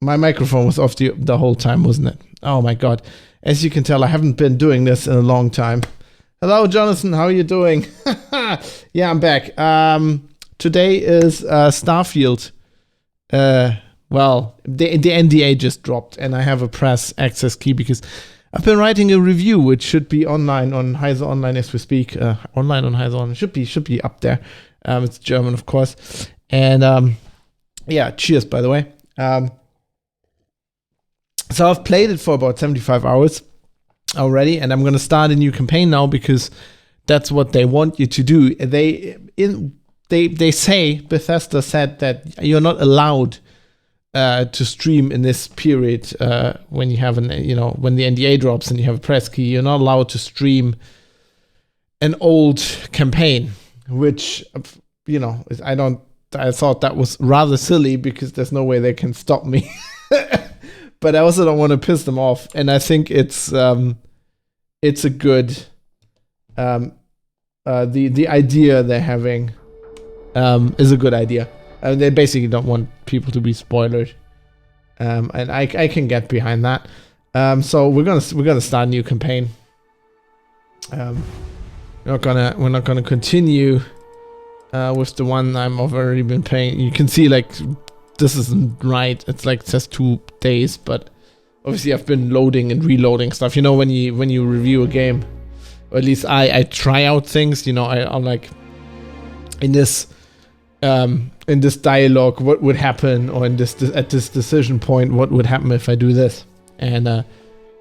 My microphone was off the whole time, wasn't it? Oh my god. As you can tell, I haven't been doing this in a long time. Hello, Jonathan. How are you doing? Yeah, I'm back. Today is Starfield. Well, the NDA just dropped, and I have a press access key because I've been writing a review, which should be online on Heise Online as we speak. Online on Heise Online should be up there. It's German, of course. And yeah, cheers, by the way. So I've played it for about 75 hours already, and I'm going to start a new campaign now because that's what they want you to do. They say, Bethesda said that you're not allowed to stream in this period when you have when the NDA drops and you have a press key. You're not allowed to stream an old campaign, which I thought that was rather silly because there's no way they can stop me. But I also don't want to piss them off, and I think it's a good the idea they're having is a good idea. They basically don't want people to be spoiled, and I can get behind that. So we're gonna start a new campaign. We're not gonna continue with the one I've already been playing. You can see like this isn't right. It's like it says 2 days, but obviously I've been loading and reloading stuff. You know, when you review a game, or at least I try out things. You know, I'm like in this dialogue, what would happen, or at this decision point, what would happen if I do this, and then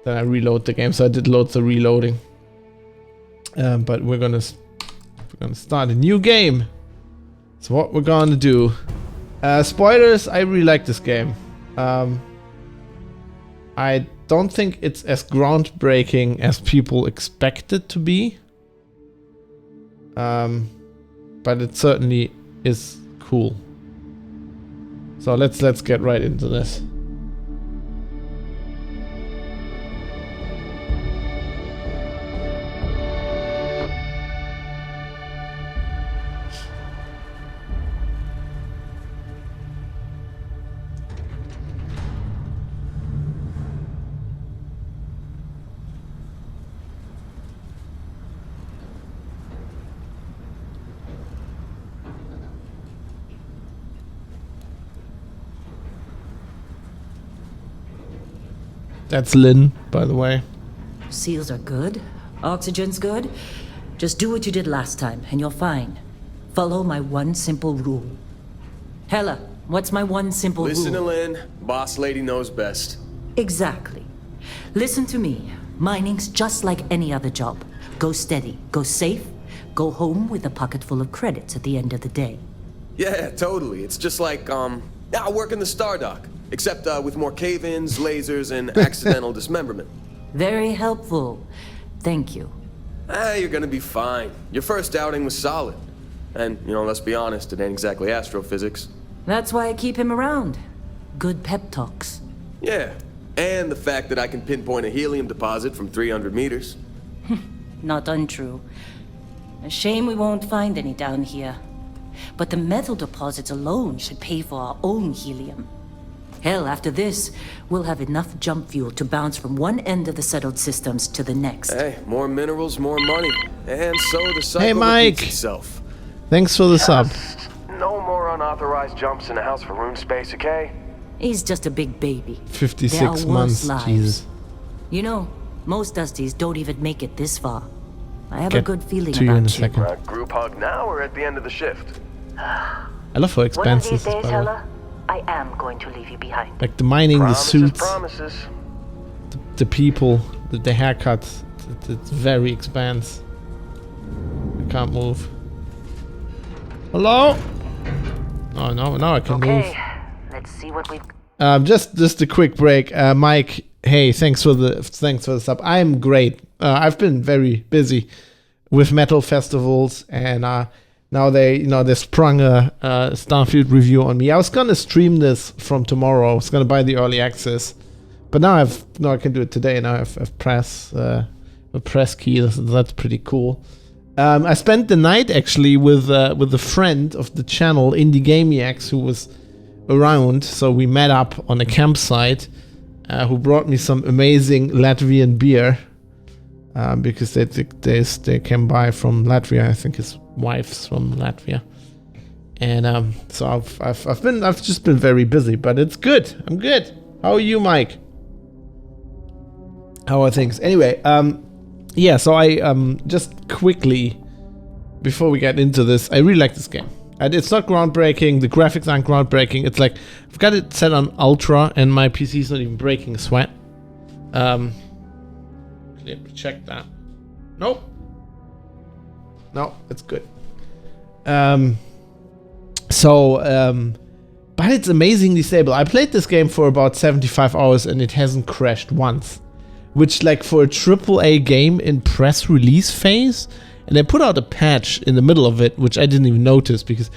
I reload the game. So I did loads of reloading. But we're gonna start a new game. So what we're gonna do. Spoilers, I really like this game. I don't think it's as groundbreaking as people expect it to be. But it certainly is cool. So let's get right into this. That's Lynn, by the way. Seals are good. Oxygen's good. Just do what you did last time, and you're fine. Follow my one simple rule. Hella, what's my one simple rule? Listen to Lynn. Boss lady knows best. Exactly. Listen to me. Mining's just like any other job. Go steady, go safe, go home with a pocket full of credits at the end of the day. Yeah, totally. It's just like, I work in the Stardock. Except with more cave-ins, lasers, and accidental dismemberment. Very helpful. Thank you. You're gonna be fine. Your first outing was solid. And, let's be honest, it ain't exactly astrophysics. That's why I keep him around. Good pep talks. Yeah, and the fact that I can pinpoint a helium deposit from 300 meters. Not untrue. A shame we won't find any down here. But the metal deposits alone should pay for our own helium. Hell, after this, we'll have enough jump fuel to bounce from one end of the settled systems to the next. Hey, more minerals, more money. And so the cycle Hey, Mike. repeats itself. Thanks for the sub. No more unauthorized jumps in the house for room space, okay? He's just a big baby. 56 There are worse months, lives. Jesus. You know, most Dusties don't even make it this far. I have Get a good feeling to you about in a you. second. Group hug now or at the end of the shift? I love how One of expensive these this is, days, by the way. Hella, I am going to leave you behind. Like the mining, the suits, Promises. the people, the haircuts. It's very expensive. I can't move. Hello? Oh no, now I can move. Okay, let's see what we've... Just a quick break. Mike, hey, thanks for the sub. I'm great. I've been very busy with metal festivals, and now they sprung a Starfield review on me. I was gonna stream this from tomorrow. I was gonna buy the early access, but now I can do it today. Now I've press a press key. That's pretty cool. I spent the night actually with a friend of the channel, Indie Gamiacs, who was around, so we met up on a campsite. Who brought me some amazing Latvian beer because they came by from Latvia. I think his wife's from Latvia, and so I've just been very busy, but it's good. I'm good. How are you, Mike? How are things? Anyway, yeah. So I just quickly before we get into this, I really like this game. And it's not groundbreaking, the graphics aren't groundbreaking, it's like, I've got it set on ultra and my PC's not even breaking a sweat. Check that. Nope. No, it's good. But it's amazingly stable. I played this game for about 75 hours and it hasn't crashed once. Which, like, for a AAA game in press release phase, and they put out a patch in the middle of it, which I didn't even notice because,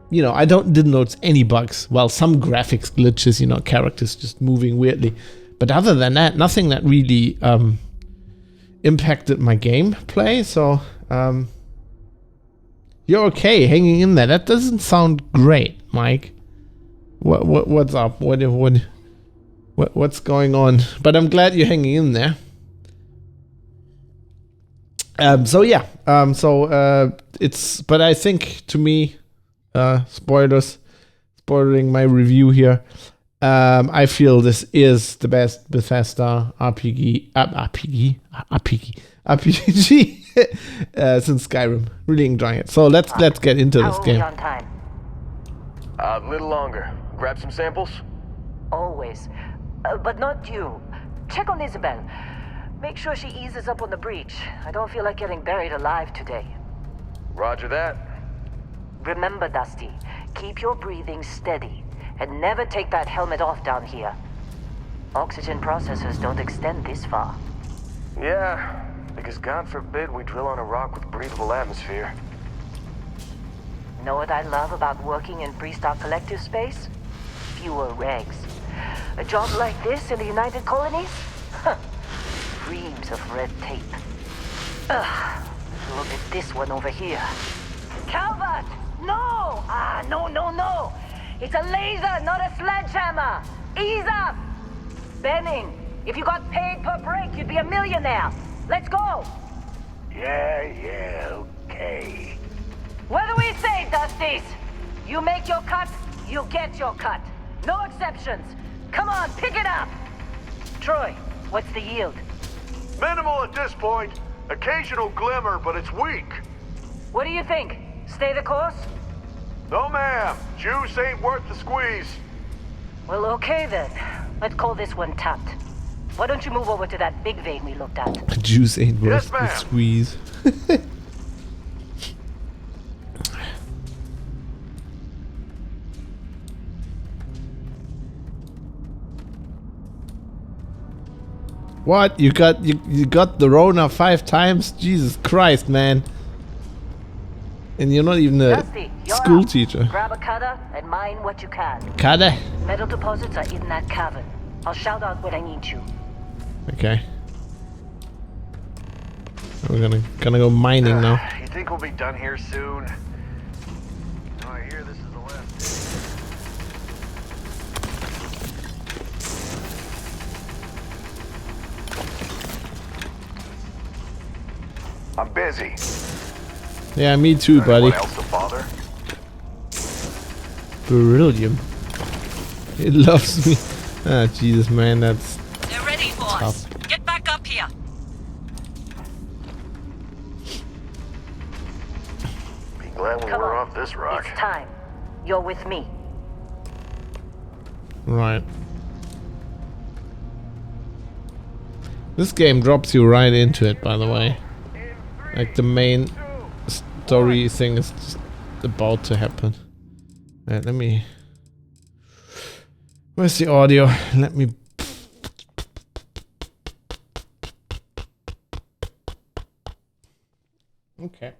you know, I didn't notice any bugs. Well, some graphics glitches, you know, characters just moving weirdly. But other than that, nothing that really impacted my gameplay. So, you're okay hanging in there. That doesn't sound great, Mike. What's up? What's going on? But I'm glad you're hanging in there. So yeah, it's, but I think to me, spoiling my review here, I feel this is the best Bethesda RPG since Skyrim. Really enjoying it. So let's get into this game. On time? A little longer. Grab some samples? Always. But not you. Check on Isabel. Make sure she eases up on the breach. I don't feel like getting buried alive today. Roger that. Remember, Dusty, keep your breathing steady and never take that helmet off down here. Oxygen processors don't extend this far. Yeah, because God forbid we drill on a rock with breathable atmosphere. Know what I love about working in Pre-Stock Collective space? Fewer regs. A job like this in the United Colonies? Huh. Reams of red tape. Ugh. Look at this one over here. Calvert! No! No. It's a laser, not a sledgehammer. Ease up! Benning, if you got paid per break, you'd be a millionaire. Let's go! Yeah, okay. What do we say, Dusties? You make your cut, you get your cut. No exceptions. Come on, pick it up! Troy, what's the yield? Minimal at this point. Occasional glimmer, but it's weak. What do you think? Stay the course? No, ma'am. Juice ain't worth the squeeze. Well, okay then. Let's call this one tapped. Why don't you move over to that big vein we looked at? Juice ain't worth Yes, the ma'am. squeeze. What? You got the Rona 5 times? Jesus Christ, man. And you're not even a Dusty, you're school up. teacher. Grab a cutter and mine what you can. Kada? Metal deposits are in that cavern. I'll shout out when I need you. Okay. We're gonna go mining now. You think we'll be done here soon? Oh, I hear this is the last day. I'm busy. Yeah, me too, buddy. Anyone else to bother? Beryllium. It loves me. Ah, Jesus, man, that's They're ready for us. Get back up here. Be glad when Come we're on. off this rock. It's time. You're with me. right. This game drops you right into it, by the way. Like the main story thing is just about to happen. Right, let me. Where's the audio? Let me. Okay.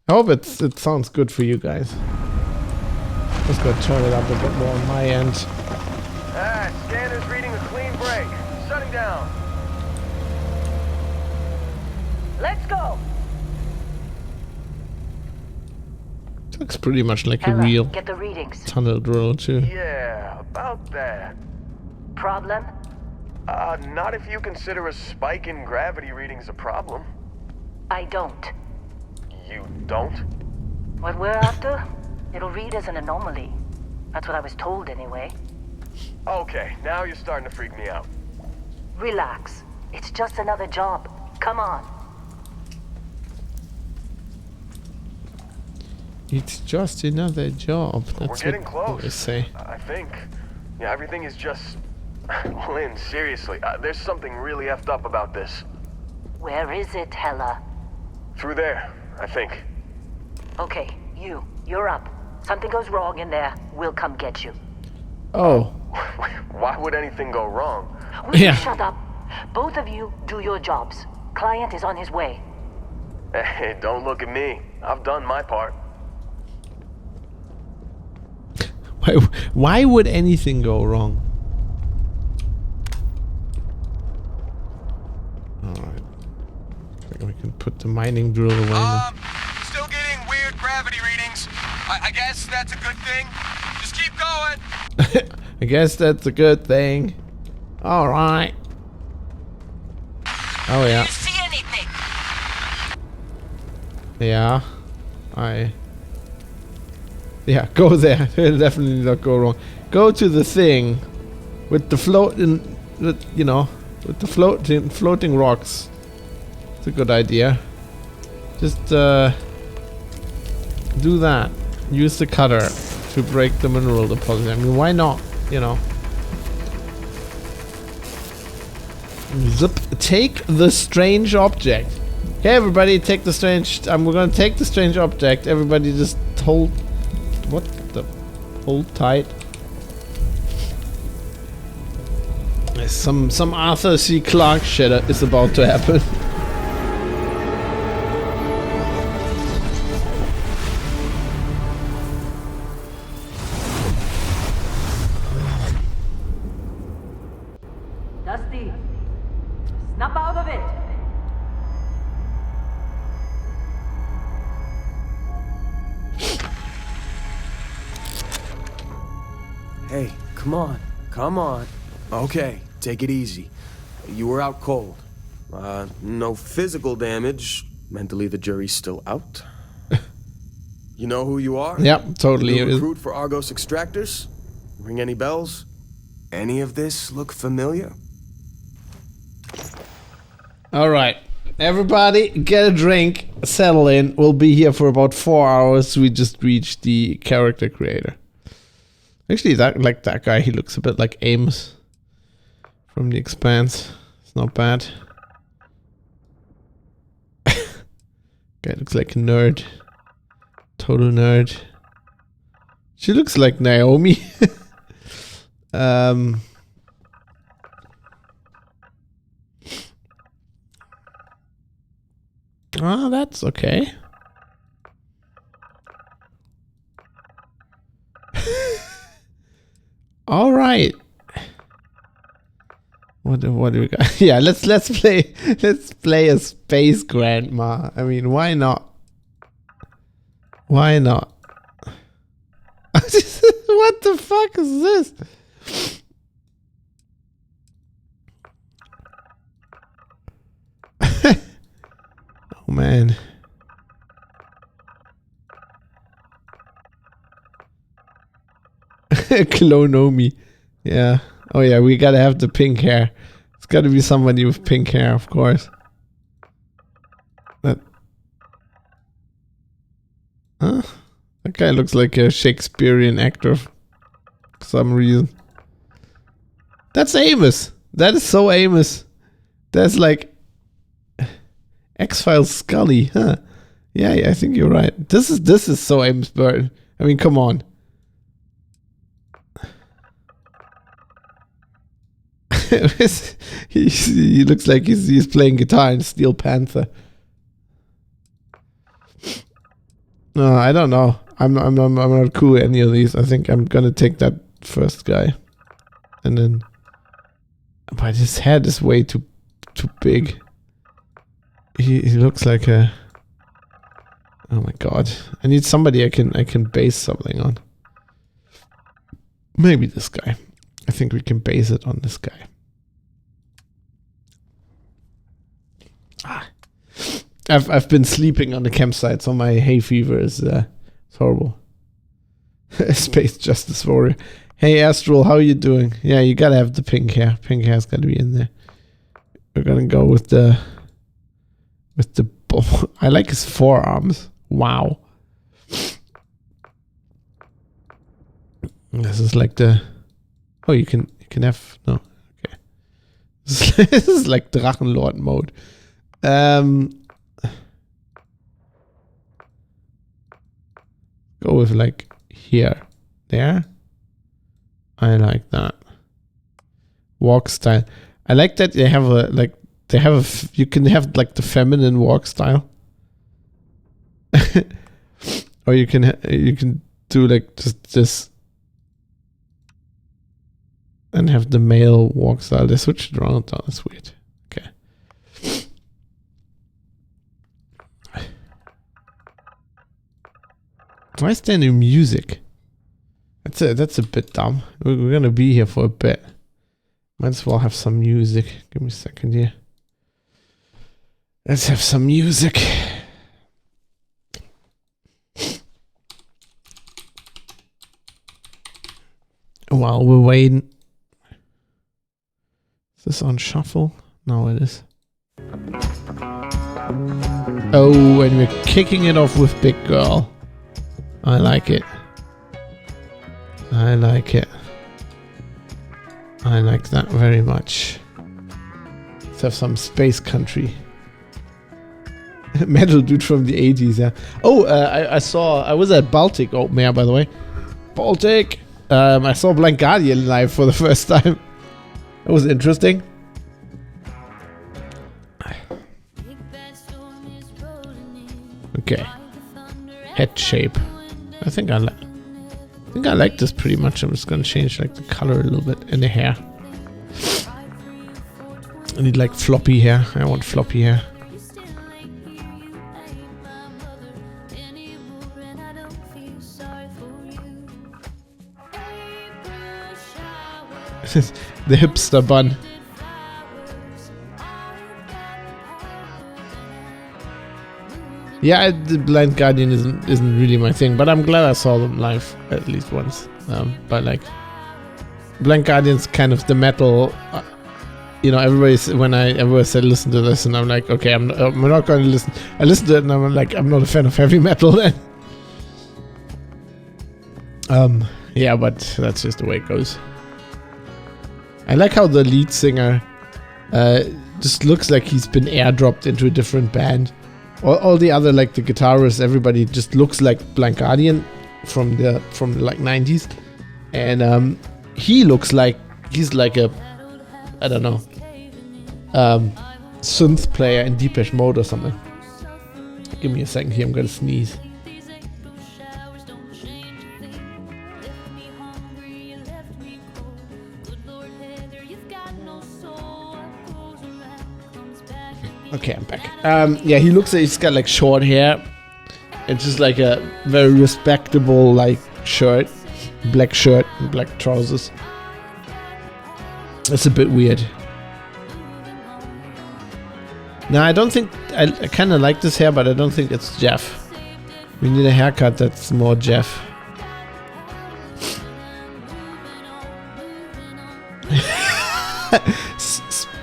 I hope it sounds good for you guys. Let's go turn it up a bit more on my end. Scanner's reading a clean break. Shutting down. Let's go. Looks pretty much like a Ella, real get the readings. tunnel drill too. Yeah, about that. Problem? Not if you consider a spike in gravity readings a problem. I don't. You don't? What we're after, it'll read as an anomaly. That's what I was told anyway. Okay, now you're starting to freak me out. Relax. It's just another job. Come on. It's just another job. We're That's getting what close. they say. I think. Yeah, everything is just... Lynn, seriously, there's something really effed up about this. Where is it, Hella? Through there, I think. Okay, you're up. Something goes wrong in there, we'll come get you. Oh, Why would anything go wrong? Will you Yeah. shut up? Both of you do your jobs. Client is on his way. Hey, don't look at me. I've done my part. why would anything go wrong? Alright. We can put the mining drill away now. Still getting weird gravity readings. I guess that's a good thing. Just keep going. I guess that's a good thing. Alright. Oh yeah. See anything? Yeah. Yeah, go there. It'll definitely not go wrong. Go to the thing with the floating, you know, with the floating rocks. It's a good idea. Just do that. Use the cutter to break the mineral deposit. I mean, why not? You know. Zip. Take the strange object. Okay, everybody, take the strange. We're gonna take the strange object. Everybody, just hold. What the? Hold tight. Some Arthur C. Clarke shit is about to happen. Dusty, snap out of it. Hey, come on. Come on. Okay, take it easy. You were out cold. No physical damage. Mentally, the jury's still out. You know who you are? Yep, totally. You recruit for Argos extractors? Ring any bells? Any of this look familiar? Alright. Everybody, get a drink, settle in. We'll be here for about 4 hours. We just reached the character creator. Actually, that guy, he looks a bit like Amos from The Expanse. It's not bad. Guy looks like a nerd. Total nerd. She looks like Naomi. Oh, that's okay. All right. What do we got? Yeah, let's play a space grandma. I mean, why not? Why not? What the fuck is this? Oh man. Clonomi. Yeah. Oh yeah, we gotta have the pink hair. It's gotta be somebody with pink hair, of course. That. Huh? That guy looks like a Shakespearean actor for some reason. That's Amos. That is so Amos. That's like X-Files Scully, huh? Yeah, I think you're right. This is so Amos Burton. I mean, come on. he looks like he's playing guitar in Steel Panther. No, I don't know. I'm not cool with any of these. I think I'm gonna take that first guy, and then. But his head is way too big. He looks like a Oh my god. I need somebody I can base something on. Maybe this guy. I think we can base it on this guy. I've been sleeping on the campsite, so my hay fever is horrible. Space Justice Warrior. Hey Astral, how are you doing? Yeah, you gotta have the pink hair. Pink hair's gotta be in there. We're gonna go with the I like his forearms. Wow. This is like the... Oh, you can have... No. Okay. This is like Drachenlord mode. Go with like here. There. I like that. Walk style. I like that they have a like you can have like the feminine walk style. Or you can do like just this and have the male walk style. They switched it around. Oh, that's weird. Okay. Why is there no music? That's a bit dumb. We're gonna be here for a bit. Might as well have some music. Give me a second here. Let's have some music. While we're waiting. Is this on shuffle? No, it is. Oh, and we're kicking it off with Big Girl. I like it. I like it. I like that very much. Let's have some space country. Metal dude from the 80s, yeah. Oh, I was at Baltic Open Air, by the way. Baltic! I saw Blind Guardian live for the first time. That was interesting. Okay. Head shape. I think I like this pretty much. I'm just gonna change like the color a little bit in the hair. I need like floppy hair. I want floppy hair. The hipster bun. Yeah, the Blind Guardian isn't really my thing, but I'm glad I saw them live at least once. But like, Blind Guardian's kind of the metal. You know, everybody said listen to this, and I'm like, okay, I'm not going to listen. I listened to it, and I'm like, I'm not a fan of heavy metal then. Yeah, but that's just the way it goes. I like how the lead singer just looks like he's been airdropped into a different band. All the other, like the guitarists, everybody just looks like Blind Guardian from the like 90s, and he looks like he's like a, I don't know, synth player in Depeche Mode or something. Give me a second here, I'm gonna sneeze. Okay, I'm back. Yeah, he looks like he's got like short hair. It's just like a very respectable like shirt, black shirt and black trousers. It's a bit weird. Now I don't think I kind of like this hair, but I don't think it's Jeff. We need a haircut that's more Jeff.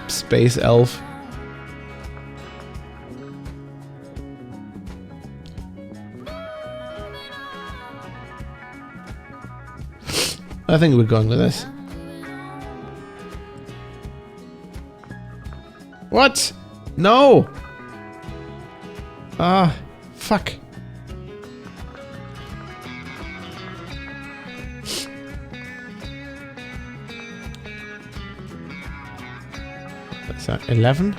Space elf. I think we're going with this. What? No! Ah, fuck. What's that? 11?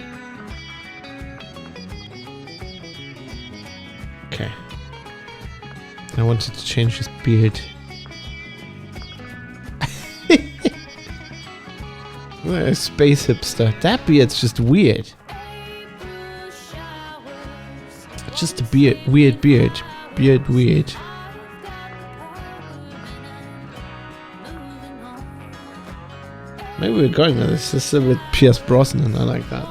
Okay. I wanted to change his beard. Space hipster. That beard's just weird. just a beard, weird beard. Beard weird. Maybe we're going with this. This is a bit Pierce Brosnan. I like that.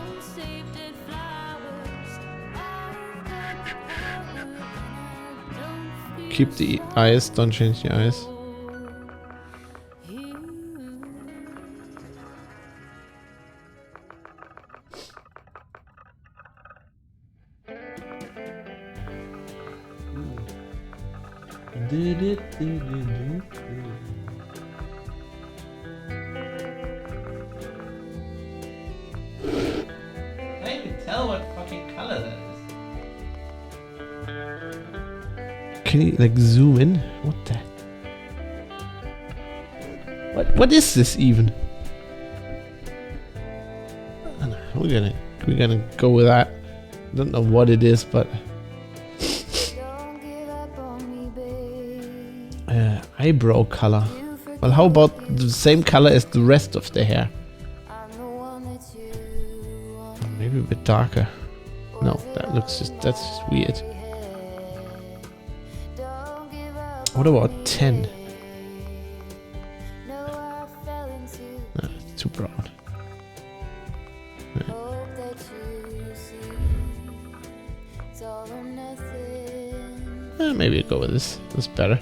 Keep the eyes. Don't change the eyes. Can't even tell what fucking color that is. Can you like zoom in? What the? What is this even? I don't know, we're gonna go with that. I don't know what it is, but eyebrow color. Well, how about the same color as the rest of the hair? Maybe a bit darker. No, that's just weird. What about 10? No, it's too brown. Maybe I'll go with this. That's better.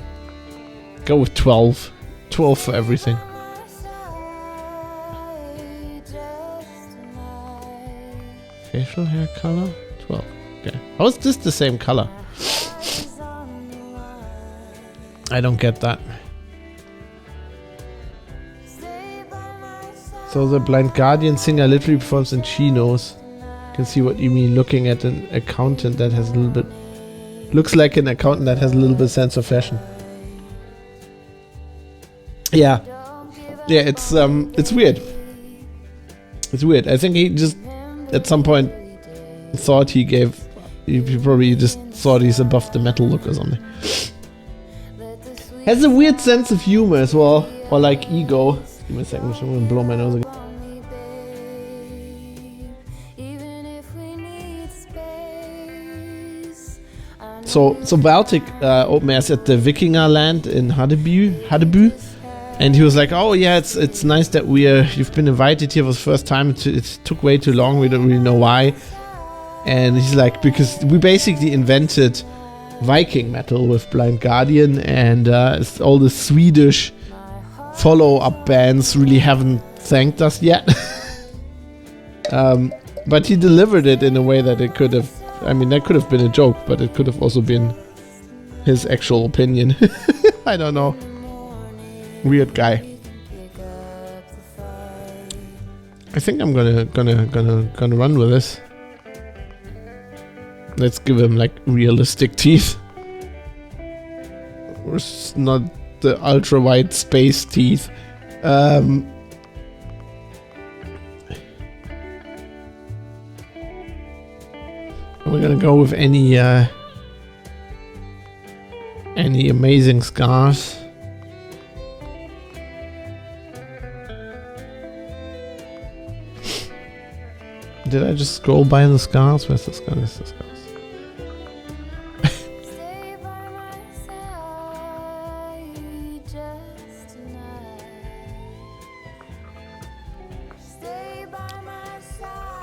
Go with 12. 12 for everything. Facial hair color? 12. Okay. How is this the same color? I don't get that. So the blind guardian singer literally performs in chinos. Can see what you mean looking at an accountant that has a little bit... Looks like an accountant that has a little bit sense of fashion. Yeah. Yeah, it's weird. It's weird. I think he just at some point thought he probably just thought he's above the metal look or something. Has a weird sense of humor as well. Or like ego. Give me a second, I'm gonna blow my nose again. So Baltic opened airs at the Vikinger land in Hadebu. And he was like, "Oh yeah, it's nice that you've been invited here for the first time. It took way too long. We don't really know why." And he's like, "Because we basically invented Viking metal with Blind Guardian, and all the Swedish follow-up bands really haven't thanked us yet." But he delivered it in a way that it could have. I mean, that could have been a joke, but it could have also been his actual opinion. I don't know. Weird guy. I think I'm gonna run with this. Let's give him like realistic teeth. It's not the ultra wide space teeth. We're gonna go with any amazing scars. Did I just scroll by the scars? Where's the scars? Where's the scars?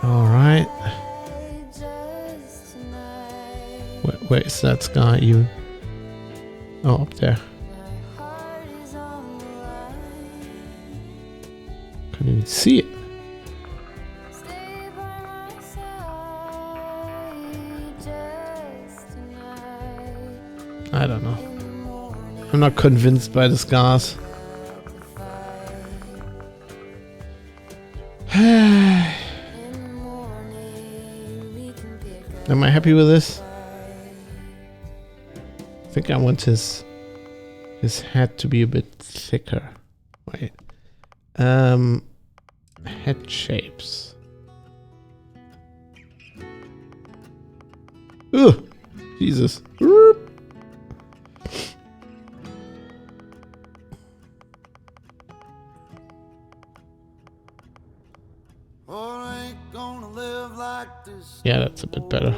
Alright. Where is that scar even? Oh, up there. Can't even see it. I don't know. I'm not convinced by the scars. Am I happy with this? I think I want his head to be a bit thicker. Wait. Head shapes. Ugh! Jesus. Yeah, that's a bit better.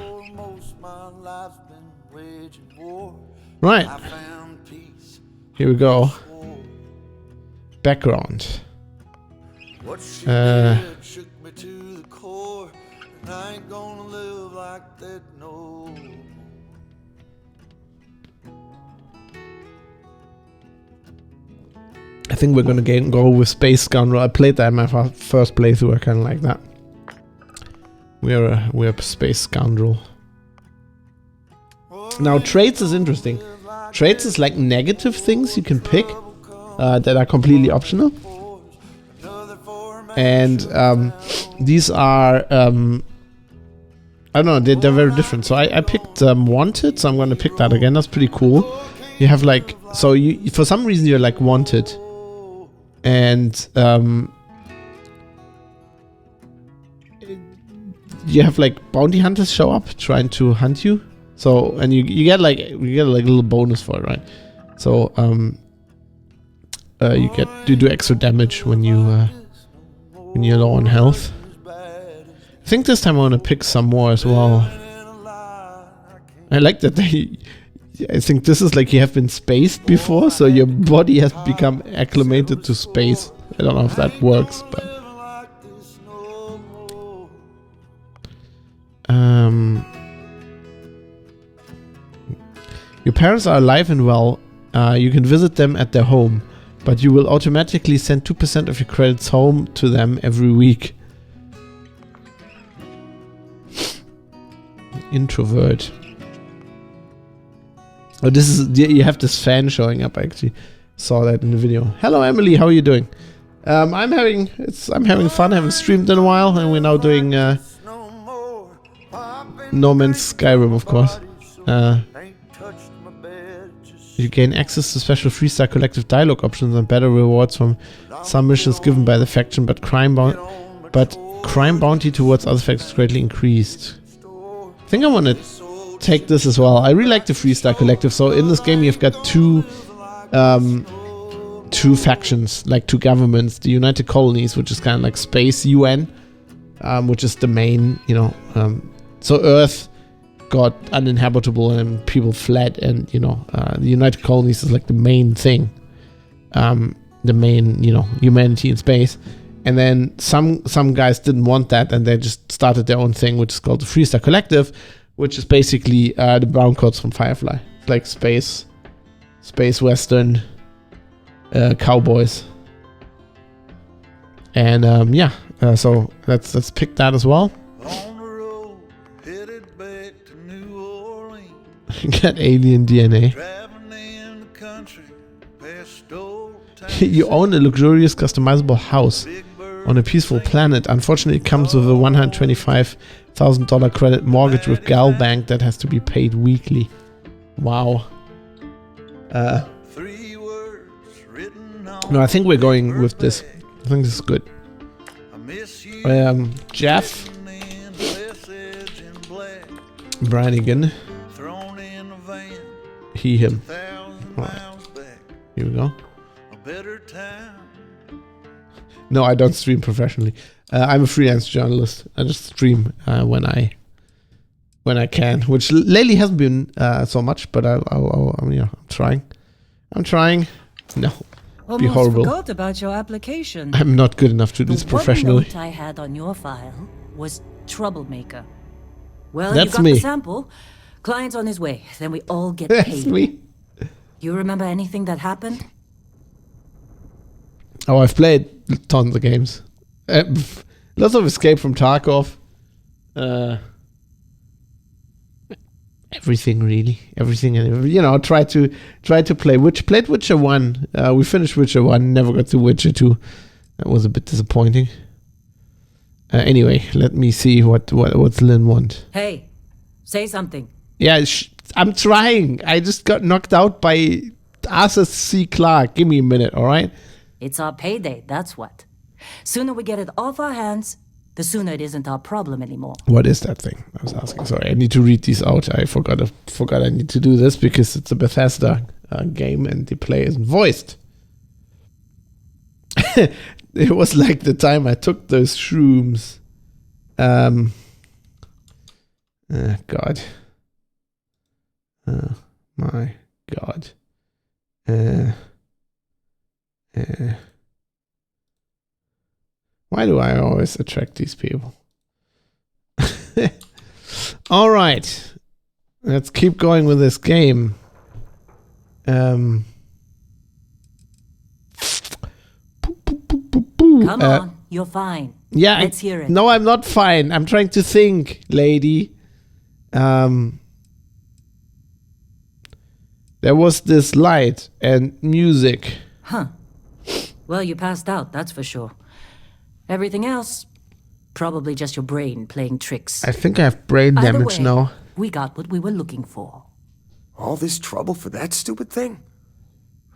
Right. Here we go. Background. I think we're gonna go with Space Scoundrel. I played that in my first playthrough. I kind of like that. We're a Space Scoundrel. Now traits is interesting. Traits is like negative things you can pick that are completely optional. And these are I don't know, they're very different. So I picked wanted, so I'm gonna pick that again. That's pretty cool. You have like, so you for some reason you're like wanted, and you have like bounty hunters show up trying to hunt you. So and you get like a little bonus for it, right? So you do extra damage when you're low on health. I think this time I want to pick some more as well. I like that I think this is like you have been spaced before, so your body has become acclimated to space. I don't know if that works, but your parents are alive and well. You can visit them at their home, but you will automatically send 2% of your credits home to them every week. Introvert. Oh, this is, you have this fan showing up. I actually saw that in the video. Hello, Emily. How are you doing? I'm having fun. I haven't streamed in a while, and we're now doing No Man's Skyrim, of course. You gain access to special freestyle collective dialogue options and better rewards from some missions given by the faction, but crime bounty towards other factions greatly increased. I think I want to take this as well. I really like the freestyle collective. So in this game you've got two factions, like two governments. The United Colonies, which is kind of like space UN, which is the main, so Earth got uninhabitable and people fled, and the United Colonies is like the main thing, the main humanity in space. And then some guys didn't want that, and they just started their own thing, which is called the Freestyle Collective, which is basically the brown coats from Firefly. It's like space western cowboys. And so let's pick that as well. On the road, headed back to New Orleans. Get alien DNA. Driving in the country, past old You own a luxurious customizable house on a peaceful planet. Unfortunately, it comes with a $125,000 credit mortgage with Gal Bank that has to be paid weekly. Wow. No, I think we're going with this. I think this is good. Jeff Brannigan. He, him. Alright. Here we go. No, I don't stream professionally. I'm a freelance journalist. I just stream when I can, which lately hasn't been so much. But I'm trying. No, it'd be horrible. Forgot about your application. I'm not good enough to do this professionally. The one note I had on your file was troublemaker. Well, That's you got me. the sample. Client's on his way. Then we all get That's paid. me. You remember anything that happened? Oh, I've played tons of games. Lots of Escape from Tarkov. Everything really, everything. Try to play. Played Witcher 1. We finished Witcher 1. Never got to Witcher 2. That was a bit disappointing. Anyway, let me see what's Lynn want. Hey, say something. Yeah, I'm trying. I just got knocked out by Arthur C. Clarke. Give me a minute, all right? It's our payday, that's what. Sooner we get it off our hands, the sooner it isn't our problem anymore. What is that thing? I was asking. Sorry, I need to read these out. I forgot I need to do this because it's a Bethesda game and the play isn't voiced. It was like the time I took those shrooms. God. Oh my God. Why do I always attract these people? All right, let's keep going with this game. Come on, you're fine. Yeah, Let's hear it. No, I'm not fine. I'm trying to think, lady. There was this light and music. Huh. Well, you passed out, that's for sure. Everything else, probably just your brain playing tricks. I think I have brain Either damage way, now. we got what we were looking for. All this trouble for that stupid thing?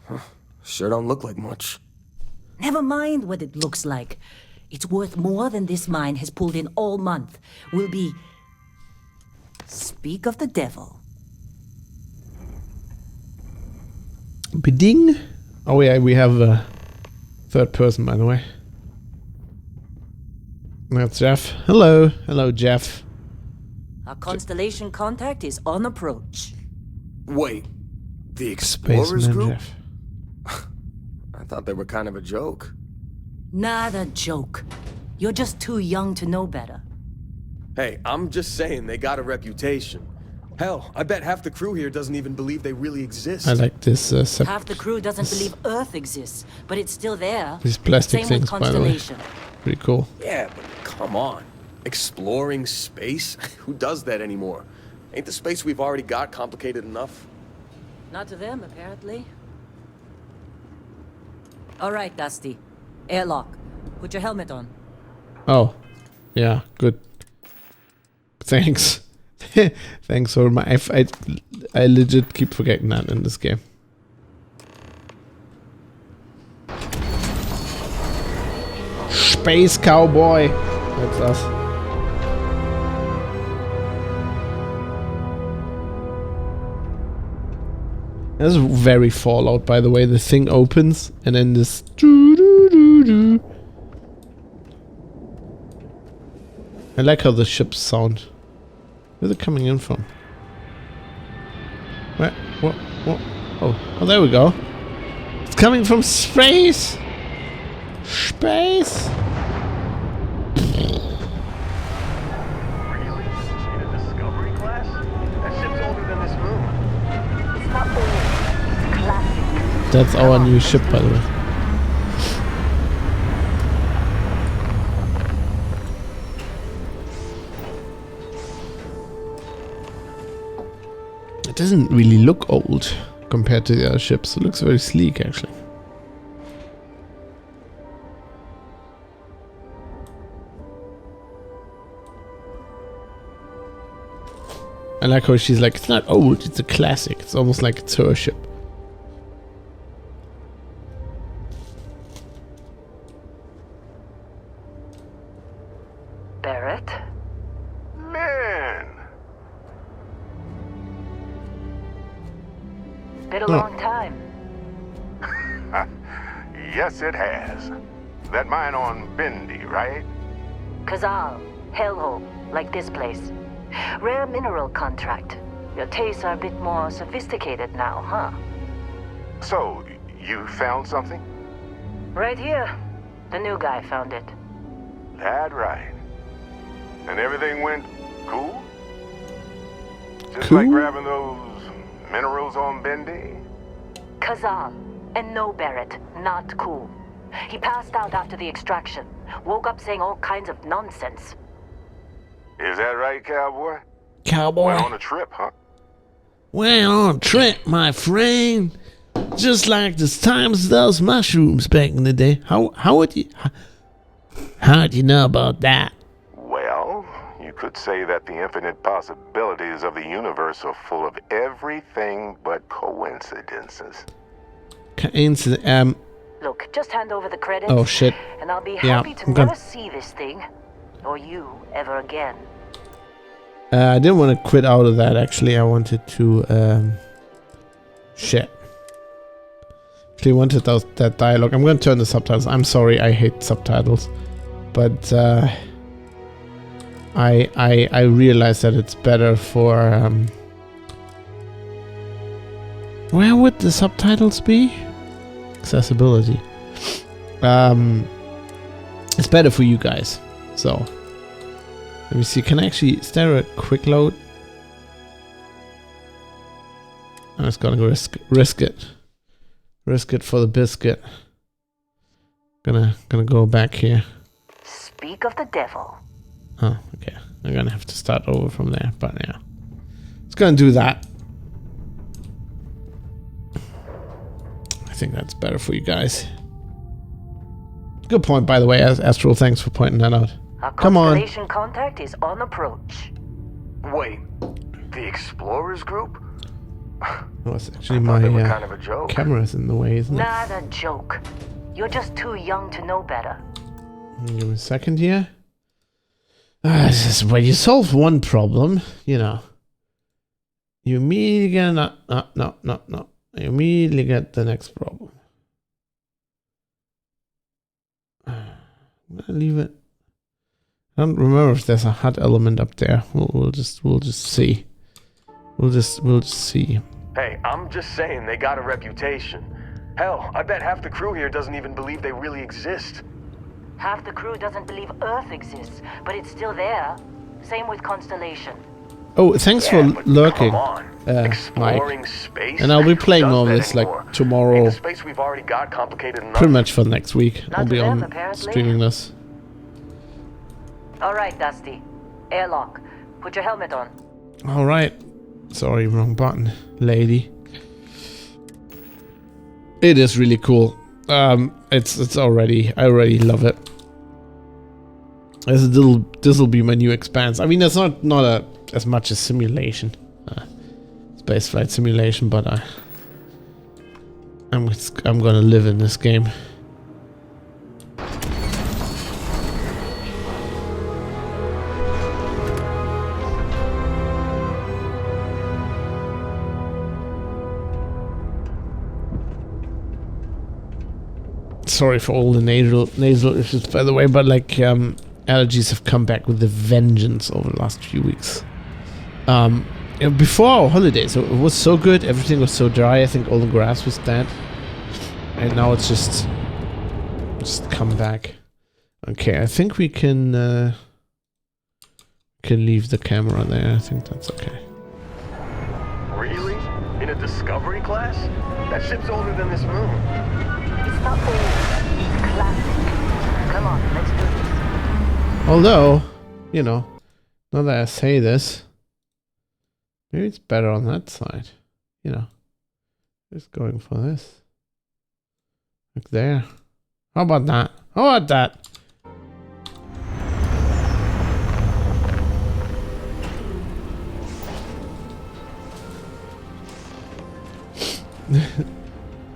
Huh. Sure don't look like much. Never mind what it looks like. It's worth more than this mine has pulled in all month. We'll be... Speak of the devil. Beding. Oh yeah, we have a third person, by the way. That's Jeff. Hello. Hello, Jeff. Our constellation contact is on approach. Wait, the Explorers Spaceman group? Jeff. I thought they were kind of a joke. Not a joke. You're just too young to know better. Hey, I'm just saying they got a reputation. Hell, I bet half the crew here doesn't even believe they really exist. I like this. Half the crew doesn't believe Earth exists, but it's still there. These plastic Same things, with by the way. Constellation. Pretty cool. Yeah, but come on. Exploring space? Who does that anymore? Ain't the space we've already got complicated enough? Not to them, apparently. All right, Dusty. Airlock. Put your helmet on. Oh, yeah, good. Thanks. Thanks for my. I legit keep forgetting that in this game. Space Cowboy. That's us. That's very Fallout, by the way. The thing opens and then this. I like how the ships sound. Where's it coming in from? Where? What? What? Oh, there we go. It's coming from space. Space. Really? In a Discovery class? That ship's older than this moon. It's not old. It's classic. That's our new ship, by the way. It doesn't really look old compared to the other ships. It looks very sleek, actually. I like how she's like, it's not old, it's a classic. It's almost like it's her ship. Barrett? Man! Been a long time. Yes, it has. That mine on Bendy, right? Kazal, hellhole, like this place. Rare mineral contract. Your tastes are a bit more sophisticated now, huh? So, you found something? Right here. The new guy found it. That right. And everything went cool? Just Cool? like grabbing those minerals on Bendy? Kazal. And no, Barrett, not cool. He passed out after the extraction. Woke up saying all kinds of nonsense. Is that right, Cowboy? Cowboy. Went on a trip, huh? Went on a trip, my friend. Just like the times those mushrooms back in the day. How'd you know about that? Well, you could say that the infinite possibilities of the universe are full of everything but coincidences. Look, just hand over the credits. Oh shit. And I'll be Yeah, happy to I'm gonna- never see this thing. Or you ever again. I didn't want to quit out of that, actually. I wanted to, shit. Actually wanted that dialogue. I'm going to turn the subtitles. I'm sorry, I hate subtitles. But, I realize that it's better for where would the subtitles be? Accessibility. It's better for you guys. So let me see. Can I actually? Is there a quick load? I'm just gonna risk it for the biscuit. Gonna go back here. Speak of the devil. Oh, okay. I'm gonna have to start over from there, but yeah, it's gonna do that. I think that's better for you guys. Good point, by the way, Astral. Thanks for pointing that out. Our Come on. constellation contact is on approach. Wait, the Explorers group? Oh, it's actually I my thought they were kind of a joke. camera's in the way, isn't it? Not a joke. You're just too young to know better. Give me a second here. This is when you solve one problem, you know, you immediately get no. You immediately get the next problem. I'm gonna leave it. I don't remember if there's a HUD element up there. We'll just see. We'll just see. Hey, I'm just saying they got a reputation. Hell, I bet half the crew here doesn't even believe they really exist. Half the crew doesn't believe Earth exists, but it's still there. Same with Constellation. Oh, thanks Yeah, for but lurking, come on. Mike. Exploring space? And I'll be playing Who does all that this anymore? like tomorrow. Ain't the space we've already got complicated enough. Pretty much for next week. Not I'll to be them, on apparently. streaming this. All right, Dusty. Airlock. Put your helmet on. All right. Sorry, wrong button, lady. It is really cool. It's already. I already love it. This will be my new expanse. I mean, it's not as much as simulation, spaceflight simulation, but I'm gonna live in this game. Sorry for all the nasal issues, by the way, but like allergies have come back with a vengeance over the last few weeks. Before our holidays, it was so good. Everything was so dry. I think all the grass was dead, and now it's just come back. Okay, I think we can leave the camera there. I think that's okay. Really? In a Discovery class? That ship's older than this moon. It's not old. It's classic. Come on, let's do this. Although, you know, now that I say this, maybe it's better on that side. You know, just going for this. Like there. How about that? How about that?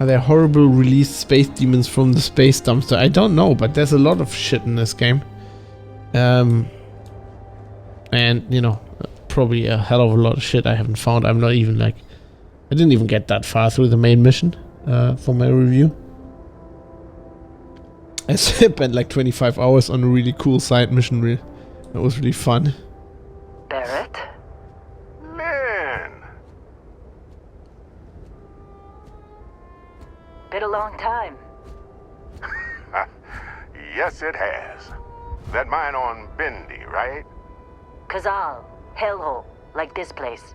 Are there horrible released space demons from the space dumpster? I don't know, but there's a lot of shit in this game. And, you know, probably a hell of a lot of shit I haven't found. I'm not even like... I didn't even get that far through the main mission for my review. I spent like 25 hours on a really cool side mission. That was really fun. Barrett? Man, Been a long time. yes it has. That mine on Bendy, right? Kazal. Hellhole. Like this place.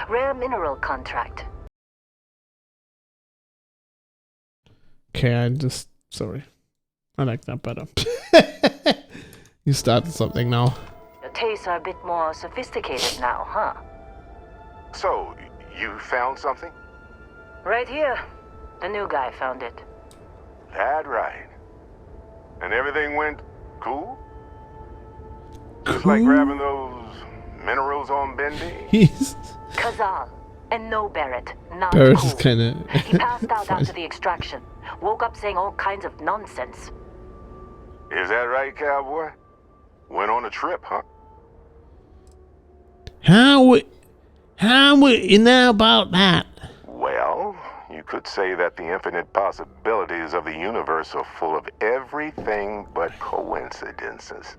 Rare mineral contract. Okay, sorry. I like that better. You started something now. Your tastes are a bit more sophisticated now, huh? So, you found something? Right here. The new guy found it. That right. And everything went cool? Just like grabbing those minerals on Bendy? He's... Kazal. And no Barrett. Not Barrett cool. is kinda... He passed out funny. after the extraction. Woke up saying all kinds of nonsense. Is that right, Cowboy? Went on a trip, huh? How you know about that? Well, you could say that the infinite possibilities of the universe are full of everything but coincidences.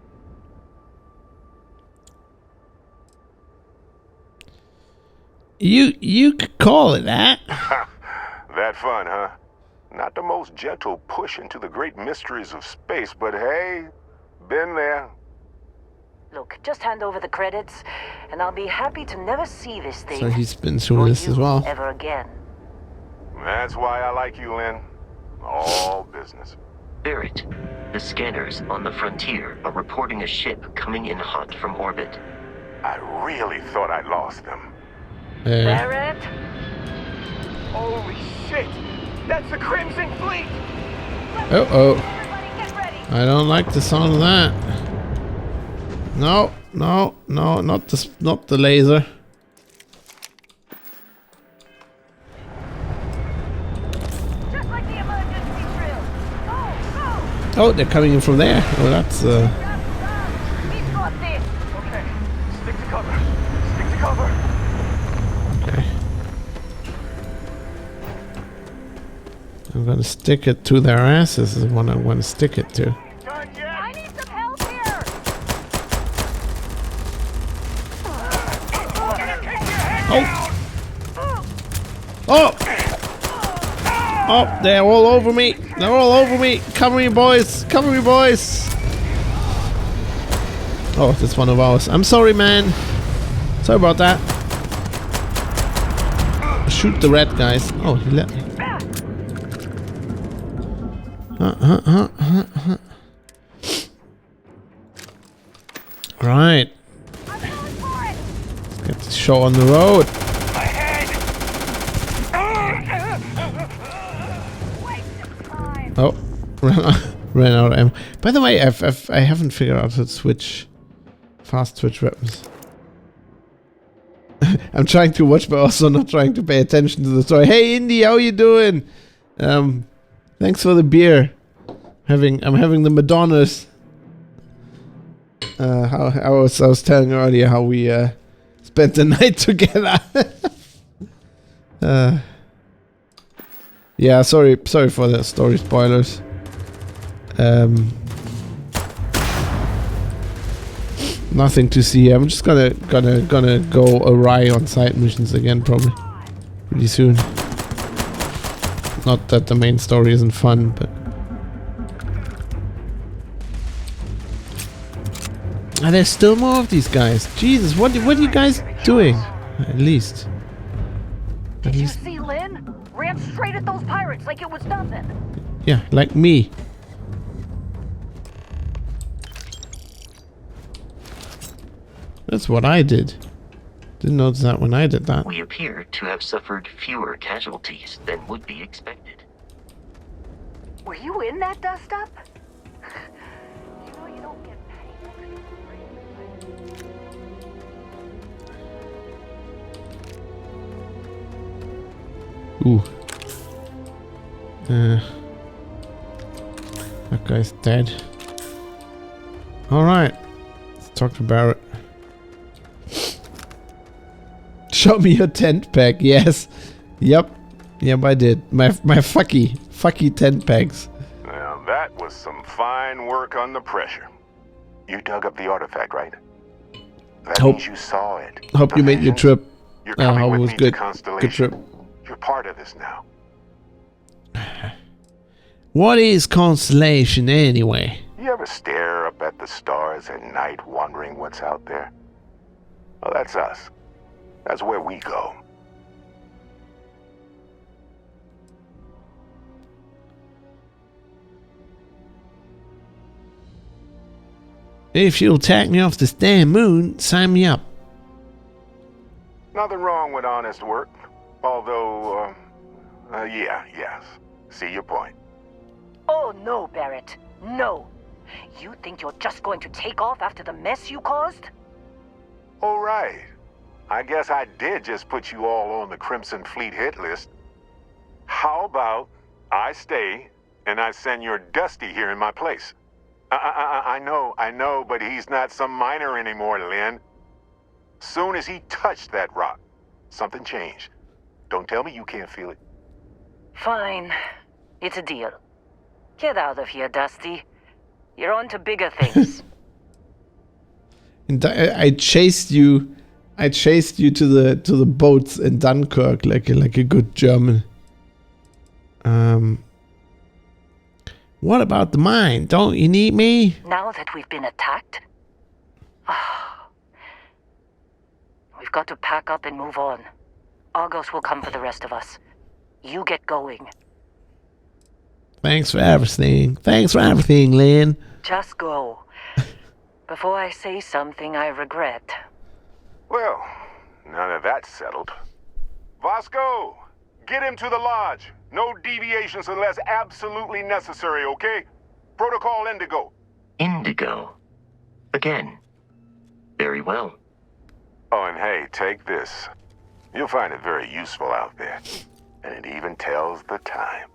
You could call it that. That fun, huh? Not the most gentle push into the great mysteries of space, but hey, been there. Look, just hand over the credits, and I'll be happy to never see this thing. So he's been through or this you as well. ever again. That's why I like you, Lynn. All business. Barrett, the scanners on the frontier are reporting a ship coming in hot from orbit. I really thought I'd lost them. Barrett? Holy shit! That's the Crimson Fleet! Uh-oh. Everybody get ready! I don't like the sound of that. No, not the laser. Just like the emergency drill! Go, go! Oh, they're coming in from there. Oh, that's He's got this! Okay, stick to cover. Stick to cover. okay. I'm gonna stick it to their asses. Is what I want to stick it to. Done yet? I need some help here! Oh! Oh! They're all over me. They're all over me. Cover me, boys. Cover me, boys. Oh, that's one of ours. I'm sorry, man. Sorry about that. Shoot the red guys. Oh, he let me. Right. Let's get this show on the road. Oh, ran out of ammo. By the way, I haven't figured out how to switch, fast switch weapons. I'm trying to watch, but also not trying to pay attention to the story. Hey, Indy, how you doing? Thanks for the beer. I'm having the Madonnas. How I was telling earlier how we spent the night together. Yeah, sorry for the story spoilers. Nothing to see. I'm just gonna go awry on side missions again, probably pretty soon. Not that the main story isn't fun, but there's still more of these guys. Jesus, what are you guys doing? At least. Did you see Lynn? Ran straight at those pirates like it was nothing. Yeah, like me. That's what I did. Didn't notice that when I did that. We appear to have suffered fewer casualties than would be expected. Were you in that dust-up? You know you don't get paid. Ooh. That guy's dead. Alright. Let's talk to Barrett. Show me your tent pack. Yes. Yep, I did. My fucky tent packs. Now that was some fine work under pressure. You dug up the artifact, right? That means you saw it. Hope you made your trip. You're coming How with was me good. to Constellation. Good trip. You're part of this now. What is Constellation anyway? You ever stare up at the stars at night wondering what's out there? Well, that's us. That's where we go. If you'll take me off this damn moon, sign me up. Nothing wrong with honest work. Although, yes. See your point. Oh no, Barrett. No. You think you're just going to take off after the mess you caused? All right. I guess I did just put you all on the Crimson Fleet hit list. How about I stay and I send your Dusty here in my place? I know, but he's not some miner anymore, Lynn. Soon as he touched that rock, something changed. Don't tell me you can't feel it. Fine. It's a deal. Get out of here, Dusty. You're on to bigger things. And I chased you I chased you to the boats in Dunkirk like a good German. What about the mine? Don't you need me? Now that we've been attacked, we've got to pack up and move on. Argos will come for the rest of us. You get going. Thanks for everything. Thanks for everything, Lynn. Just go. Before I say something I regret. Well, now that that's settled. Vasco, get him to the lodge. No deviations unless absolutely necessary, okay? Protocol Indigo. Indigo. Again. Very well. Oh, and hey, take this. You'll find it very useful out there. And it even tells the time.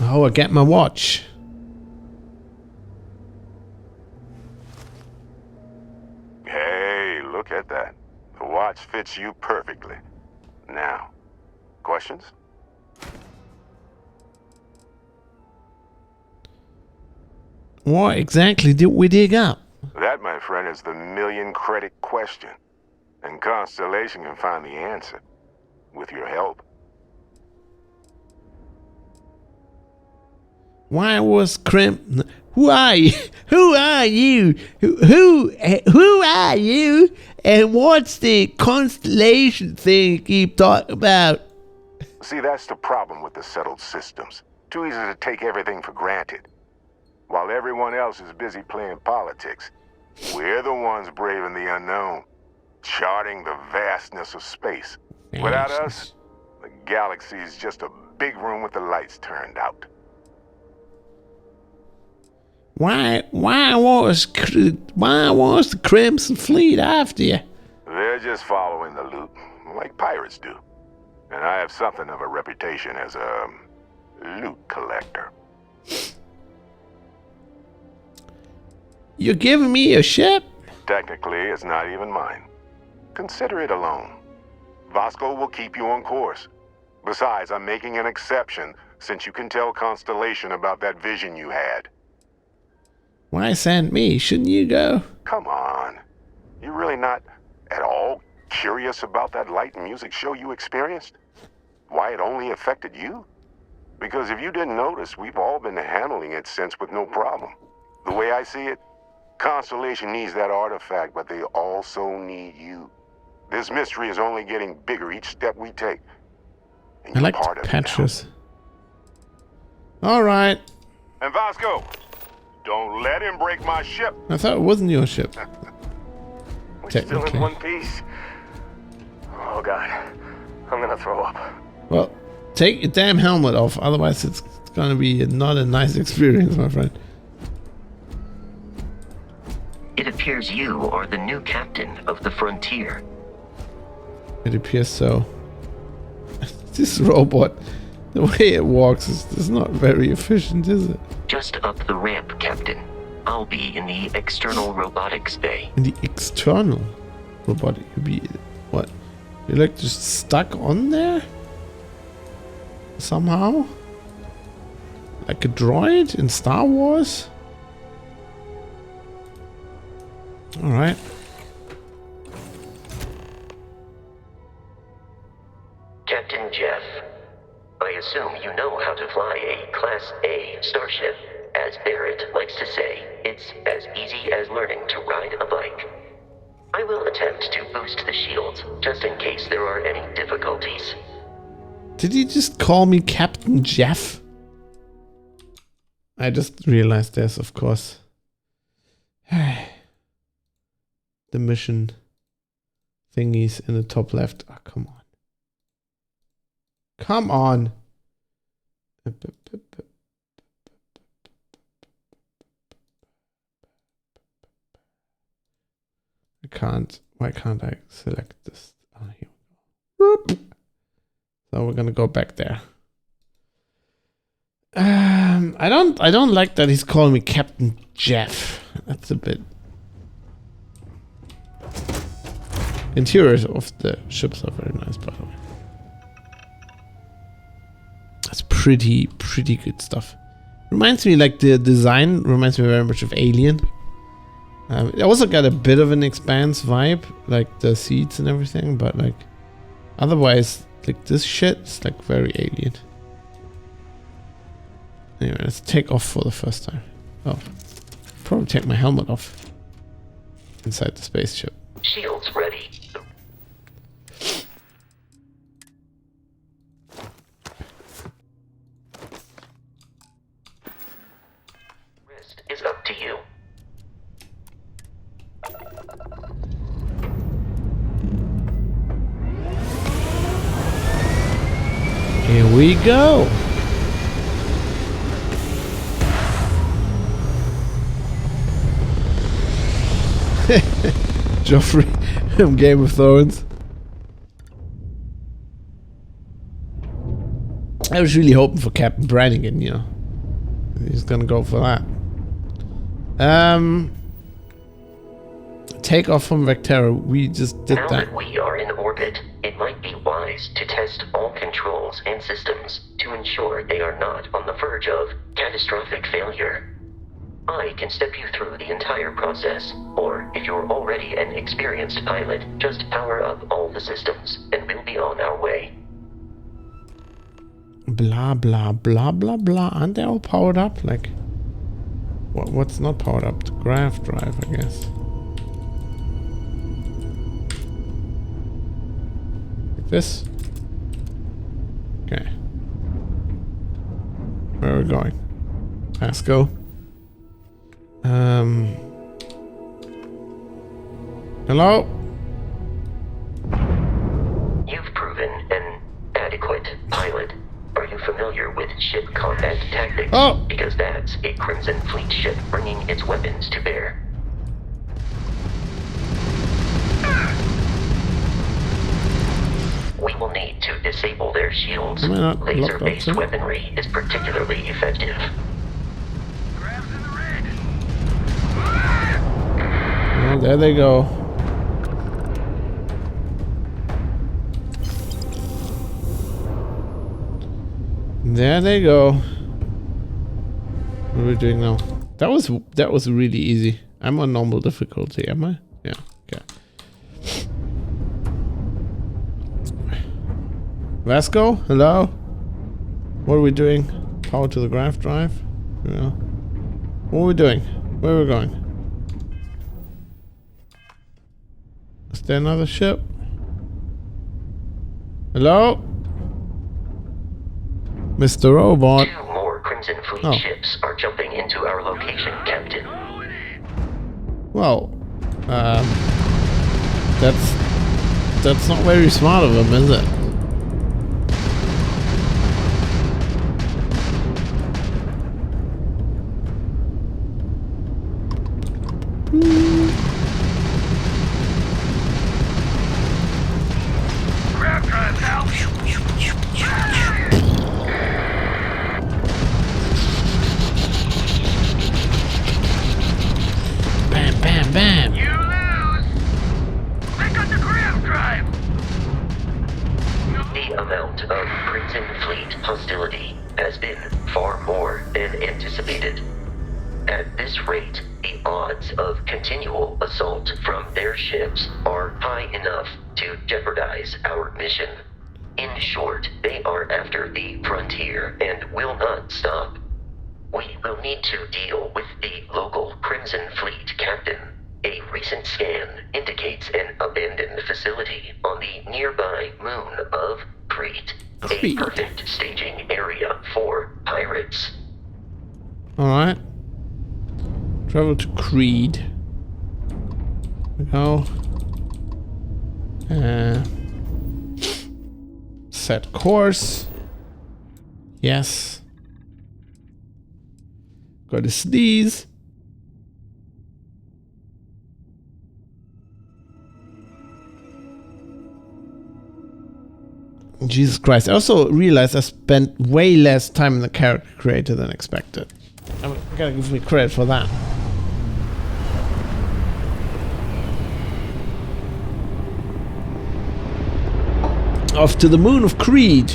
Oh, I get my watch. Hey, look at that. The watch fits you perfectly. Now, questions? What exactly did we dig up? That, my friend, is the million-credit question. And Constellation can find the answer. With your help. Why was Crim? Who are you? Who are you? Who are you? And what's the constellation thing you keep talking about? See, that's the problem with the settled systems. Too easy to take everything for granted. While everyone else is busy playing politics, we're the ones braving the unknown, charting the vastness of space. Without us, the galaxy is just a big room with the lights turned out. Why was the Crimson Fleet after you? They're just following the loot, like pirates do. And I have something of a reputation as a loot collector. You're giving me a ship? Technically, it's not even mine. Consider it a loan. Vasco will keep you on course. Besides, I'm making an exception since you can tell Constellation about that vision you had. Why send me? Shouldn't you go? Come on. You're really not at all curious about that light and music show you experienced? Why it only affected you? Because if you didn't notice, we've all been handling it since with no problem. The way I see it, Constellation needs that artifact, but they also need you. This mystery is only getting bigger each step we take. And I you're like part the of it patches. All right. now. And Vasco, don't let him break my ship. I thought it wasn't your ship. We're still in Technically. one piece. Oh god, I'm gonna throw up. Well, take your damn helmet off, otherwise it's gonna be not a nice experience, my friend. It appears you are the new captain of the Frontier. It appears so. This robot, the way it walks is not very efficient, is it? Just up the ramp, Captain. I'll be in the external robotics bay. In the external robotic, you'd be what? You're like just stuck on there? Somehow? Like a droid in Star Wars? Alright. Captain Jeff, I assume you know how to fly a Class A starship. As Barrett likes to say, it's as easy as learning to ride a bike. I will attempt to boost the shields, just in case there are any difficulties. Did he just call me Captain Jeff? I just realized this, of course. The mission thingies in the top left. Oh, come on. Come on. I can't. Why can't I select this? Oh, here we go. So we're gonna go back there. I don't like that he's calling me Captain Jeff. That's a bit. Interiors of the ships are very nice, by the way. That's pretty good stuff. Reminds me, like the design reminds me very much of Alien. It also got a bit of an Expanse vibe, like the seats and everything, but like otherwise, like this shit is like very alien. Anyway, let's take off for the first time. Oh, probably take my helmet off inside the spaceship. Shields ready. Rest is up to you. Here we go. Joffrey from Game of Thrones. I was really hoping for Captain Brannigan, you know. He's gonna go for that. Take off from Vectera. We just did Now that. we are in orbit, it might be wise to test all controls and systems to ensure they are not on the verge of catastrophic failure. I can step you through the entire process, or if you're already an experienced pilot, just power up all the systems, and we'll be on our way. Blah blah blah blah blah. Aren't they all powered up? Like, what's not powered up? The grav drive, I guess. Like this. Okay. Where are we going? Let's go. Hello? You've proven an adequate pilot. Are you familiar with ship combat tactics? Oh! Because that's a Crimson Fleet ship bringing its weapons to bear. We will need to disable their shields. Am I not locked up Laser-based too? weaponry is particularly effective. Oh, there they go. There they go. What are we doing now? That was really easy. I'm on normal difficulty, am I? Yeah, okay. Vasco, hello? What are we doing? Power to the grav drive? Yeah. What are we doing? Where are we going? Is there another ship? Hello? Mr. Robot. 2 more Crimson Fleet Oh. ships are jumping into our location, Captain. Well, that's not very smart of him, is it? Bam, bam, bam. You lose! Pick up the grav drive! The amount of Crimson Fleet hostility has been far more than anticipated. At this rate, the odds of continual assault from their ships are high enough to jeopardize our mission. In short, they are after the frontier and will not stop. We will need to deal with the local Crimson Fleet captain. A recent scan indicates an abandoned facility on the nearby moon of Crete. A Crete. perfect staging area for pirates. Alright. Travel to Creed. We go. Set course. Yes. Go to sneeze. Jesus Christ. I also realized I spent way less time in the character creator than expected. I mean, gotta give me credit for that. Off to the moon of Creed.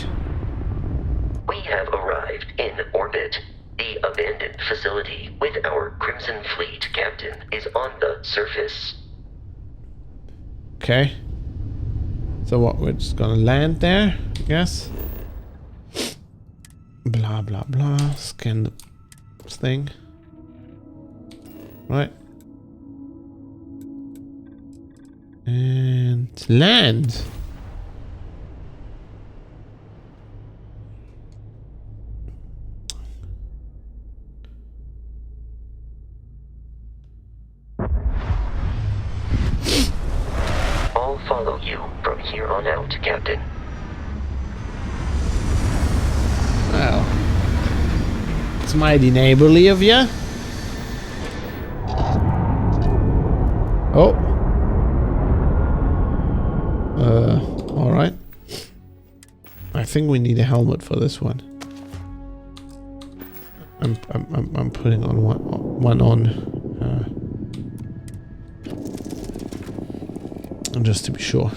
We have arrived in orbit. The abandoned facility with our Crimson Fleet captain is on the surface. Okay. So what, we're just gonna land there, I guess? Blah, blah, blah. Scan the thing. Right. And land. I'll follow you from here on out, Captain. Well, it's mighty neighborly of you. Oh. Alright. I think we need a helmet for this one. I'm putting on one on. Just to be sure.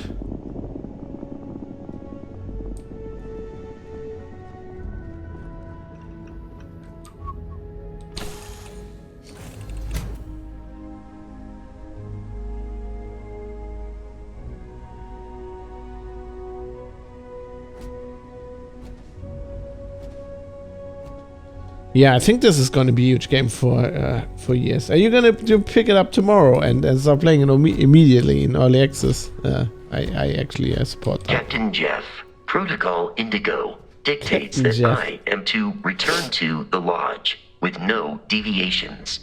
Yeah, I think this is going to be a huge game for years. Are you going to pick it up tomorrow and start playing it immediately in early access? I actually support that. Captain Jeff, Protocol Indigo dictates that I am to return to the Lodge with no deviations.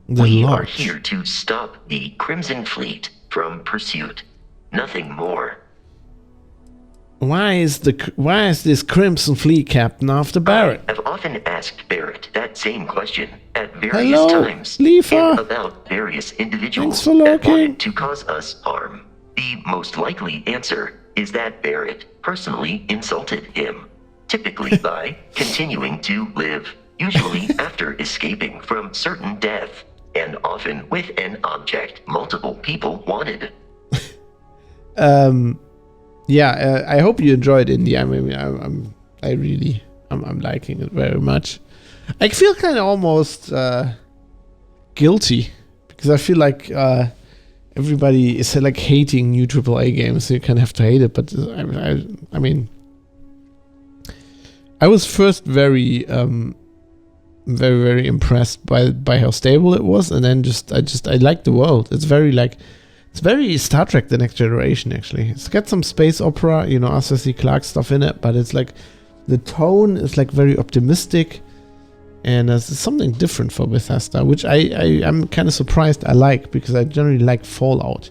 We are here to stop the Crimson Fleet from pursuit. Nothing more. Why is this Crimson Fleet captain after Barrett? I've often asked Barrett that same question at various times Leafa. and about various individuals Thanks for that looking. wanted to cause us harm. The most likely answer is that Barrett personally insulted him, typically by continuing to live, usually after escaping from certain death, and often with an object multiple people wanted. Yeah, I hope you enjoyed India. I mean, I'm liking it very much. I feel kind of almost guilty because I feel like everybody is like hating new AAA games. So you kind of have to hate it, but I mean, I was first very very impressed by how stable it was, and then I like the world. It's very Star Trek: The Next Generation, actually. It's got some space opera, Arthur C. Clarke stuff in it, but it's like the tone is like very optimistic, and there's something different for Bethesda, which I'm kind of surprised I like, because I generally like Fallout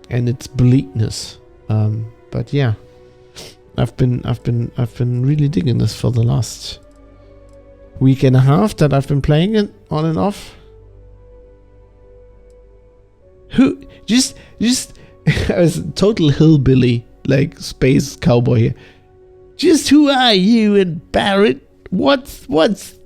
and its bleakness. But yeah, I've been really digging this for the last week and a half that I've been playing it on and off. Who just I was a total hillbilly, like space cowboy here. Just who are you and Barrett? What's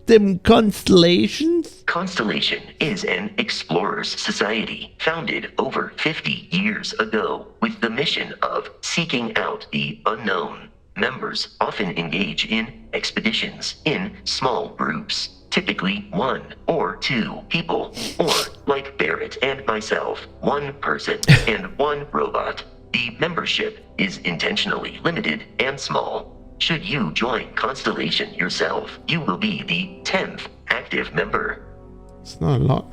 them constellations? Constellation is an explorers society founded over 50 years ago with the mission of seeking out the unknown. Members often engage in expeditions in small groups, typically 1 or 2 people, or like Barrett and myself, 1 person and 1 robot. The membership is intentionally limited and small. Should you join Constellation yourself, you will be the 10th active member. It's not a lot.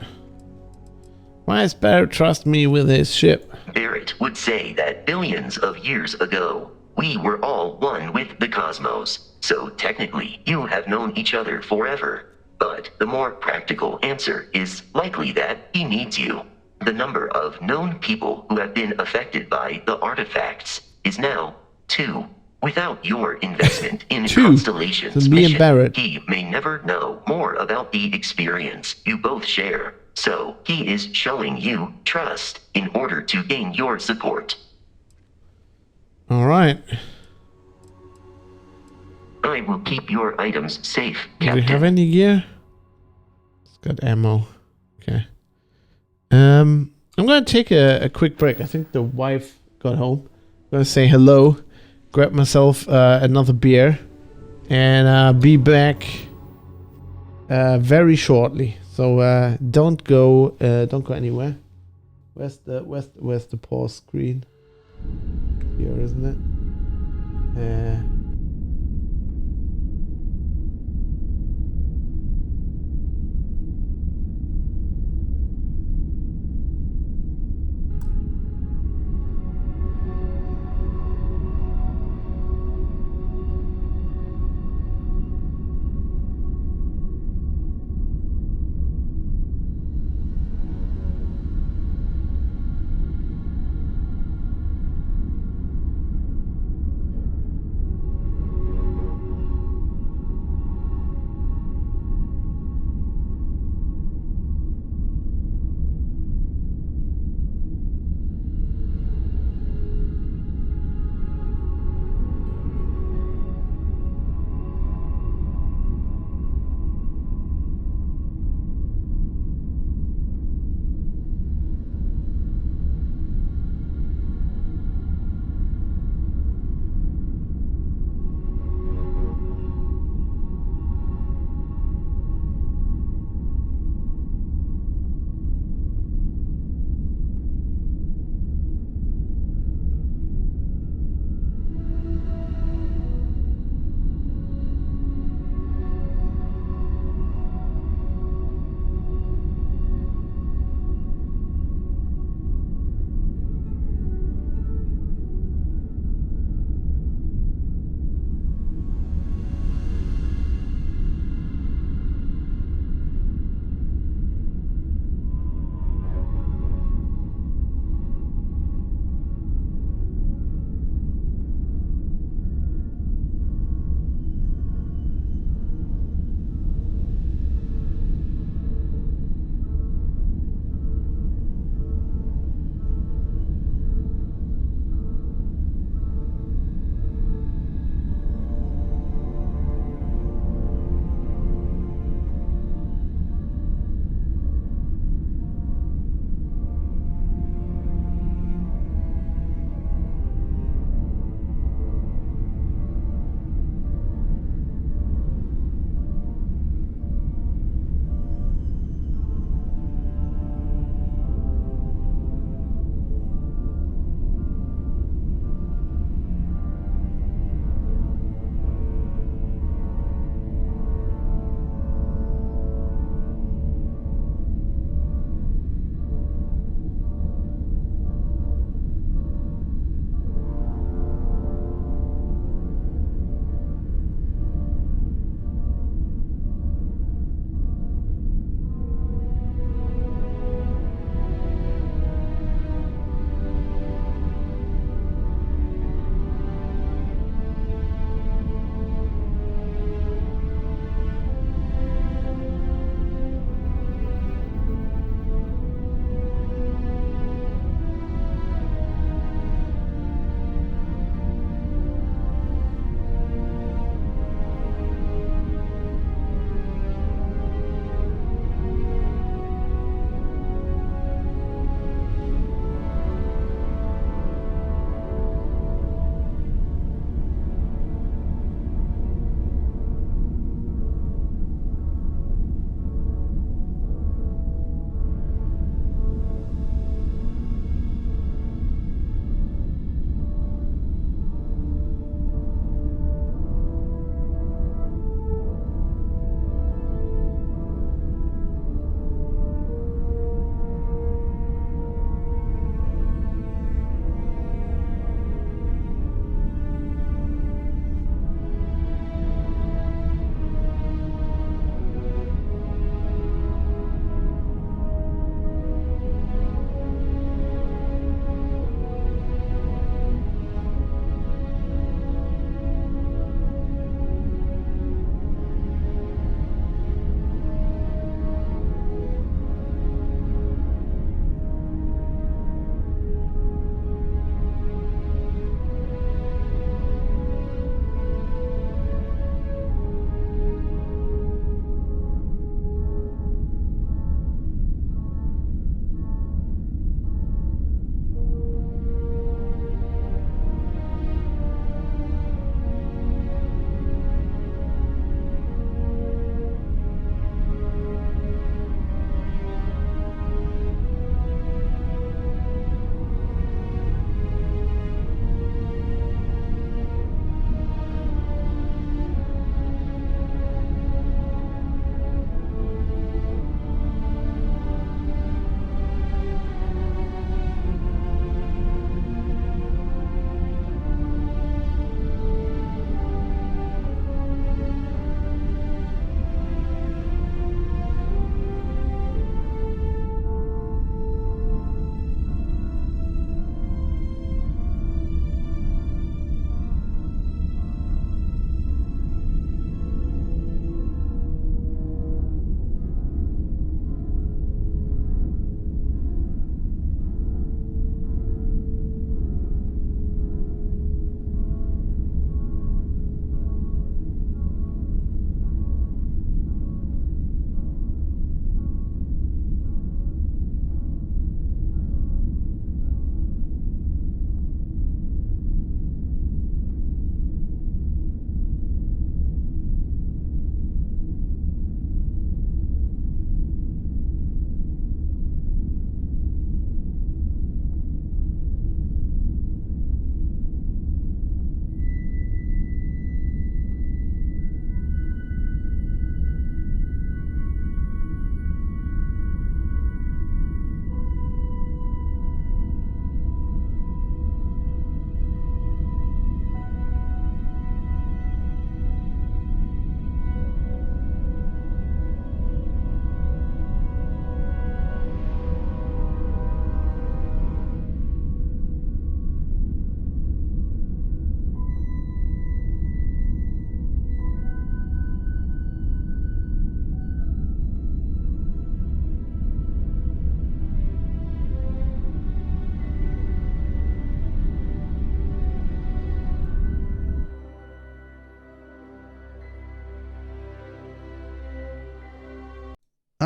Why does Barrett trust me with his ship? Barrett would say that billions of years ago, we were all one with the cosmos, so technically you have known each other forever. But the more practical answer is likely that he needs you. The number of known people who have been affected by the artifacts is now 2. Without your investment in Constellation's me mission, and Barrett. he may never know more about the experience you both share. So he is showing you trust in order to gain your support. All right. I will keep your items safe, Do Captain. we have any gear? It's got ammo. Okay. I'm gonna take a quick break. I think the wife got home. I'm gonna say hello, grab myself another beer, and be back very shortly. So don't go anywhere. Where's the pause screen? Here, isn't it?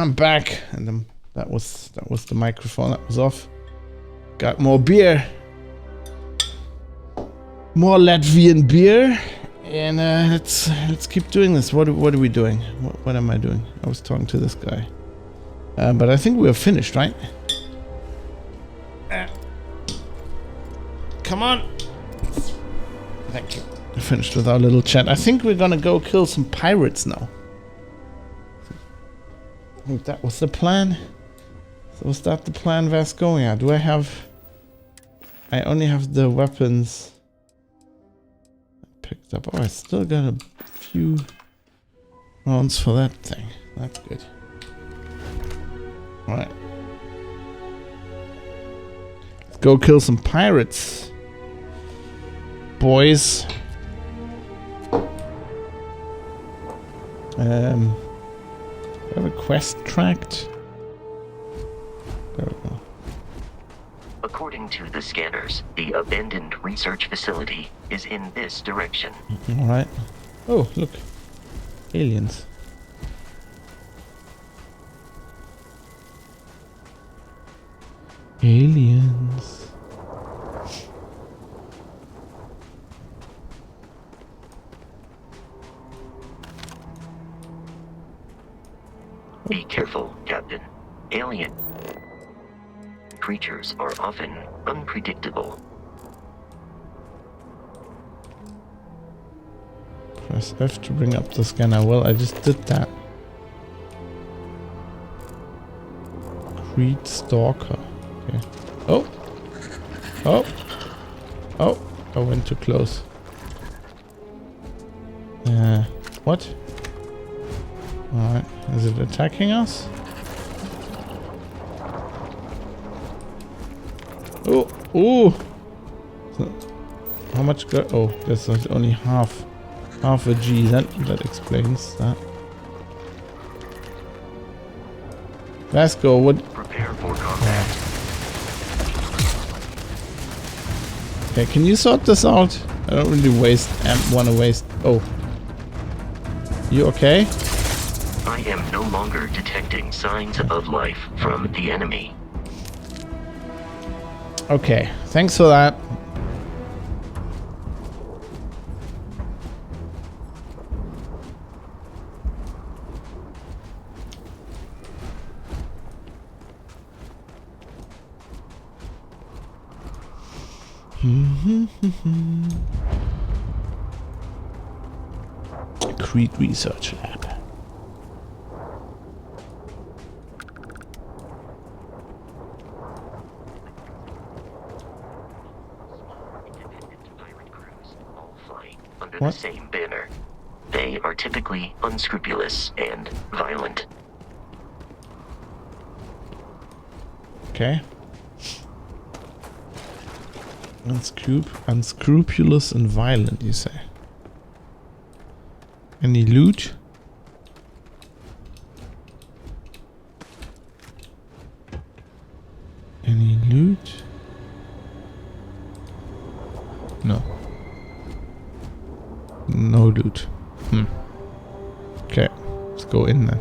I'm back, and that was the microphone that was off. Got more beer, more Latvian beer, and let's keep doing this. What are we doing? What am I doing? I was talking to this guy, but I think we're finished, right? Come on. Thank you. We finished with our little chat. I think we're gonna go kill some pirates now. I think that was the plan. So was that the plan, Vasconia? Do I have... I only have the weapons picked up. Oh, I still got a few rounds for that thing. That's good. Alright. Let's go kill some pirates, boys. I have a quest tracked. There we go. According to the scanners, the abandoned research facility is in this direction. Alright. Oh, look. Aliens. Aliens. Be careful, Captain. Alien creatures are often unpredictable. Press F to bring up the scanner. Well, I just did that. Creed Stalker. Okay. Oh! Oh! Oh! I went too close. What? Alright. Is it attacking us? Oh! Oh! So, how much go? Oh, there's only half a G. That explains that. Vasco, what? Prepare for combat. Okay, can you sort this out? I don't really want to waste. Oh. You okay? I am no longer detecting signs of life from the enemy. Okay, thanks for that. Creed Research Lab. Under the same banner. They are typically unscrupulous and violent. Okay. Unscrupulous and violent, you say? Any loot? Any loot? No. No loot. Okay, let's go in then.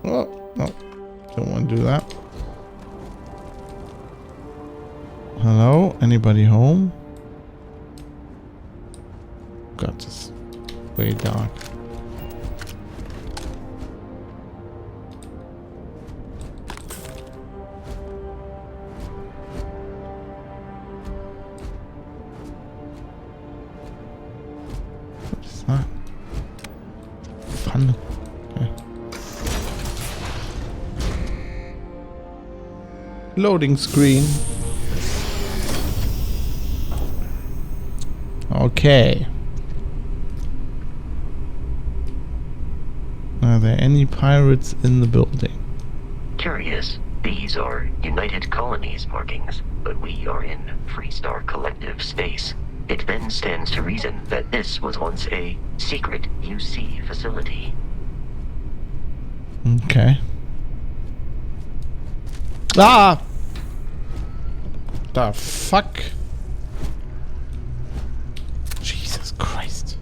Oh, no. Don't want to do that. Hello? Anybody home? God, it's way dark. What is that? Fun. Okay. Loading screen. Okay. Are there any pirates in the building? Curious. These are United Colonies markings, but we are in Freestar Collective space. It then stands to reason that this was once a secret UC facility. Okay. Ah! The fuck? Jesus Christ.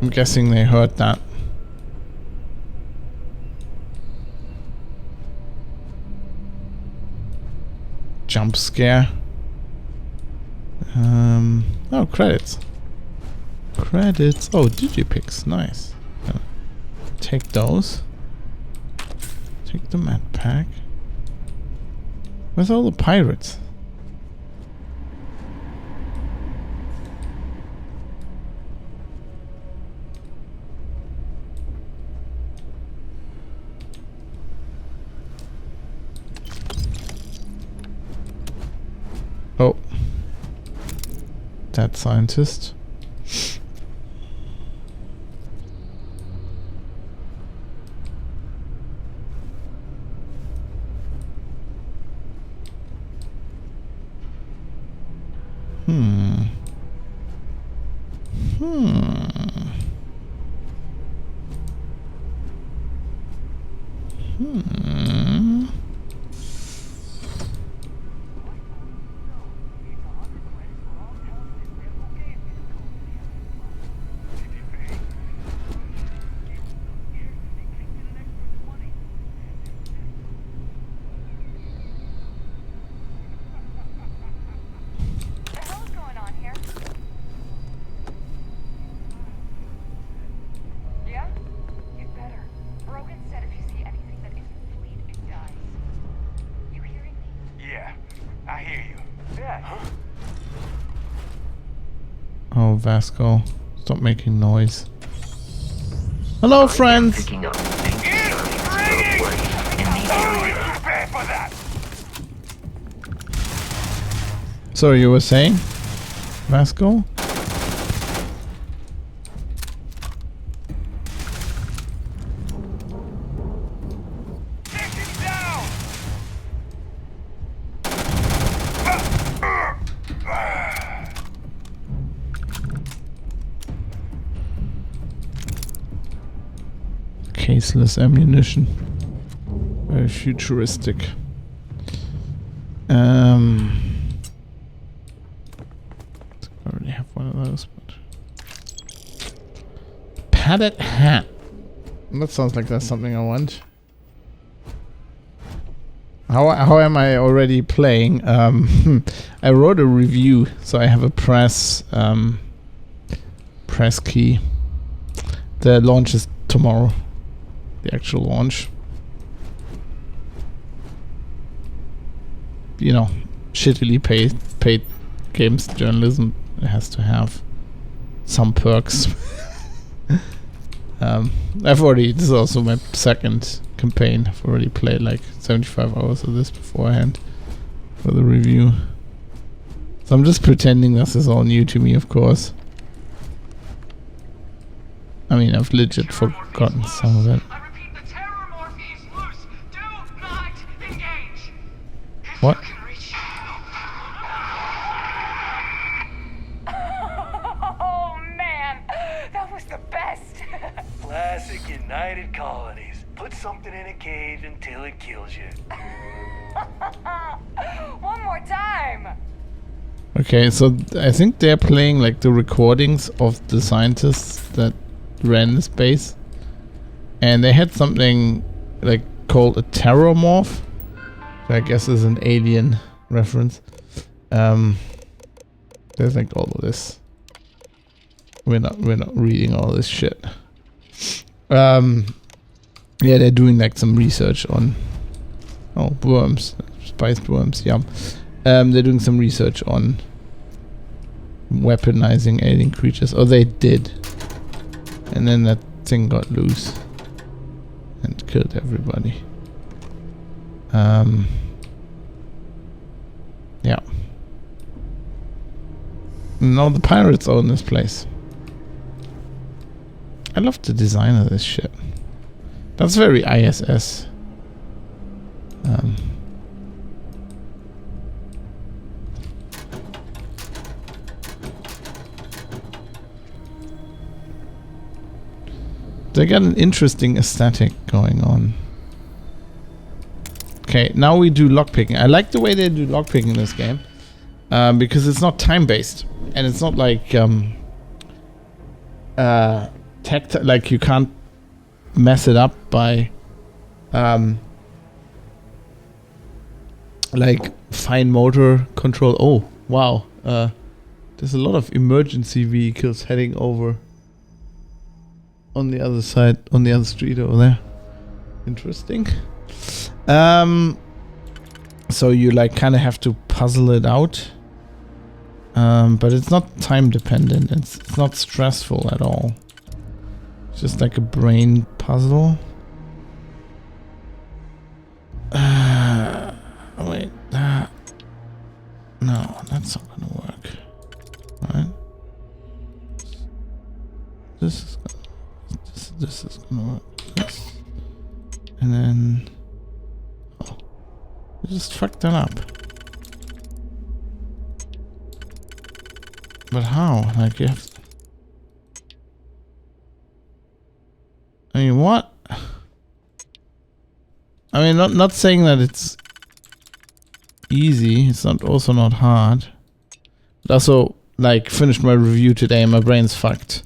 I'm guessing they heard that. Jump scare. Oh, credits. Credits. Oh, digipicks. Nice. Take those. Take the med pack. Where's all the pirates? Oh. That scientist. Oh, Vasco, stop making noise. Hello, friends. So you were saying, Vasco? Caseless ammunition. Very futuristic. I already have one of those, but padded hat. That sounds like that's something I want. How am I already playing? I wrote a review, so I have a press key. The launch is tomorrow. The actual launch. You know, shittily paid games journalism has to have some perks. This is also my second campaign. I've already played like 75 hours of this beforehand for the review. So I'm just pretending this is all new to me, of course. I mean, I've legit forgotten some of it. What? Oh man, that was the best. Classic United Colonies. Put something in a cage until it kills you. One more time. Okay, so I think they're playing like the recordings of the scientists that ran this base, and they had something like called a terrormorph. I guess is an alien reference. There's like all of this. We're not reading all this shit. Yeah, they're doing like some research on worms, spiced worms. Yum. They're doing some research on weaponizing alien creatures. Oh, they did, and then that thing got loose and killed everybody. Yeah. Now the pirates own this place. I love the design of this shit. That's very ISS. They got an interesting aesthetic going on. Okay, now we do lockpicking. I like the way they do lockpicking in this game. Because it's not time-based. And it's not like... like you can't mess it up by... like fine motor control. Oh, wow. There's a lot of emergency vehicles heading over on the other side, on the other street over there. Interesting. So you like kind of have to puzzle it out. But it's not time dependent. It's not stressful at all. It's just like a brain puzzle. Wait, no, that's not gonna work. Right? This is gonna work. This. And then, oh, I just fucked that up. But how? Like you have. I mean, what? I mean, not saying that it's easy. It's not also not hard. But also, like, finished my review today and my brain's fucked.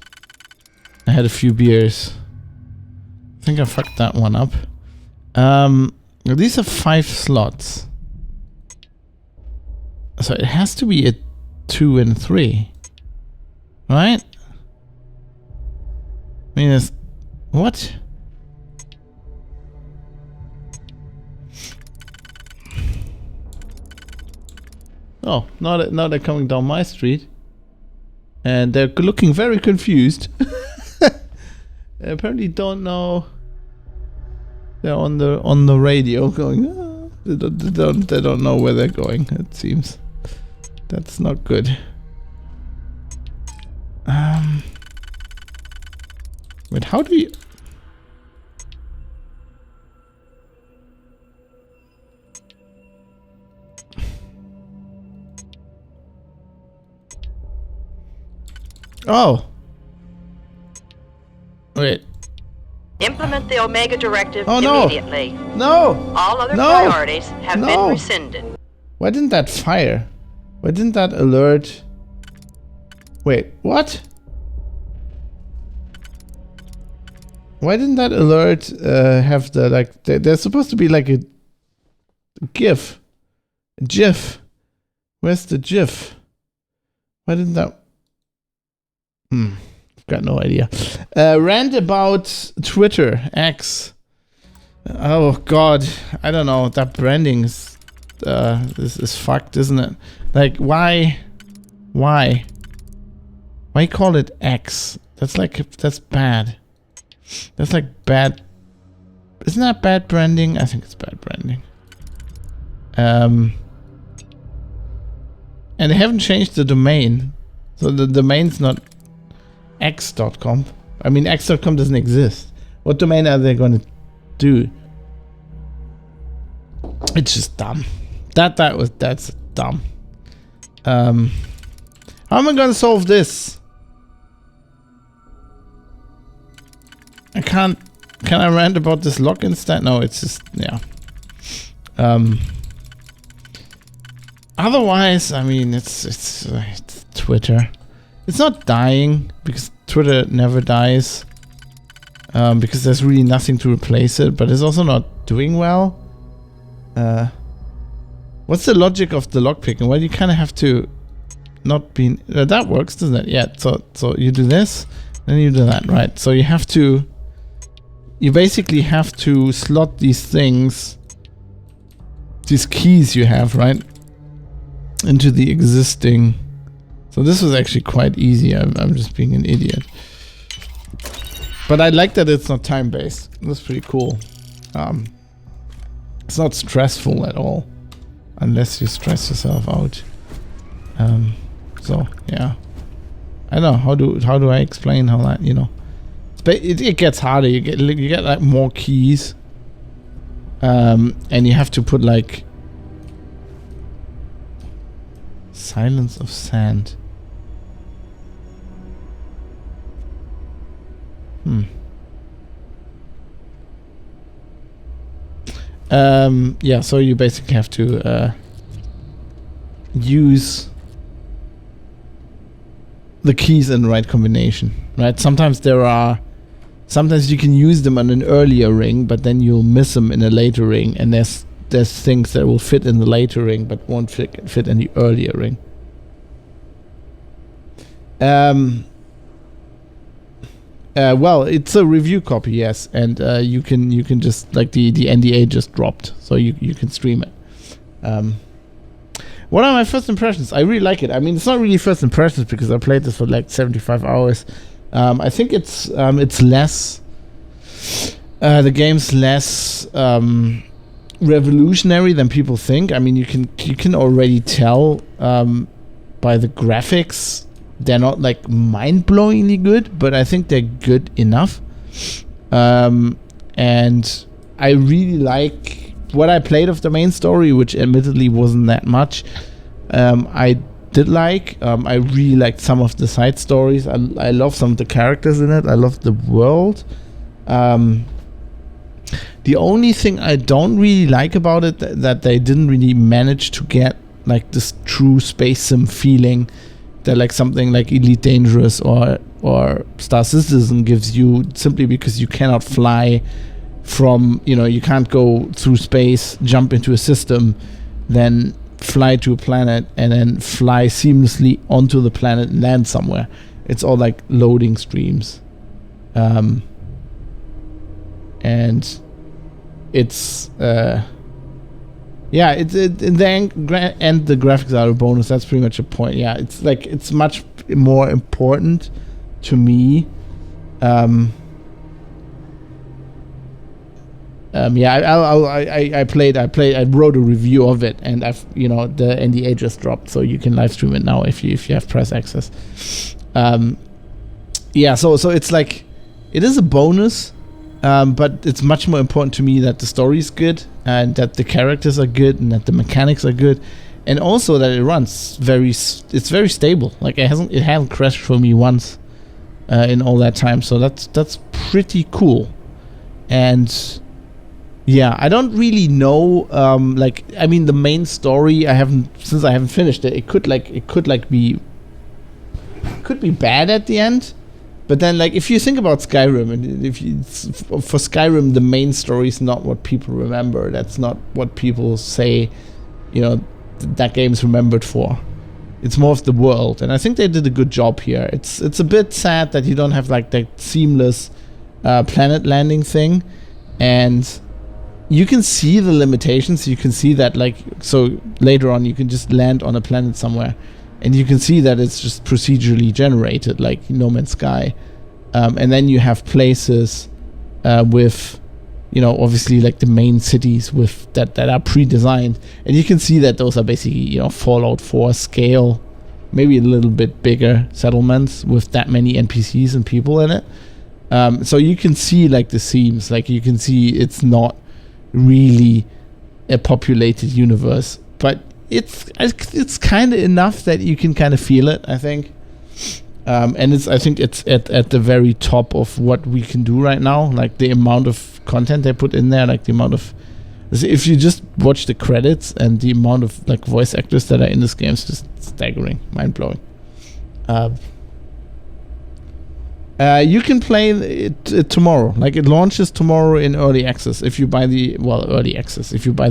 I had a few beers. I think I fucked that one up. These are 5 slots. So it has to be a 2 and 3. Right? I mean, it's... What? Oh, now they're coming down my street. And they're looking very confused. They apparently don't know. They're on the radio going, oh. They don't know where they're going, it seems. That's not good. Wait, how do you... Oh. Wait. Implement the Omega Directive immediately. No. All other priorities have been rescinded. Why didn't that fire? Why didn't that alert? Wait, what? Why didn't that alert have the, like, there's supposed to be like a GIF. A GIF. Where's the GIF? Why didn't that... Got no idea. Rant about Twitter, X. Oh god, I don't know. That branding is fucked, isn't it? Like, why call it X? That's like, that's bad. That's like bad. Isn't that bad branding? I think it's bad branding. And they haven't changed the domain, so the domain's not x.com. I mean, x.com doesn't exist. What domain are they going to do? It's just dumb. That's dumb. How am I going to solve this? I can't. Can I rant about this lock instead? No, it's just, yeah. Otherwise, I mean, it's Twitter. It's not dying, because Twitter never dies. Because there's really nothing to replace it, but it's also not doing well. What's the logic of the lockpicking? Well, you kind of have to not be... that works, doesn't it? Yeah, so you do this, then you do that, right? So you have to... You basically have to slot these things, these keys you have, right, into the existing... So this was actually quite easy. I'm just being an idiot. But I like that it's not time-based. That's pretty cool. It's not stressful at all. Unless you stress yourself out. So, yeah. I don't know. How do I explain how that, you know... It gets harder. You get like more keys. And you have to put like... Silence of Sand. Yeah, so you basically have to use the keys in the right combination, right? Sometimes you can use them on an earlier ring, but then you'll miss them in a later ring, and there's things that will fit in the later ring but won't fit in the earlier ring. Well, it's a review copy, yes, and you can just, like, the NDA just dropped, so you can stream it. What are my first impressions? I really like it. I mean, it's not really first impressions because I played this for like 75 hours. I think it's less. The game's less revolutionary than people think. I mean, you can already tell by the graphics. They're not like mind-blowingly good, but I think they're good enough. And I really like what I played of the main story, which admittedly wasn't that much. I did like. I really liked some of the side stories. I love some of the characters in it. I love the world. The only thing I don't really like about it that they didn't really manage to get like this true space sim feeling that like something like Elite Dangerous or Star Citizen gives you, simply because you cannot fly from, you can't go through space, jump into a system, then fly to a planet, and then fly seamlessly onto the planet and land somewhere. It's all like loading streams. And it's and the graphics are a bonus. That's pretty much a point. Yeah, it's like, it's much more important to me. I wrote a review of it, and the NDA just dropped, so you can live stream it now if you have press access. So it's like, it is a bonus, but it's much more important to me that the story is good, and that the characters are good, and that the mechanics are good, and also that it runs it's very stable. Like, it hasn't crashed for me once in all that time, so that's pretty cool. And yeah, I don't really know. The main story, since I haven't finished it. It could be bad at the end, but then, like, if you think about Skyrim, and for Skyrim, the main story is not what people remember. That's not what people say. That game's remembered for. It's more of the world, and I think they did a good job here. It's a bit sad that you don't have like that seamless planet landing thing, and you can see the limitations. You can see that, like, so later on you can just land on a planet somewhere, and you can see that it's just procedurally generated, like No Man's Sky. And then you have places with, obviously, like the main cities with that are pre-designed, and you can see that those are basically, Fallout 4 scale, maybe a little bit bigger settlements with that many NPCs and people in it. So you can see, like, the seams, like, you can see it's not really a populated universe, but it's kind of enough that you can kind of feel it, I think. And I think it's at the very top of what we can do right now, like the amount of content they put in there, like the amount of, if you just watch the credits, and the amount of like voice actors that are in this game is just staggering, mind-blowing. You can play it tomorrow. Like, it launches tomorrow in early access. If you buy early access. If you buy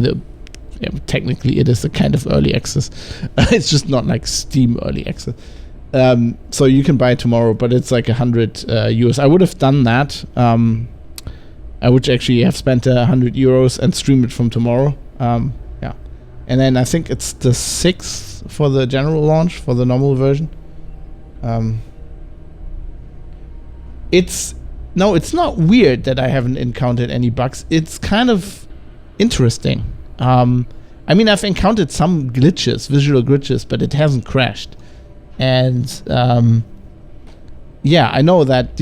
technically it is a kind of early access. It's just not like Steam early access. So you can buy it tomorrow, but it's like 100 euros. I would have done that. I would actually have spent 100 euros and stream it from tomorrow. Yeah. And then I think it's the 6th for the general launch, for the normal version. It's not weird that I haven't encountered any bugs. It's kind of interesting. I mean, I've encountered some glitches, visual glitches, but it hasn't crashed. And yeah, I know that,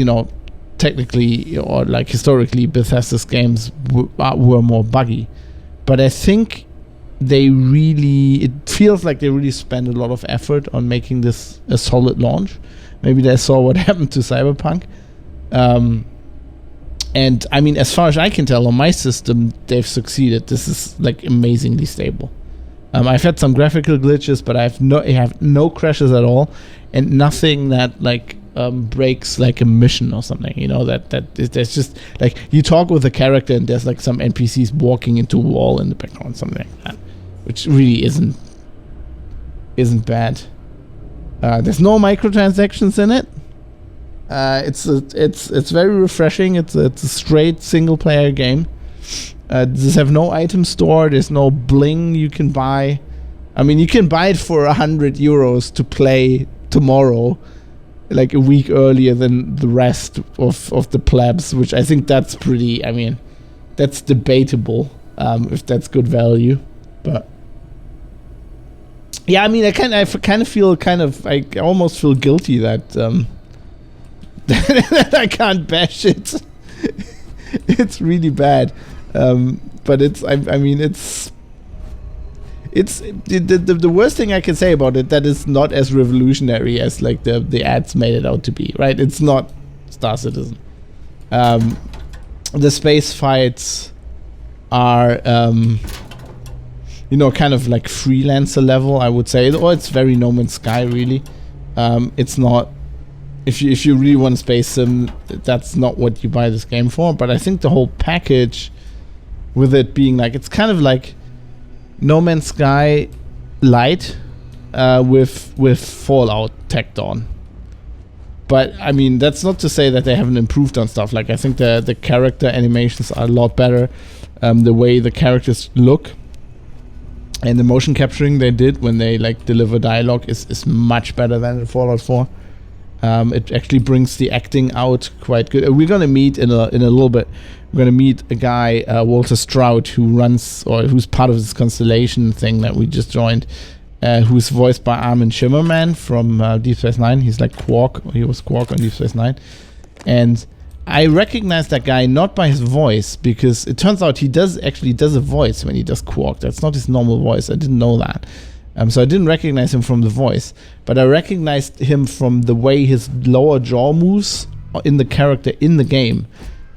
technically, or like historically, Bethesda's games were more buggy, but I think it feels like they really spend a lot of effort on making this a solid launch. Maybe they saw what happened to Cyberpunk. And I mean, as far as I can tell, on my system, they've succeeded. This is like amazingly stable. I've had some graphical glitches, but I have no crashes at all, and nothing that like breaks like a mission or something. You know, there's just like you talk with a character and there's like some NPCs walking into a wall in the background, something like that, which really isn't bad. There's no microtransactions in it. It's very refreshing. It's a straight single player game. Does have no item store. There's no bling you can buy. I mean, you can buy it for €100 to play tomorrow, like a week earlier than the rest of the plebs, which I think that's pretty. I mean, that's debatable if that's good value, but yeah, I mean, I almost feel guilty that that I can't bash it. It's really bad. But the worst thing I can say about it, that it's not as revolutionary as like the ads made it out to be, right? It's not Star Citizen. The space fights are kind of like freelancer level, I would say, or it's very No Man's Sky, really. It's not. If you really want a space sim, that's not what you buy this game for. But I think the whole package, with it being like, it's kind of like No Man's Sky light with Fallout tacked on. But I mean, that's not to say that they haven't improved on stuff. Like, I think the character animations are a lot better. The way the characters look and the motion capturing they did when they like deliver dialogue is much better than in Fallout 4. It actually brings the acting out quite good. We're gonna meet in a little bit. We're gonna meet a guy, Walter Stroud, who's part of this Constellation thing that we just joined, who's voiced by Armin Shimmerman from Deep Space Nine. He's like Quark. He was Quark on Deep Space Nine, and I recognize that guy not by his voice, because it turns out he does a voice when he does Quark. That's not his normal voice. I didn't know that. So I didn't recognize him from the voice, but I recognized him from the way his lower jaw moves in the character in the game,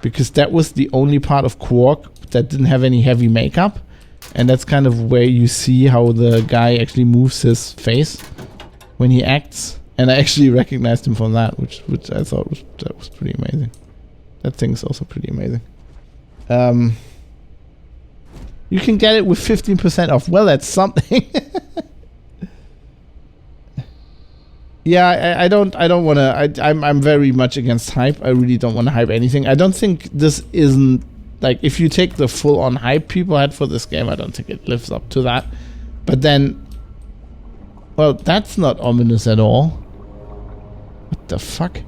because that was the only part of Quark that didn't have any heavy makeup, and that's kind of where you see how the guy actually moves his face when he acts, and I actually recognized him from that, which I thought was pretty amazing. That thing's also pretty amazing. You can get it with 15% off. Well, that's something. Yeah, I don't want to. I'm very much against hype. I really don't want to hype anything. I don't think this isn't like, if you take the full on hype people had for this game, I don't think it lives up to that. But then, well, that's not ominous at all. What the fuck?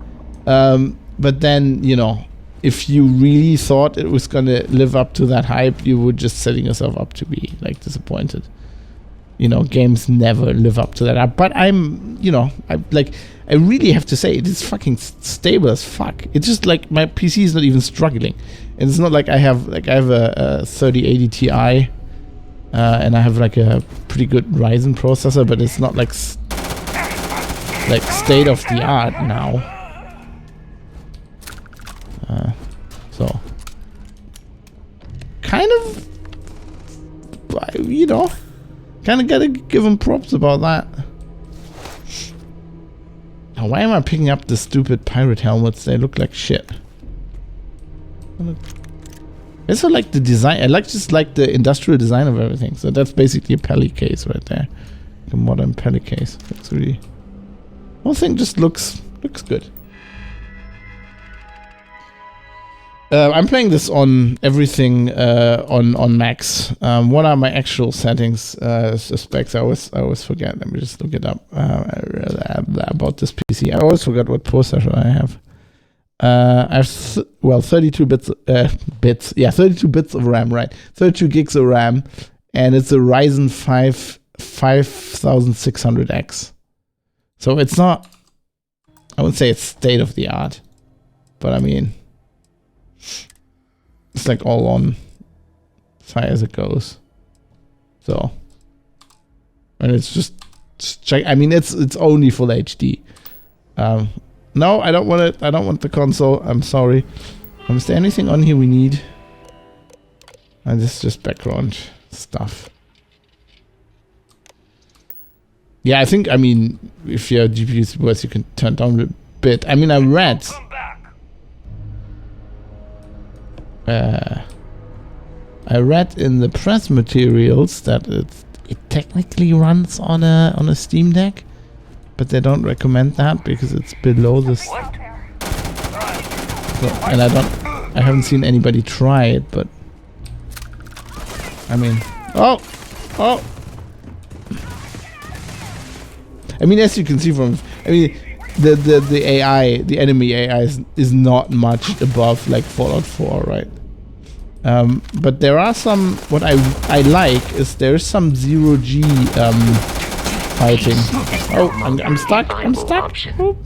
But then, if you really thought it was gonna live up to that hype, you were just setting yourself up to be like disappointed. Games never live up to that. But I really have to say, it is fucking stable as fuck. It's just like my PC is not even struggling, and it's not like I have a 3080 Ti, and I have like a pretty good Ryzen processor, but it's not like state of the art now. So kind of gotta give them props about that. Now, why am I picking up the stupid pirate helmets? They look like shit. I also like the design. I just like the industrial design of everything. So that's basically a Peli case right there, a modern Peli case. It's really, the whole thing just looks good. I'm playing this on everything on max. What are my actual settings, specs? I always forget. Let me just look it up about this PC. I always forgot what processor I have. I have 32 bits. 32 bits of RAM, right? 32 gigs of RAM, and it's a Ryzen 5 5600X. So it's not. I wouldn't say it's state of the art, but I mean, it's like all on as high as it goes. So, and it's just check. I mean, it's only full HD. No, I don't want it. I don't want the console. I'm sorry. Is there anything on here we need? This is just background stuff. Yeah, I mean, if your GPU is worse, you can turn down a bit. I mean, I read in the press materials that it technically runs on a Steam Deck, but they don't recommend that because it's below this. So, and I haven't seen anybody try it, but I mean, oh. I mean, as you can see from, I mean, the AI, the enemy AI is not much above like Fallout 4, right? But there are some, what I like is there's some zero-G fighting. Oh, I'm stuck. Oh.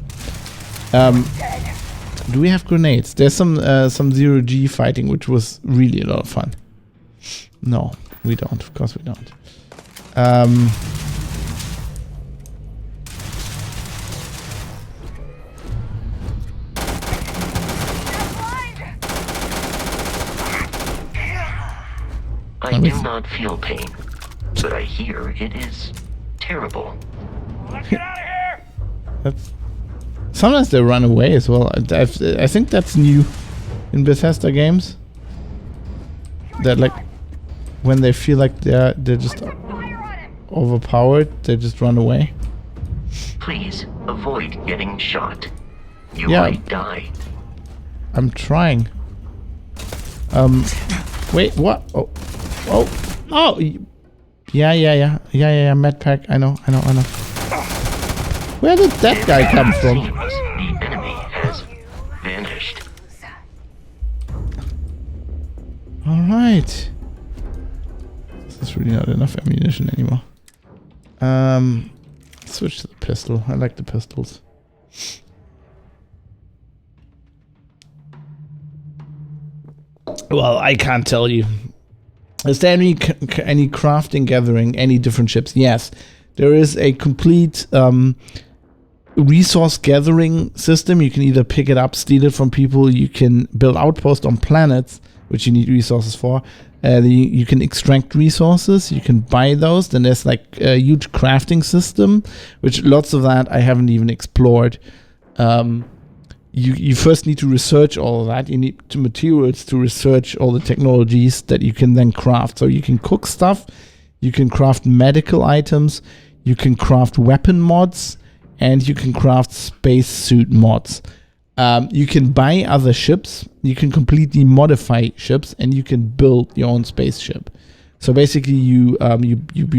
Do we have grenades? There's some zero-G fighting, which was really a lot of fun. No, we don't. Of course we don't. I do not feel pain, but I hear it is terrible. Let's get out of here! Sometimes they run away as well. I think that's new in Bethesda games. That like when they feel like they're just overpowered, they just run away. Please avoid getting shot. You might die. I'm trying. Wait, what? Oh. Yeah. Med pack. I know. Where did that guy come from? The enemy has vanished. All right. This is really not enough ammunition anymore. Switch to the pistol. I like the pistols. Well, I can't tell you. Is there any crafting gathering, any different ships? Yes. There is a complete resource gathering system. You can either pick it up, steal it from people. You can build outposts on planets, which you need resources for. You can extract resources. You can buy those. Then there's like a huge crafting system, which lots of that I haven't even explored. You first need to research all of that. You need materials to research all the technologies that you can then craft. So you can cook stuff, you can craft medical items, you can craft weapon mods, and you can craft spacesuit mods. You can buy other ships, you can completely modify ships, and you can build your own spaceship. So basically you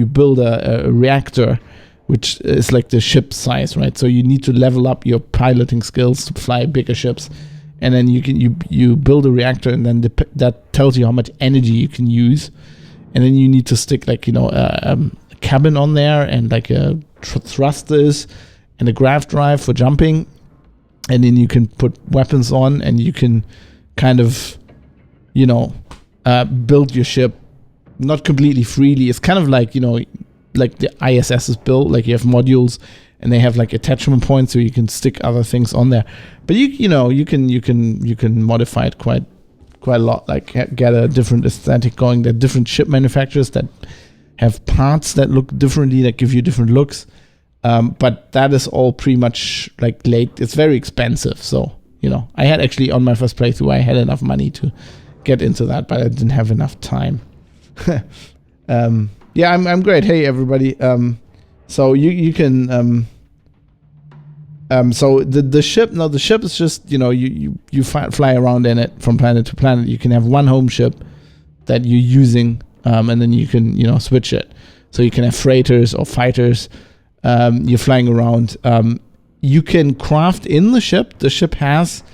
build a reactor, which is like the ship size, right? So you need to level up your piloting skills to fly bigger ships, and then you build a reactor, and then that tells you how much energy you can use, and then you need to stick like a cabin on there, and like a thrusters and a grav drive for jumping, and then you can put weapons on, and you can kind of build your ship not completely freely. It's kind of like like the ISS is built, like you have modules and they have like attachment points so you can stick other things on there. But you can modify it quite a lot, like get a different aesthetic going. There are different ship manufacturers that have parts that look differently, that give you different looks. But that is all pretty much like late. It's very expensive. So, I had actually on my first playthrough, I had enough money to get into that, but I didn't have enough time. Yeah, I'm great. Hey, everybody. So you can. So the ship. No, the ship is just you fly around in it from planet to planet. You can have one home ship that you're using, and then you can switch it. So you can have freighters or fighters. You're flying around. You can craft in the ship. The ship has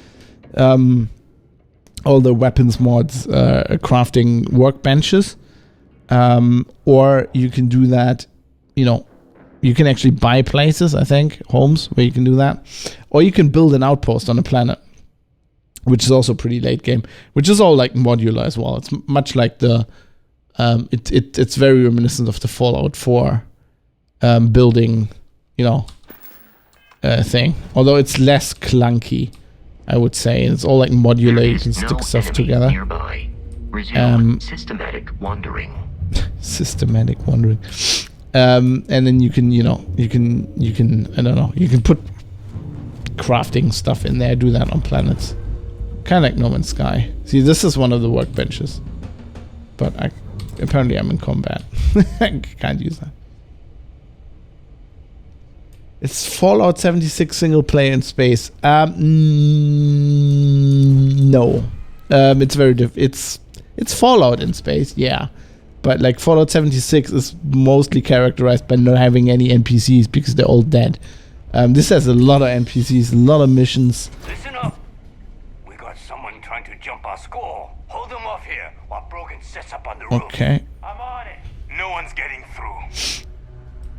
all the weapons mods, crafting workbenches. Or you can do that, you can actually buy places, I think, homes where you can do that. Or you can build an outpost on a planet, which is also pretty late game, which is all like modular as well. It's much like the, it's very reminiscent of the Fallout 4 building, thing. Although it's less clunky. I would say. It's all like modular. You can stick stuff together. Nearby. Resume systematic wandering. Systematic wandering. And then you can, you can, I don't know, you can put crafting stuff in there, do that on planets. Kind of like No Man's Sky. See, this is one of the workbenches. But apparently I'm in combat. I can't use that. It's Fallout 76 single player in space. No. It's very it's Fallout in space, yeah. But like Fallout 76 is mostly characterized by not having any NPCs because they're all dead. This has a lot of NPCs, a lot of missions. Listen up. We got someone trying to jump our score. Hold them off here while Brogan sets up on the roof. Okay. I'm on it. No one's getting through.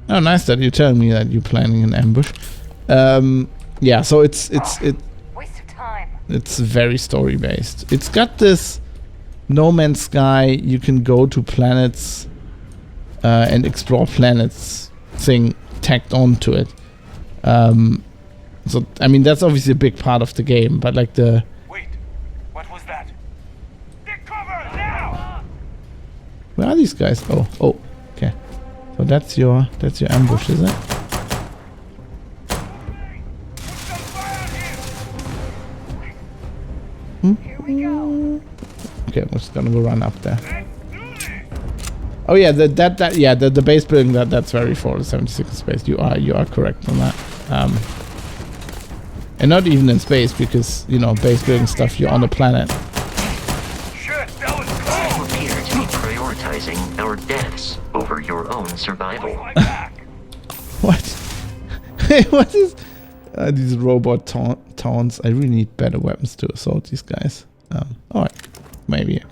Oh, nice that you're telling me that you're planning an ambush. Yeah, so it's waste of time. It's very story based. It's got this No Man's Sky, you can go to planets and explore planets thing tacked onto it. So I mean that's obviously a big part of the game, but like the Wait, what was that? Get cover now! where are these guys? Oh, okay. So that's your ambush, is it? Here we go. Okay, I'm just gonna go run up there. Oh yeah, the base building that's very Fallout 76 in space. You are correct on that. And not even in space because base building stuff you're on a planet. Shit, that was You appear to be prioritizing our deaths over your own survival. What? What is these robot taunts? I really need better weapons to assault these guys. Alright, maybe.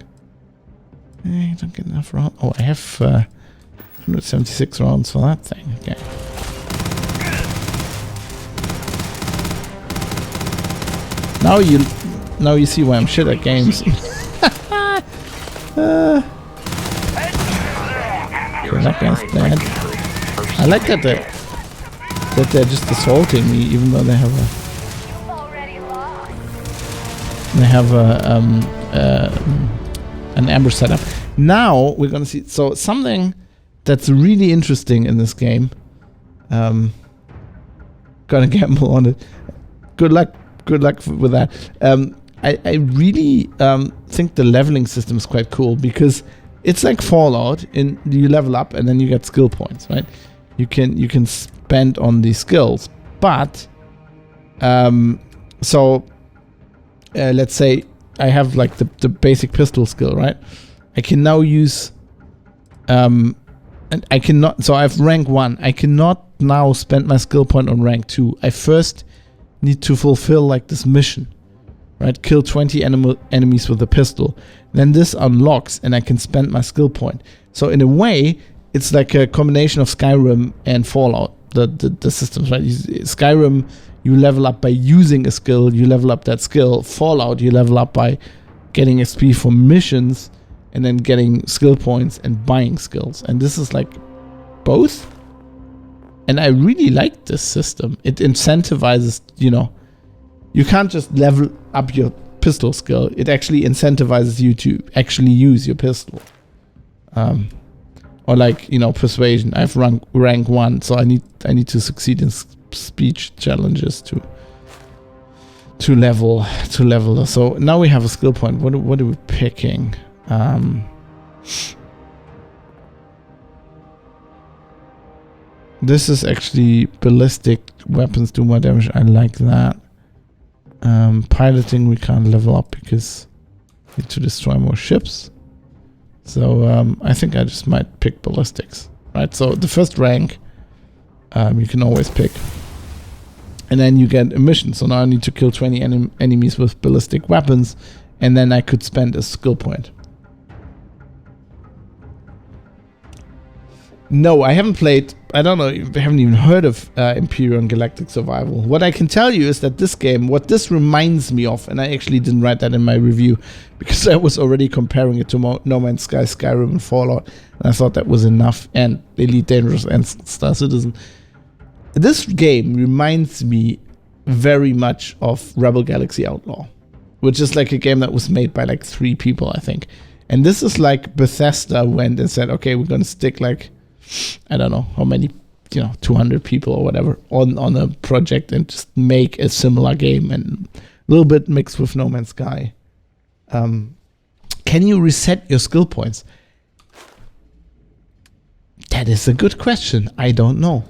I don't get enough rounds. Oh, I have 176 rounds for that thing. Okay. Now you see why I'm shit at games. Okay, that guy's dead. I like that they're just assaulting me, even though they have an ambush setup. Now we're gonna see something that's really interesting in this game. Gonna gamble on it. Good luck with that. I really think the leveling system is quite cool because it's like Fallout. You level up and then you get skill points, right? You can spend on these skills, but let's say I have like the basic pistol skill, right? I can now use and I cannot. So I have rank 1. I cannot now spend my skill point on rank 2. I first need to fulfill like this mission, right? Kill 20 enemies with a pistol. Then this unlocks and I can spend my skill point. So in a way, it's like a combination of Skyrim and Fallout, the systems, right? Skyrim, you level up by using a skill, you level up that skill. Fallout, you level up by getting XP for missions and then getting skill points and buying skills. And this is like both. And I really like this system. It incentivizes, you can't just level up your pistol skill. It actually incentivizes you to actually use your pistol. Or like, persuasion. I have rank 1, so I need to succeed in speech challenges to level. So now we have a skill point. What are we picking? This is actually ballistic weapons do more damage. I like that. Piloting we can't level up because we need to destroy more ships. So I think I just might pick ballistics, right? So the first rank you can always pick. And then you get a mission. So now I need to kill 20 enemies with ballistic weapons. And then I could spend a skill point. No, I haven't played. I don't know. I haven't even heard of Imperial Galactic Survival. What I can tell you is that this game, what this reminds me of, and I actually didn't write that in my review because I was already comparing it to No Man's Sky, Skyrim, and Fallout, and I thought that was enough. And Elite Dangerous and Star Citizen. This game reminds me very much of Rebel Galaxy Outlaw, which is like a game that was made by like 3 people, I think. And this is like Bethesda went and said, okay, we're going to stick like, I don't know how many, 200 people or whatever on a project and just make a similar game and a little bit mixed with No Man's Sky. Can you reset your skill points? That is a good question. I don't know.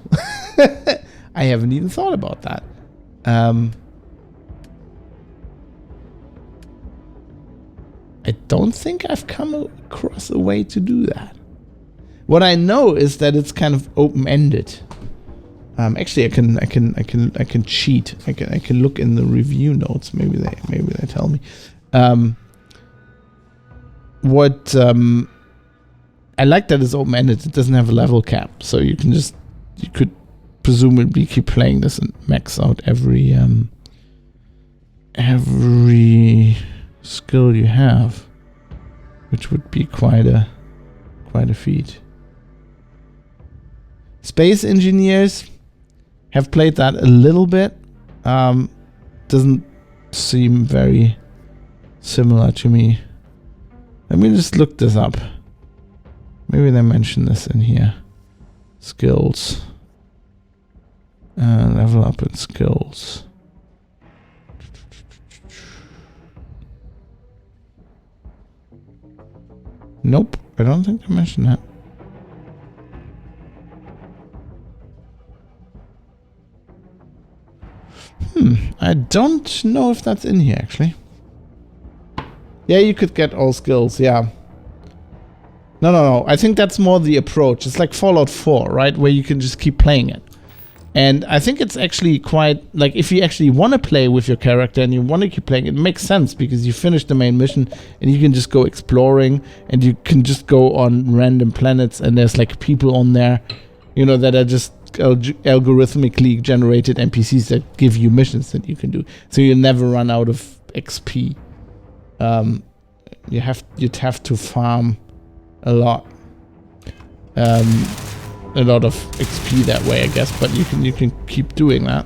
I haven't even thought about that. I don't think I've come across a way to do that. What I know is that it's kind of open-ended. Actually, I can cheat. I can look in the review notes. Maybe they tell me. What I like that it's open-ended. It doesn't have a level cap, so you could presumably keep playing this and max out every skill you have, which would be quite a feat. Space Engineers have played that a little bit. Doesn't seem very similar to me. Let me just look this up. Maybe they mention this in here. Skills. Level up in skills. Nope, I don't think they mentioned that. I don't know if that's in here, actually. Yeah, you could get all skills, yeah. No. I think that's more the approach. It's like Fallout 4, right? Where you can just keep playing it. And I think it's actually quite, like, if you actually want to play with your character and you want to keep playing, it makes sense because you finish the main mission and you can just go exploring and you can just go on random planets and there's, like, people on there, that are just algorithmically generated NPCs that give you missions that you can do. So you never run out of XP. You'd have to farm a lot of XP that way, I guess, but you can keep doing that.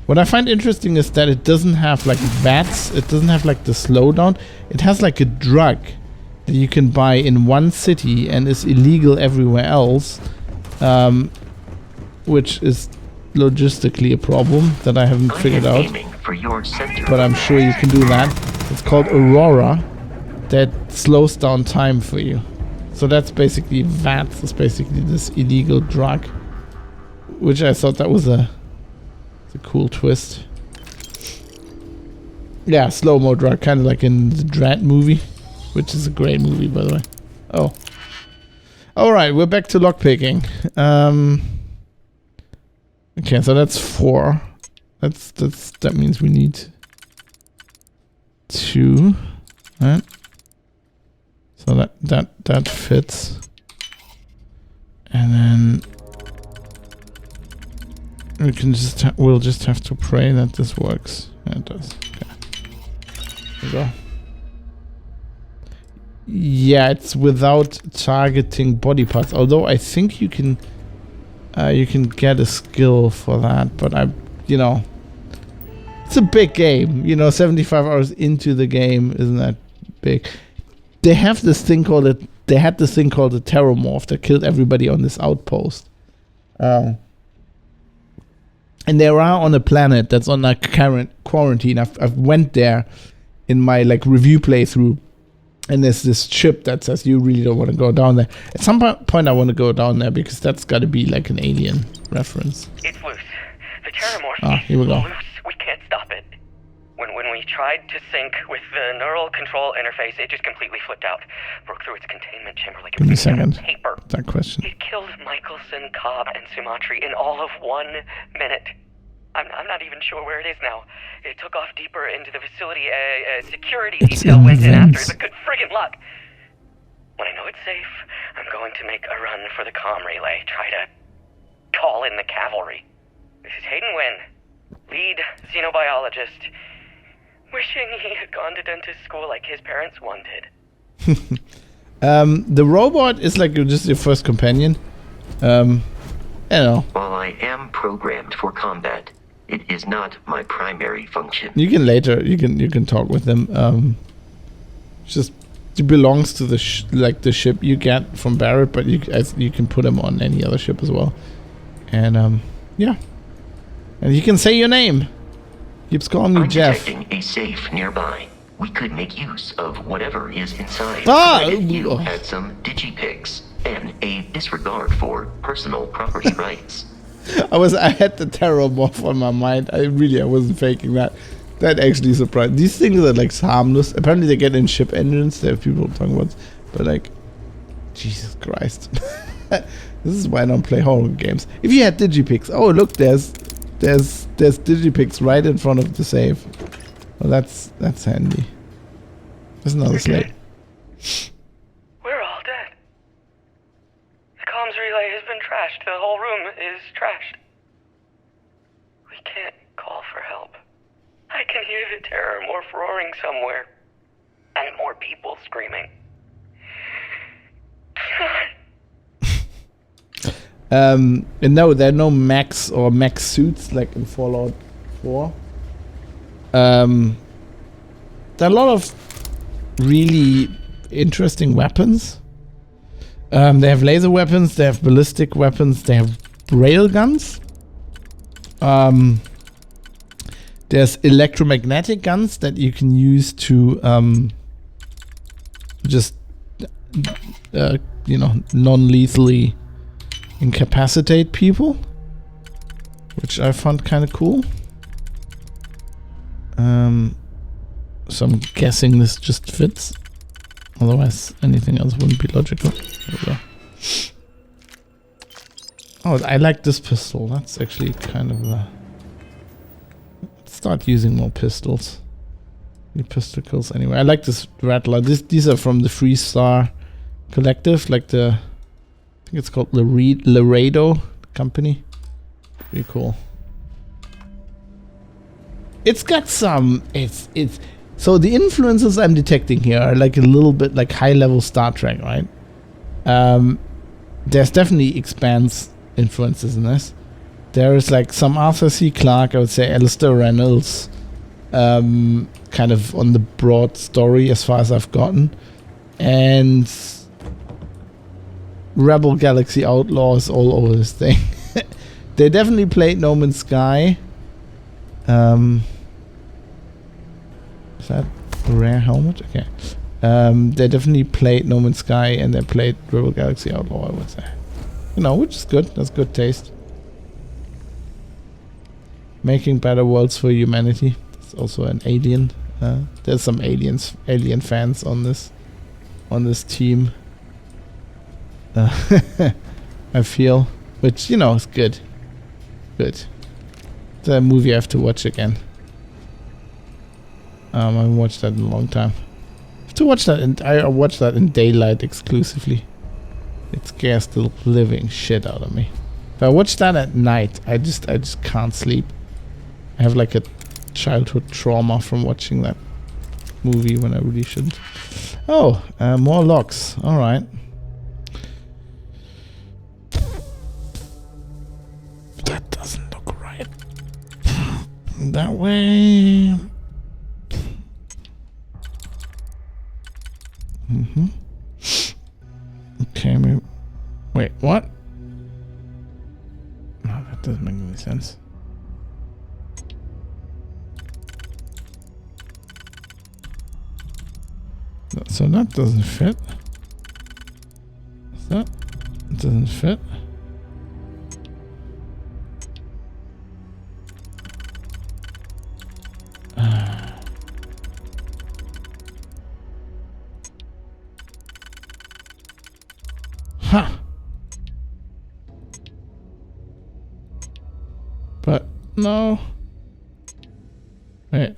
What I find interesting is that it doesn't have like VATS, it doesn't have like the slowdown. It has like a drug that you can buy in one city and is illegal everywhere else, which is logistically a problem that I haven't figured out. But I'm sure you can do that. It's called Aurora, that slows down time for you. So that's basically VATS, is basically this illegal drug, which I thought that was a cool twist. Yeah, slow-mo drug, kind of like in the Dread movie, which is a great movie, by the way. Oh. Alright, we're back to lockpicking. Okay, so that's 4. That means we need 2. Right? So that fits. And then we'll just have to pray that this works. Yeah, it does. Okay. There we go. Yeah, it's without targeting body parts. Although I think you can get a skill for that, but it's a big game. 75 hours into the game isn't that big. They have this thing called the Terrormorph that killed everybody on this outpost. And they are on a planet that's on like current quarantine. I've went there in my like review playthrough, and there's this chip that says you really don't want to go down there. At some point I want to go down there because that's got to be like an alien reference. It's loose. The Terrormorph here we go. loose. We can't stop it. When we tried to sync with the neural control interface, it just completely flipped out. Broke through its containment chamber like Give me a made out of second. paper. That question. It killed Michelson, Cobb, and Sumatri in all of 1 minute. I'm not even sure where it is now. It took off deeper into the facility. Security detail went in after it, but good friggin' luck. When I know it's safe, I'm going to make a run for the comm relay. Try to call in the cavalry. This is Hayden Wynn, lead xenobiologist. Wishing he had gone to dentist school like his parents wanted. The robot is like just your first companion. While I am programmed for combat, It is not my primary function. You can later. You can talk with them. Just it belongs to the the ship you get from Barrett, but you can put him on any other ship as well. And yeah, and you can say your name. Keeps calling me Jeff. I'm detecting a safe nearby. We could make use of whatever is inside. You had some digipics and a disregard for personal property rights. I had the terror morph on my mind. I wasn't faking that. That actually surprised. These things are like harmless. Apparently they get in ship engines. There are people talking about, but like, Jesus Christ. This is why I don't play horror games. If you had digipics, oh look, there's digipics right in front of the safe. Well, that's handy. There's another slate. We're all dead. The comms relay has been trashed. The whole room is trashed. We can't call for help. I can hear the terror morph roaring somewhere. And more people screaming. And no, there are no mechs or mech suits like in Fallout 4. There are a lot of really interesting weapons. They have laser weapons, they have ballistic weapons, they have rail guns. There's electromagnetic guns that you can use to just non-lethally incapacitate people, which I found kind of cool. So I'm guessing this just fits. Otherwise, anything else wouldn't be logical. There we go. Oh, I like this pistol. That's actually kind of a... Let's start using more pistols. New pistol kills anyway. I like this rattler. These are from the Freestar Collective, like the... I think it's called Laredo company. Pretty cool. It's got some... It's so the influences I'm detecting here are like a little bit like high-level Star Trek, right? There's definitely Expanse influences in this. There is like some Arthur C. Clarke, I would say Alistair Reynolds, kind of on the broad story as far as I've gotten. And Rebel Galaxy Outlaws all over this thing. They definitely played No Man's Sky. Is that a rare helmet? Okay. They definitely played No Man's Sky and they played Rebel Galaxy Outlaw, I would say. Which is good. That's good taste. Making better worlds for humanity. It's also an alien. There's some alien fans on this team. I feel, which is good. Good. It's a movie I have to watch again. I haven't watched that in a long time. I have to watch that, and I watched that in daylight exclusively. It scares the living shit out of me. If I watch that at night, I just can't sleep. I have like a childhood trauma from watching that movie when I really shouldn't. Oh, more locks. All right. That doesn't look right. That way. Okay, maybe. Wait, what? No, that doesn't make any sense. So that doesn't fit. That doesn't fit. Huh. But no. Wait.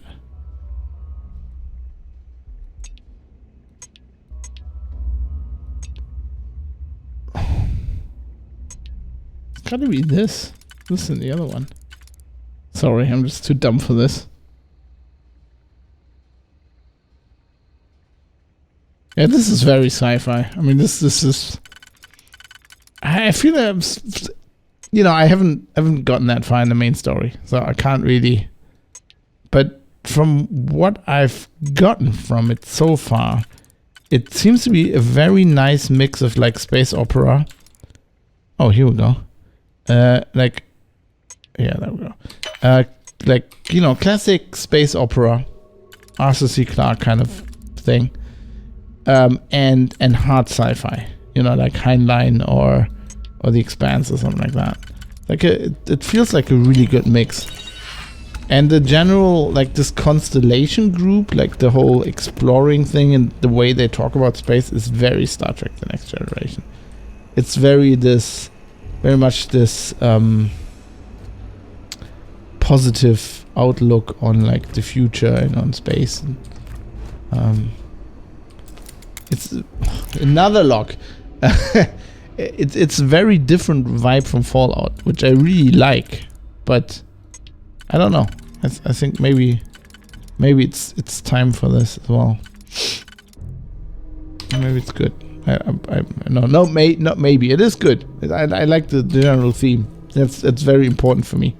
It's gotta be this. This and the other one. Sorry, I'm just too dumb for this. Yeah, this is very sci-fi. I mean, this is... I feel you know, I haven't gotten that far in the main story, so I can't really. But from what I've gotten from it so far, it seems to be a very nice mix of like space opera. Oh, here we go. Like, yeah, there we go. Like, you know, classic space opera, Arthur C. Clarke kind of thing, and hard sci-fi. You know, like Heinlein or The Expanse or something like that. Like it feels like a really good mix. And the general, like this constellation group, like the whole exploring thing and the way they talk about space is very Star Trek: The Next Generation. It's very much this positive outlook on like the future and on space. And, it's another lock. It's a very different vibe from Fallout, which I really like, but I don't know. I think maybe it's time for this as well. Maybe it's good. Not maybe it is good. I like the general theme. That's very important for me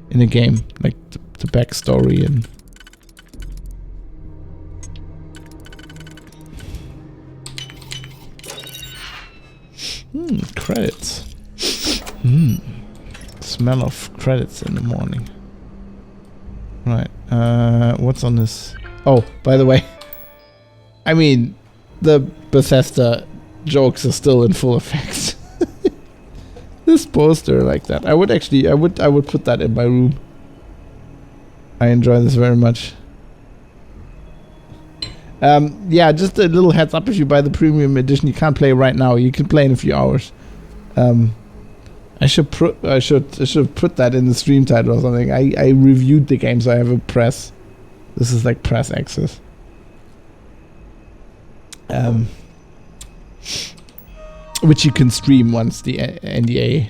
in a game, like the backstory and. Credits. Smell of credits in the morning. Right. What's on this? Oh, by the way, I mean, the Bethesda jokes are still in full effect. This poster like that. I would put that in my room. I enjoy this very much. Yeah, just a little heads up, if you buy the premium edition, you can't play right now. You can play in a few hours. I should put that in the stream title or something. I reviewed the game, so I have a press. This is like press access. Which you can stream once the NDA,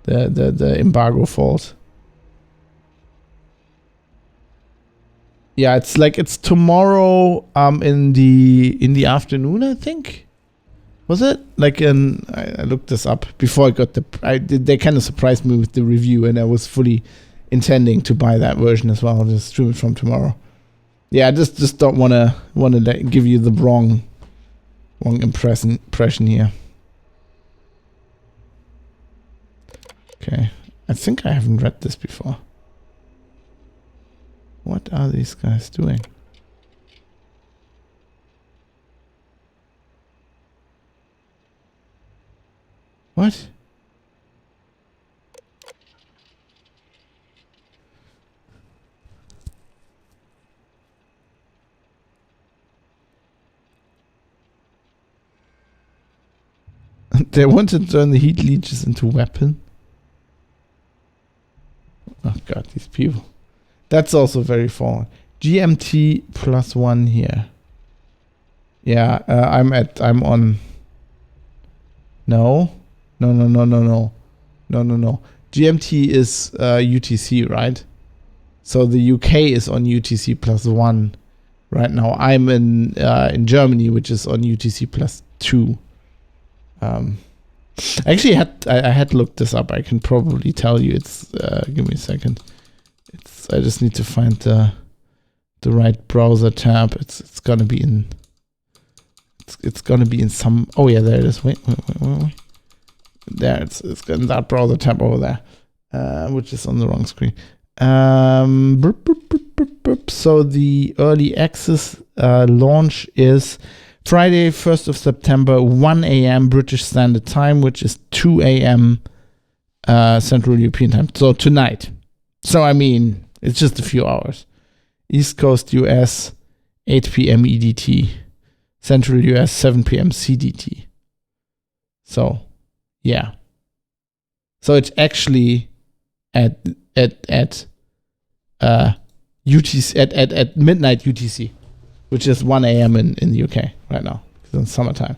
the embargo falls. Yeah, it's tomorrow in the afternoon, I think. Was it? Like I looked this up before I got they kind of surprised me with the review, and I was fully intending to buy that version as well. I'll just stream it from tomorrow. Yeah, I just don't wanna give you the wrong impression here. Okay. I think I haven't read this before. What are these guys doing? What? They want to turn the heat leeches into weapon? Oh god, these people. That's also very Fallout. GMT +1 here. Yeah, I'm on. No. GMT is UTC, right? So the UK is on UTC +1 right now. I'm in Germany, which is on UTC +2. Actually, I had looked this up. I can probably tell you. It's give me a second. I just need to find the right browser tab. It's gonna be in. It's gonna be in some. Oh yeah, there it is. Wait. There it's in that browser tab over there, which is on the wrong screen. So the early access launch is Friday, 1st of September, 1 a.m. British Standard Time, which is 2 a.m. Central European Time. So tonight. So I mean, it's just a few hours. East Coast US, 8 p.m. EDT. Central US, 7 p.m. CDT. So, yeah. So it's actually at UTC at midnight UTC, which is 1 a.m. in the UK right now. It's in summertime.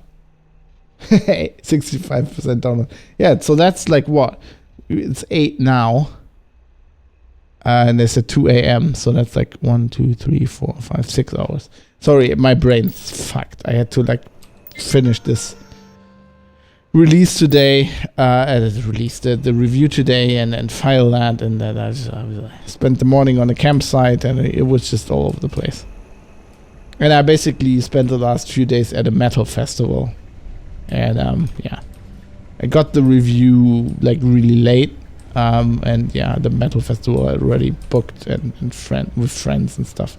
65% download. Yeah, so that's like what? It's 8 now. And they said 2 a.m. So that's like 1, 2, 3, 4, 5, 6 hours. Sorry, my brain's fucked. I had to like finish this release today, release the review today, and file that, and that I spent the morning on a campsite, and it was just all over the place. And I basically spent the last few days at a metal festival, and yeah, I got the review like really late, and yeah, the metal festival I already booked and with friends and stuff.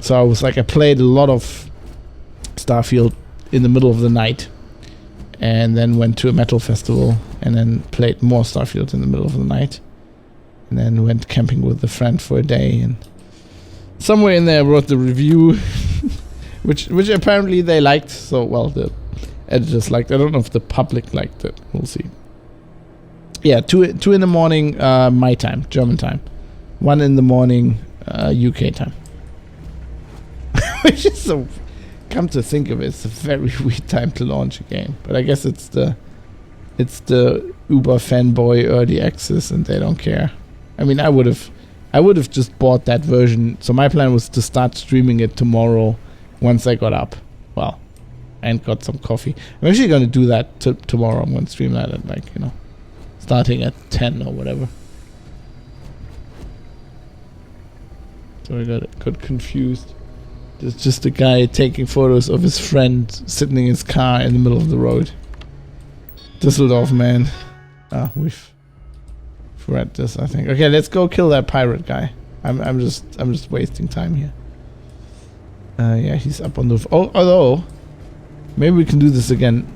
So I was like, I played a lot of Starfield in the middle of the night, and then went to a metal festival, and then played more Starfield in the middle of the night, and then went camping with a friend for a day, and somewhere in there I wrote the review, which apparently they liked. So, well, the editors liked. I don't know if the public liked it. We'll see. Yeah, 2 in the morning, my time, German time. 1 in the morning, UK time. Which is so. Come to think of it, it's a very weird time to launch a game. But I guess it's the Uber fanboy early access, and they don't care. I mean, I would have just bought that version. So my plan was to start streaming it tomorrow once I got up. Well, and got some coffee. I'm actually going to do that tomorrow. I'm going to stream that at, like, starting at 10 or whatever. So I got confused. There's just a guy taking photos of his friend sitting in his car in the middle of the road. Düsseldorf, man. We've read this, I think. Okay, let's go kill that pirate guy. I'm just wasting time here. Yeah, he's up on the roof. Oh, although maybe we can do this again.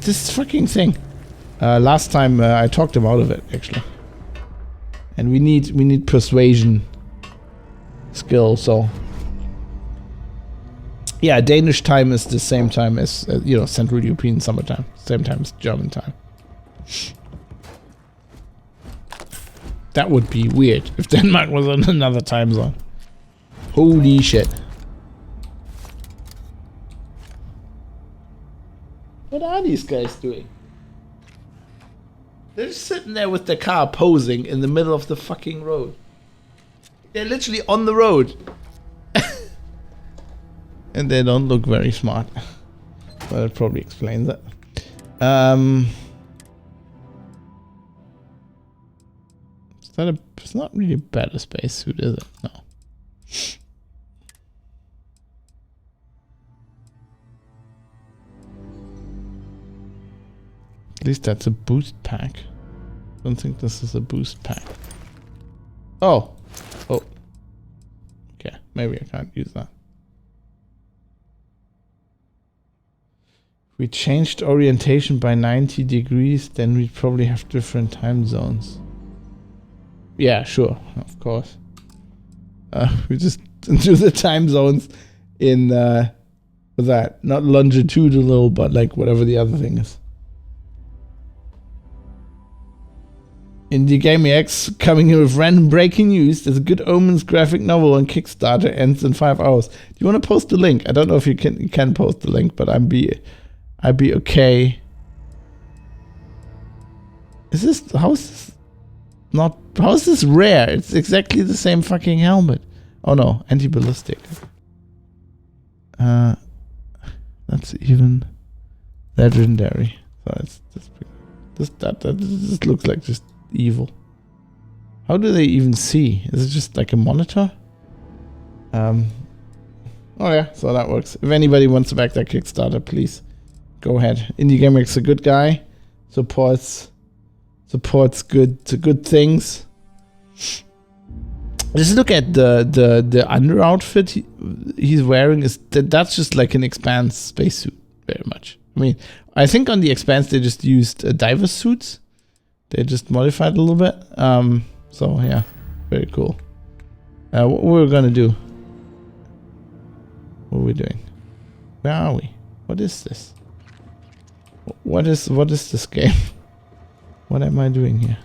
This fucking thing. Last time I talked him out of it, actually. And we need persuasion skill, so. Yeah, Danish time is the same time as, Central European summertime. Same time as German time. That would be weird if Denmark was on another time zone. Holy shit. What are these guys doing? They're just sitting there with their car posing in the middle of the fucking road. They're literally on the road. And they don't look very smart. Well, that probably explains it. It's not really a better spacesuit, is it? No. At least that's a boost pack. Don't think this is a boost pack. Oh. Okay, maybe I can't use that. We changed orientation by 90 degrees, then we'd probably have different time zones. Yeah, sure, of course. We just do the time zones in that, not longitudinal, but like whatever the other thing is. Indie Gaming X coming in with random breaking news. There's a Good Omens graphic novel on Kickstarter, ends in 5 hours. Do you want to post the link? I don't know if you can post the link, but I'd be okay. How is this rare? It's exactly the same fucking helmet. Oh no, anti-ballistic. That's even legendary. So this looks like just evil. How do they even see? Is it just like a monitor? Oh yeah, so that works. If anybody wants to back that Kickstarter, please go ahead. Indie Gamer's a good guy. Supports good things. Just look at the under outfit he's wearing. That's just like an Expanse spacesuit, very much. I mean, I think on the Expanse they just used diver suits. They just modified a little bit. So yeah, very cool. What we're gonna do? What are we doing? Where are we? What is this? What is this game? What am I doing here?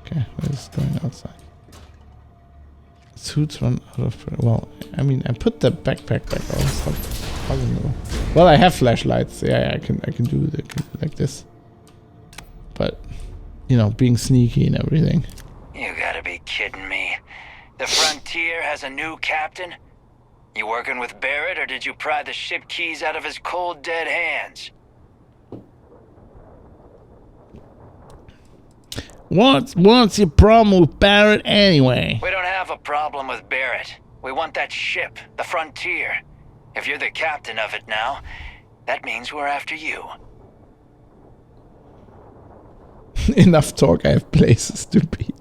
Okay, we're just going outside. Suits run out of... Well, I mean, I put the backpack back on. Well, I have flashlights. Yeah, I can do like this. But, being sneaky and everything. You gotta be kidding me. The Frontier has a new captain? You working with Barrett, or did you pry the ship keys out of his cold, dead hands? What's your problem with Barrett anyway? We don't have a problem with Barrett. We want that ship, the Frontier. If you're the captain of it now, that means we're after you. Enough talk, I have places to be.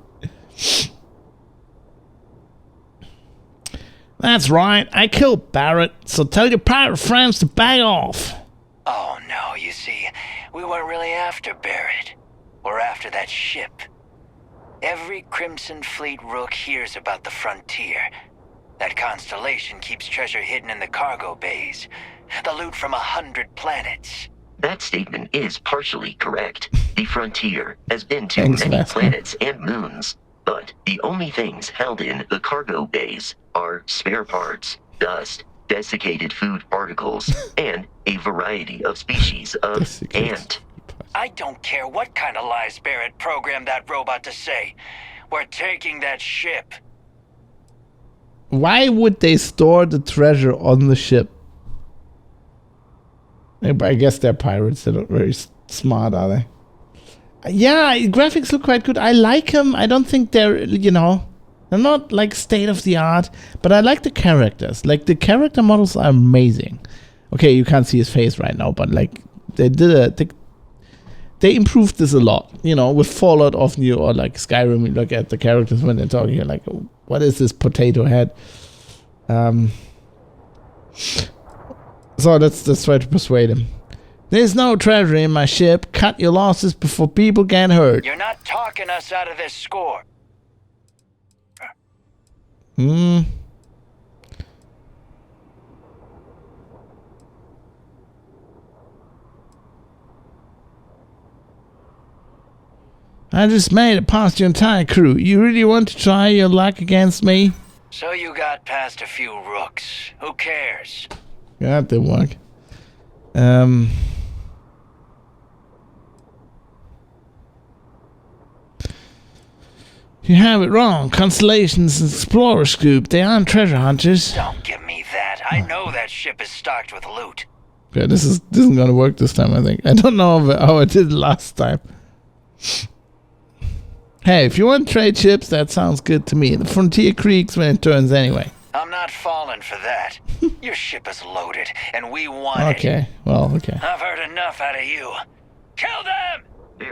That's right, I killed Barrett, so tell your pirate friends to back off. Oh no, you see, we weren't really after Barrett. We're after that ship. Every Crimson Fleet rook hears about the Frontier. That constellation keeps treasure hidden in the cargo bays. The loot from 100 planets. That statement is partially correct. The Frontier has been to many planets and moons, but the only things held in the cargo bays are spare parts, dust, desiccated food particles, and a variety of species of ant. I don't care what kind of lies Barrett programmed that robot to say. We're taking that ship. Why would they store the treasure on the ship? I guess they're pirates. They're not very smart, are they? Yeah, graphics look quite good. I like them. I don't think they're, they're not like state of the art, but I like the characters. Like the character models are amazing. Okay, you can't see his face right now, but like they improved this a lot. With Fallout of New or like Skyrim, you look at the characters when they're talking, you're like, what is this potato head? So let's try to persuade him. There's no treasure in my ship. Cut your losses before people get hurt. You're not talking us out of this score. I just made it past your entire crew. You really want to try your luck against me? So you got past a few rooks. Who cares? Yeah, that didn't work. You have it wrong. Constellation's an explorers group. They aren't treasure hunters. Don't give me that. I know that ship is stocked with loot. Yeah, this isn't gonna work this time, I think. I don't know how I did last time. Hey, if you want trade ships, that sounds good to me. The Frontier creaks when it turns anyway. I'm not falling for that. Your ship is loaded, and we want it. Okay, well, okay. I've heard enough out of you. Kill them!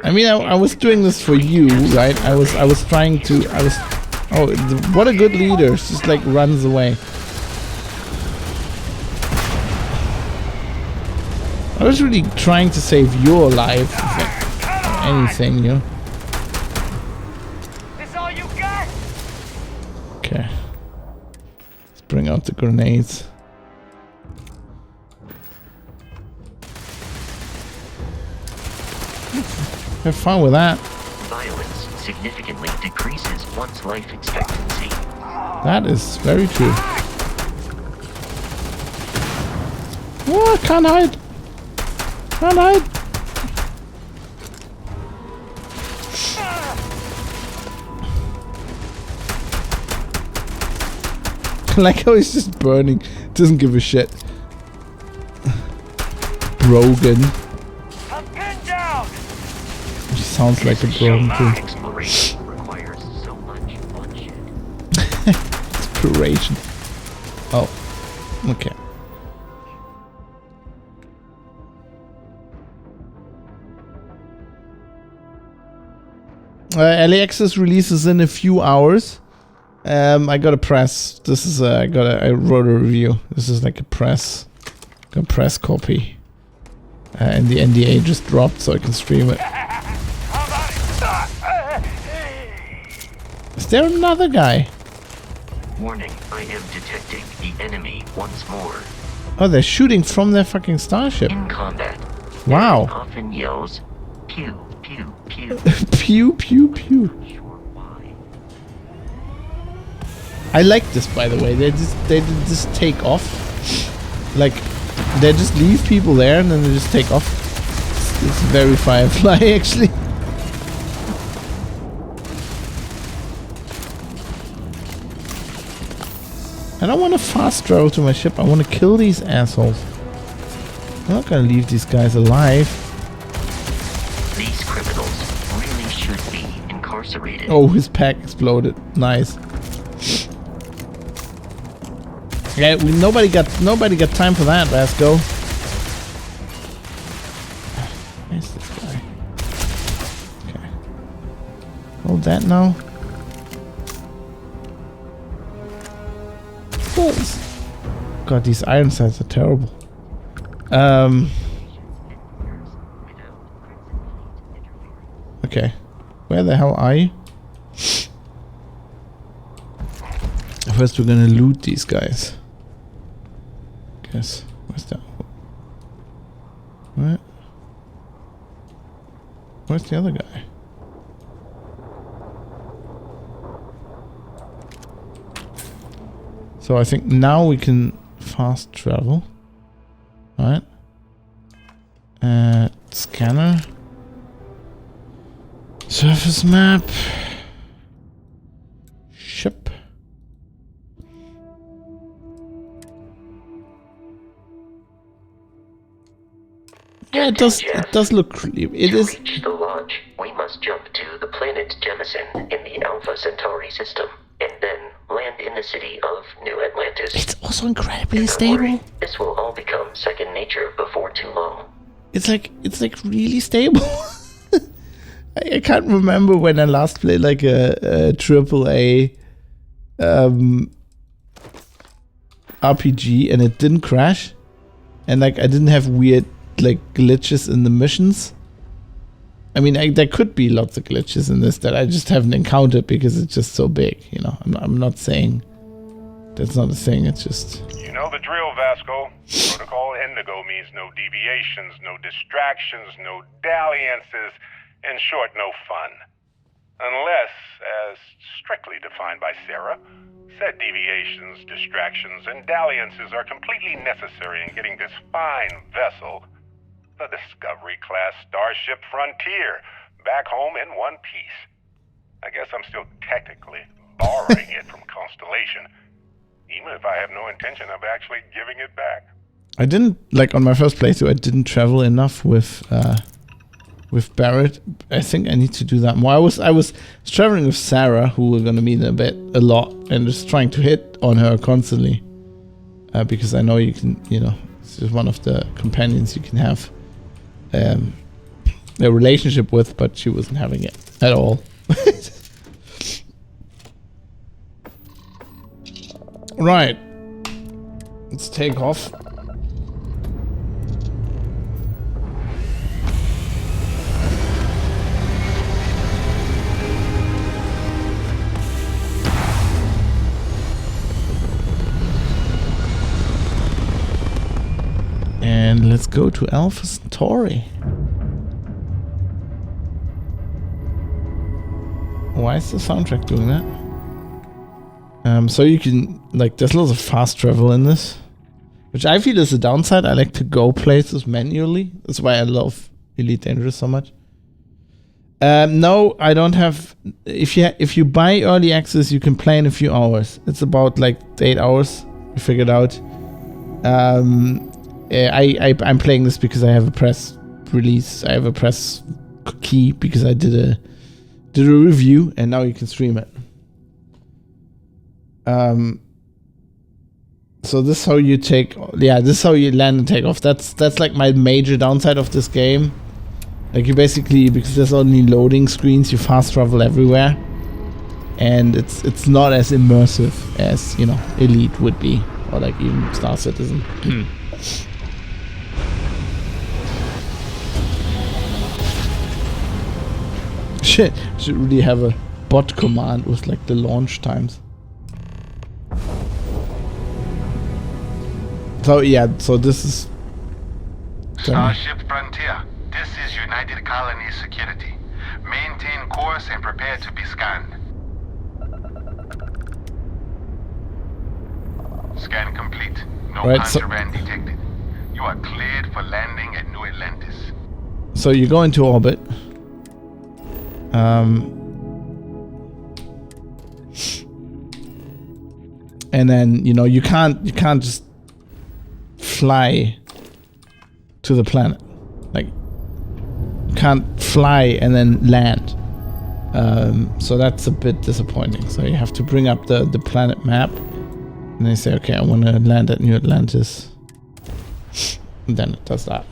I mean, I was doing this for you, right? I was trying to. Oh, what a good leader! Just like runs away. I was really trying to save your life, if anything, This all you got? Okay. Let's bring out the grenades. Have fun with that. Violence significantly decreases one's life expectancy. That is very true. Oh, I can't hide. Can't hide. Like how he's just burning. Doesn't give a shit. Brogan. He sounds like a brogan too. Exploration requires so much bloodshed. Exploration. Oh. Okay. LAX's releases in a few hours. I got a press. This is I wrote a review. This is like a press copy. And the NDA just dropped, so I can stream it. Is there another guy? Warning, I am detecting the enemy once more. Oh, they're shooting from their fucking starship. In combat. Wow. Often yells, pew, pew, pew. Pew, pew, pew. I like this, by the way. They just take off. Like, they just leave people there and then they just take off. It's very Firefly, actually. I don't want to fast travel to my ship. I want to kill these assholes. I'm not gonna leave these guys alive. These criminals really should be incarcerated. eviscerated. Oh, his pack exploded. Nice. Yeah, nobody got time for that. Let's go. Where's this guy? Okay. Hold that now. God, these iron sights are terrible. Okay. Where the hell are you? First we're gonna loot these guys. Guess. Where's that? What? Where's the other guy? So I think now we can fast travel. Right? Scanner. Surface map. Ship. Yeah, it does look creepy. It is. To reach the lodge, we must jump to the planet Jemison in the Alpha Centauri system, and then land in the city of New Atlantis. It's also incredibly stable. This will all become second nature before too long. It's like really stable. I can't remember when I last played like a AAA RPG and it didn't crash, and like I didn't have weird like glitches in the missions. I mean, there could be lots of glitches in this that I just haven't encountered because it's just so big. You know, I'm not saying that's not a thing. It's just. You know the drill, Vasco. Protocol Indigo means no deviations, no distractions, no dalliances. In short, no fun. Unless, as strictly defined by Sarah, said deviations, distractions, and dalliances are completely necessary in getting this fine vessel, the Discovery-class Starship Frontier, back home in one piece. I guess I'm still technically borrowing it from Constellation, even if I have no intention of actually giving it back. I didn't, like on my first playthrough, I didn't travel enough with Barrett. I think I need to do that more. I was traveling with Sarah, who we're gonna meet in a lot, and just trying to hit on her constantly. Because I know you can, it's just one of the companions you can have a relationship with, but she wasn't having it at all. Right. Let's take off. And let's go to Alpha Centauri. Why is the soundtrack doing that? So you can, like, there's lots of fast travel in this, which I feel is a downside. I like to go places manually. That's why I love Elite Dangerous so much. No, I don't have. If you buy early access, you can play in a few hours. It's about like 8 hours. We figured out. I'm playing this because I have a press release. I have a press key because I did a review, and now you can stream it. So this is how you take. Yeah, this is how you land and take off. That's like my major downside of this game. Like you basically, because there's only loading screens, you fast travel everywhere, and it's not as immersive as Elite would be, or like even Star Citizen. Shit, should really have a bot command with like the launch times. So yeah, so this is Starship Frontier. This is United Colonies Security. Maintain course and prepare to be scanned. Scan complete. No contraband detected. You are cleared for landing at New Atlantis. So you go into orbit. And then you can't just fly to the planet. Like you can't fly and then land. So that's a bit disappointing. So you have to bring up the planet map, and they say, okay, I want to land at New Atlantis. And then it does that.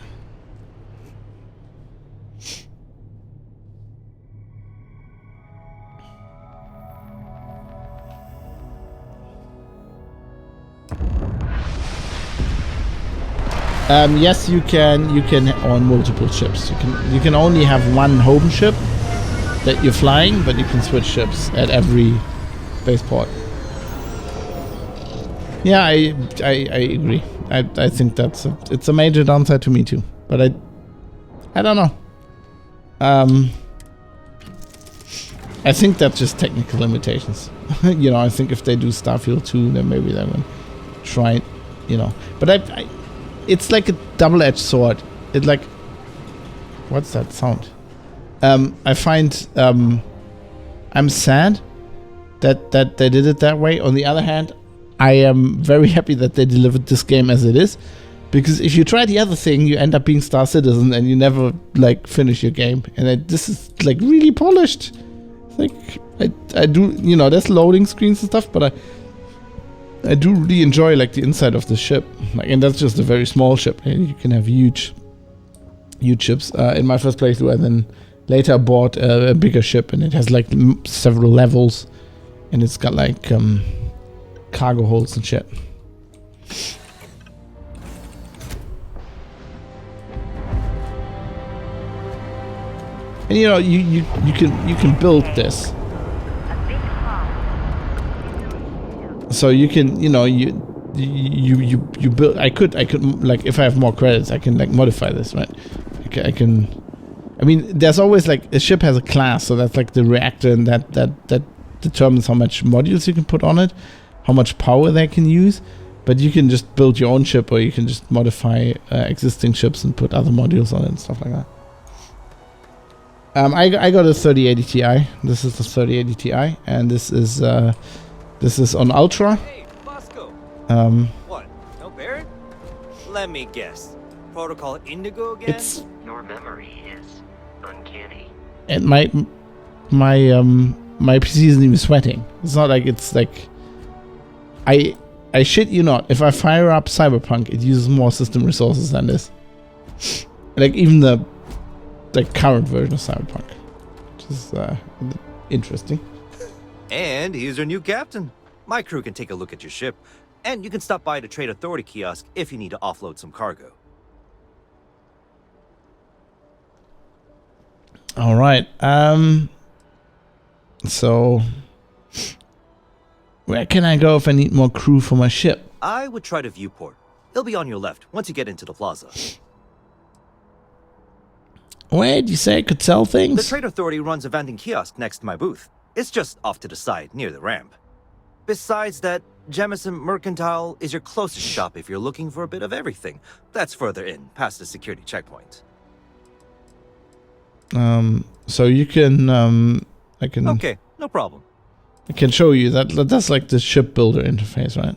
Yes, you can on multiple ships. You can only have one home ship that you're flying, but you can switch ships at every spaceport. Yeah, I agree. I think it's a major downside to me too. But I don't know. I think that's just technical limitations. You know, I think if they do Starfield 2, then maybe they will try it, you know. But it's like a double-edged sword. It like, what's that sound? I find I'm sad that they did it that way. On the other hand, I am very happy that they delivered this game as it is, because if you try the other thing, you end up being Star Citizen and you never like finish your game. And this is like really polished. Like I do, you know, there's loading screens and stuff, but I do really enjoy like the inside of the ship. Like, and that's just a very small ship. You can have huge ships. In my first playthrough, I then later bought a bigger ship, and it has like several levels, and it's got like cargo holds and shit. And you know, you can build this. So you can, you know, you build. I could like, if I have more credits, I can like modify this, right? I can. I mean, there's always like a ship has a class, so that's like the reactor, and that determines how much modules you can put on it, how much power they can use. But you can just build your own ship, or you can just modify existing ships and put other modules on it and stuff like that. I got a 3080 Ti. This is the 3080 Ti, and this is on Ultra. Hey, Bosco. What? No Barrett? Let me guess. Protocol Indigo again? Your memory is uncanny. And my PC isn't even sweating. It's not like it's like I shit you not. If I fire up Cyberpunk, it uses more system resources than this. Like even the current version of Cyberpunk, which is interesting. And here's our new captain. My crew can take a look at your ship, and you can stop by the Trade Authority kiosk if you need to offload some cargo. All right. So where can I go if I need more crew for my ship? I would try the viewport. It'll be on your left once you get into the plaza. Wait, you say I could sell things? The Trade Authority runs a vending kiosk next to my booth. It's just off to the side, near the ramp. Besides that, Jemison Mercantile is your closest shop if you're looking for a bit of everything. That's further in, past the security checkpoint. So you can, I can... Okay, no problem. I can show you that's like the ship builder interface, right?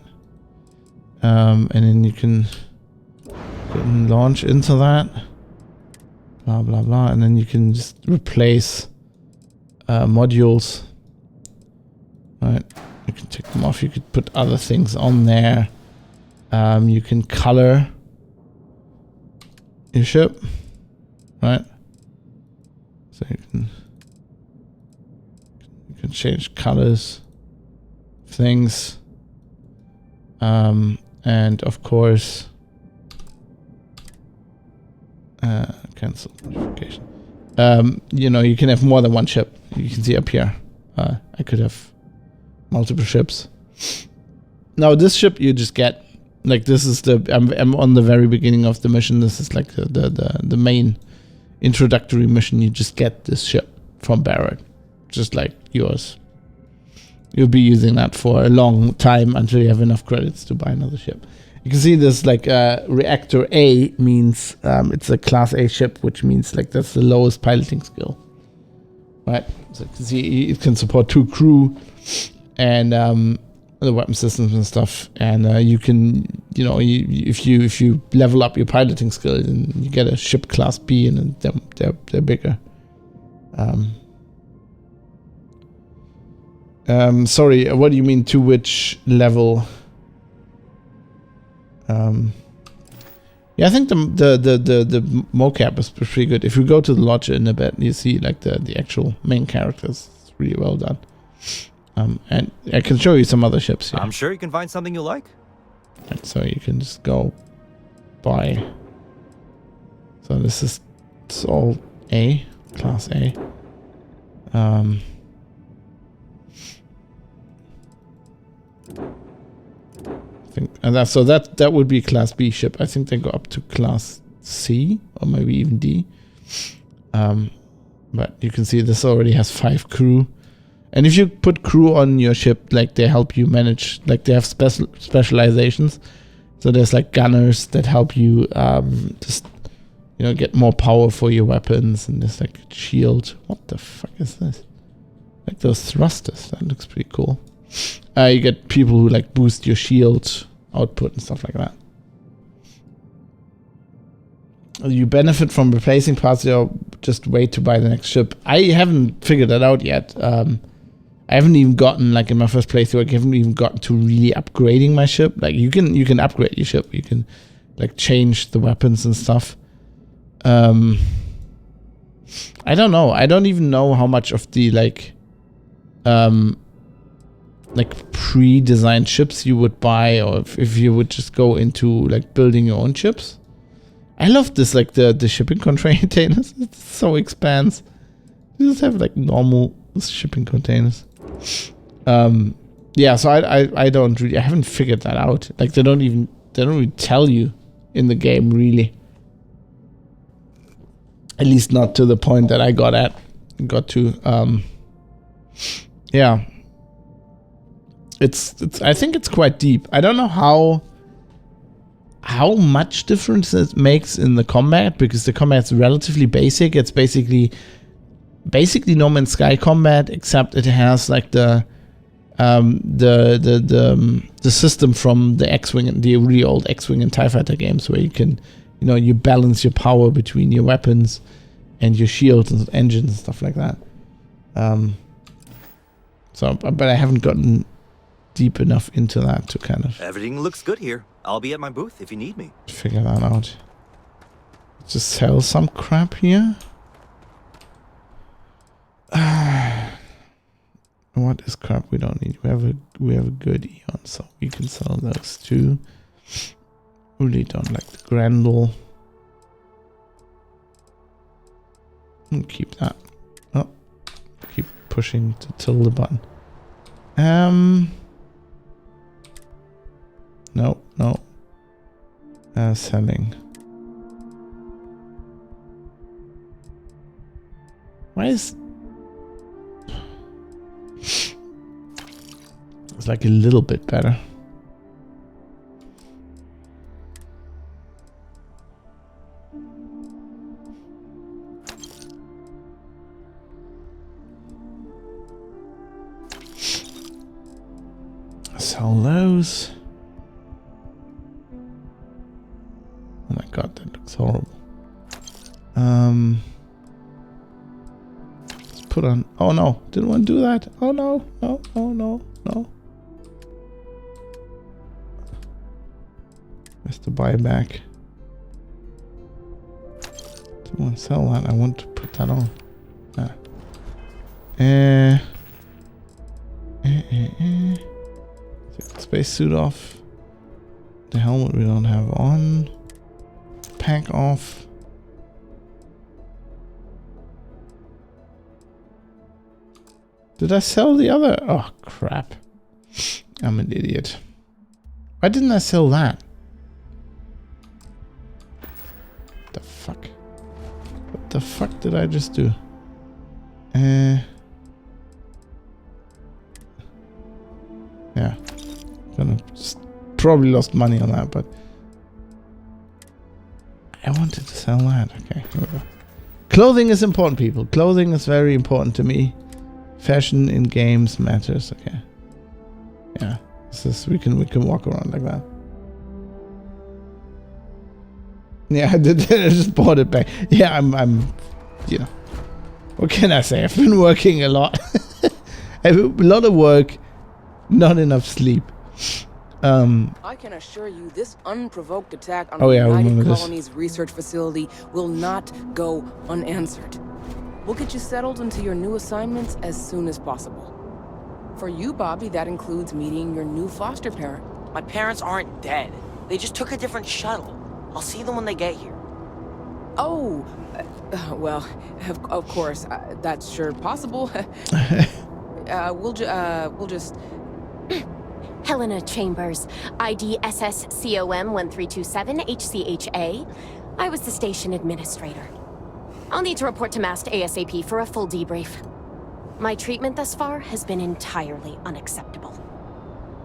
And then you can launch into that. Blah, blah, blah. And then you can just replace modules. Right. You can take them off. You could put other things on there. You can color your ship. Right. So you can change colors, things. And of course, cancel notification. You know, you can have more than one ship. You can see up here. I could have multiple ships. Now this ship you just get, like, this is I'm on the very beginning of the mission. This is like the main introductory mission. You just get this ship from Barrett, just like yours. You'll be using that for a long time until you have enough credits to buy another ship. You can see this, like, reactor A means it's a class A ship, which means like that's the lowest piloting skill, right? So you can see it can support 2 crew and the weapon systems and stuff. And you can, you know, if you level up your piloting skill, then you get a ship class B, and they're bigger. Sorry, what do you mean to which level? Yeah, I think the mocap is pretty good. If you go to the lodge in a bit, you see like the actual main characters. It's really well done. And I can show you some other ships here. I'm sure you can find something you like. And so you can just go buy. So it's all A, class A. I think, and that would be class B ship. I think they go up to class C or maybe even D. But you can see this already has 5 crew. And if you put crew on your ship, like they help you manage, like they have specializations. So there's like gunners that help you just, you know, get more power for your weapons. And there's like a shield. What the fuck is this? Like those thrusters. That looks pretty cool. You get people who like boost your shield output and stuff like that. You benefit from replacing parts or just wait to buy the next ship. I haven't figured that out yet. I haven't even gotten, like in my first playthrough, I haven't even gotten to really upgrading my ship. Like you can upgrade your ship. You can like change the weapons and stuff. I don't know. I don't even know how much of the like pre-designed ships you would buy, or if you would just go into like building your own ships. I love this, like the shipping containers. It's so expansive. You just have like normal shipping containers. Yeah, so I don't really, I haven't figured that out. Like they don't really tell you in the game really. At least not to the point that I got to. Yeah. It's I think it's quite deep. I don't know how much difference it makes in the combat, because the combat's relatively basic. It's basically No Man's Sky combat, except it has like the system from the X-Wing, the really old X-Wing and TIE Fighter games, where you can, you know, you balance your power between your weapons and your shields and engines and stuff like that. So, but I haven't gotten deep enough into that to kind of... Everything looks good here. I'll be at my booth if you need me. Figure that out. Just sell some crap here. What is crap we don't need? We have a good Eon, so we can sell those too. Really don't like the Grendel. I'll keep that. Oh, keep pushing to tilde the button. No. Selling. Why is... It's like a little bit better. Sell those. Oh my god, that looks horrible. Let's put on... Oh no, didn't want to do that. Oh no. Mr. Buyback. Didn't want to sell that. I want to put that on. Take the spacesuit off. The helmet we don't have on. Pack off. Did I sell the other? Oh crap. I'm an idiot. Why didn't I sell that? What the fuck? What the fuck did I just do? Yeah. Gonna just probably lost money on that, but I wanted to sell that. Okay, here we go. Clothing is important, people. Clothing is very important to me. Fashion in games matters. Okay. Yeah. This is, we can walk around like that. Yeah, I did. I just bought it back. Yeah, I'm you know, what can I say? I've been working a lot. have a lot of work, not enough sleep. I can assure you this unprovoked attack on Oh, the yeah, I United remember this. Colony's research facility will not go unanswered. We'll get you settled into your new assignments as soon as possible. For you, Bobby, that includes meeting your new foster parent. My parents aren't dead. They just took a different shuttle. I'll see them when they get here. Oh, well, of course, that's sure possible. We'll just... Helena Chambers, ID SSCOM 1327 HCHA. I was the station administrator. I'll need to report to Mast ASAP for a full debrief. My treatment thus far has been entirely unacceptable.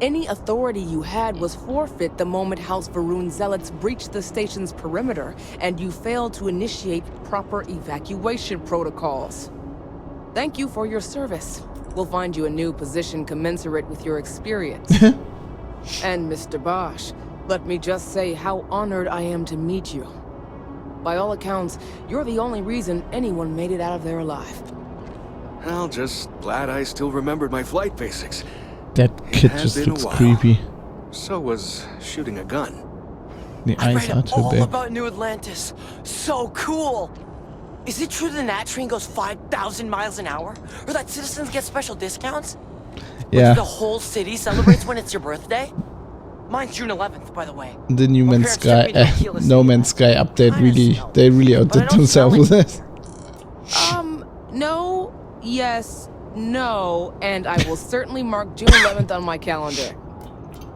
Any authority you had was forfeit the moment House Varun zealots breached the station's perimeter, and you failed to initiate proper evacuation protocols. Thank you for your service. We'll find you a new position commensurate with your experience. And Mr. Bosch, let me just say how honored I am to meet you. By all accounts, you're the only reason anyone made it out of there alive. Well, just glad I still remembered my flight basics. That kid just looks creepy. So was shooting a gun. The eyes are too all big. about New Atlantis. So cool! Is it true the Nat train goes 5,000 miles an hour? Or that citizens get special discounts? Yeah. Or the whole city celebrates when it's your birthday? Mine's June 11th, by the way. The No Man's Sky, No Man's Sky update they really outdid themselves with this. No, yes, no, and I will certainly mark June 11th on my calendar.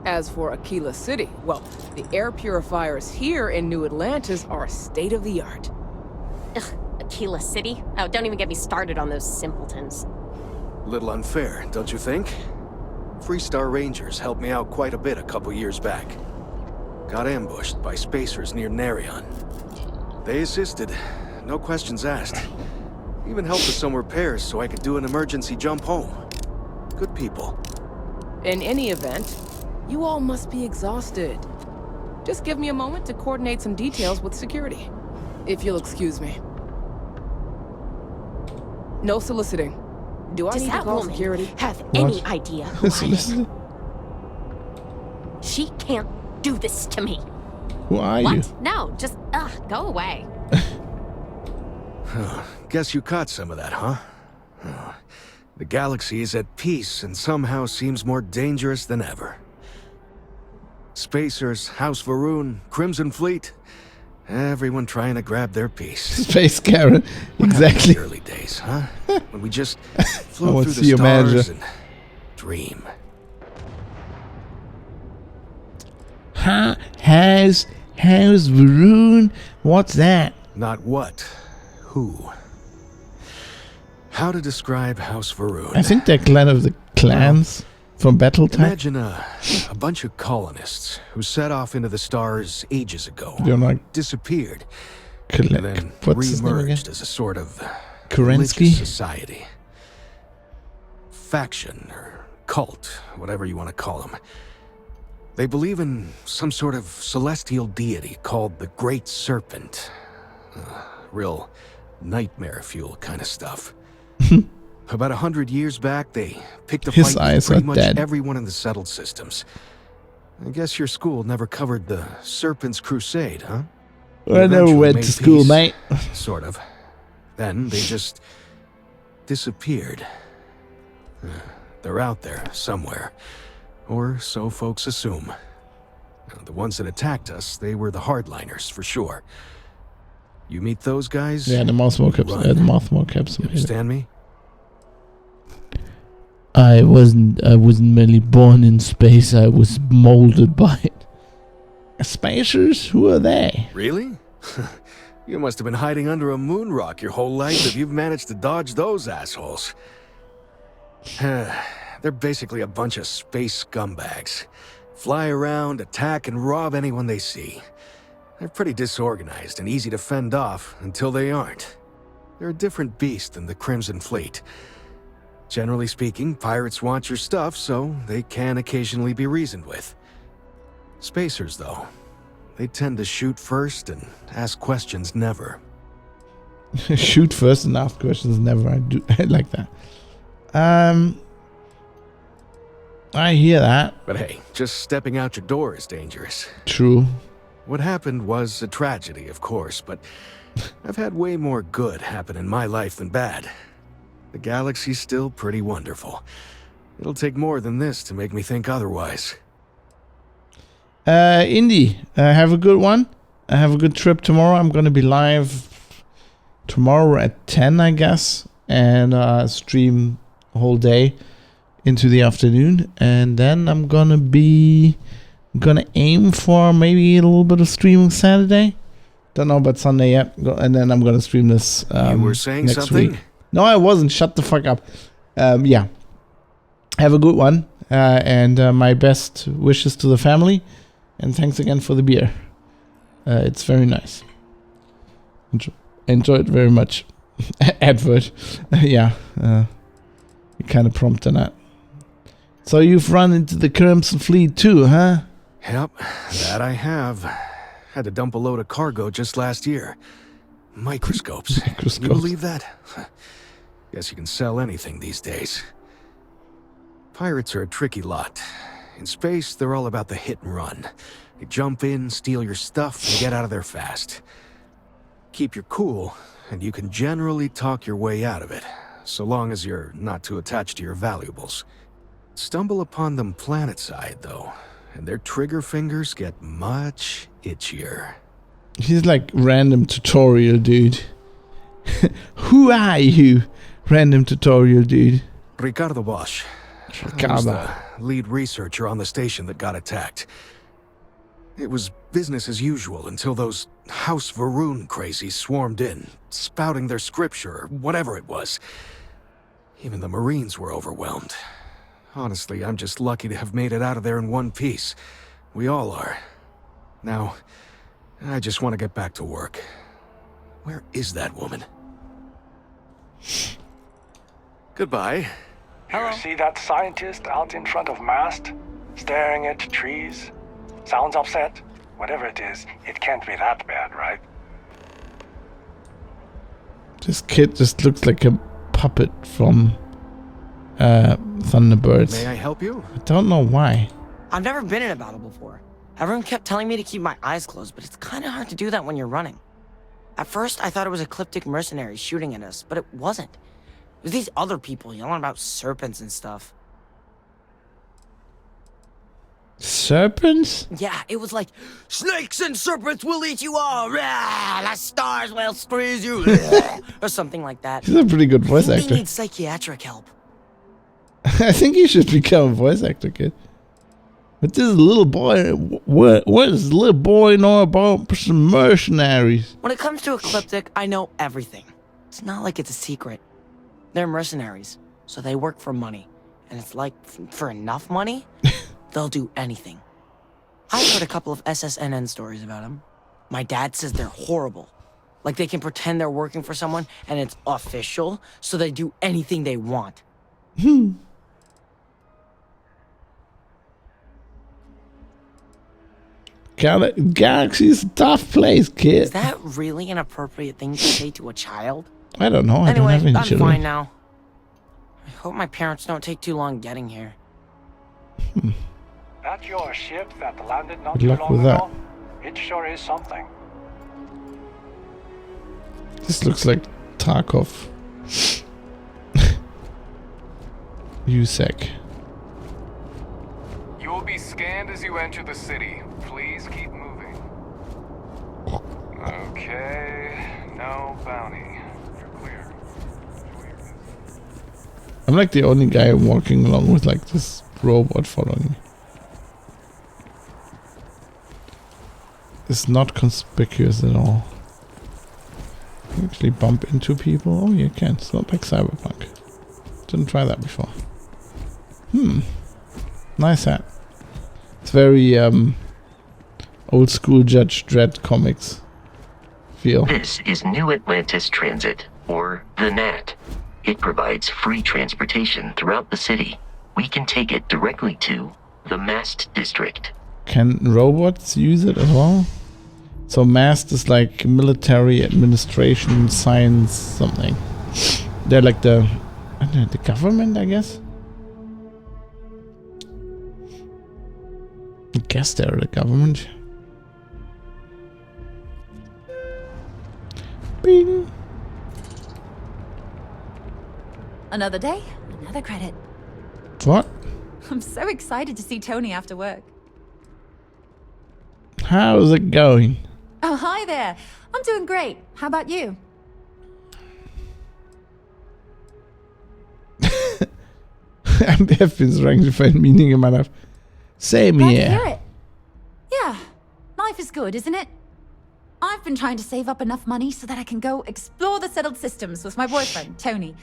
As for Aquila City, well, the air purifiers here in New Atlantis are state-of-the-art. Ugh, Aquila City? Oh, don't even get me started on those simpletons. Little unfair, don't you think? Freestar Rangers helped me out quite a bit a couple years back. Got ambushed by spacers near Narion. They assisted, no questions asked. Even helped with some repairs so I could do an emergency jump home. Good people. In any event, you all must be exhausted. Just give me a moment to coordinate some details with security. If you'll excuse me. No soliciting. Do I Does need to that call woman security? have any idea who I am? She can't do this to me. Who are What? you? No, just go away. Guess you caught some of that, huh? The galaxy is at peace and somehow seems more dangerous than ever. Spacers, House Varun, Crimson Fleet, everyone trying to grab their piece. Space Karen, exactly. Early days, huh? When we just I flew want through to the see your stars manager. and dream. Huh? How's Varun? What's that? Not what, who. How to describe House Varun? I think they're clan of the clans from Battletech. Imagine a bunch of colonists who set off into the stars ages ago. They're like disappeared. And then what's his name again? re-emerged as a sort of Kerensky? religious society. Faction or cult, whatever you want to call them. They believe in some sort of celestial deity called the Great Serpent. Real nightmare fuel kind of stuff. About 100 years back, they picked a His fight eyes with pretty are much dead. everyone in the settled systems. I guess your school never covered the Serpent's Crusade, huh? I never went to school, mate. Sort of. Then they just disappeared. They're out there somewhere. Or so folks assume. The ones that attacked us, they were the hardliners, for sure. You meet those guys? Yeah, the Mothmore caps. run. The Mothmore caps. You understand me? I wasn't merely born in space. I was molded by it. Spacers? Who are they? Really? You must have been hiding under a moon rock your whole life if you've managed to dodge those assholes. They're basically a bunch of space scumbags. Fly around, attack, and rob anyone they see. They're pretty disorganized and easy to fend off until they aren't. They're a different beast than the Crimson Fleet. Generally speaking, pirates want your stuff, so they can occasionally be reasoned with. Spacers, though, they tend to shoot first and ask questions never. Shoot first and ask questions never. I like that. I hear that. But hey, just stepping out your door is dangerous. True. What happened was a tragedy, of course, but I've had way more good happen in my life than bad. The galaxy's still pretty wonderful. It'll take more than this to make me think otherwise. Indy, have a good one. Have a good trip tomorrow. I'm gonna be live tomorrow at 10, I guess, and stream the whole day into the afternoon, and then I'm gonna aim for maybe a little bit of streaming Saturday. Don't know about Sunday yet, and then I'm gonna stream this you were saying next something? week. No, I wasn't. Shut the fuck up. Yeah. Have a good one, and my best wishes to the family, and thanks again for the beer. It's very nice. Enjoy it very much. Advert. Yeah. You kind of prompted that. So you've run into the Crimson Fleet too, huh? Yep, that I have. Had to dump a load of cargo just last year. Microscopes. Can you believe that? Guess you can sell anything these days. Pirates are a tricky lot. In space, they're all about the hit and run. They jump in, steal your stuff, and get out of there fast. Keep your cool, and you can generally talk your way out of it, so long as you're not too attached to your valuables. Stumble upon them planetside, though, and their trigger fingers get much itchier. He's like random tutorial dude. Who are you? Random tutorial dude. Ricardo Bosch. I was the lead researcher on the station that got attacked. It was business as usual until those House Varun crazies swarmed in, spouting their scripture or whatever it was. Even the Marines were overwhelmed. Honestly, I'm just lucky to have made it out of there in one piece. We all are. Now, I just want to get back to work. Where is that woman? Goodbye. You see that scientist out in front of mast, staring at trees? Sounds upset? Whatever it is, it can't be that bad, right? This kid just looks like a puppet from Thunderbirds. May I help you? I don't know why. I've never been in a battle before. Everyone kept telling me to keep my eyes closed, but it's kind of hard to do that when you're running. At first, I thought it was ecliptic mercenaries shooting at us, but it wasn't. It was these other people yelling about serpents and stuff. Serpents? Yeah, it was like, snakes and serpents will eat you all, rah, the stars will squeeze you, or something like that. He's a pretty good voice I think actor. They need psychiatric help. I think you should become a voice actor, kid. But this little boy, what does the little boy know about some mercenaries? When it comes to ecliptic, I know everything. It's not like it's a secret. They're mercenaries, so they work for money. And it's like, for enough money, they'll do anything. I've heard a couple of SSNN stories about them. My dad says they're horrible. Like they can pretend they're working for someone and it's official, so they do anything they want. Galaxy's a tough place, kid. Is that really an appropriate thing to say to a child? I don't know. I Anyway, don't have any I'm children. fine now. I hope my parents don't take too long getting here. That your ship that landed not Good too luck long with ago? It sure is something. This looks like Tarkov. USEC. You will be scanned as you enter the city. Please keep moving. Okay, no bounty. You're clear. I'm like the only guy walking along with like this robot following me. It's not conspicuous at all. You actually bump into people? Oh, you can. It's not like Cyberpunk. Didn't try that before. Nice hat. It's very old school Judge Dredd comics feel. This is New Atlantis Transit, or the NAT. It provides free transportation throughout the city. We can take it directly to the Mast District. Can robots use it as well? So MAST is like military administration science something. They're like the government, I guess. I guess they're the government. Bing. Another day, another credit. What? I'm so excited to see Tony after work. How's it going? Oh, hi there. I'm doing great. How about you? I've been trying to find meaning in my life. Same Glad here. to hear it. Yeah, life is good, isn't it? I've been trying to save up enough money so that I can go explore the settled systems with my boyfriend, Tony.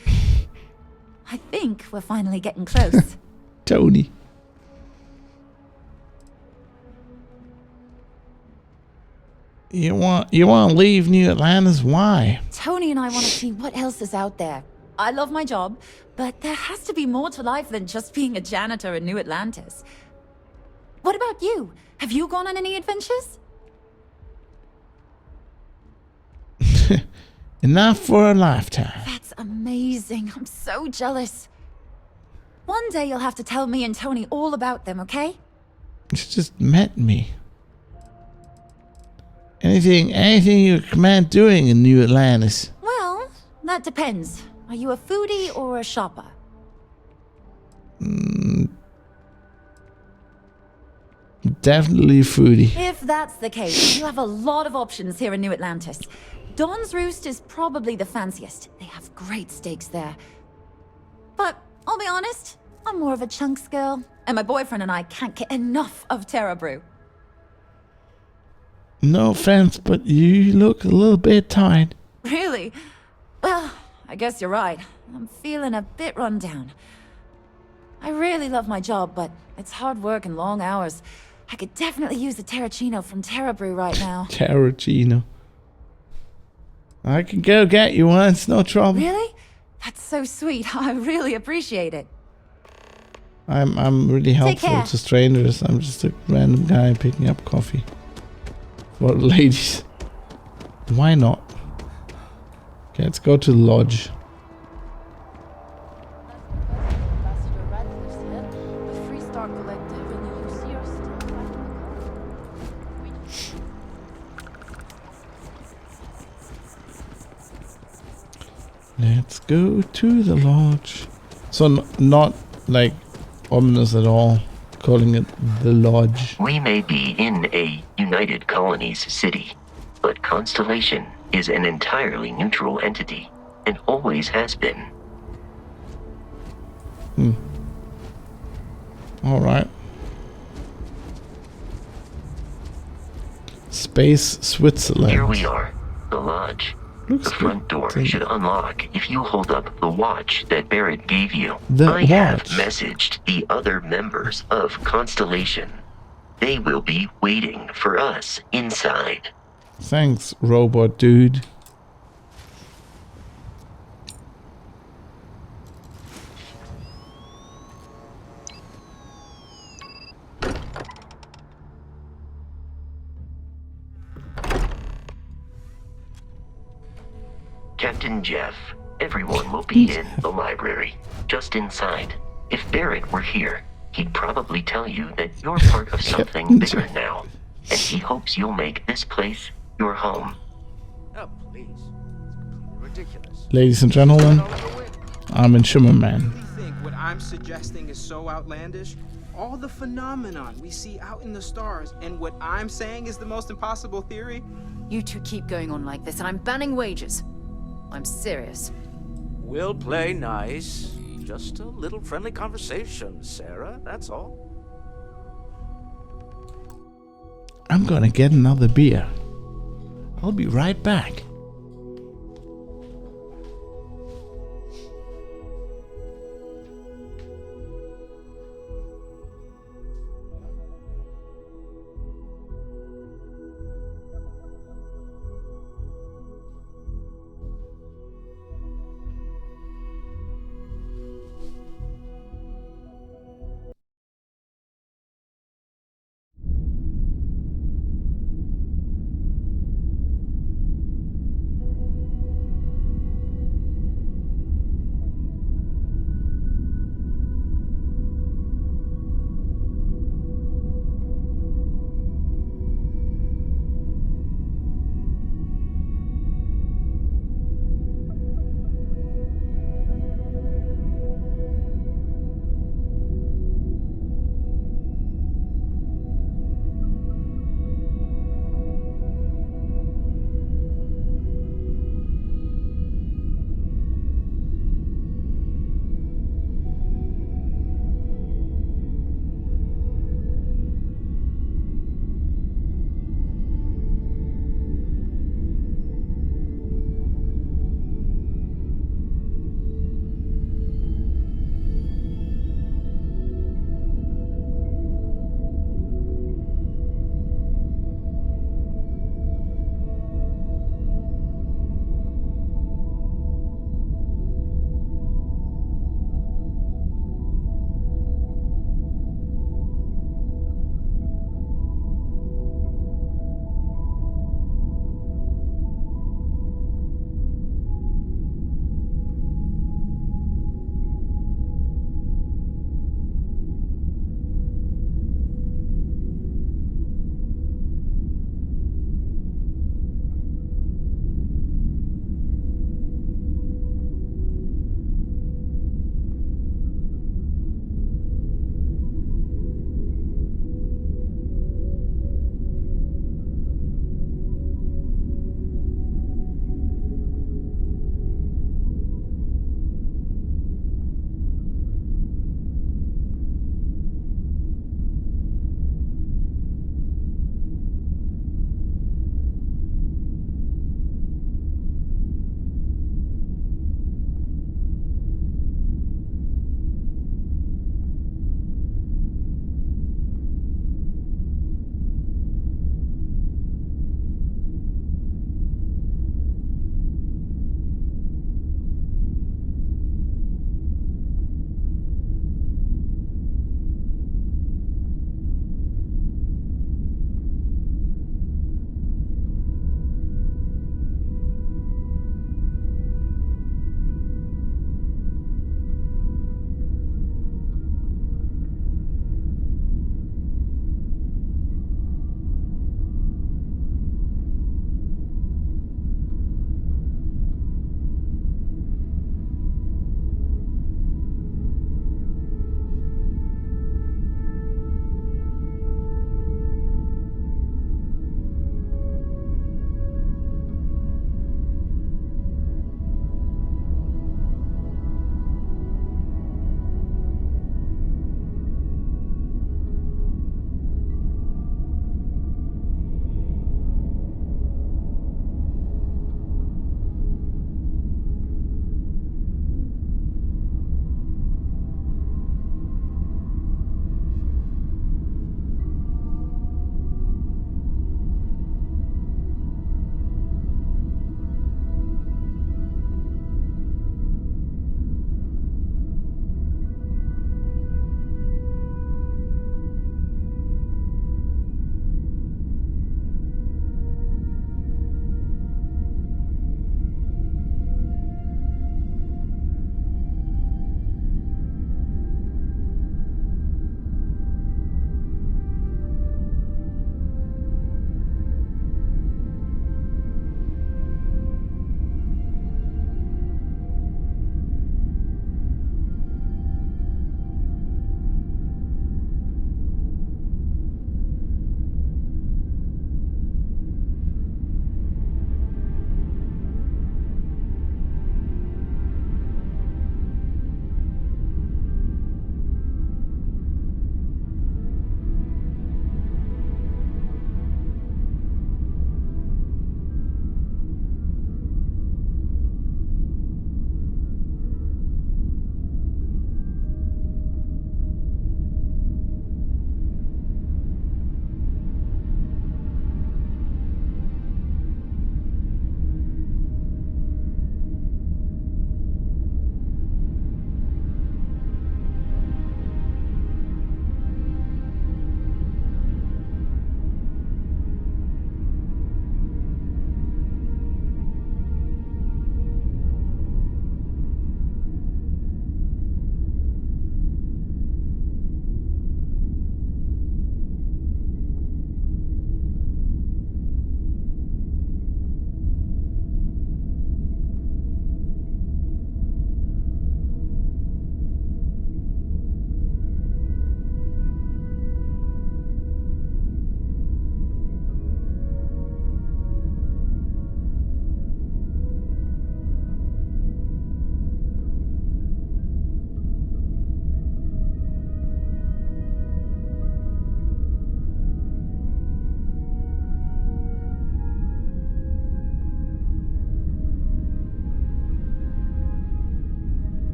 I think we're finally getting close. Tony. You want to leave New Atlantis? Why? Tony and I want to see what else is out there. I love my job, but there has to be more to life than just being a janitor in New Atlantis. What about you? Have you gone on any adventures? Enough for a lifetime. That's amazing. I'm so jealous. One day you'll have to tell me and Tony all about them, okay? You just met me. Anything you recommend doing in New Atlantis? Well, that depends. Are you a foodie or a shopper? Definitely foodie. If that's the case, you have a lot of options here in New Atlantis. Don's Roost is probably the fanciest. They have great steaks there. But I'll be honest, I'm more of a chunks girl, and my boyfriend and I can't get enough of Terra Brew. No offense, but you look a little bit tired. Really? Well, I guess you're right. I'm feeling a bit run down. I really love my job, but it's hard work and long hours. I could definitely use a Terracino from Terra Brew right now. Terracino. I can go get you one, it's no trouble. Really? That's so sweet. I really appreciate it. I'm really helpful to strangers. I'm just a random guy picking up coffee. For ladies. Why not? Okay, let's go to the lodge. Let's go to the lodge. So not like ominous at all, calling it the lodge. We may be in a United Colonies city, but Constellation is an entirely neutral entity and always has been. Alright. Space Switzerland. Here we are, the lodge. Looks the front door should unlock if you hold up the watch that Barrett gave you. I have messaged the other members of Constellation. They will be waiting for us inside. Thanks, robot dude. Captain Jeff, everyone will be in the library, just inside. If Barrett were here, he'd probably tell you that you're part of something bigger now, and he hopes you'll make this place your home. Oh, please. It's completely ridiculous. Ladies and gentlemen, I'm in Shimmerman. You think what I'm suggesting is so outlandish? All the phenomenon we see out in the stars, and what I'm saying is the most impossible theory? You two keep going on like this, and I'm banning wages. I'm serious. We'll play nice. Just a little friendly conversation, Sarah, that's all. I'm gonna get another beer. I'll be right back.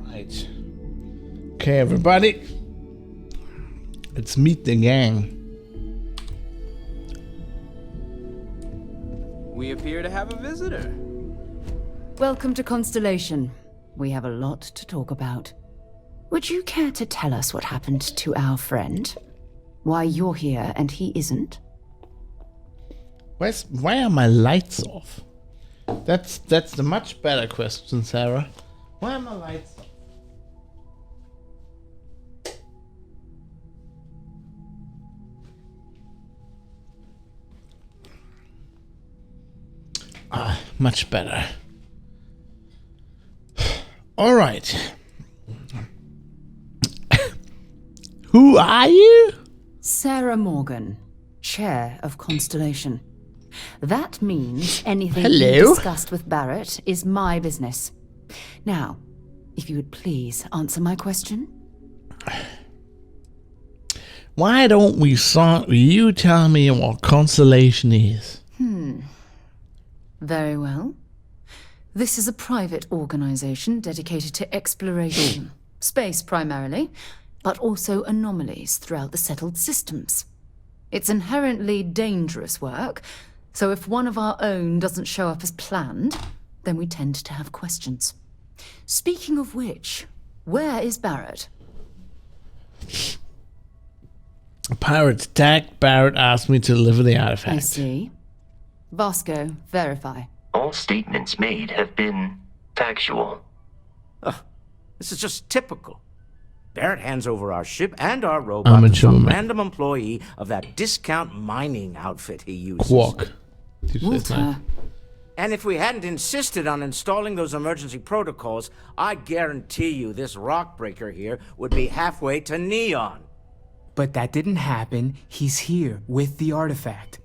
Right. Okay, everybody. Let's meet the gang. We appear to have a visitor. Welcome to Constellation. We have a lot to talk about. Would you care to tell us what happened to our friend? Why you're here and he isn't? Why are my lights off? That's the much better question, Sarah. Why are my lights off? Much better. All right. Who are you? Sarah Morgan, Chair of Constellation. That means anything Hello? you discussed with Barrett is my business. Now, if you would please answer my question. Why don't we start with you telling me what Constellation is? Very well. This is a private organization dedicated to exploration. Space primarily, but also anomalies throughout the settled systems. It's inherently dangerous work, so if one of our own doesn't show up as planned, then we tend to have questions. Speaking of which, where is Barrett? A pirate attacked. Barrett asked me to deliver the artifact. I see. Vasco, verify. All statements made have been factual. This is just typical. Barrett hands over our ship and our robot I'm a to some gentleman. random employee of that discount mining outfit he uses. Quark. Walter. And if we hadn't insisted on installing those emergency protocols, I guarantee you this rock breaker here would be halfway to Neon. But that didn't happen. He's here with the artifact.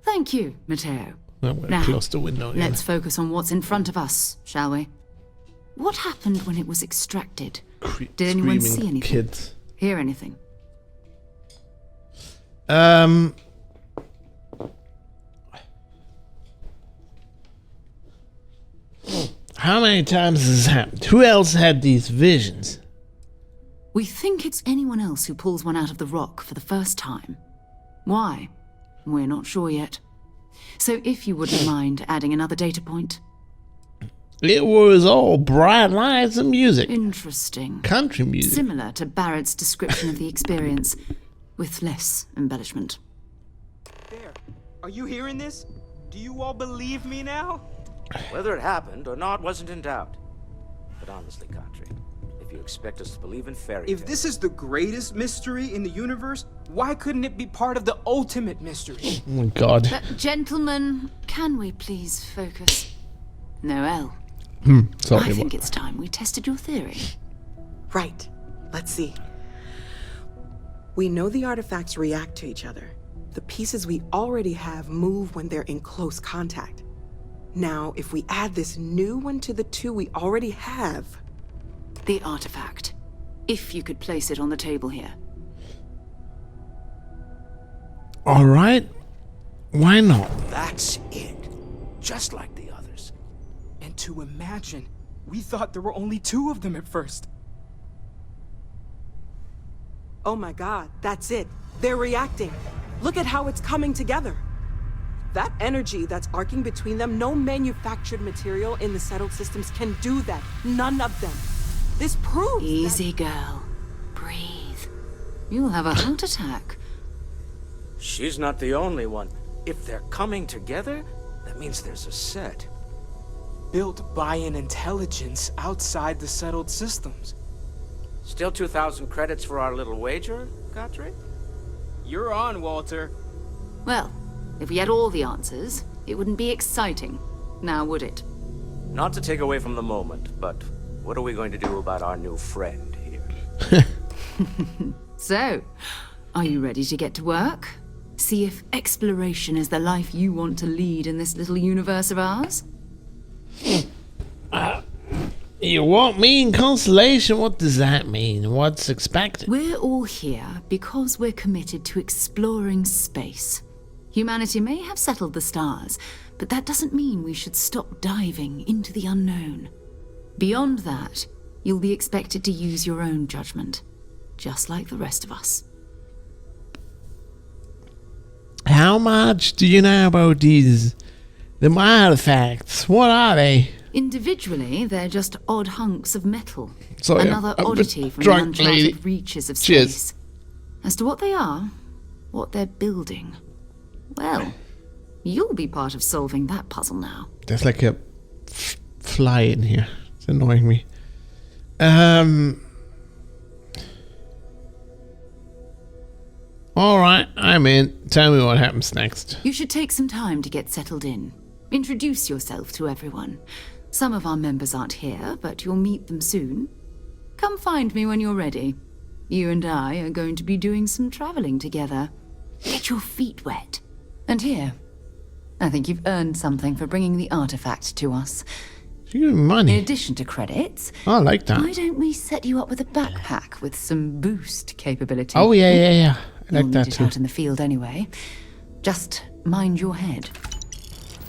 Thank you, Matteo. I'm going to Now, close the window again. let's focus on what's in front of us, shall we? What happened when it was extracted? Did anyone see anything? Kids. Hear anything? How many times has this happened? Who else had these visions? We think it's anyone else who pulls one out of the rock for the first time. Why? We're not sure yet. So if you wouldn't mind adding another data point. It was all bright lights and music. Interesting. Country music. Similar to Barrett's description of the experience, with less embellishment. There. Are you hearing this? Do you all believe me now? Whether it happened or not wasn't in doubt. But honestly, Katri, if you expect us to believe in fairy If this is the greatest mystery in the universe, why couldn't it be part of the ultimate mystery? Oh my god. Gentlemen, can we please focus? Noel. Sorry. I think it's time we tested your theory. Right. Let's see. We know the artifacts react to each other. The pieces we already have move when they're in close contact. Now, if we add this new one to the two we already have... The artifact. If you could place it on the table here. Alright. Why not? That's it. Just like the others. And to imagine, we thought there were only two of them at first. Oh my god, that's it. They're reacting. Look at how it's coming together. That energy that's arcing between them, no manufactured material in the settled systems can do that. None of them. This proves Easy, girl. Breathe. You'll have a heart attack. She's not the only one. If they're coming together, that means there's a set. Built by an intelligence outside the settled systems. Still 2,000 credits for our little wager, Katri? You're on, Walter. Well, if we had all the answers, it wouldn't be exciting. Now, would it? Not to take away from the moment, but what are we going to do about our new friend here? So, are you ready to get to work? See if exploration is the life you want to lead in this little universe of ours? You want me in Constellation? What does that mean? What's expected? We're all here because we're committed to exploring space. Humanity may have settled the stars, but that doesn't mean we should stop diving into the unknown. Beyond that, you'll be expected to use your own judgment, just like the rest of us. How much do you know about the artifacts? What are they? Individually, they're just odd hunks of metal. Sorry, Another I'm oddity from drunk, the uncharted lady. reaches of Cheers. space. As to what they are, what they're building, well, you'll be part of solving that puzzle now. There's like a fly in here. It's annoying me. Alright, I'm in. Tell me what happens next. You should take some time to get settled in. Introduce yourself to everyone. Some of our members aren't here, but you'll meet them soon. Come find me when you're ready. You and I are going to be doing some traveling together. Get your feet wet. And here, I think you've earned something for bringing the artifact to us. You give me money. In addition to credits, I like that. why don't we set you up with a backpack with some boost capability? Oh, yeah. I You'll like need that it too. out in the field anyway. Just mind your head.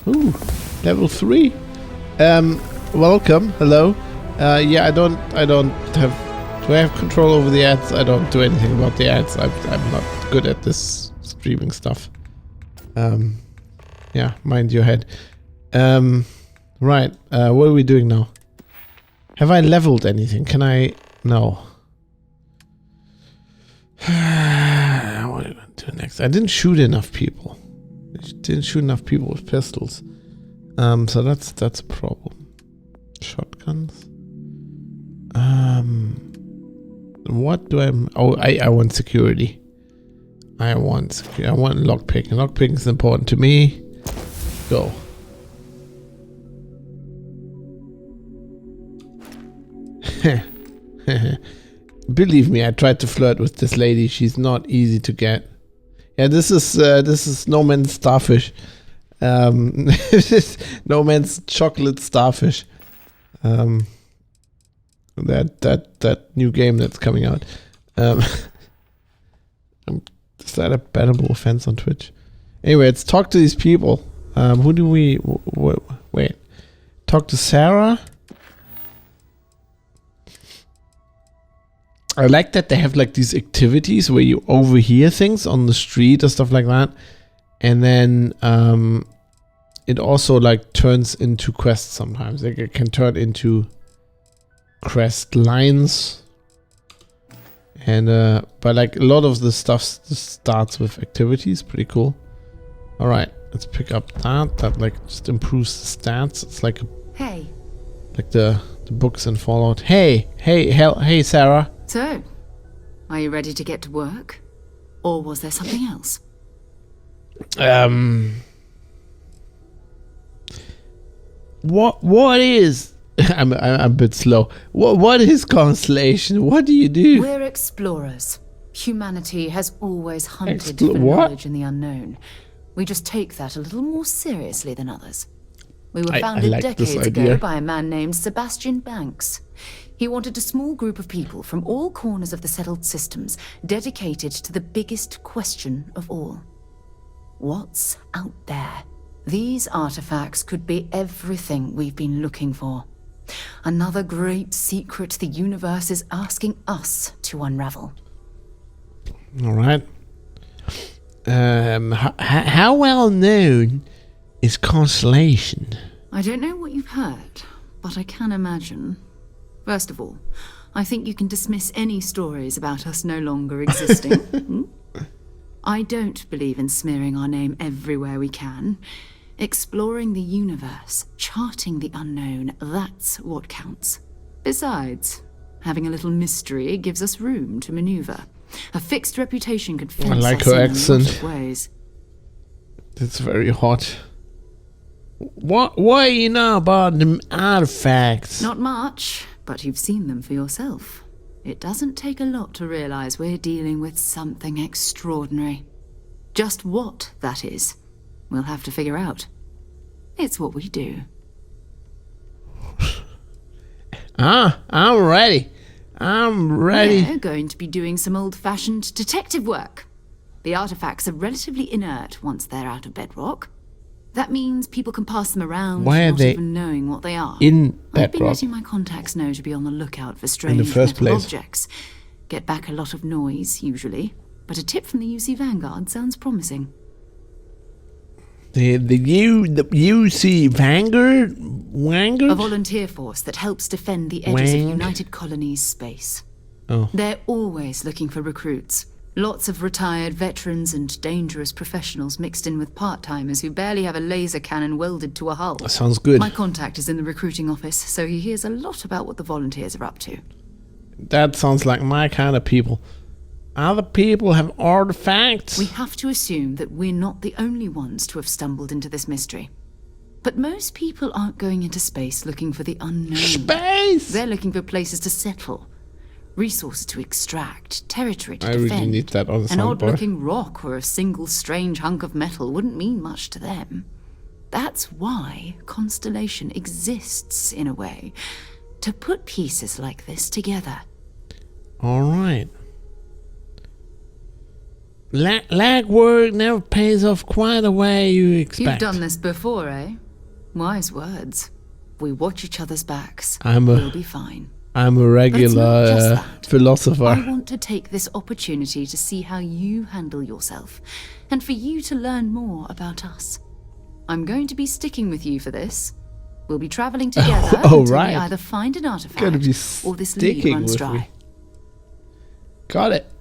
Ooh, level 3. Welcome. Hello. Yeah, I don't have. Do I have control over the ads? I don't do anything about the ads. I'm not good at this streaming stuff. Yeah, mind your head. Right. What are we doing now? Have I leveled anything? Can I? No. What are we gonna do next? I didn't shoot enough people. I didn't shoot enough people with pistols. So that's a problem. Shotguns. What do I? Oh, I want security. I want lockpicking. Lockpicking is important to me. Go. Believe me, I tried to flirt with this lady. She's not easy to get. Yeah, this is No Man's Starfish. This is No Man's Chocolate Starfish. That new game that's coming out. Is that a bannable offense on Twitch? Anyway, let's talk to these people. Who do we wait? Talk to Sarah. I like that they have like these activities where you overhear things on the street or stuff like that, and then it also like turns into quests sometimes. Like it can turn into quest lines, and but like a lot of the stuff starts with activities. Pretty cool. All right, let's pick up that like just improves the stats. It's like like the books in Fallout. Hey Sarah. So, are you ready to get to work? Or was there something else? What is... I'm a bit slow. What is Constellation? What do you do? We're explorers. Humanity has always hunted for What? knowledge in the unknown. We just take that a little more seriously than others. We were founded like this decades idea. ago by a man named Sebastian Banks. He wanted a small group of people from all corners of the settled systems dedicated to the biggest question of all. What's out there? These artifacts could be everything we've been looking for. Another great secret the universe is asking us to unravel. All right. How well known is Constellation? I don't know what you've heard, but I can imagine. First of all, I think you can dismiss any stories about us no longer existing. I don't believe in smearing our name everywhere we can. Exploring the universe, charting the unknown, that's what counts. Besides, having a little mystery gives us room to maneuver. A fixed reputation could fence I like us her in a lot accent. of ways. It's very hot. What do you know about the artifacts? Not much, but you've seen them for yourself. It doesn't take a lot to realize we're dealing with something extraordinary. Just what that is, we'll have to figure out. It's what we do. I'm ready. I'm ready. We're going to be doing some old-fashioned detective work. The artifacts are relatively inert once they're out of bedrock. That means people can pass them around, Why are not they even knowing what they are. in I've been Bedrock? letting my contacts know to be on the lookout for strange In the first metal place. objects. Get back a lot of noise, usually. But a tip from the UC Vanguard sounds promising. The UC Vanguard? A volunteer force that helps defend the edges of United Colonies space. Oh. They're always looking for recruits. Lots of retired veterans and dangerous professionals mixed in with part-timers who barely have a laser cannon welded to a hull. That sounds good. My contact is in the recruiting office, so he hears a lot about what the volunteers are up to. That sounds like my kind of people. Other people have artifacts. We have to assume that we're not the only ones to have stumbled into this mystery. But most people aren't going into space looking for the unknown. Space! They're looking for places to settle. Resources to extract, territory to I defend. really need that on the An soundboard. odd-looking rock or a single strange hunk of metal wouldn't mean much to them. That's why Constellation exists, in a way. To put pieces like this together. Alright. Lag work never pays off quite the way you expect. You've done this before, eh? Wise words. We watch each other's backs. We'll be fine. I'm a regular philosopher. I want to take this opportunity to see how you handle yourself, and for you to learn more about us. I'm going to be sticking with you for this. We'll be traveling together until we either find an artifact Gotta be or this lead sticking runs with dry. me. Got it.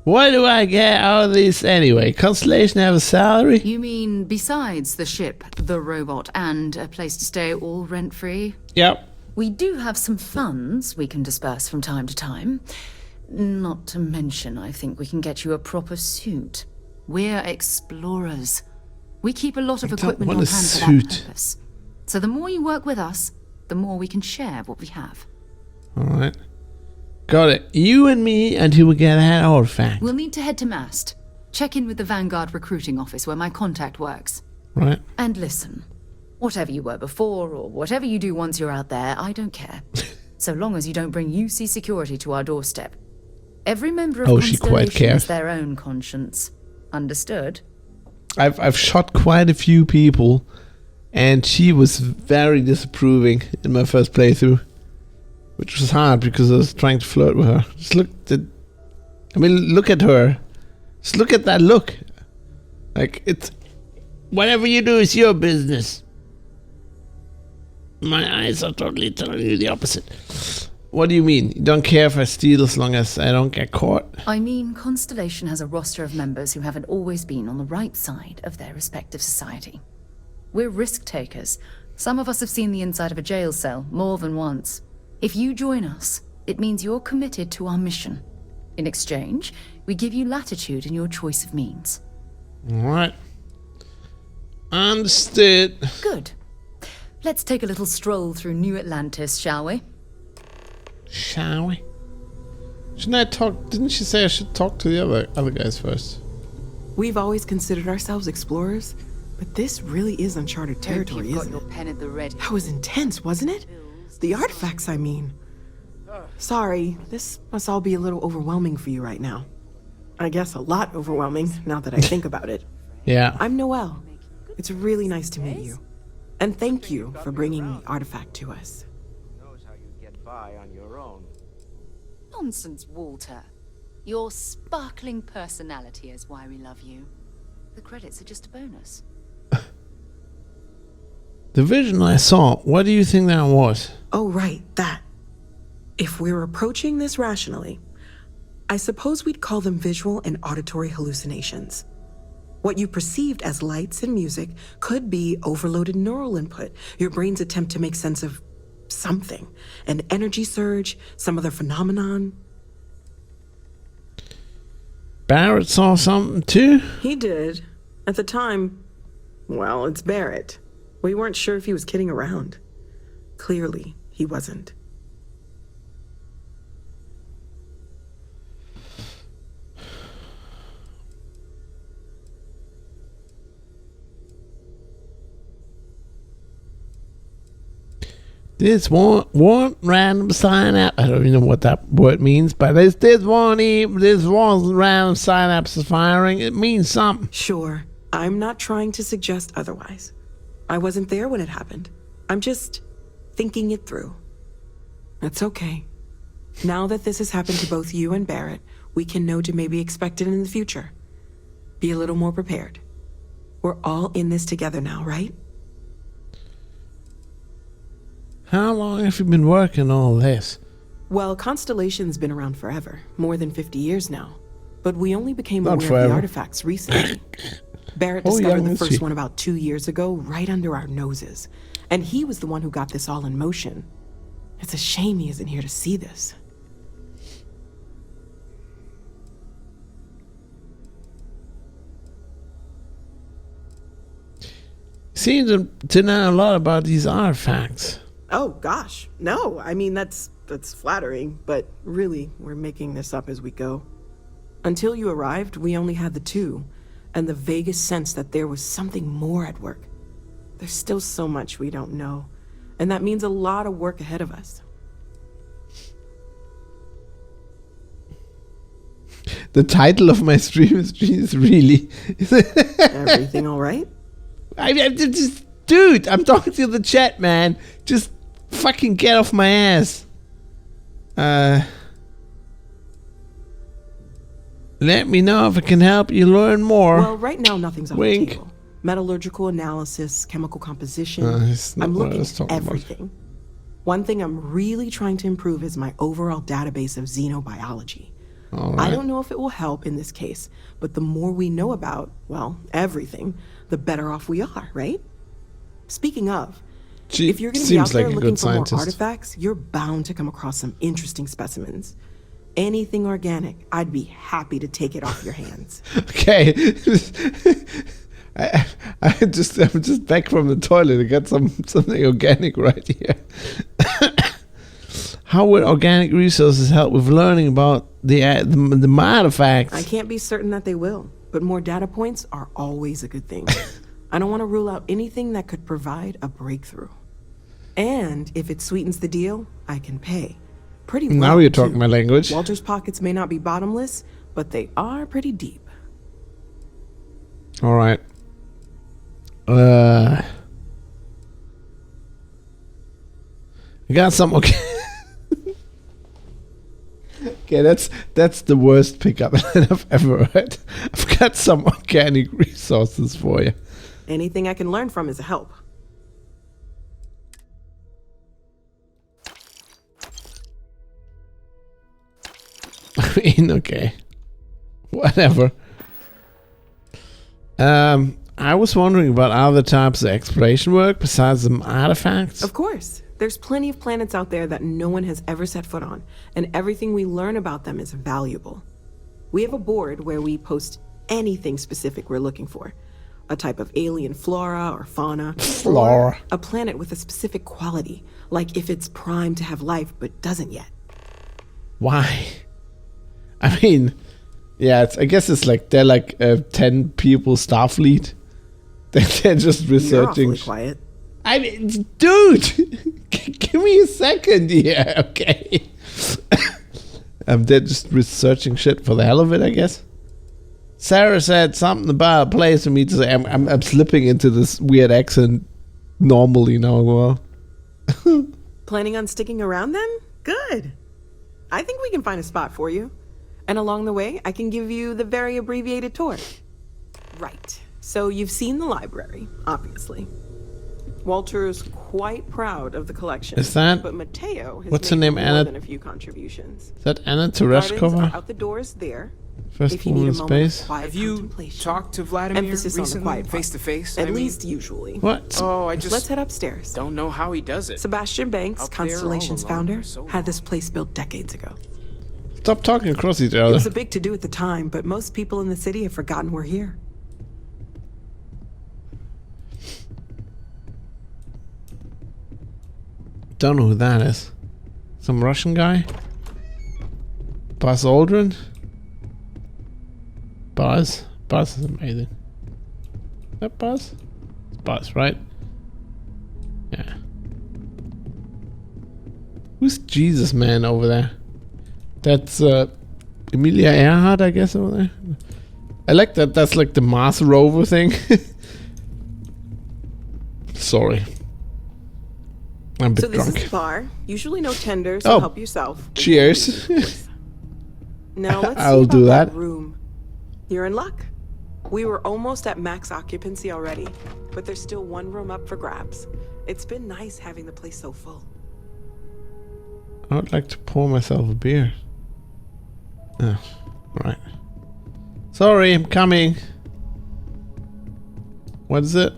What do I get out of this anyway? Constellation have a salary? You mean besides the ship, the robot, and a place to stay all rent-free? Yep. We do have some funds we can disperse from time to time. Not to mention, I think we can get you a proper suit. We're explorers. We keep a lot of equipment on hand for that purpose. So the more you work with us, the more we can share what we have. Alright. Got it. You and me until we get that artifact. We'll need to head to Mast. Check in with the Vanguard recruiting office where my contact works. Right. And listen, whatever you were before or whatever you do once you're out there, I don't care. So long as you don't bring UC security to our doorstep. Every member of Constellation has their own conscience. Understood? I've shot quite a few people, and she was very disapproving in my first playthrough, which was hard because I was trying to flirt with her. Just look at her. Just look at that look. Like, it's whatever you do is your business. My eyes are totally telling you the opposite. What do you mean? You don't care if I steal as long as I don't get caught? I mean, Constellation has a roster of members who haven't always been on the right side of their respective society. We're risk takers. Some of us have seen the inside of a jail cell more than once. If you join us, it means you're committed to our mission. In exchange, we give you latitude in your choice of means. Alright. Understood. Good. Let's take a little stroll through New Atlantis, shall we? Shall we? Shouldn't I talk? Didn't she say I should talk to the other guys first? We've always considered ourselves explorers, but this really is uncharted territory, isn't it? Your pen at the ready. That was intense, wasn't it? The artifacts, I mean. Sorry, this must all be a little overwhelming for you right now. I guess a lot overwhelming, now that I think about it. Yeah. I'm Noelle. It's really nice to meet you. And thank you for bringing the artifact to us. Knows how you get by on your own. Nonsense, Walter. Your sparkling personality is why we love you. The credits are just a bonus. The vision I saw, what do you think that was? Oh, right, that. If we're approaching this rationally, I suppose we'd call them visual and auditory hallucinations. What you perceived as lights and music could be overloaded neural input, your brain's attempt to make sense of something. An energy surge, some other phenomenon. Barrett saw something too? He did. At the time, well, it's Barrett. We weren't sure if he was kidding around. Clearly, he wasn't. This one random synapse. I don't even know what that word means, but this one random synapse is firing. It means something. Sure. I'm not trying to suggest otherwise. I wasn't there when it happened. I'm just thinking it through. It's okay. Now that this has happened to both you and Barrett, we can know to maybe expect it in the future. Be a little more prepared. We're all in this together now, right? How long have you been working all this? Well, Constellation's been around forever, more than 50 years now. But we only became Not aware forever. of the artifacts recently. Barrett Oh, discovered young the is first she? one about 2 years ago, right under our noses. And he was the one who got this all in motion. It's a shame he isn't here to see this. Seems to know a lot about these artifacts. Oh, gosh. No, I mean, that's flattering, but really, we're making this up as we go. Until you arrived, we only had the two, and the vaguest sense that there was something more at work. There's still so much we don't know, and that means a lot of work ahead of us. The title of my stream is really... Everything all right? I'm just... Dude, I'm talking to the chat, man. Just fucking get off my ass. Let me know if I can help you learn more. Well, right now, nothing's on Wink. the table. Metallurgical analysis, chemical composition. It's not I'm what I looking was at talking about. everything. One thing I'm really trying to improve is my overall database of xenobiology. All I right. don't know if it will help in this case, but the more we know about, well, everything, the better off we are, right? Speaking of, She if you're going to be seems out there like a looking good for more scientist. artifacts, you're bound to come across some interesting specimens. Anything organic, I'd be happy to take it off your hands. Okay. I'm just back from the toilet. I got something organic right here. How would organic resources help with learning about the artifacts? I can't be certain that they will, but more data points are always a good thing. I don't want to rule out anything that could provide a breakthrough. And if it sweetens the deal, I can pay. Pretty well, Now you're talking too. my language. Walter's pockets may not be bottomless, but they are pretty deep. All right. I got some. Okay. Okay, that's the worst pickup that I've ever heard. I've got some organic resources for you. Anything I can learn from is a help. I mean, okay. Whatever. I was wondering about other types of exploration work besides some artifacts. Of course. There's plenty of planets out there that no one has ever set foot on, and everything we learn about them is valuable. We have a board where we post anything specific we're looking for. A type of alien flora or fauna. Flora. Or a planet with a specific quality, like if it's primed to have life but doesn't yet. Why? I mean, yeah, I guess it's like they're like 10 people Starfleet. They're just researching. You're awfully quiet. I mean, dude, give me a second here, okay? They're just researching shit for the hell of it, I guess. Sarah said something about a place for me to say. I'm slipping into this weird accent normally now. Well, Planning on sticking around then? Good. I think we can find a spot for you. And along the way, I can give you the very abbreviated tour. Right. So you've seen the library, obviously. Walter is quite proud of the collection. Is that- But Mateo has what's her made name, more Anna- than a few contributions. is that Anna The gardens Tereshkova? are out the doors there. First if you woman need in a moment of space? quiet Have you contemplation. talked to Vladimir Emphasis on the recently, quiet part. face to face? At least usually. What? Oh, I just Let's head upstairs. don't know how he does it. Sebastian Banks, Up there all Constellation's alone founder, for so had this place built decades ago. Stop talking across each It other. was a big to-do at the time, but most people in the city have forgotten we're here. Don't know who that is. Some Russian guy? Buzz Aldrin? Buzz? Buzz is amazing. Is that Buzz? It's Buzz, right? Yeah. Who's Jesus Man over there? That's Emilia Earhart, I guess, over there. I like that. That's like the Mars rover thing. Sorry. I'm a bit So this drunk. is the bar. Usually no tender, so help yourself. Cheers. Now let's I'll see about do that. room. You're in luck. We were almost at max occupancy already, but there's still one room up for grabs. It's been nice having the place so full. I would like to pour myself a beer. Right. Sorry, I'm coming. What is it?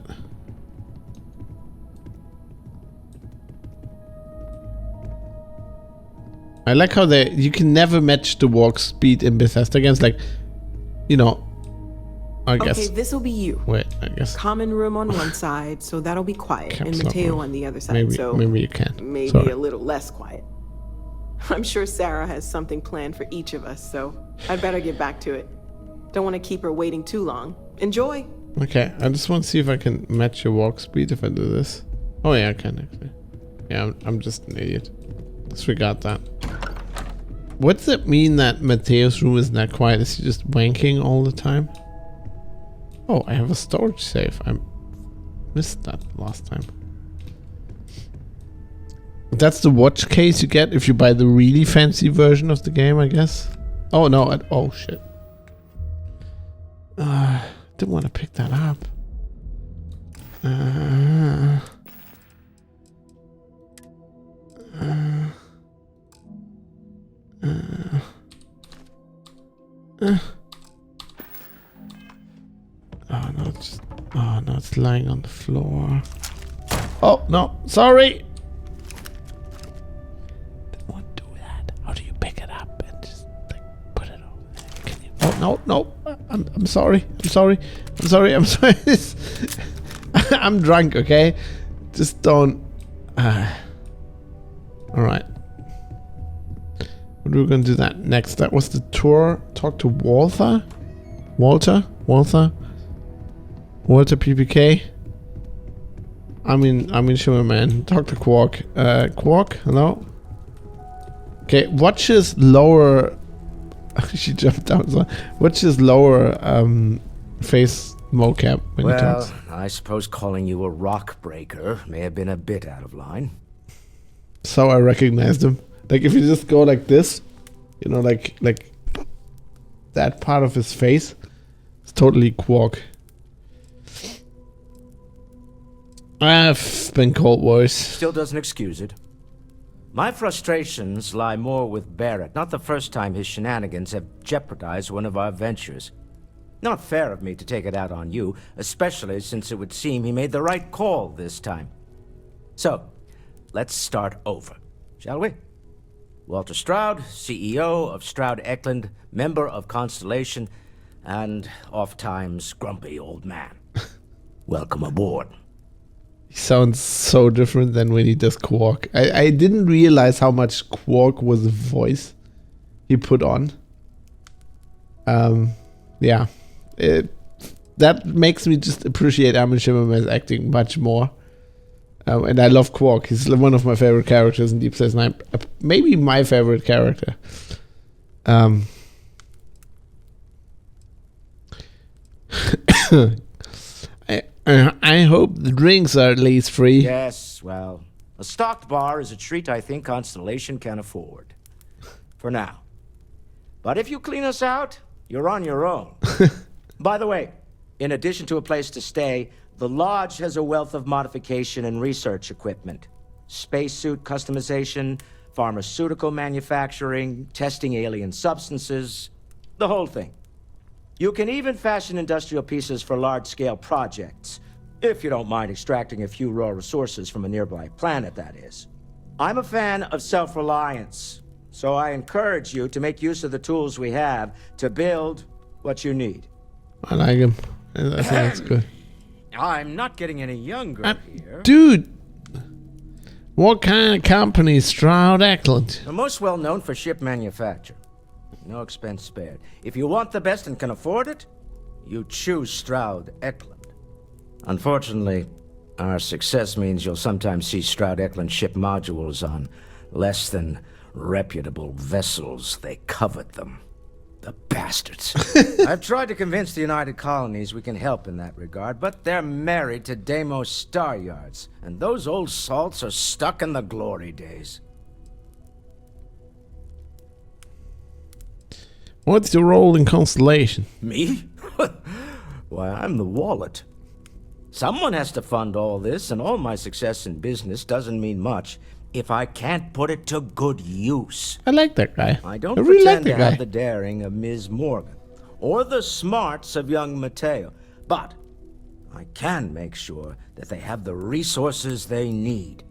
I like how you can never match the walk speed in Bethesda games. Like, you know, I guess. Okay, this'll be you. Wait, I guess. Common room on one side, so that'll be quiet, and Mateo on the other side, maybe you can. maybe Sorry. a little less quiet. I'm sure Sarah has something planned for each of us, so I'd better get back to it. Don't want to keep her waiting too long. Enjoy. Okay, I just want to see if I can match your walk speed if I do this. Oh yeah, I can actually. Yeah, I'm just an idiot. Disregard that. What does it mean that Mateo's room is not quiet? Is he just wanking all the time? Oh, I have a storage safe. I missed that last time. That's the watch case you get if you buy the really fancy version of the game, I guess. Oh no! Oh shit! Didn't want to pick that up. Oh no, it's lying on the floor. Oh no, sorry. Didn't want to do that. How do you pick it up and just like put it over there? Can you? Oh no. I'm sorry. I'm sorry. I'm drunk. Okay, just don't. All right. We're gonna do that next. That was the tour. Talk to Walter PPK. I mean Shimmerman. Talk to Quark. Quark, hello. Okay, watch his lower. She jumped down. So watch his lower face mocap when he talks. I suppose calling you a rock breaker may have been a bit out of line. So I recognized him. Like if you just go like this, you know, like that part of his face, it's totally Quark. I've been called worse. Still doesn't excuse it. My frustrations lie more with Barrett. Not the first time his shenanigans have jeopardized one of our ventures. Not fair of me to take it out on you, especially since it would seem he made the right call this time. So, let's start over, shall we? Walter Stroud, CEO of Stroud Eklund, member of Constellation, and oft-times grumpy old man. Welcome aboard. He sounds so different than when he does Quark. I didn't realize how much Quark was the voice he put on. Yeah. That makes me just appreciate Armin Shimmerman's acting much more. And I love Quark. He's one of my favorite characters in Deep Space Nine. Maybe my favorite character. I hope the drinks are at least free. Yes, well, a stocked bar is a treat I think Constellation can afford. For now. But if you clean us out, you're on your own. By the way, in addition to a place to stay, the Lodge has a wealth of modification and research equipment. Spacesuit customization, pharmaceutical manufacturing, testing alien substances, the whole thing. You can even fashion industrial pieces for large-scale projects, if you don't mind extracting a few raw resources from a nearby planet, that is. I'm a fan of self-reliance, so I encourage you to make use of the tools we have to build what you need. I like him. I think that's good. I'm not getting any younger here. Dude! What kind of company is Stroud Eklund? The most well-known for ship manufacture. No expense spared. If you want the best and can afford it, you choose Stroud Eklund. Unfortunately, our success means you'll sometimes see Stroud Eklund ship modules on less than reputable vessels. They covet them. The bastards. I've tried to convince the United Colonies we can help in that regard, but they're married to Deimos Star Yards, and those old salts are stuck in the glory days. What's your role in Constellation? Me? Why, I'm the wallet. Someone has to fund all this, and all my success in business doesn't mean much if I can't put it to good use. I like that guy. I don't really pretend like to have the daring of Ms. Morgan, or the smarts of young Mateo, but I can make sure that they have the resources they need.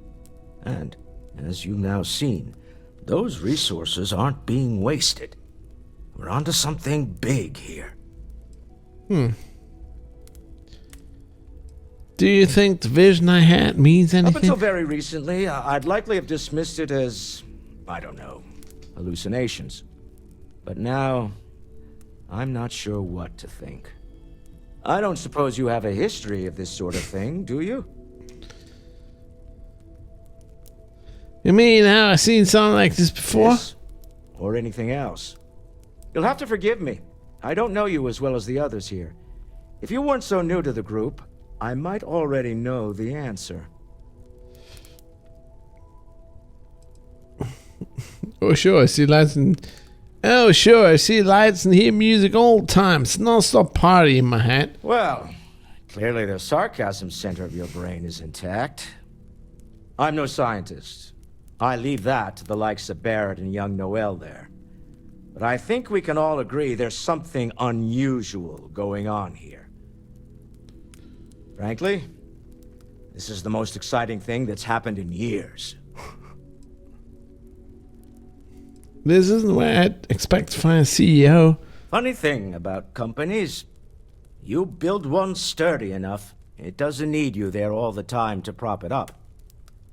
And, as you've now seen, those resources aren't being wasted. We're onto something big here. Do you think the vision I had means anything? Up until very recently, I'd likely have dismissed it as, I don't know, hallucinations. But now, I'm not sure what to think. I don't suppose you have a history of this sort of thing, do you? You mean how I've seen something like this before? This, or anything else. You'll have to forgive me. I don't know you as well as the others here. If you weren't so new to the group, I might already know the answer. Oh sure, I see lights and hear music all the time. It's non-stop party in my head. Well, clearly the sarcasm center of your brain is intact. I'm no scientist. I leave that to the likes of Barrett and young Noel there. But I think we can all agree there's something unusual going on here. Frankly, this is the most exciting thing that's happened in years. This isn't where I'd expect to find a CEO. Funny thing about companies, you build one sturdy enough, it doesn't need you there all the time to prop it up.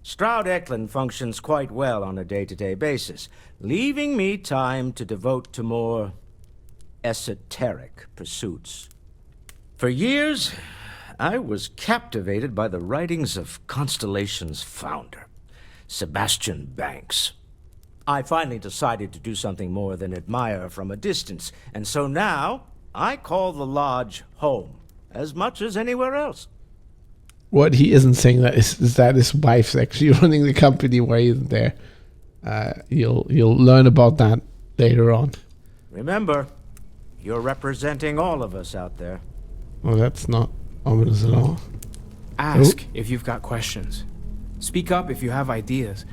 Stroud Eklund functions quite well on a day-to-day basis, leaving me time to devote to more esoteric pursuits. For years, I was captivated by the writings of Constellation's founder, Sebastian Banks. I finally decided to do something more than admire from a distance, and so now I call the lodge home as much as anywhere else. What he isn't saying that is that his wife's actually running the company while he's there. You'll learn about that later on. Remember, you're representing all of us out there. Well, that's not ominous at all. Ask if you've got questions. Speak up if you have ideas.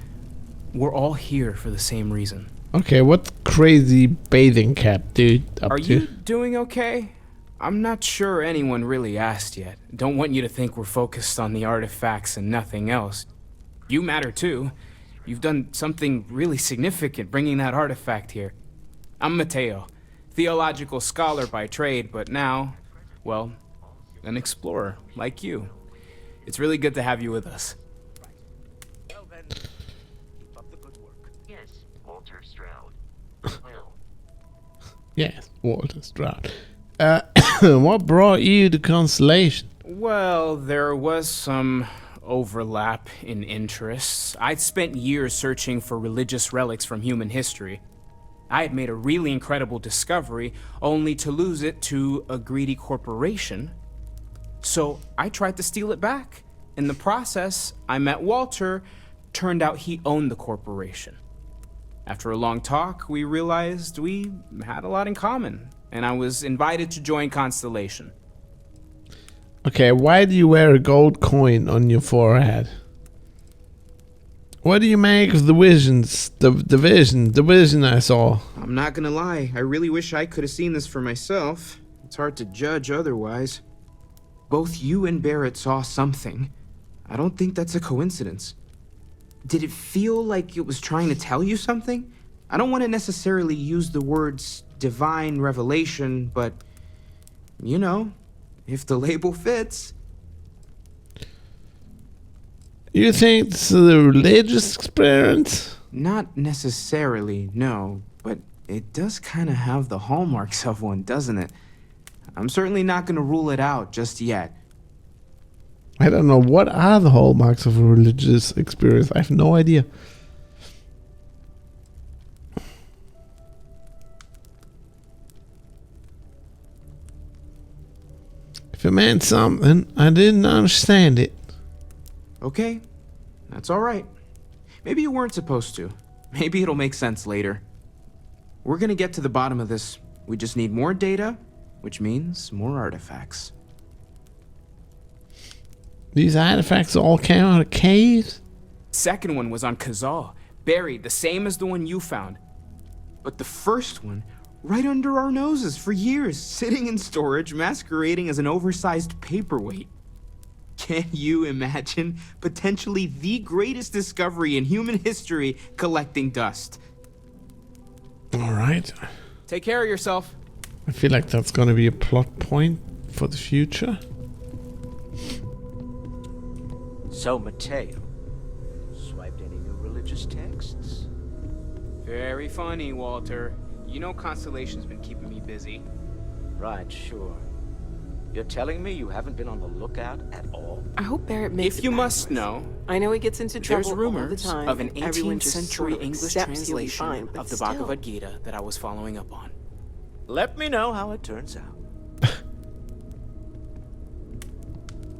We're all here for the same reason. Okay, what crazy bathing cap dude up Are to? you doing okay? I'm not sure anyone really asked yet. Don't want you to think we're focused on the artifacts and nothing else. You matter too. You've done something really significant bringing that artifact here. I'm Mateo, theological scholar by trade, but now, well, an explorer like you. It's really good to have you with us. Yes, Walter Stroud. Well. Yes, Walter Stroud. What brought you to Constellation? Well, there was some overlap in interests. I'd spent years searching for religious relics from human history. I had made a really incredible discovery, only to lose it to a greedy corporation. So I tried to steal it back. In the process, I met Walter. Turned out he owned the corporation. After a long talk, we realized we had a lot in common, and I was invited to join Constellation. Okay, why do you wear a gold coin on your forehead? What do you make of the visions? The vision I saw. I'm not gonna lie, I really wish I could have seen this for myself. It's hard to judge otherwise. Both you and Barrett saw something. I don't think that's a coincidence. Did it feel like it was trying to tell you something? I don't want to necessarily use the words divine revelation, but, you know, if the label fits. You think it's a religious experience? Not necessarily, no, but it does kind of have the hallmarks of one, doesn't it? I'm certainly not going to rule it out just yet. I don't know. What are the hallmarks of a religious experience? I have no idea. If it meant something, I didn't understand it. Okay, that's alright. Maybe you weren't supposed to. Maybe it'll make sense later. We're gonna get to the bottom of this. We just need more data, which means more artifacts. These artifacts all came out of caves? Second one was on Kazal, buried the same as the one you found. But the first one, right under our noses for years, sitting in storage, masquerading as an oversized paperweight. Can you imagine potentially the greatest discovery in human history collecting dust? Alright. Take care of yourself. I feel like that's gonna be a plot point for the future. So, Mateo, swiped any new religious texts? Very funny, Walter. You know Constellation's been keeping me busy. Right, sure. You're telling me you haven't been on the lookout at all? I hope Barrett makes If you must know, I know he gets into trouble there's all the rumors time. of an Everyone 18th just century sort of English accepts he'll be translation fine, but of the still. Bhagavad Gita that I was following up on. Let me know how it turns out.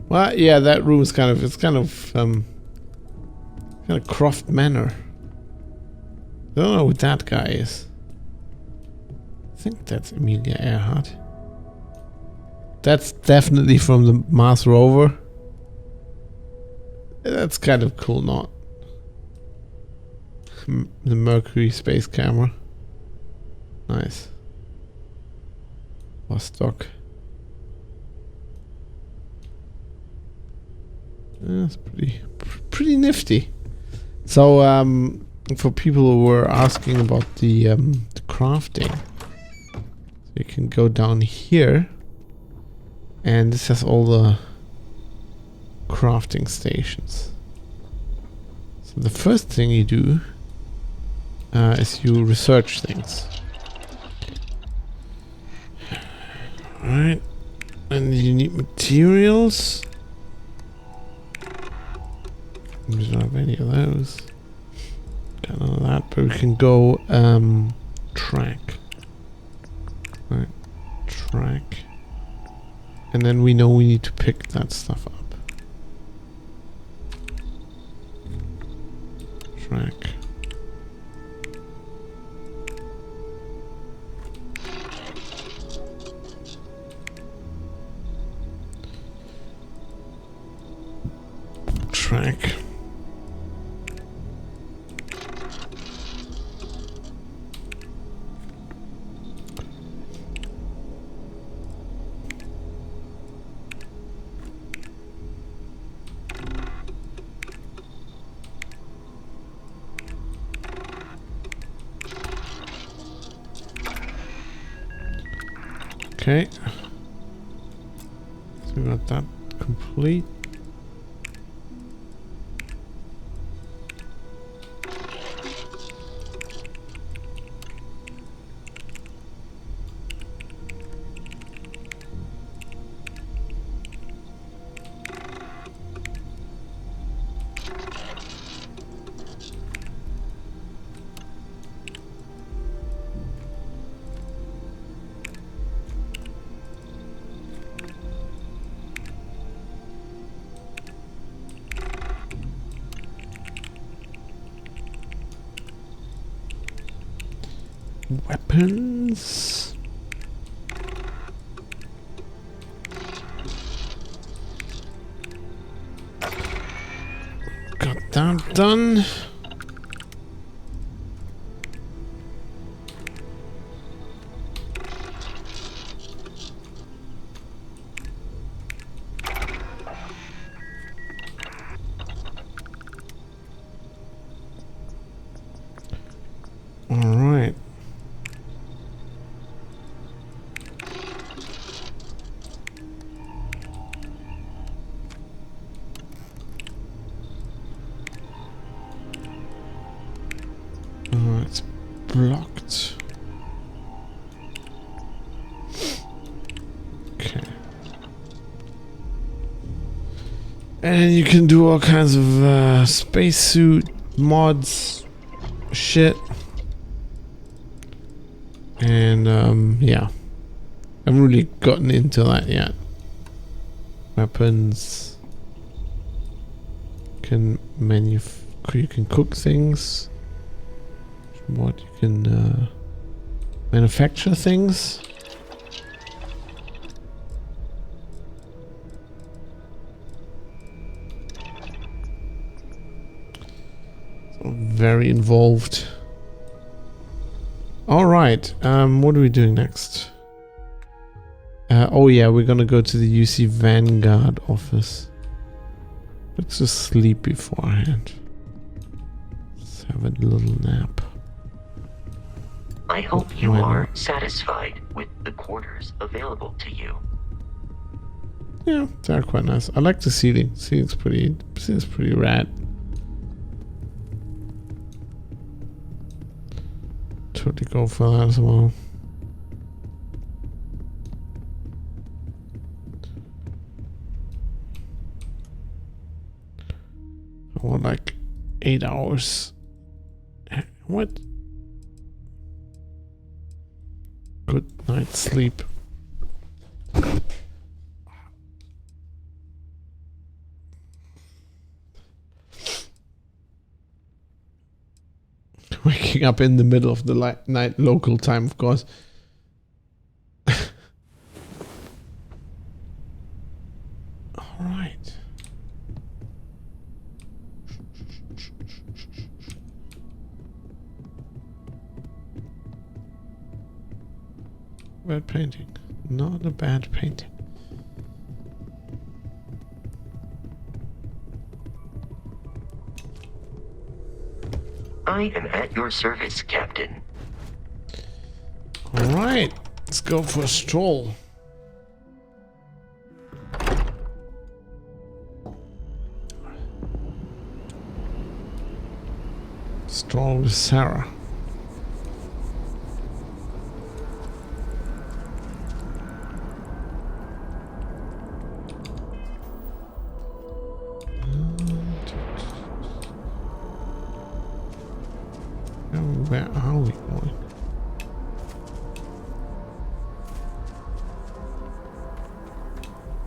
Well, yeah, that room is kind of Croft Manor. I don't know who that guy is. I think that's Amelia Earhart. That's definitely from the Mars rover. That's kind of cool, not? The Mercury space camera. Nice. Vostok. That's pretty nifty. So, for people who were asking about the crafting, so you can go down here, and this has all the crafting stations. So the first thing you do is you research things. Alright, and you need materials. We don't have any of those. Got none of that, but we can go track. Right, track. And then we know we need to pick that stuff up. Track. Track. Okay. So we got that complete. Weapons. Got that done. All right. It's blocked. Okay. And you can do all kinds of spacesuit mods shit. And yeah. I haven't really gotten into that yet. Weapons. You can cook things. What you can manufacture things. So very involved. All right. What are we doing next? Oh yeah, we're gonna go to the UC Vanguard office. Let's just sleep beforehand. Let's have a little nap. I hope you are satisfied with the quarters available to you. Yeah, they're quite nice. I like the seating. Seating's pretty rad. Totally go for that as well. I want like 8 hours. What? Good night's sleep. Waking up in the middle of the night local time, of course. All right. Bad painting. Not a bad painting. I am at your service, Captain. All right, let's go for a stroll. Stroll with Sarah. Where are we going?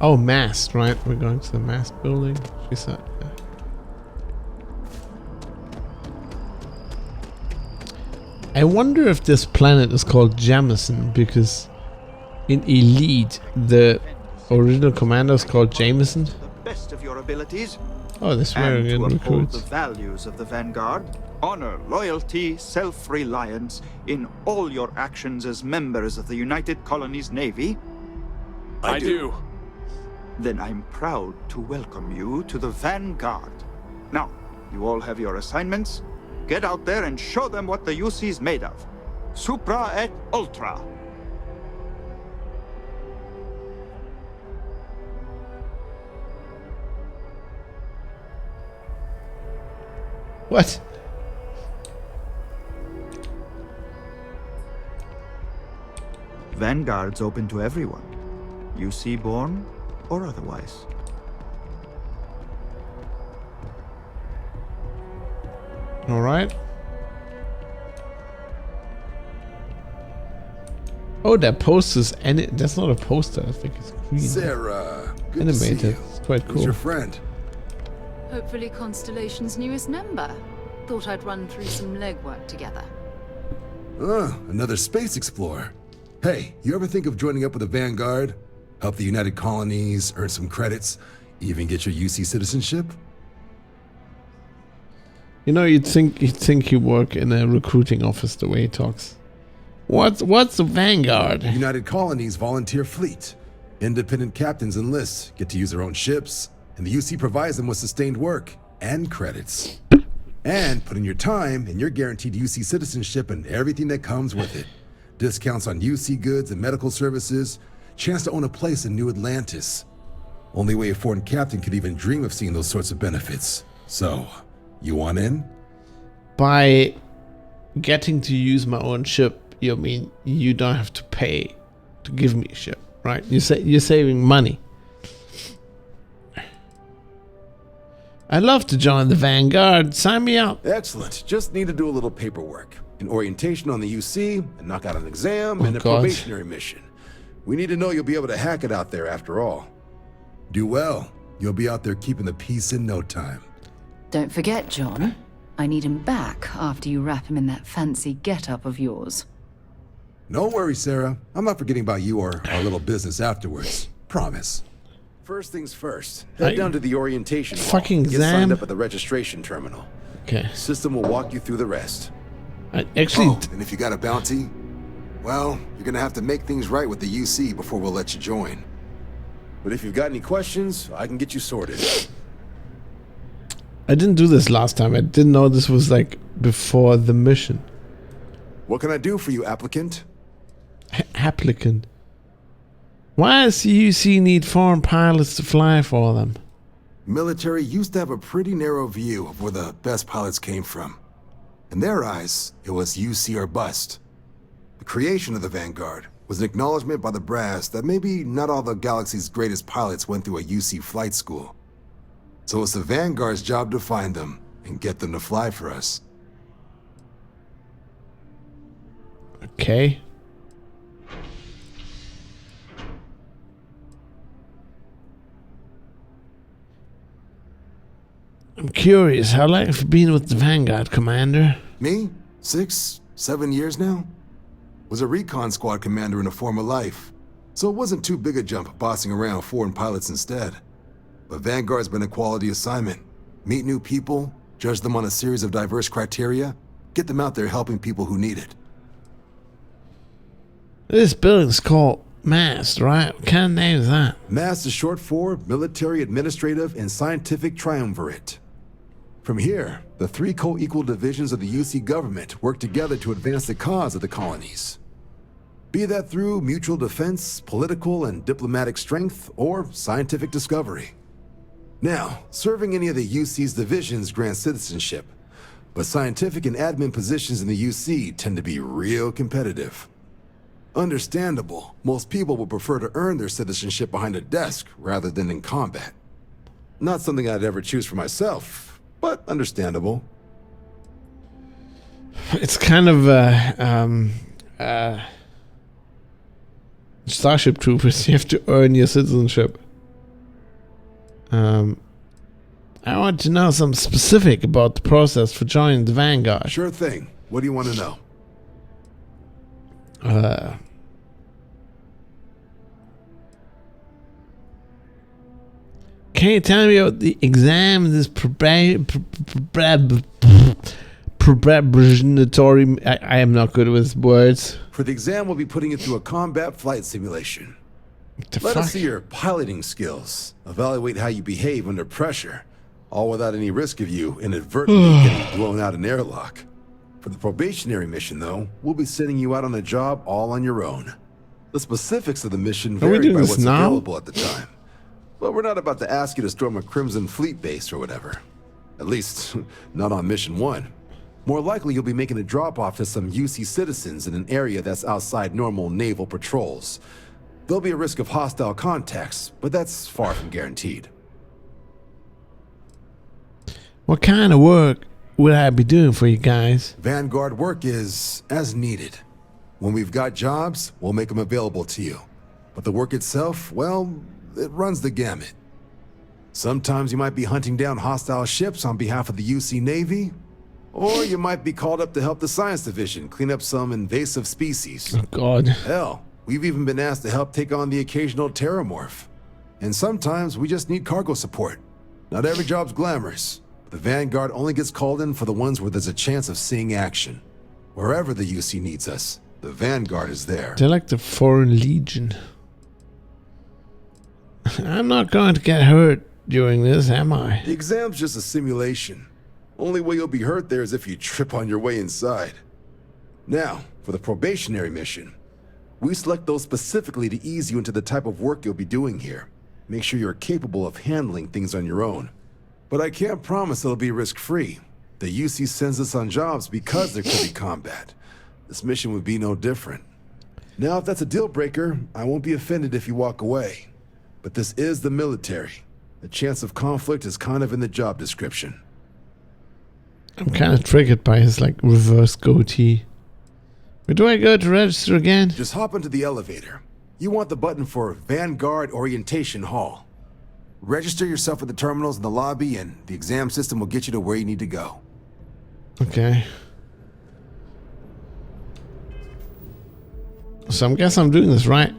Oh, mast, right? We're going to the mast building, she said. Yeah. I wonder if this planet is called Jamison because in Elite, the original commander is called Jameson. Best of your abilities. Oh, this very good uphold recruits. the values of the Vanguard. Honor, loyalty, self-reliance in all your actions as members of the United Colonies Navy. I do. Then I'm proud to welcome you to the Vanguard. Now, you all have your assignments. Get out there and show them what the UC's made of. Supra et Ultra. What? Vanguard's open to everyone. UC born or otherwise. All right. Oh, that poster's that's not a poster. I think it's green. Sarah, good animated. To see you. It's quite cool. Who's your friend? Hopefully Constellation's newest member. Thought I'd run through some legwork together. Another space explorer. Hey, you ever think of joining up with the Vanguard? Help the United Colonies, earn some credits, even get your UC citizenship? You know, you'd think you work in a recruiting office the way he talks. What's the Vanguard? United Colonies volunteer fleet. Independent captains enlist, get to use their own ships, and the UC provides them with sustained work and credits. And put in your time, and you're guaranteed UC citizenship and everything that comes with it. Discounts on UC goods and medical services, chance to own a place in New Atlantis. Only way a foreign captain could even dream of seeing those sorts of benefits. So, you want in? By getting to use my own ship, you mean you don't have to pay to give me a ship, right? You're saving money. I'd love to join the Vanguard. Sign me up. Excellent. Just need to do a little paperwork. An orientation on the UC, and knock out an exam, and a probationary mission. We need to know you'll be able to hack it out there after all. Do well. You'll be out there keeping the peace in no time. Don't forget, John. I need him back after you wrap him in that fancy get-up of yours. No worries, Sarah. I'm not forgetting about you or our little business afterwards. Promise. First things first. Head down to the orientation hall. Fucking Get exam? signed up at the registration terminal. Okay. System will walk you through the rest. Actually... Oh, and if you got a bounty, well, you're gonna have to make things right with the UC before we'll let you join. But if you've got any questions, I can get you sorted. I didn't do this last time. I didn't know this was like before the mission. What can I do for you, applicant? Applicant. Why does the UC need foreign pilots to fly for them? Military used to have a pretty narrow view of where the best pilots came from. In their eyes, it was UC or bust. The creation of the Vanguard was an acknowledgement by the brass that maybe not all the galaxy's greatest pilots went through a UC flight school. So it's the Vanguard's job to find them and get them to fly for us. Okay. I'm curious, how long have you been with the Vanguard, Commander? Me? 6, 7 years now? Was a recon squad commander in a former life, so it wasn't too big a jump bossing around foreign pilots instead. But Vanguard's been a quality assignment. Meet new people, judge them on a series of diverse criteria, get them out there helping people who need it. This building's called MAST, right? What kind of name is that? MAST is short for Military Administrative and Scientific Triumvirate. From here, the 3 co-equal divisions of the UC government work together to advance the cause of the colonies. Be that through mutual defense, political and diplomatic strength, or scientific discovery. Now, serving any of the UC's divisions grants citizenship, but scientific and admin positions in the UC tend to be real competitive. Understandable, most people would prefer to earn their citizenship behind a desk rather than in combat. Not something I'd ever choose for myself, but understandable. It's kind of Starship Troopers. You have to earn your citizenship. I want to know something specific about the process for joining the Vanguard. Sure thing. What do you want to know? Can you tell me about the exam? This preparatory. I am not good with words. For the exam, we'll be putting you through a combat flight simulation. Let us see your piloting skills. Evaluate how you behave under pressure, all without any risk of you inadvertently getting blown out an airlock. For the probationary mission, though, we'll be sending you out on a job all on your own. The specifics of the mission vary by what's available at the time. But we're not about to ask you to storm a Crimson Fleet base or whatever. At least, not on Mission 1. More likely, you'll be making a drop-off to some UC citizens in an area that's outside normal naval patrols. There'll be a risk of hostile contacts, but that's far from guaranteed. What kind of work would I be doing for you guys? Vanguard work is as needed. When we've got jobs, we'll make them available to you. But the work itself, well, it runs the gamut. Sometimes you might be hunting down hostile ships on behalf of the UC Navy, or you might be called up to help the Science Division clean up some invasive species. Oh, God. Hell, we've even been asked to help take on the occasional terramorph. And sometimes we just need cargo support. Not every job's glamorous. The Vanguard only gets called in for the ones where there's a chance of seeing action. Wherever the UC needs us, the Vanguard is there. They're like the Foreign Legion. I'm not going to get hurt during this, am I? The exam's just a simulation. Only way you'll be hurt there is if you trip on your way inside. Now, for the probationary mission, we select those specifically to ease you into the type of work you'll be doing here. Make sure you're capable of handling things on your own. But I can't promise it'll be risk-free. The UC sends us on jobs because there could be combat. This mission would be no different. Now, if that's a deal breaker, I won't be offended if you walk away. But this is the military. The chance of conflict is kind of in the job description. I'm kind of triggered by his, like, reverse goatee. Where do I go to register again? Just hop into the elevator. You want the button for Vanguard Orientation Hall. Register yourself at the terminals in the lobby, and the exam system will get you to where you need to go. Okay. So I guess I'm doing this right.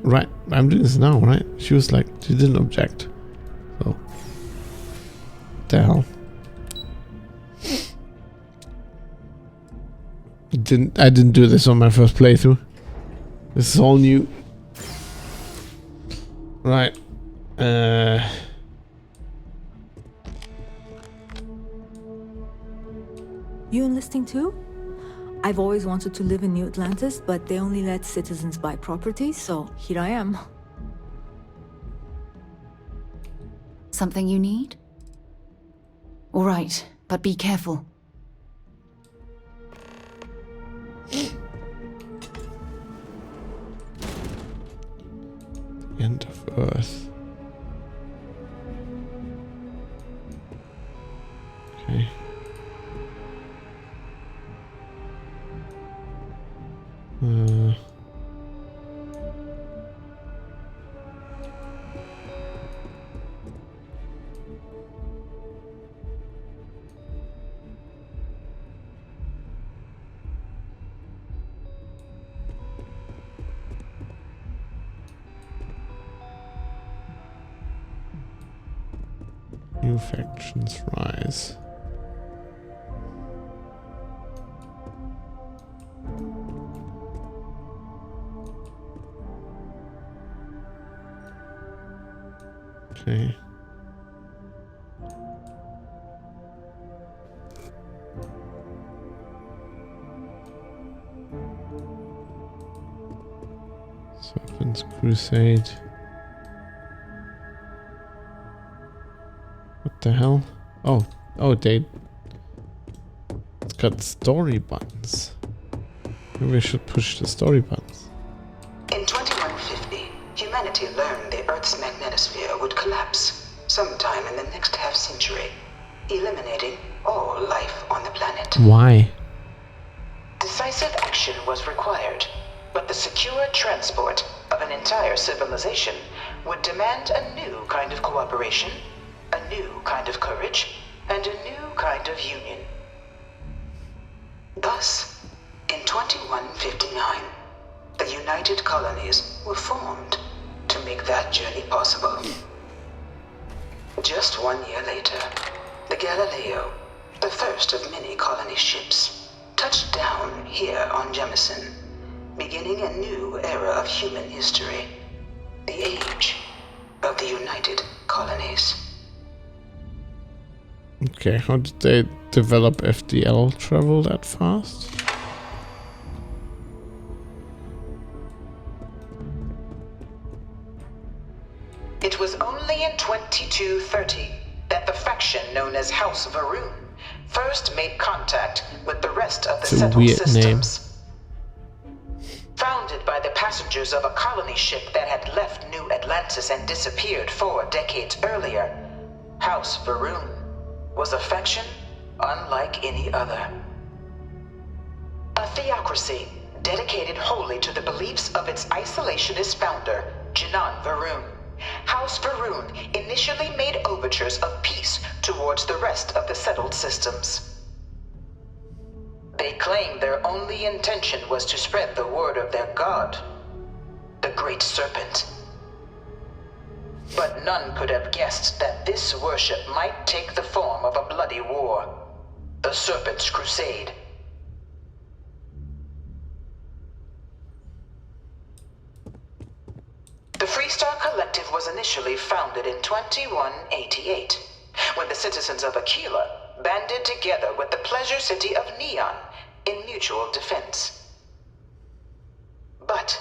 I'm doing this now, right? She was like, she didn't object. So, what the hell? I didn't do this on my first playthrough. This is all new. Right. You enlisting too? I've always wanted to live in New Atlantis, but they only let citizens buy property, so here I am. Something you need? All right, but be careful. End of Earth. Okay. New factions rise. Okay. Serpent's Crusade. What the hell? Oh, it's got story buttons. Maybe I should push the story buttons. In 2150, humanity learned the Earth's magnetosphere would collapse sometime in the next half-century, eliminating all life on the planet. Why? Decisive action was required, but the secure transport of an entire civilization would demand a new kind of cooperation, a new kind of courage, and a new kind of union. Thus, in 2159, the United Colonies were formed to make that journey possible. Just 1 year later, the Galileo, the first of many colony ships, touched down here on Jemison, beginning a new era of human history, the age of the United Colonies. Okay, how did they develop FDL travel that fast? It was only in 2230 that the faction known as House Varun first made contact with the rest of the settled systems. Founded by the passengers of a colony ship that had left New Atlantis and disappeared 4 decades earlier, House Varun was a faction unlike any other. A theocracy dedicated wholly to the beliefs of its isolationist founder, Jinan Varun. House Varun initially made overtures of peace towards the rest of the settled systems. They claimed their only intention was to spread the word of their god, the Great Serpent. But none could have guessed that this worship might take the form of a bloody war, the Serpent's Crusade. The Freestar Collective was initially founded in 2188, when the citizens of Aquila banded together with the pleasure city of Neon in mutual defense. But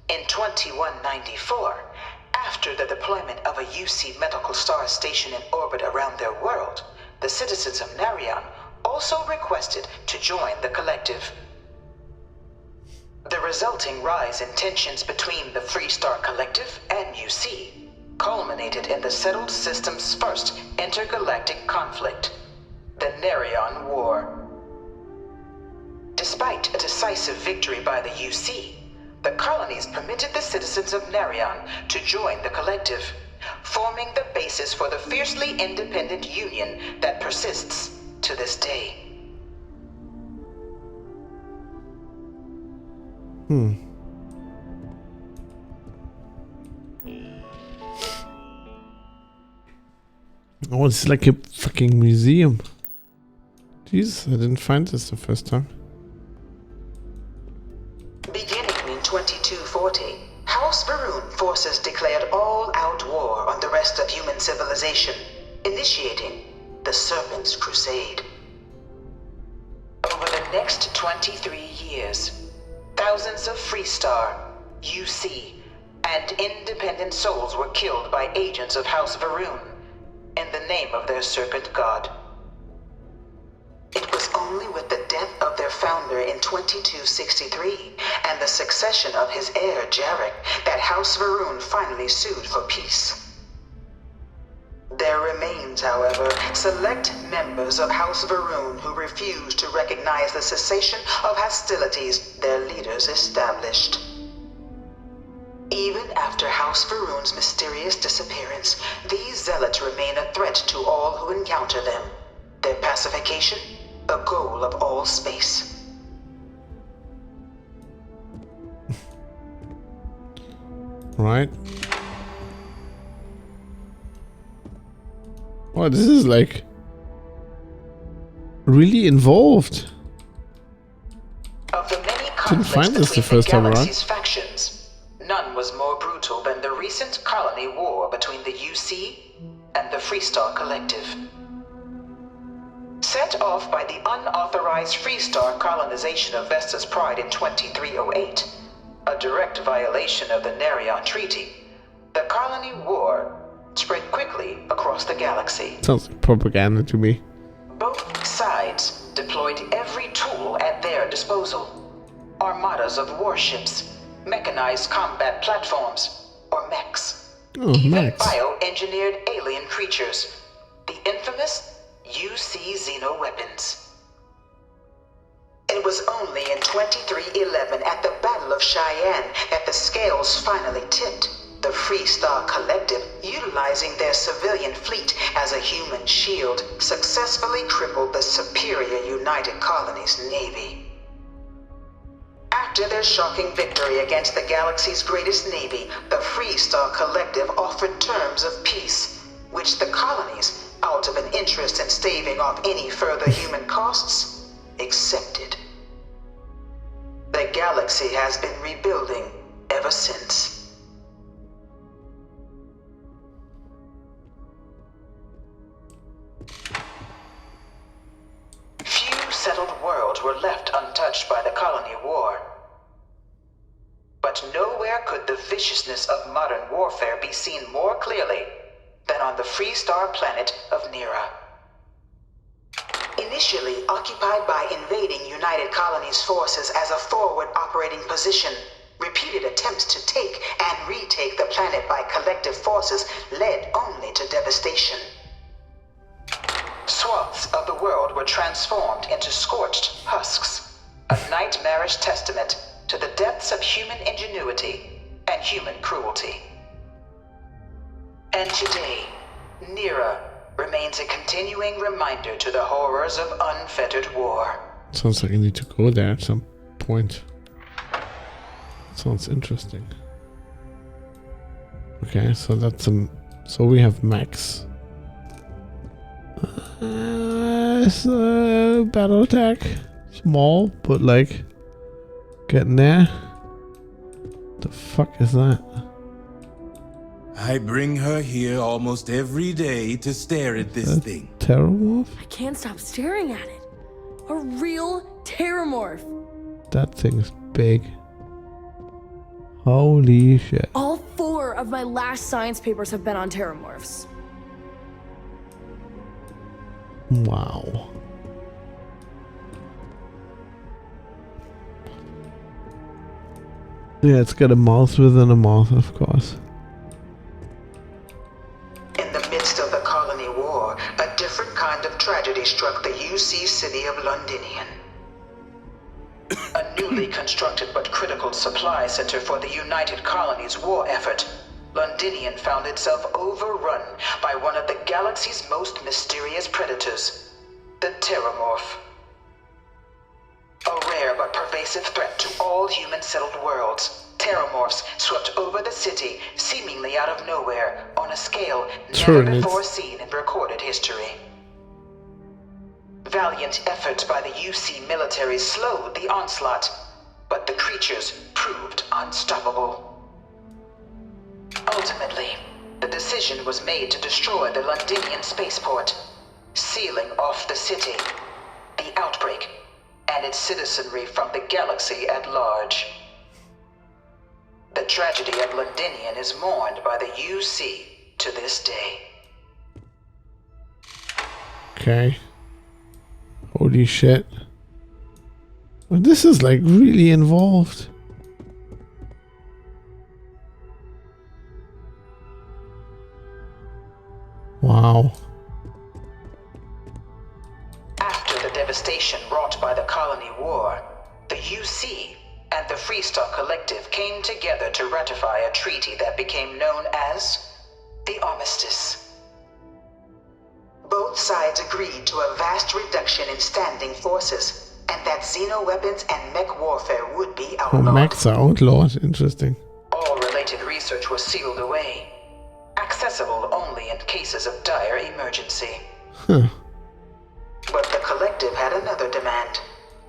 in 2194, after the deployment of a UC medical star station in orbit around their world, the citizens of Narion also requested to join the collective. The resulting rise in tensions between the Freestar Collective and UC culminated in the settled system's first intergalactic conflict, the Narion War. Despite a decisive victory by the UC, the colonies permitted the citizens of Narion to join the collective, forming the basis for the fiercely independent union that persists to this day. Oh, it's like a fucking museum. Jesus, I didn't find this the first time. Beginning in 2240, House Varun forces declared all-out war on the rest of human civilization, initiating the Serpent's Crusade. Over the next 23 years, thousands of Freestar, UC, and independent souls were killed by agents of House Varun in the name of their serpent god. It was only with the death of their founder in 2263 and the succession of his heir Jarek that House Varun finally sued for peace. There remains, however, select members of House Varun who refuse to recognize the cessation of hostilities their leaders established. Even after House Varun's mysterious disappearance, these zealots remain a threat to all who encounter them. Their pacification, a goal of all space. Right. Oh, this is like really involved. Of the many Didn't find this the first time around. factions, none was more brutal than the recent colony war between the UC and the Freestar Collective. Set off by the unauthorized Freestar colonization of Vesta's Pride in 2308, a direct violation of the Nerion Treaty, the colony war spread quickly across the galaxy. Sounds like propaganda to me. Both sides deployed every tool at their disposal. Armadas of warships, mechanized combat platforms, or mechs. Oh, mechs. Bioengineered alien creatures. The infamous UC xeno-weapons. It was only in 2311 at the Battle of Cheyenne that the scales finally tipped. The Freestar Collective, utilizing their civilian fleet as a human shield, successfully crippled the superior United Colonies Navy. After their shocking victory against the galaxy's greatest navy, the Freestar Collective offered terms of peace, which the colonies, out of an interest in staving off any further human costs, accepted. The galaxy has been rebuilding ever since. Few settled worlds were left untouched by the colony war. But nowhere could the viciousness of modern warfare be seen more clearly than on the Freestar planet of Nera. Initially occupied by invading United Colonies forces as a forward operating position, repeated attempts to take and retake the planet by collective forces led only to devastation. Swaths of the world were transformed into scorched husks, a nightmarish testament to the depths of human ingenuity and human cruelty. And today, Nera remains a continuing reminder to the horrors of unfettered war. Sounds like I need to go there at some point. Sounds interesting. Okay, so that's so we have max. Battle attack, small, but like getting there. The fuck is that? I bring her here almost every day to stare at this thing. Terrormorph? I can't stop staring at it. A real Terrormorph. That thing is big. Holy shit. All 4 of my last science papers have been on Terrormorphs. Wow. Yeah, it's got a mouth within a mouth, of course. In the midst of the colony war, a different kind of tragedy struck the UC city of Londinian. A newly constructed but critical supply center for the United Colonies war effort Londinian found itself overrun by one of the galaxy's most mysterious predators, the Terramorph. A rare but pervasive threat to all human-settled worlds, Terramorphs swept over the city seemingly out of nowhere on a scale never before seen in recorded history. Valiant efforts by the UC military slowed the onslaught, but the creatures proved unstoppable. Ultimately, the decision was made to destroy the Londinian spaceport, sealing off the city, the outbreak, and its citizenry from the galaxy at large. The tragedy of Londinian is mourned by the UC to this day. Okay. Holy shit. Well, this is like really involved. Wow. After the devastation wrought by the Colony War, the UC and the Freestar Collective came together to ratify a treaty that became known as the Armistice. Both sides agreed to a vast reduction in standing forces, and that xeno-weapons and mech warfare would be outlawed. Oh, mechs are outlawed. Interesting. All related research was sealed away, accessible only in cases of dire emergency. Huh. But the Collective had another demand,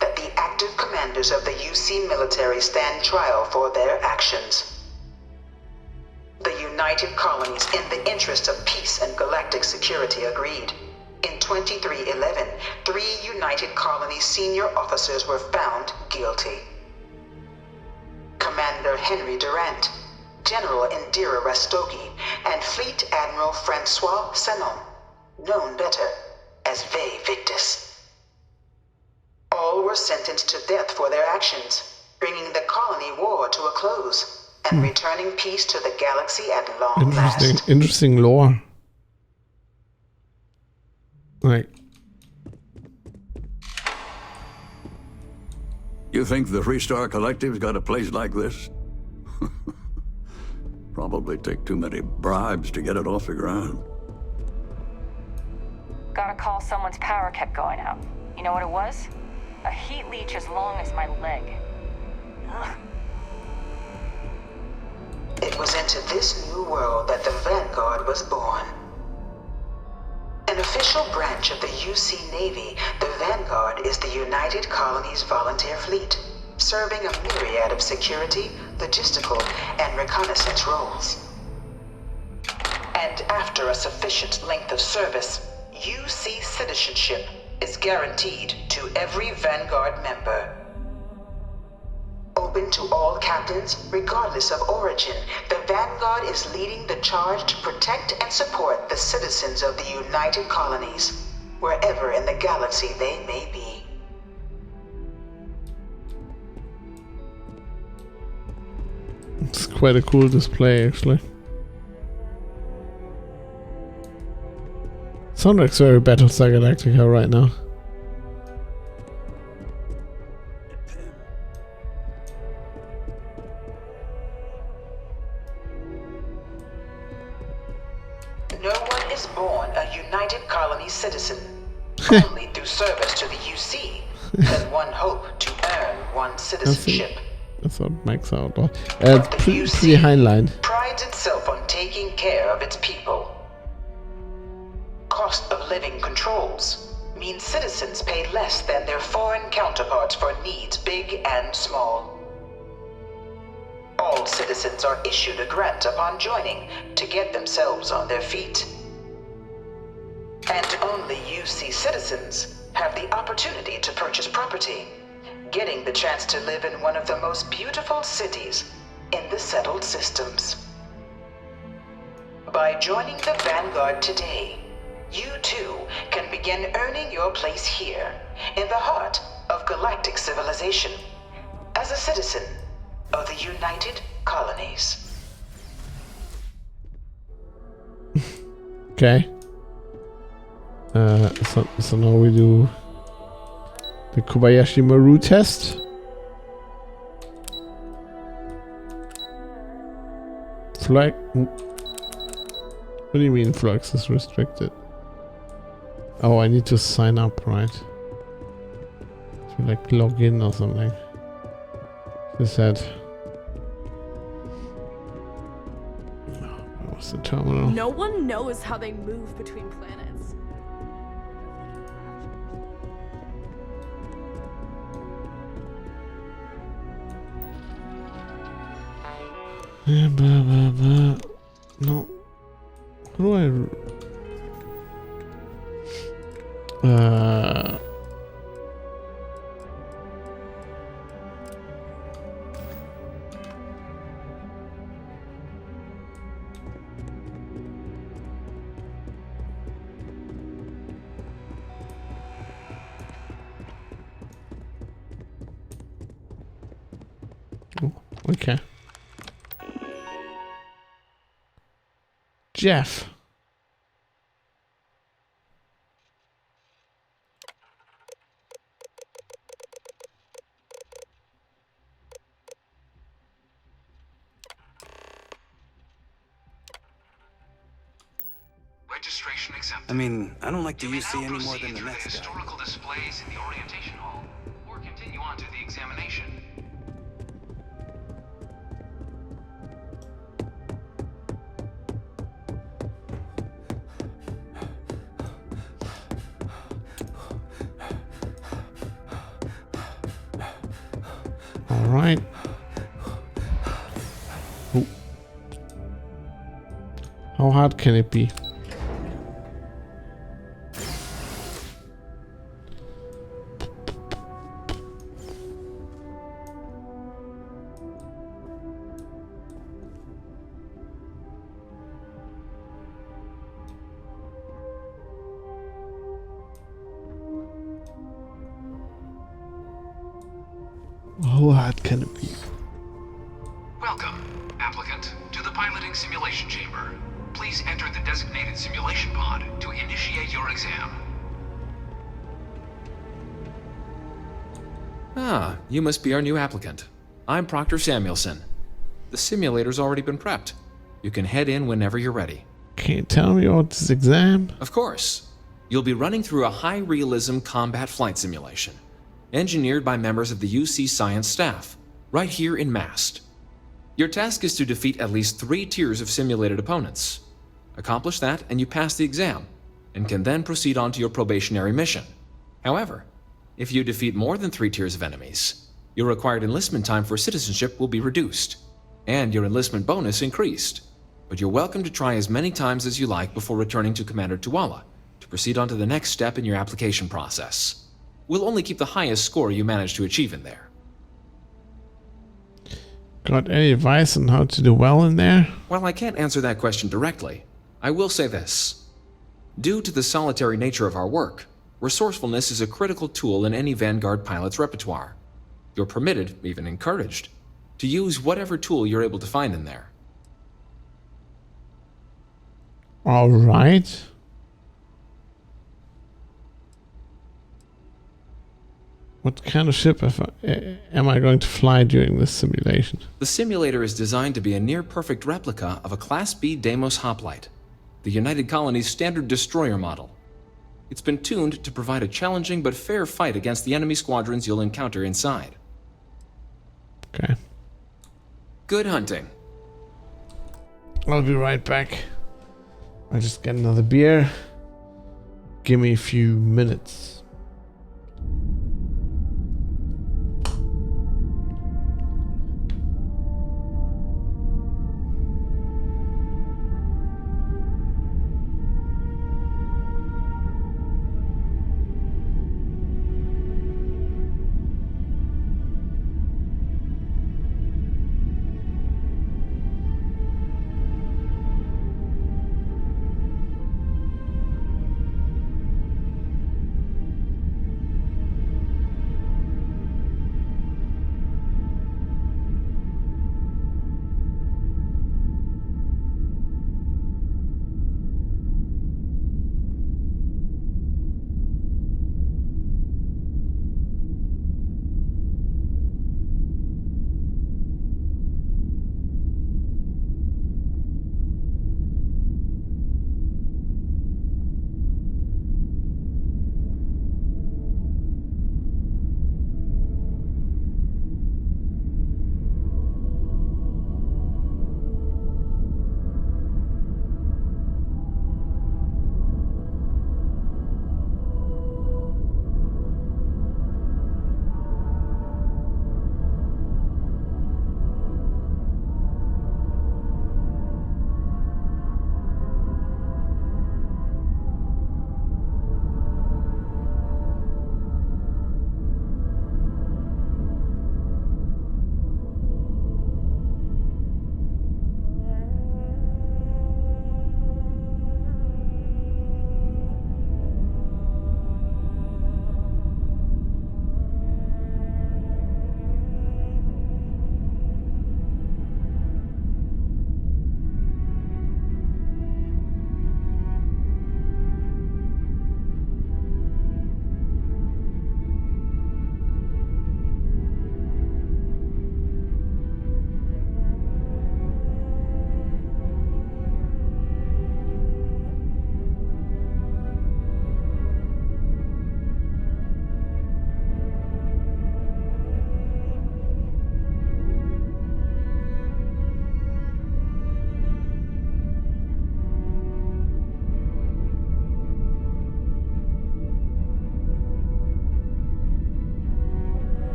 that the active commanders of the UC military stand trial for their actions. The United Colonies, in the interest of peace and galactic security, agreed. In 2311, 3 United Colonies senior officers were found guilty. Commander Henry Durant, General Indira Rastogi, and Fleet Admiral Francois Sanon, known better as Ve Victus. All were sentenced to death for their actions, bringing the colony war to a close and returning peace to the galaxy at long last. Interesting lore. Like, you think the Freestar Collective's got a place like this? Probably take too many bribes to get it off the ground. Got a call someone's power kept going out. You know what it was? A heat leech as long as my leg. Ugh. It was into this new world that the Vanguard was born. An official branch of the UC Navy, the Vanguard is the United Colonies Volunteer Fleet, serving a myriad of security, logistical, and reconnaissance roles. And after a sufficient length of service, UC citizenship is guaranteed to every Vanguard member. Open to all captains, regardless of origin, the Vanguard is leading the charge to protect and support the citizens of the United Colonies, wherever in the galaxy they may be. It's quite a cool display, actually. Sounds like very Battlestar Galactica right now. No one is born a United Colonies citizen. Only through service to the UC can one hope to earn one's citizenship. That's what makes out. Pretty highline. Prides itself on taking care of its people. Cost of living controls mean citizens pay less than their foreign counterparts for needs big and small. All citizens are issued a grant upon joining to get themselves on their feet. And only UC citizens have the opportunity to purchase property, getting the chance to live in one of the most beautiful cities in the settled systems. By joining the Vanguard today, you too can begin earning your place here, in the heart of galactic civilization, as a citizen of the United Colonies. Okay. So now we do the Kobayashi Maru test. Flex. What do you mean Flex is restricted? Oh, I need to sign up, right? To like log in or something. She said. What's the terminal? No one knows how they move between planets. Yeah, blah, blah, blah. No. How do I... Oh, okay. Jeff. Registration exempt. I mean, I don't like the You may UC now any more proceed than the through next guy. historical displays in the orientation hall, or continue on to the examination. All right. Oh. How hard can it be? How hard can it be? Welcome, applicant, to the piloting simulation chamber. Please enter the designated simulation pod to initiate your exam. Ah, you must be our new applicant. I'm Proctor Samuelson. The simulator's already been prepped. You can head in whenever you're ready. Can you tell me about this exam? Of course. You'll be running through a high-realism combat flight simulation, engineered by members of the UC science staff, right here in Mast. Your task is to defeat at least 3 tiers of simulated opponents. Accomplish that and you pass the exam, and can then proceed on to your probationary mission. However, if you defeat more than 3 tiers of enemies, your required enlistment time for citizenship will be reduced, and your enlistment bonus increased. But you're welcome to try as many times as you like before returning to Commander Tuala to proceed on to the next step in your application process. We'll only keep the highest score you manage to achieve in there. Got any advice on how to do well in there? While I can't answer that question directly, I will say this. Due to the solitary nature of our work, resourcefulness is a critical tool in any Vanguard pilot's repertoire. You're permitted, even encouraged, to use whatever tool you're able to find in there. All right. What kind of ship am I going to fly during this simulation? The simulator is designed to be a near-perfect replica of a Class B Deimos hoplite, the United Colony's standard destroyer model. It's been tuned to provide a challenging but fair fight against the enemy squadrons you'll encounter inside. Okay. Good hunting. I'll be right back. I'll just get another beer. Give me a few minutes.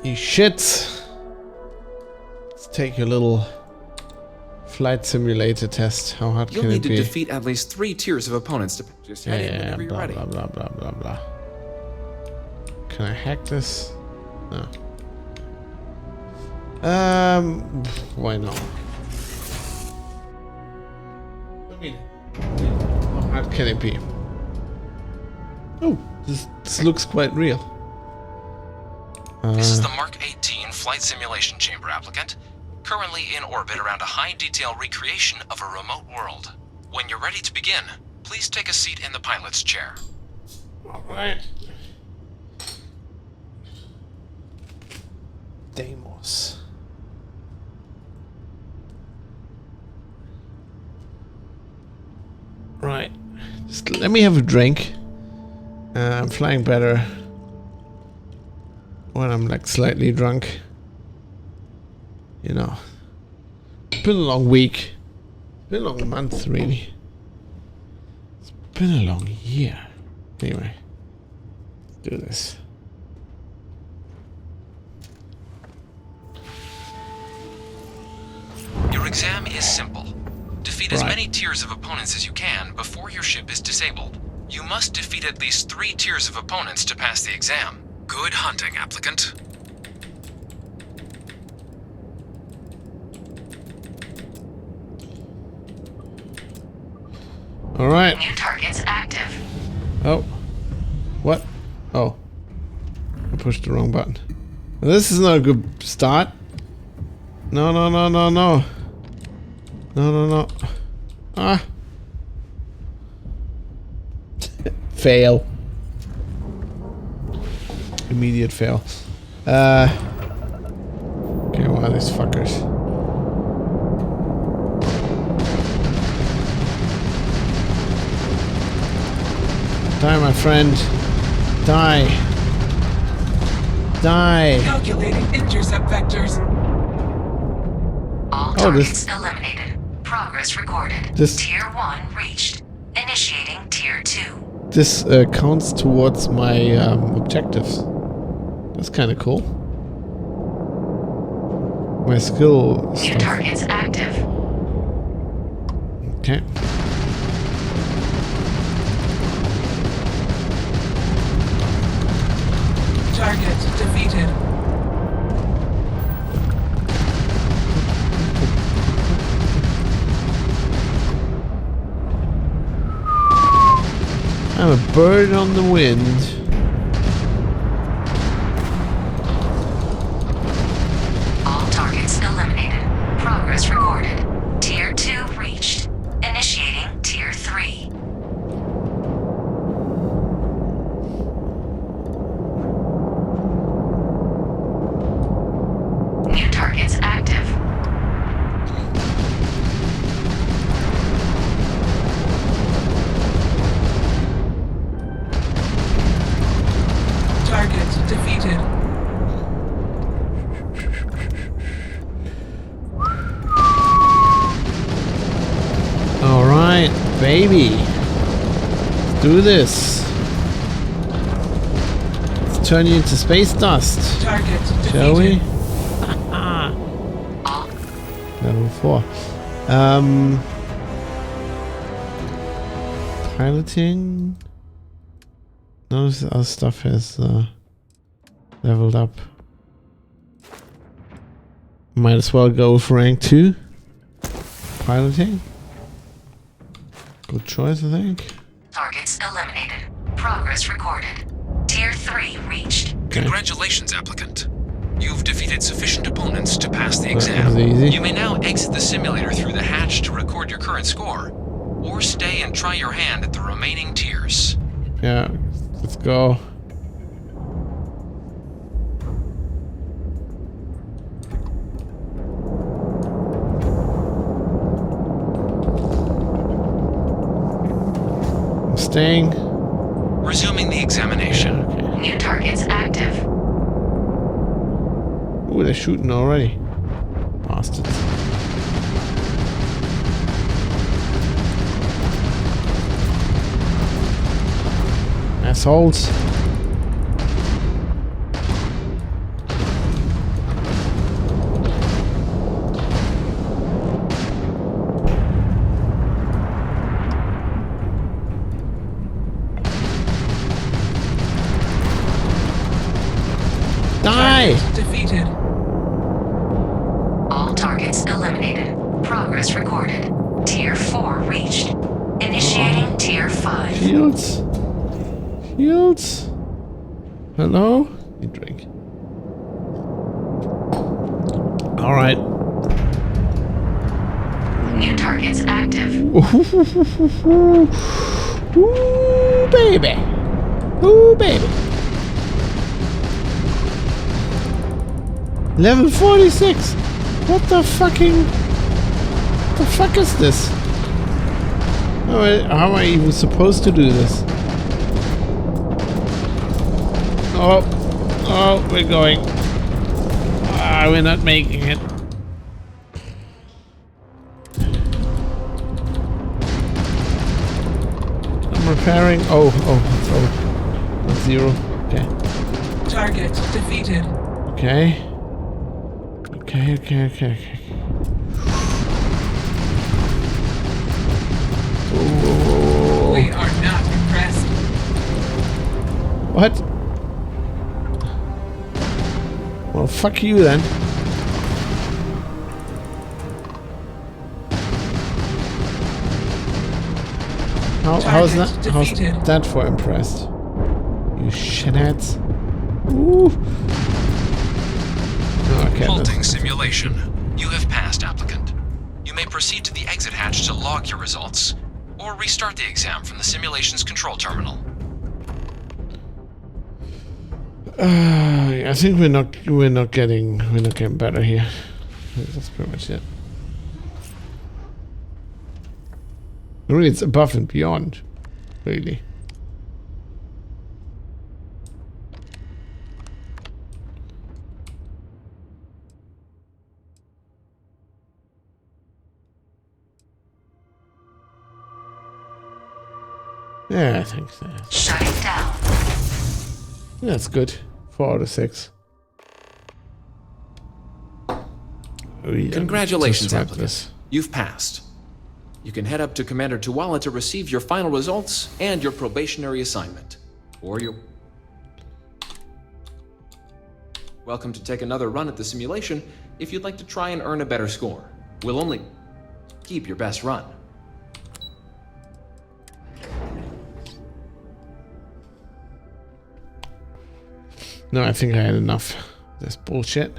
You shit. Let's take a little flight simulator test. How hard You'll can need it to be? defeat at least 3 tiers of opponents to just head in whenever you're blah, ready. blah, blah, blah, blah, blah. Can I hack this? No. Why not? I mean, how hard can it be? Oh, this looks quite real. This is the Mark 18 Flight Simulation Chamber applicant, currently in orbit around a high-detail recreation of a remote world. When you're ready to begin, please take a seat in the pilot's chair. Alright. Deimos. Right. Just let me have a drink. I'm flying better when I'm like slightly drunk. You know. It's been a long week. It's been a long month, really. It's been a long year. Anyway. Let's do this. Your exam is simple. Defeat as many tiers of opponents as you can before your ship is disabled. You must defeat at least 3 tiers of opponents to pass the exam. Good hunting, applicant. All right. New targets active. Oh. What? Oh. I pushed the wrong button. This is not a good start. No, no, no, no, no. No, no, no. Ah. Fail. Immediate fail. Okay, what are these fuckers? Die, my friend. Die. Die. Calculating intercept vectors. All targets eliminated. Progress recorded. Tier 1 reached. Initiating Tier 2. This counts towards my objectives. That's kind of cool. My skill stuff. New targets active. Okay. Target defeated. I'm a bird on the wind. All targets eliminated. Progress recorded. Tier 2 reached. Initiating Tier 3. New targets active. Target defeated. All right, baby. Let's do this. Let's turn you into space dust. Target defeated. Shall we? Level 4. Piloting. None of the other stuff has leveled up. Might as well go for rank 2. Piloting. Good choice, I think. Targets eliminated. Progress recorded. Tier 3 reached. Congratulations, applicant. You've defeated sufficient opponents to pass the That was exam. easy. You may now exit the simulator through the hatch to record your current score, or stay and try your hand at the remaining tiers. Yeah, let's go. I'm staying. Resuming the examination. Okay. New targets active. Ooh, they're shooting already. Bastards. Assholes. Why? Target defeated. All targets eliminated. Progress recorded. Tier 4 reached. Initiating Tier 5. Shields. Shields. Hello? You drink. Alright. New targets active. Ooh, baby. Ooh, baby. Level 46. What the fucking... the fuck is this? How am I even supposed to do this? Oh, we're going. We're not making it. I'm repairing. Oh, it's 0. Okay. Target defeated. Okay. We are not impressed. What? Well, fuck you then. How's that for impressed? You shitheads. Ooh. Okay, Halting simulation. You have passed, applicant. You may proceed to the exit hatch to log your results, or restart the exam from the simulation's control terminal. I think we're not getting better here. That's pretty much it. Really, it's above and beyond, really. Yeah, I think so. Shutting down. That's good. 4 out of 6. Congratulations, applicant. You've passed. You can head up to Commander Tuwala to receive your final results and your probationary assignment. Or your... Welcome to take another run at the simulation if you'd like to try and earn a better score. We'll only keep your best run. No, I think I had enough of this bullshit.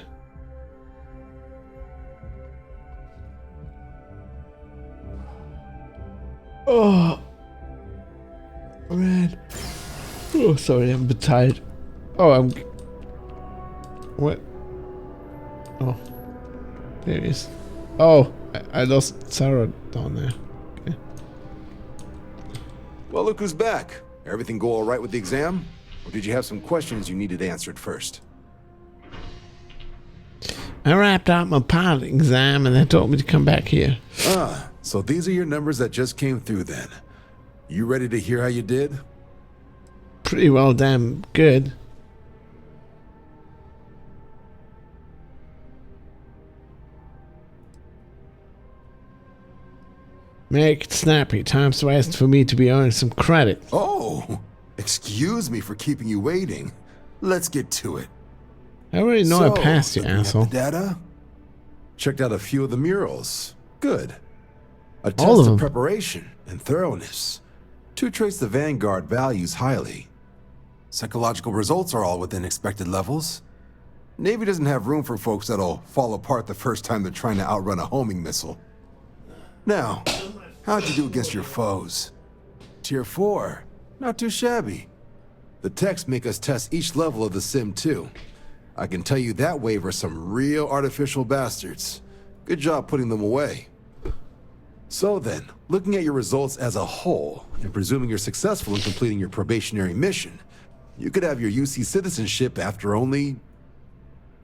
Oh, man. Oh, sorry, I'm a bit tired. Oh, I'm... What? Oh. There he is. Oh, I lost Sarah down there. Okay. Well, look who's back. Everything go all right with the exam? Or did you have some questions you needed answered first? I wrapped out my pilot exam and they told me to come back here. Ah, so these are your numbers that just came through then. You ready to hear how you did? Pretty well damn good. Make it snappy. Time's wasted for me to be earning some credit. Oh, excuse me for keeping you waiting. Let's get to it. I already know I passed you, asshole. Data? Checked out a few of the murals. Good. A All test of them. of preparation and thoroughness. 2 traits the Vanguard values highly. Psychological results are all within expected levels. Navy doesn't have room for folks that'll fall apart the first time they're trying to outrun a homing missile. Now, how'd you do against your foes? Tier 4. Not too shabby. The techs make us test each level of the sim too. I can tell you that waiver some real artificial bastards. Good job putting them away. So then, looking at your results as a whole, and presuming you're successful in completing your probationary mission, you could have your UC citizenship after only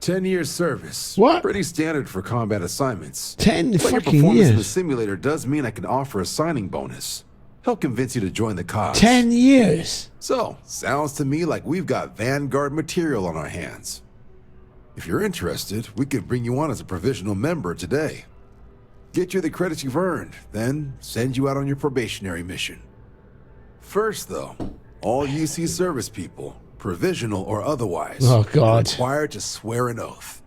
10 years service. What? Pretty standard for combat assignments. 10 but your fucking performance in the years. simulator does mean I can offer a signing bonus. Help convince you to join the cause. 10 years. So, sounds to me like we've got Vanguard material on our hands. If you're interested, we could bring you on as a provisional member today. Get you the credits you've earned, then send you out on your probationary mission. First, though, all UC service people, provisional or otherwise. Oh, God. You're required to swear an oath.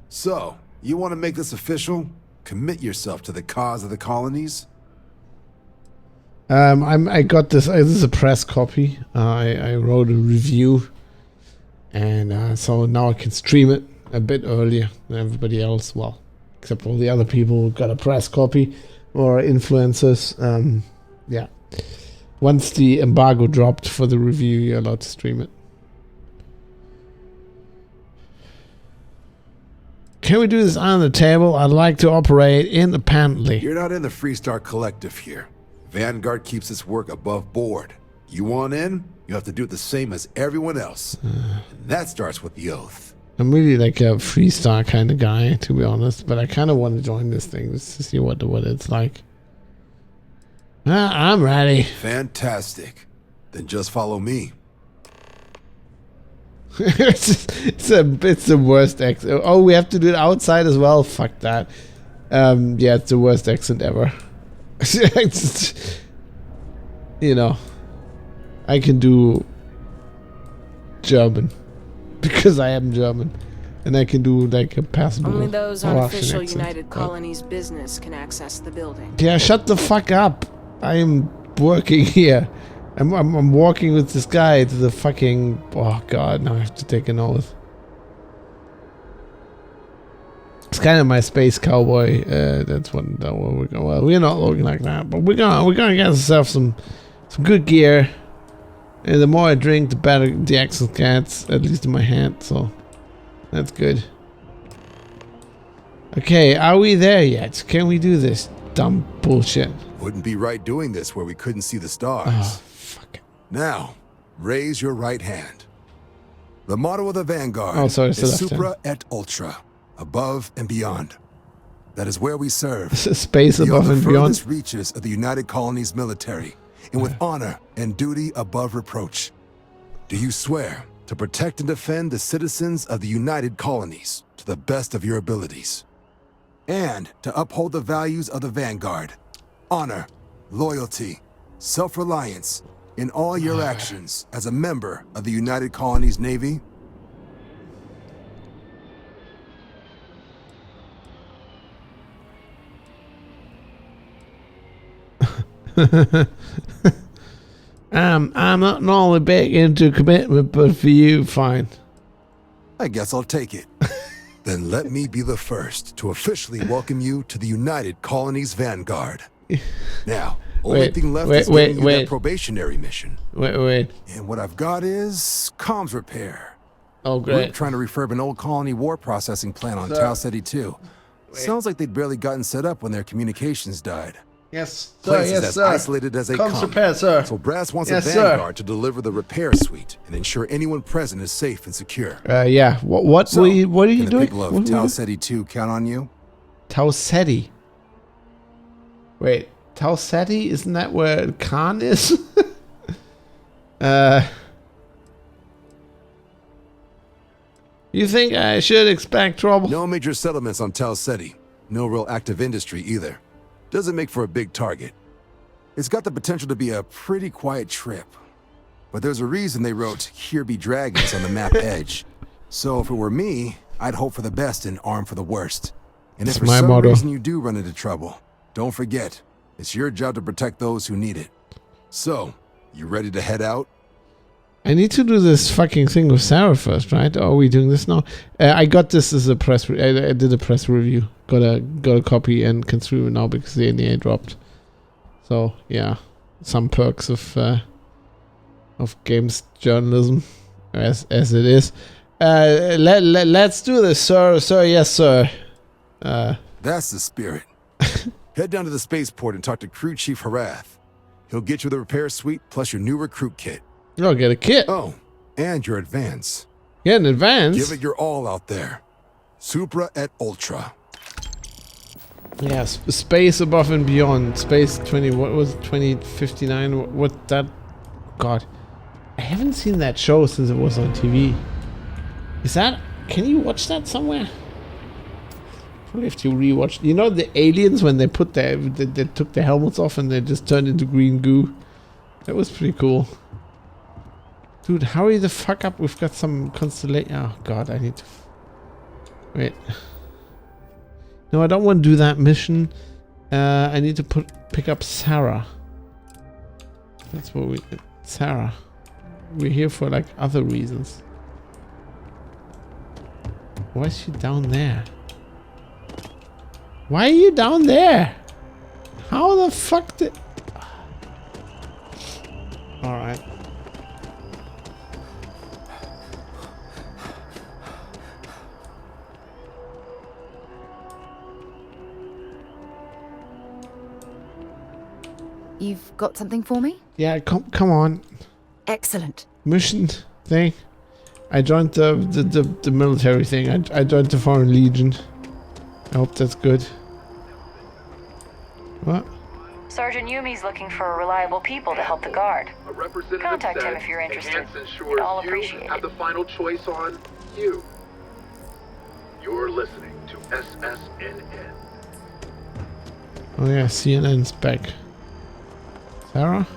So, you want to make this official? Commit yourself to the cause of the colonies? I got this. This is a press copy. I wrote a review, and so now I can stream it a bit earlier than everybody else. Well, except all the other people who got a press copy or influencers. Yeah. Once the embargo dropped for the review, you're allowed to stream it. Can we do this on the table? I'd like to operate independently. You're not in the Freestar Collective here. Vanguard keeps its work above board. You want in? You have to do it the same as everyone else. And that starts with the oath. I'm really like a Freestar kind of guy, to be honest, but I kind of want to join this thing just to see what it's like. I'm ready. Fantastic. Then just follow me. it's the worst accent. Oh, we have to do it outside as well. Fuck that. Yeah, it's the worst accent ever. You know, I can do German because I am German, and I can do like a passable. Only those on Russian official accent. United Colonies business can access the building. Yeah, shut the fuck up. I am working here. I'm walking with this guy to the fucking. Oh god, now I have to take an oath. It's kind of my space cowboy. That's what we're going. Well, we're not looking like that, but we're gonna get ourselves some good gear. And the more I drink, the better the accent gets. At least in my hand, so that's good. Okay, are we there yet? Can we do this dumb bullshit? Wouldn't be right doing this where we couldn't see the stars. Oh, fuck. Now, raise your right hand. The motto of the Vanguard it's the is left hand. Supra et Ultra, above and beyond. That is where we serve. Space above and the beyond. furthest reaches of the United Colonies military, and with honor and duty above reproach. Do you swear to protect and defend the citizens of the United Colonies to the best of your abilities, and to uphold the values of the Vanguard, honor, loyalty, self-reliance in all your actions as a member of the United Colonies Navy? I'm not normally big into commitment, but for you, fine. I guess I'll take it. Then let me be the first to officially welcome you to the United Colonies Vanguard. Now, only thing left is getting you that probationary mission. Wait. And what I've got is comms repair. Oh, We're great. trying to refurb an old colony war processing plant on Tau Ceti 2. Sounds like they'd barely gotten set up when their communications died. Yes, sir. Place is Yes, as sir. isolated as they Comms come. repair, sir. So Brass wants Yes, a sir. Vanguard to deliver the repair suite and ensure anyone present is safe and secure. Yeah. What So, are you can the doing? people of What are we Tau doing? Ceti 2 count on you? Tau Ceti. Wait, Tau Ceti? Isn't that where Khan is? You think I should expect trouble? No major settlements on Tau Ceti. No real active industry either. Doesn't make for a big target. It's got the potential to be a pretty quiet trip. But there's a reason they wrote "Here be dragons" on the map edge. So if it were me, I'd hope for the best and arm for the worst. And if That's for my some motto. reason you do run into trouble, don't forget, it's your job to protect those who need it. So, you ready to head out? I need to do this fucking thing with Sarah first, right? Or are we doing this now? I got this as a press. I did a press review. Got a copy and can stream it now because the NDA dropped. So yeah, some perks of games journalism, as it is. Let's do this, sir. Sir, yes, sir. That's the spirit. Head down to the spaceport and talk to Crew Chief Harath. He'll get you the repair suite plus your new recruit kit. I'll get a kit. Oh, and your advance. Get an advance? Give it your all out there. Supra et Ultra. Yes, space above and beyond. Space 20. What was it? 2059? What that? God, I haven't seen that show since it was on TV. Is that? Can you watch that somewhere? Probably have to rewatch. You know the aliens when they put they took their helmets off and they just turned into green goo. That was pretty cool. Dude, hurry the fuck up. We've got some constellation. Oh god, I need to... Wait. No, I don't want to do that mission. I need to pick up Sarah. That's what we... Sarah. We're here for like other reasons. Why is she down there? Why are you down there? How the fuck did... Alright. You've got something for me? Yeah, come on. Excellent. Mission thing. I joined the military thing. I joined the Foreign Legion. I hope that's good. What? Sergeant Yumi's looking for reliable people to help the guard. Contact him if you're interested. And I'll appreciate it. Have the final choice on you. You're listening to SSNN. Oh yeah, CNN's back. Sarah?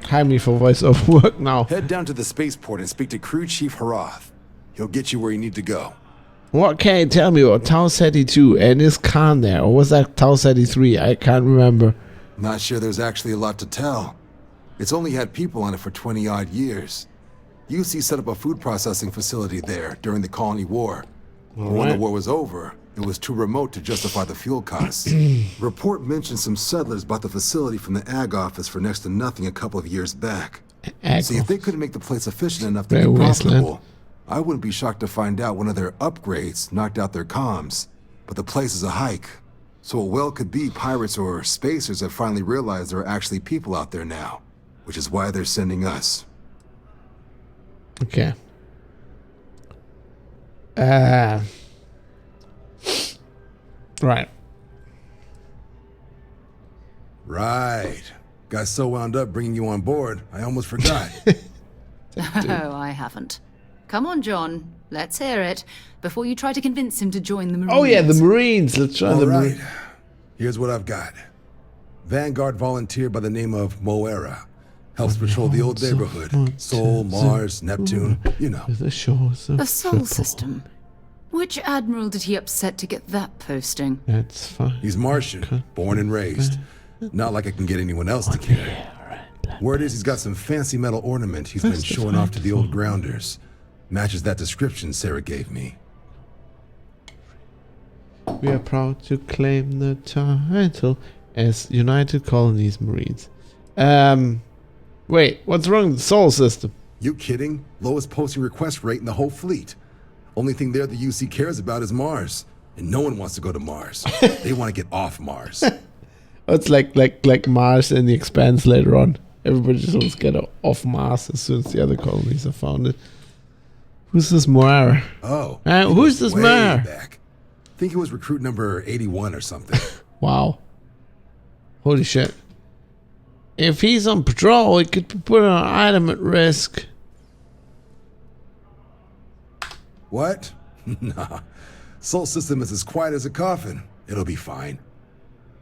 Hire me for voiceover work now. Head down to the spaceport and speak to Crew Chief Harath. He'll get you where you need to go. What can you tell me about Tau Ceti 2 and is Khan there? Or was that Tau Ceti 3? I can't remember. Not sure there's actually a lot to tell. It's only had people on it for 20 odd years. UC set up a food processing facility there during the Colony War. But when the war was over, it was too remote to justify the fuel costs. Report mentioned some settlers bought the facility from the Ag office for next to nothing a couple of years back. See, if they couldn't make the place efficient enough to be profitable, I wouldn't be shocked to find out one of their upgrades knocked out their comms. But the place is a hike, so it well could be pirates or spacers have finally realized there are actually people out there now, which is why they're sending us. Okay. Right. Right. Got so wound up bringing you on board, I almost forgot. Oh, I haven't. Come on, John. Let's hear it before you try to convince him to join the Marines. Oh yeah, the Marines. Let's try the Marines. Here's what I've got. Vanguard volunteer by the name of Moera. Helps patrol the old neighborhood. Sol, Mars, Neptune, you know. The shores of The Sol system. Which admiral did he upset to get that posting? That's fine. He's Martian, born and raised. Not like I can get anyone else to care. Word is he's got some fancy metal ornament he's been showing off to the old grounders. Matches that description Sarah gave me. We are proud to claim the title as United Colonies Marines. Wait, what's wrong with the Sol system? You kidding? Lowest posting request rate in the whole fleet. Only thing there the UC cares about is Mars. And no one wants to go to Mars. They want to get off Mars. It's like Mars in The Expanse later on. Everybody just wants to get off Mars as soon as the other colonies are founded. Who's this Moira? Oh. Who's this Moira? Back. Think it was recruit number 81 or something. Wow. Holy shit. If he's on patrol, he could be putting an item at risk. What? Nah. Sol system is as quiet as a coffin. It'll be fine.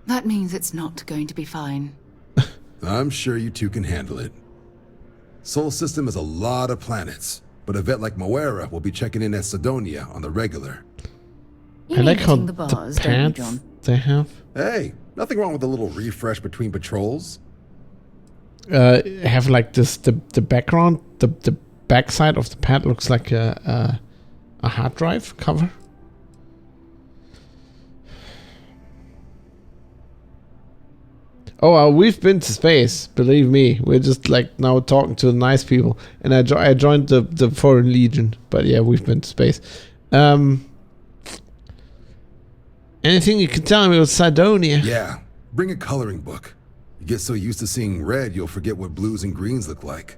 That means it's not going to be fine. I'm sure you two can handle it. Sol system is a lot of planets, but a vet like Moera will be checking in at Sidonia on the regular. I like how the bars, pants John? They have. Hey, nothing wrong with a little refresh between patrols. Have like this the background, the backside of the pad looks like a hard drive cover. Oh, we've been to space. Believe me, we're just like now talking to nice people. And I joined the Foreign Legion, but yeah, we've been to space. Anything you can tell me about Sidonia? Yeah, bring a coloring book. You get so used to seeing red, you'll forget what blues and greens look like.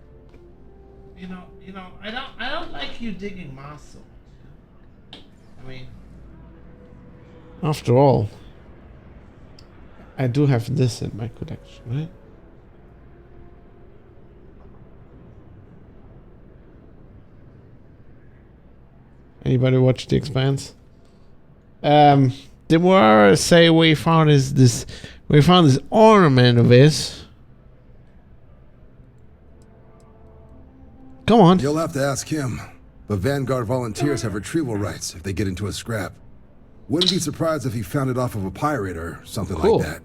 You know, I don't like you digging Mars so much. I mean, after all, I do have this in my collection, right? Anybody watch The Expanse? Did we say we found this ornament of his? Come on. You'll have to ask him. But Vanguard volunteers have retrieval rights if they get into a scrap. Wouldn't be surprised if he found it off of a pirate or something like that.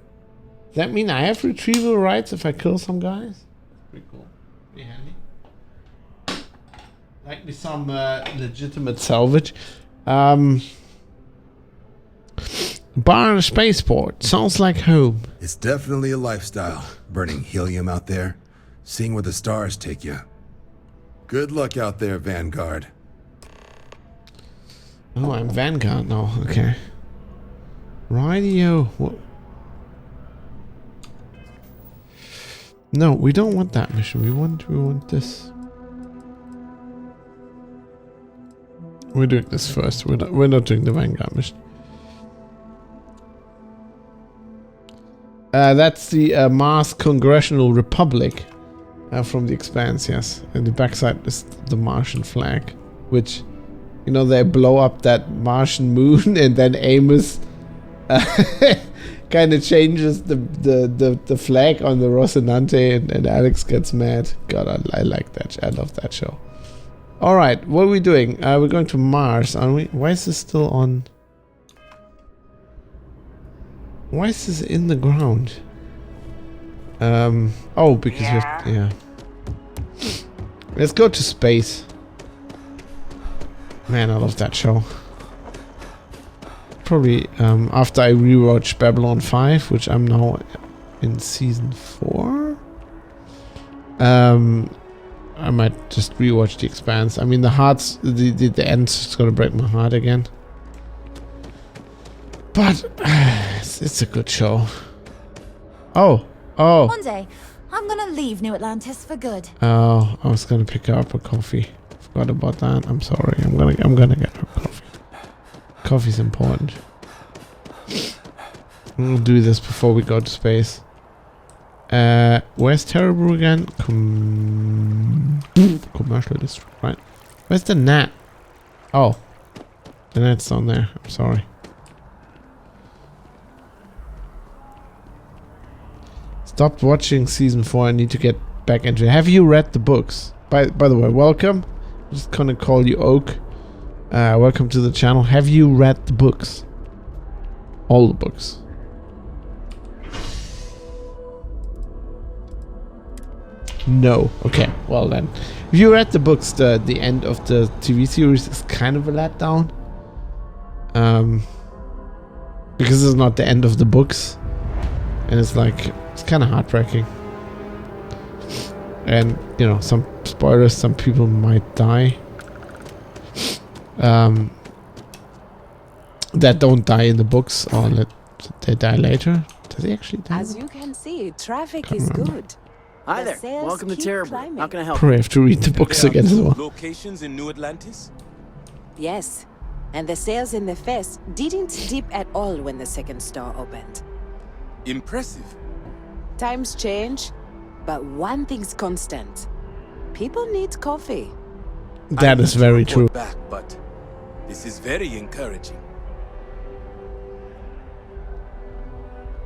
Does that mean I have retrieval rights if I kill some guys? Pretty cool. Pretty handy. Like me some legitimate salvage. Bar in a spaceport. Sounds like home. It's definitely a lifestyle. Burning helium out there. Seeing where the stars take you. Good luck out there, Vanguard. Oh, I'm Vanguard now. Okay. Radio. What? No, we don't want that mission. We want this. We're doing this first. We're not doing the Vanguard mission. That's the Mars Congressional Republic from The Expanse, yes. And the backside is the Martian flag, which, you know, they blow up that Martian moon, and then Amos kind of changes the flag on the Rocinante, and Alex gets mad. God, I like that. I love that show. All right, what are we doing? We're going to Mars, aren't we? Why is this still on? Why is this in the ground? Oh, because yeah. Let's go to space. Man, I love that show. Probably after I rewatch Babylon 5, which I'm now in season 4. I might just rewatch The Expanse. I mean, the end's gonna break my heart again. But it's a good show. Oh. One day, I'm gonna leave New Atlantis for good. Oh, I was gonna pick her up a coffee. Forgot about that. I'm sorry. I'm gonna get her a coffee. Coffee's important. We'll do this before we go to space. Where's Terrible again? Commercial district, right? Where's the net? Oh, the net's down there. I'm sorry. Stopped watching season 4. I need to get back into it. Have you read the books? By the way, welcome. I'm just gonna call you Oak. Welcome to the channel. Have you read the books? All the books. No. Okay. Well then, if you read the books, the end of the TV series is kind of a letdown. Because it's not the end of the books, and it's kind of heartbreaking. And you know, some spoilers. Some people might die. That don't die in the books, or they die later. Do they actually die? As you can see, traffic is good. Hi there. Welcome to Terrible. How can I help? Probably have to read the books again as well. Locations in New Atlantis? Yes, and the sales in the fest didn't dip at all when the second store opened. Impressive. Times change, but one thing's constant. People need coffee. That is very true. Back, but this is very encouraging.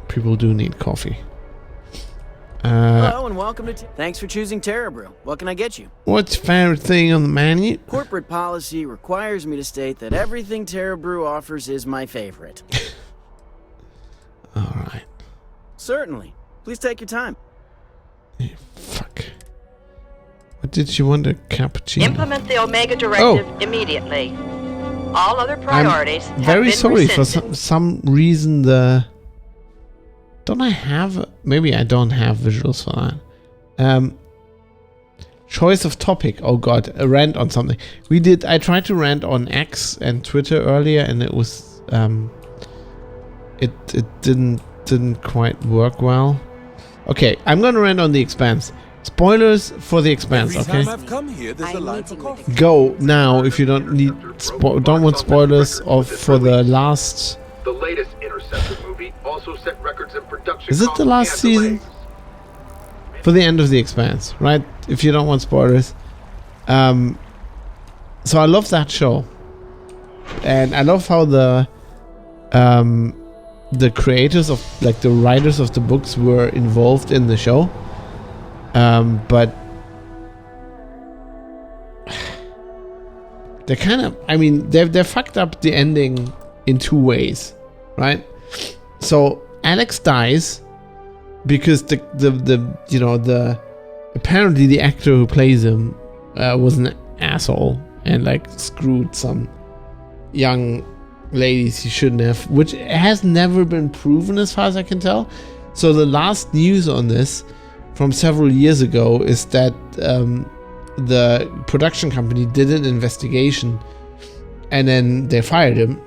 People do need coffee. Hello and welcome to. Thanks for choosing Terrabrew. What can I get you? What's your favorite thing on the menu? Corporate policy requires me to state that everything Terrabrew offers is my favorite. All right. Certainly. Please take your time. Fuck. What did you want? A cappuccino? Implement the Omega Directive immediately. All other priorities I'm very have been sorry rescinded. for some reason the. Don't I have? Maybe I don't have visuals for that. Choice of topic. Oh god, a rant on something. I tried to rant on X and Twitter earlier, and it was it didn't quite work well. Okay, I'm gonna rant on The Expanse. Spoilers for The Expanse. Every Okay. time I've come here, there's a line for coffee. Go now if you don't want spoilers for the last The latest interception interceptor movie also set records in production. Is it the last season? For the end of The Expanse, right? If you don't want spoilers. So I love that show. And I love how the creators of, like, the writers of the books were involved in the show. But they kind of, I mean, they fucked up the ending in two ways, right? So Alex dies because apparently the actor who plays him was an asshole and like screwed some young ladies he shouldn't have, which has never been proven as far as I can tell. So the last news on this from several years ago is that the production company did an investigation and then they fired him,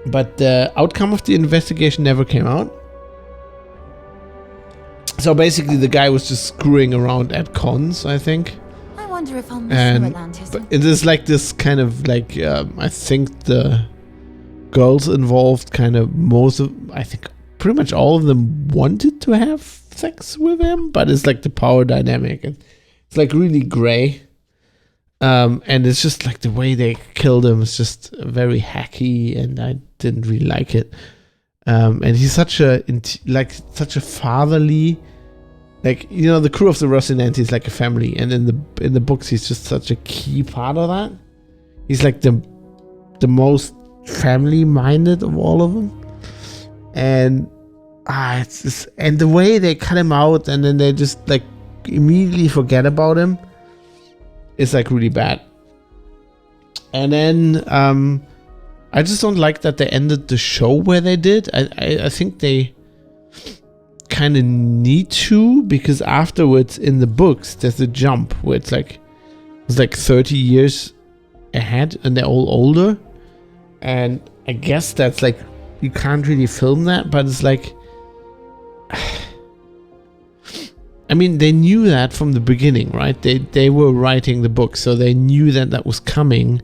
but the outcome of the investigation never came out. So basically the guy was just screwing around at cons, I think. I wonder if I'll miss New Atlantis. But it is like this kind of like I think the girls involved kind of I think pretty much all of them wanted to have sex with him, but it's like the power dynamic and it's like really gray. And it's just like the way they killed him is just very hacky and I didn't really like it. And he's such a fatherly, like, you know, the crew of the Rocinante is like a family, and in the books he's just such a key part of that. He's like the most family minded of all of them, and it's just, and the way they cut him out and then they just like immediately forget about him is like really bad. And then I just don't like that they ended the show where they did. I think they kind of need to, because afterwards in the books there's a jump where it's like 30 years ahead and they're all older, and I guess that's like you can't really film that, but it's like I mean, they knew that from the beginning, right? They were writing the book, so they knew that was coming.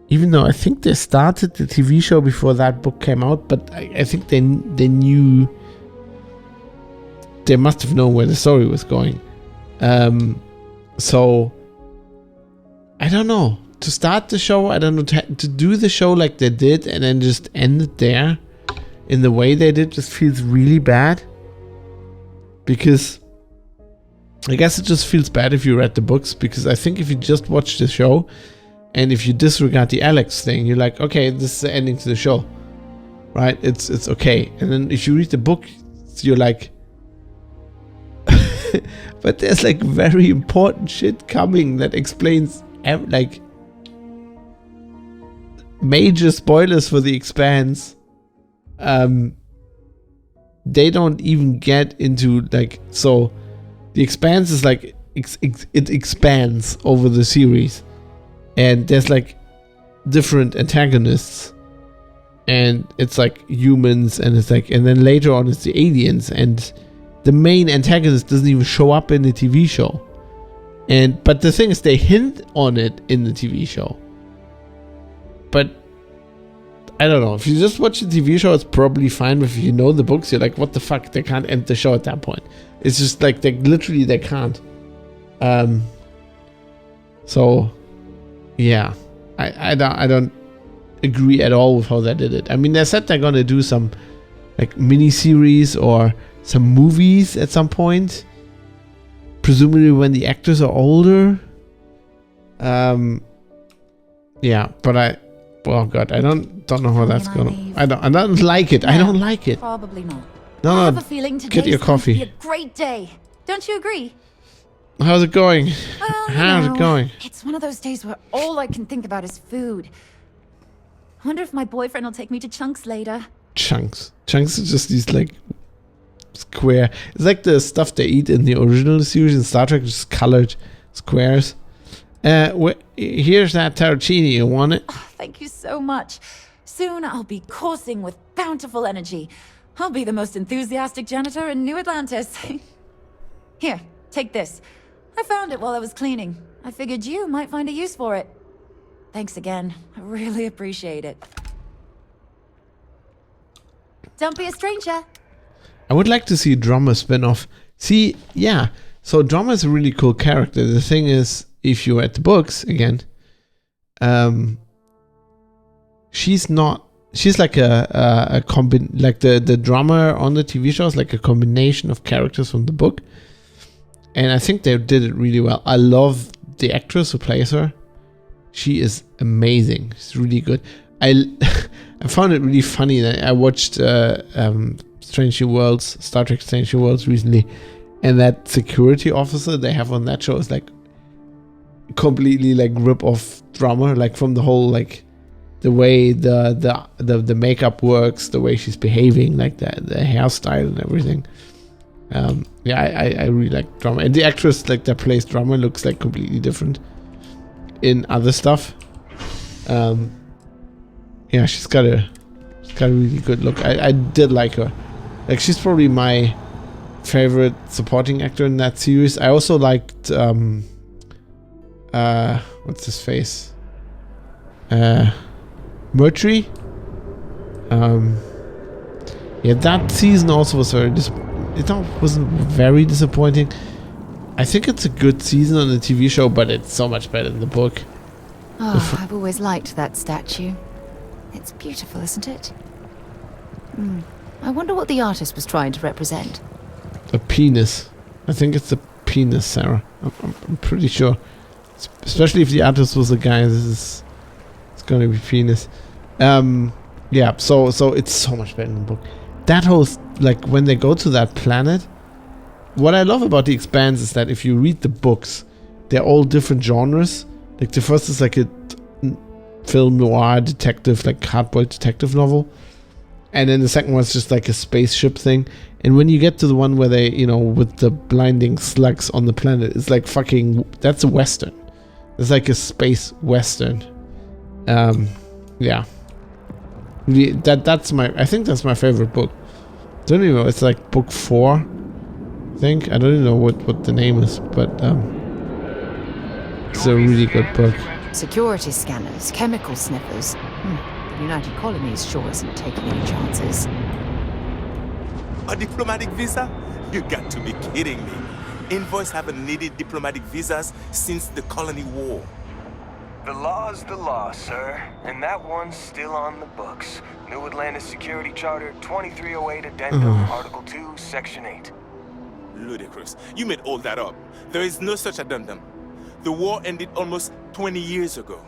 Even though I think they started the TV show before that book came out, but I think they knew. They must have known where the story was going. So I don't know. To start the show, I don't know, to do the show like they did and then just end it there in the way they did just feels really bad. Because I guess it just feels bad if you read the books, because I think if you just watch the show and if you disregard the Alex thing, you're like, okay, this is the ending to the show, right? It's okay. And then if you read the book, you're like, but there's like very important shit coming that explains like major spoilers for The Expanse. They don't even get into like, so The Expanse is like it expands over the series, and there's like different antagonists, and it's like humans, and it's like, and then later on it's the aliens, and the main antagonist doesn't even show up in the TV show. But the thing is, they hint on it in the TV show. But I don't know. If you just watch the TV show, it's probably fine. But if you know the books, you're like, what the fuck? They can't end the show at that point. It's just like they can't. So yeah, I don't agree at all with how they did it. I mean, they said they're gonna do some like mini series or some movies at some point, presumably when the actors are older. Yeah, but oh god, I don't know how that's gonna. I don't like it. I don't like it. Probably not. No, I have a feeling get your today's coffee. going to be a great day. Don't you agree? How's it going? Well, How's it going? It's one of those days where all I can think about is food. I wonder if my boyfriend will take me to Chunks later. Chunks is just these like square. It's like the stuff they eat in the original series in Star Trek, just colored squares. Here's that tartini. You want it? Oh, thank you so much. Soon I'll be coursing with bountiful energy. I'll be the most enthusiastic janitor in New Atlantis. Here, take this. I found it while I was cleaning. I figured you might find a use for it. Thanks again. I really appreciate it. Don't be a stranger. I would like to see Drummer spin-off. See, yeah. So Drummer is a really cool character. The thing is, if you read the books again, she's like the drummer on the TV show is like a combination of characters from the book. And I think they did it really well. I love the actress who plays her. She is amazing. She's really good. I found it really funny that I watched Strange New Worlds, Star Trek Strange New Worlds recently, and that security officer they have on that show is like completely like rip off Drummer, like from the whole like the way the makeup works, the way she's behaving, like the hairstyle and everything. I really like Drummer, and the actress like that plays Drummer looks like completely different in other stuff. She's got a really good look. I did like her. Like, she's probably my favorite supporting actor in that series. I also liked what's his face? Murtry. That season also was wasn't very disappointing. I think it's a good season on the TV show, but it's so much better than the book. Oh, I've always liked that statue. It's beautiful, isn't it? I wonder what the artist was trying to represent. A penis. I think it's a penis, Sarah. I'm pretty sure. Especially if the artist was a guy, it's gonna be penis. So it's so much better than the book. That whole, like, when they go to that planet, what I love about The Expanse is that if you read the books, they're all different genres. Like, the first is like a film noir detective, like hardboiled detective novel, and then the second one's just like a spaceship thing. And when you get to the one where they, with the blinding slugs on the planet, it's like that's a western. It's like a space western. I think that's my favorite book. Don't even know, it's like book 4, I think. I don't even know what the name is, but it's a really good book. Security scanners, chemical sniffers. The United Colonies sure isn't taking any chances. A diplomatic visa? You got to be kidding me. Envoys haven't needed diplomatic visas since the colony war. The law's the law, sir, and that one's still on the books. New Atlantis Security Charter 2308 Addendum, Article 2, Section 8. Ludicrous. You made all that up. There is no such addendum. The war ended almost 20 years ago.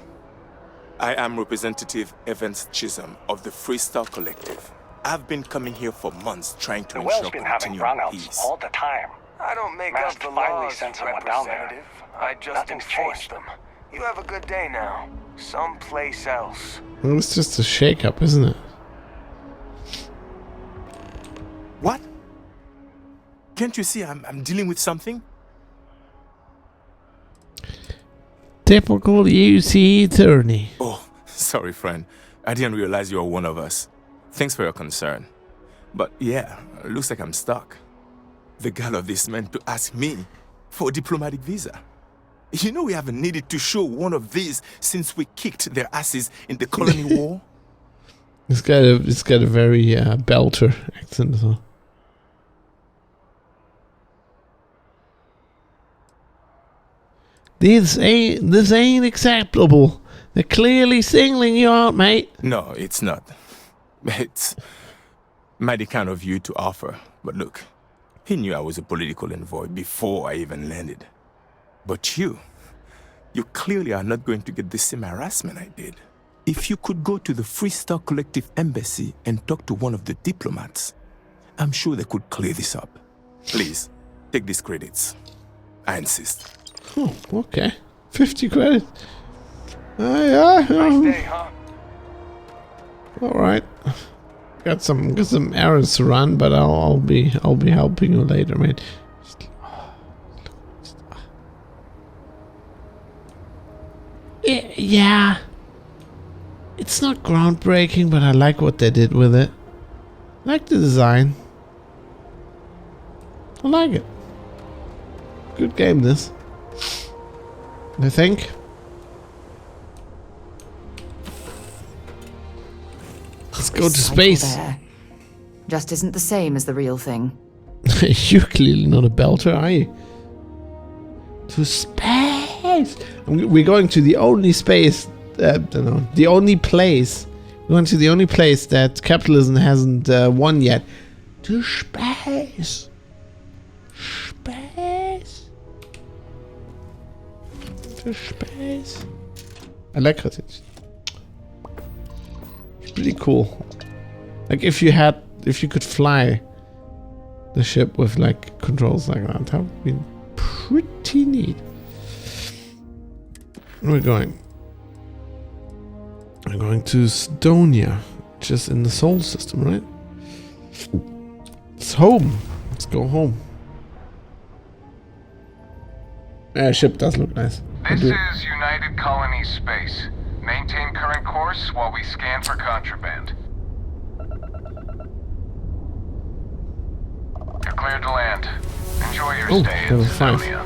I am Representative Evans Chisholm of the Freestar Collective. I've been coming here for months trying to ensure continued peace. All the time. I don't make up the laws, Representative. I just enforce them. You have a good day now. Someplace else. Well, it's just a shake-up, isn't it? What? Can't you see I'm dealing with something? Typical UC attorney. Oh, sorry, friend. I didn't realize you were one of us. Thanks for your concern. But yeah, looks like I'm stuck. The gall of this man to ask me for a diplomatic visa. You know we haven't needed to show one of these since we kicked their asses in the colony war. It's got a very belter accent as well. This ain't acceptable. They're clearly singling you out, mate. No, it's not. It's mighty kind of you to offer. But look, he knew I was a political envoy before I even landed. But you clearly are not going to get the same harassment I did. If you could go to the Freestar Collective Embassy and talk to one of the diplomats, I'm sure they could clear this up. Please, take these credits. I insist. Oh, okay. 50 credits. Nice day, huh? Alright. Got some errands to run, but I'll be helping you later, mate. Yeah. It's not groundbreaking, but I like what they did with it. I like the design. I like it. Good game, this. I think. Let's go to space. Just isn't the same as the real thing. You're clearly not a belter, are you? To space! We're going to the only space, the only place. We're going to the only place that capitalism hasn't won yet. To space! Space! To space! I like it. It's pretty cool. Like if you could fly the ship with like controls like that would be pretty neat. Where are we going? We're going to Estonia, which is in the Sol system, right? It's home. Let's go home. Ship does look nice. This is United Colony Space. Maintain current course while we scan for contraband. You're cleared to land. Enjoy your stay in Estonia.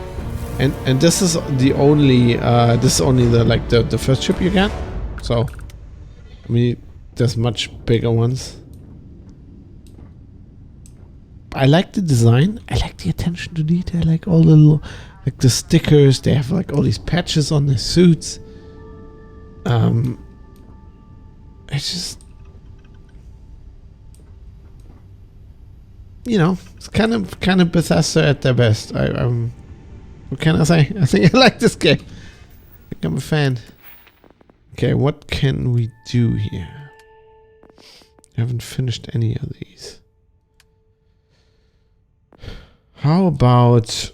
And this is the only the first ship you get. So I mean there's much bigger ones. I like the design. I like the attention to detail. I like all the little, like the stickers. They have like all these patches on their suits. It's just, you know, it's kind of Bethesda at their best. What can I say? I think I like this game. I think I'm a fan. Okay, what can we do here? I haven't finished any of these. How about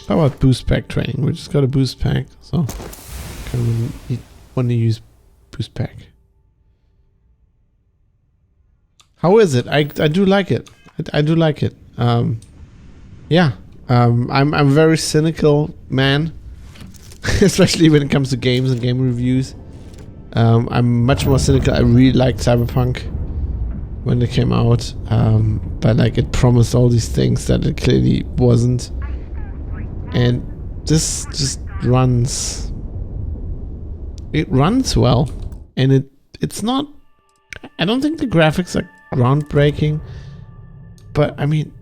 how about boost pack training? We just got a boost pack, so kind of want to use boost pack. How is it? I do like it. I do like it. Yeah. I'm a very cynical man, especially when it comes to games and game reviews. I'm much more cynical. I really liked Cyberpunk when it came out, but like it promised all these things that it clearly wasn't. And this just runs. It runs well, and it's not. I don't think the graphics are groundbreaking, but I mean,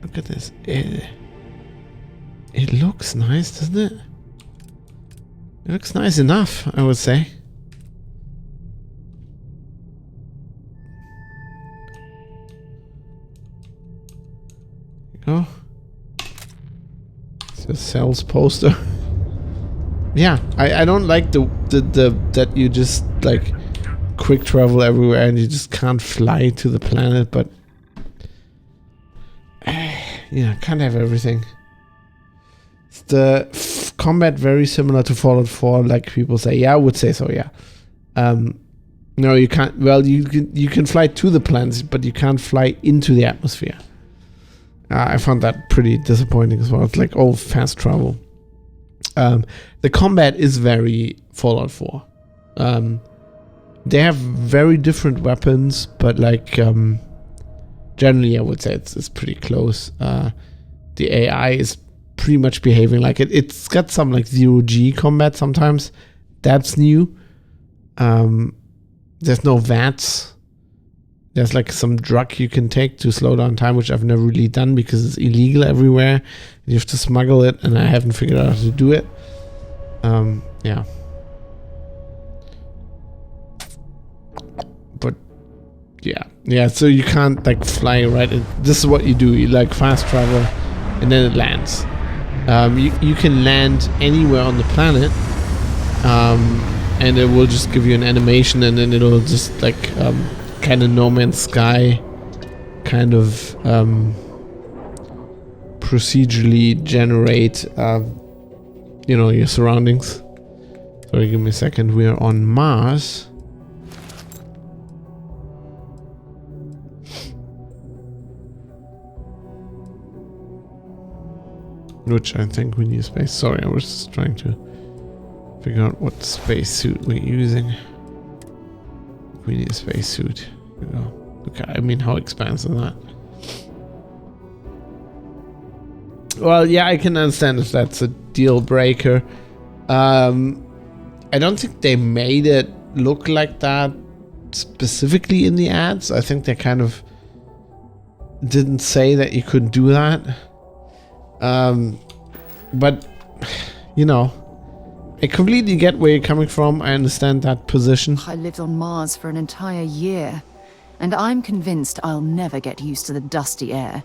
look at this. It looks nice, doesn't it? It looks nice enough, I would say. There you go. It's a sales poster. Yeah, I don't like the that you just like quick travel everywhere and you just can't fly to the planet, but yeah, can't have everything. Is the combat very similar to Fallout 4, like people say? Yeah, I would say so, yeah. No, you can't. Well, you can fly to the planets, but you can't fly into the atmosphere. I found that pretty disappointing as well. It's like all fast travel. The combat is very Fallout 4. They have very different weapons, but like generally I would say it's pretty close. The AI is pretty much behaving like it. It's got some like 0G combat sometimes. That's new. There's no VATS. There's like some drug you can take to slow down time, which I've never really done because it's illegal everywhere. You have to smuggle it, and I haven't figured out how to do it. Yeah. But yeah. So you can't like fly right. This is what you do. You like fast travel, and then it lands. You can land anywhere on the planet, and it will just give you an animation, and then it'll just like kind of No Man's Sky, kind of procedurally generate your surroundings. Sorry, give me a second. We are on Mars. Which I think we need space. Sorry, I was just trying to figure out what spacesuit we're using. We need a spacesuit. Okay, I mean, how expansive is that? Well, yeah, I can understand if that's a deal breaker. I don't think they made it look like that specifically in the ads. I think they kind of didn't say that you could do that. But, you know, I completely get where you're coming from. I understand that position. I lived on Mars for an entire year, and I'm convinced I'll never get used to the dusty air.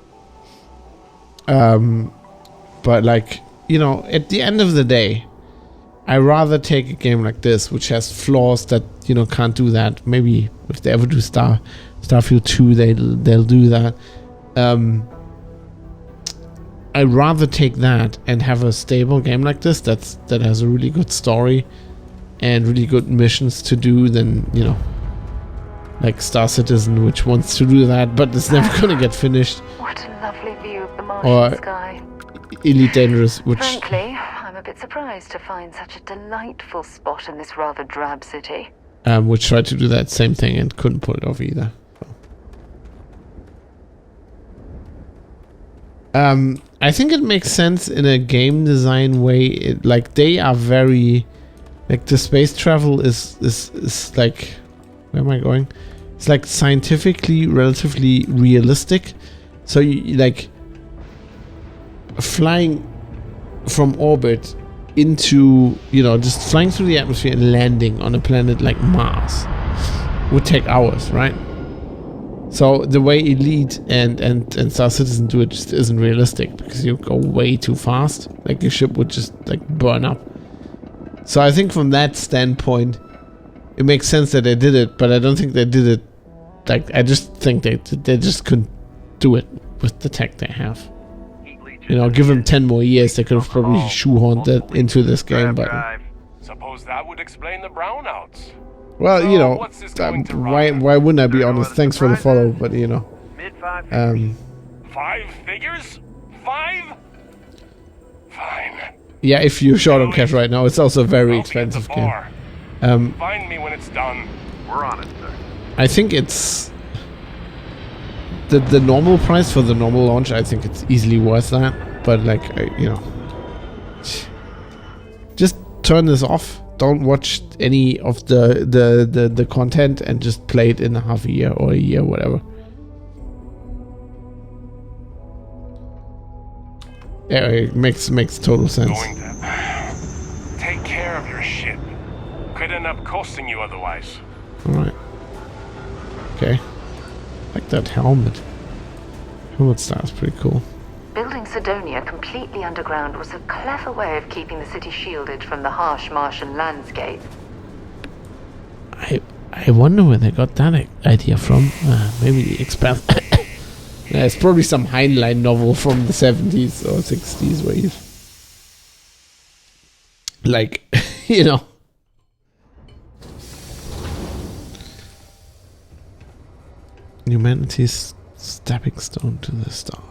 But like, you know, at the end of the day, I rather take a game like this, which has flaws that, you know, can't do that. Maybe if they ever do Starfield 2, they'll do that. I'd rather take that and have a stable game like this that has a really good story and really good missions to do than, you know, like Star Citizen, which wants to do that, but it's never gonna get finished. What a lovely view of the Martian sky. Elite Dangerous, which... Frankly, I'm a bit surprised to find such a delightful spot in this rather drab city. Which tried to do that same thing and couldn't pull it off either. I think it makes sense in a game design way. Like, they are very... Like, the space travel is like... Where am I going? It's like scientifically relatively realistic. So, you, like... Flying from orbit into, you know, just flying through the atmosphere and landing on a planet like Mars would take hours, right? So the way Elite and Star Citizen do it just isn't realistic because you go way too fast. Like, your ship would just like burn up. So I think from that standpoint, it makes sense that they did it, but I don't think they did it. Like, I just think they just couldn't do it with the tech they have. You know, give them 10 more years, they could have probably shoehorned that into this game, but... Suppose that would explain the brownouts. Well, you know, why wouldn't I be honest? Thanks for the follow, but, you know... 5 figures? 5? Fine. Yeah, if you're short on cash right now, it's also a very expensive game. Find me when it's done. We're on it, sir. I think it's... The normal price for the normal launch, I think it's easily worth that. But like, you know, just turn this off. Don't watch any of the content and just play it in a half a year or a year, whatever. Yeah, it makes total sense. Going to take care of your ship. Could end up costing you otherwise. All right. Okay. Like that helmet. Helmet style's pretty cool. Building Sidonia completely underground was a clever way of keeping the city shielded from the harsh Martian landscape. I wonder where they got that idea from. Maybe the expand. Yeah, it's probably some Heinlein novel from the 70s or 60s where you... Like, you know... Humanity's stepping stone to the stars.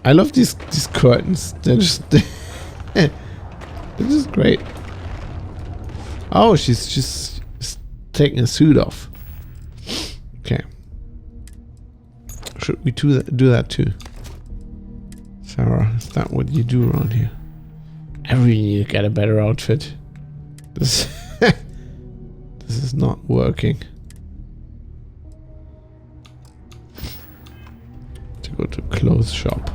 I love these curtains. They're just they're just great. Oh, she's just taking a suit off. Okay. Should we do that too? Sarah, is that what you do around here? I really need to get a better outfit. This this is not working. Go to clothes shop.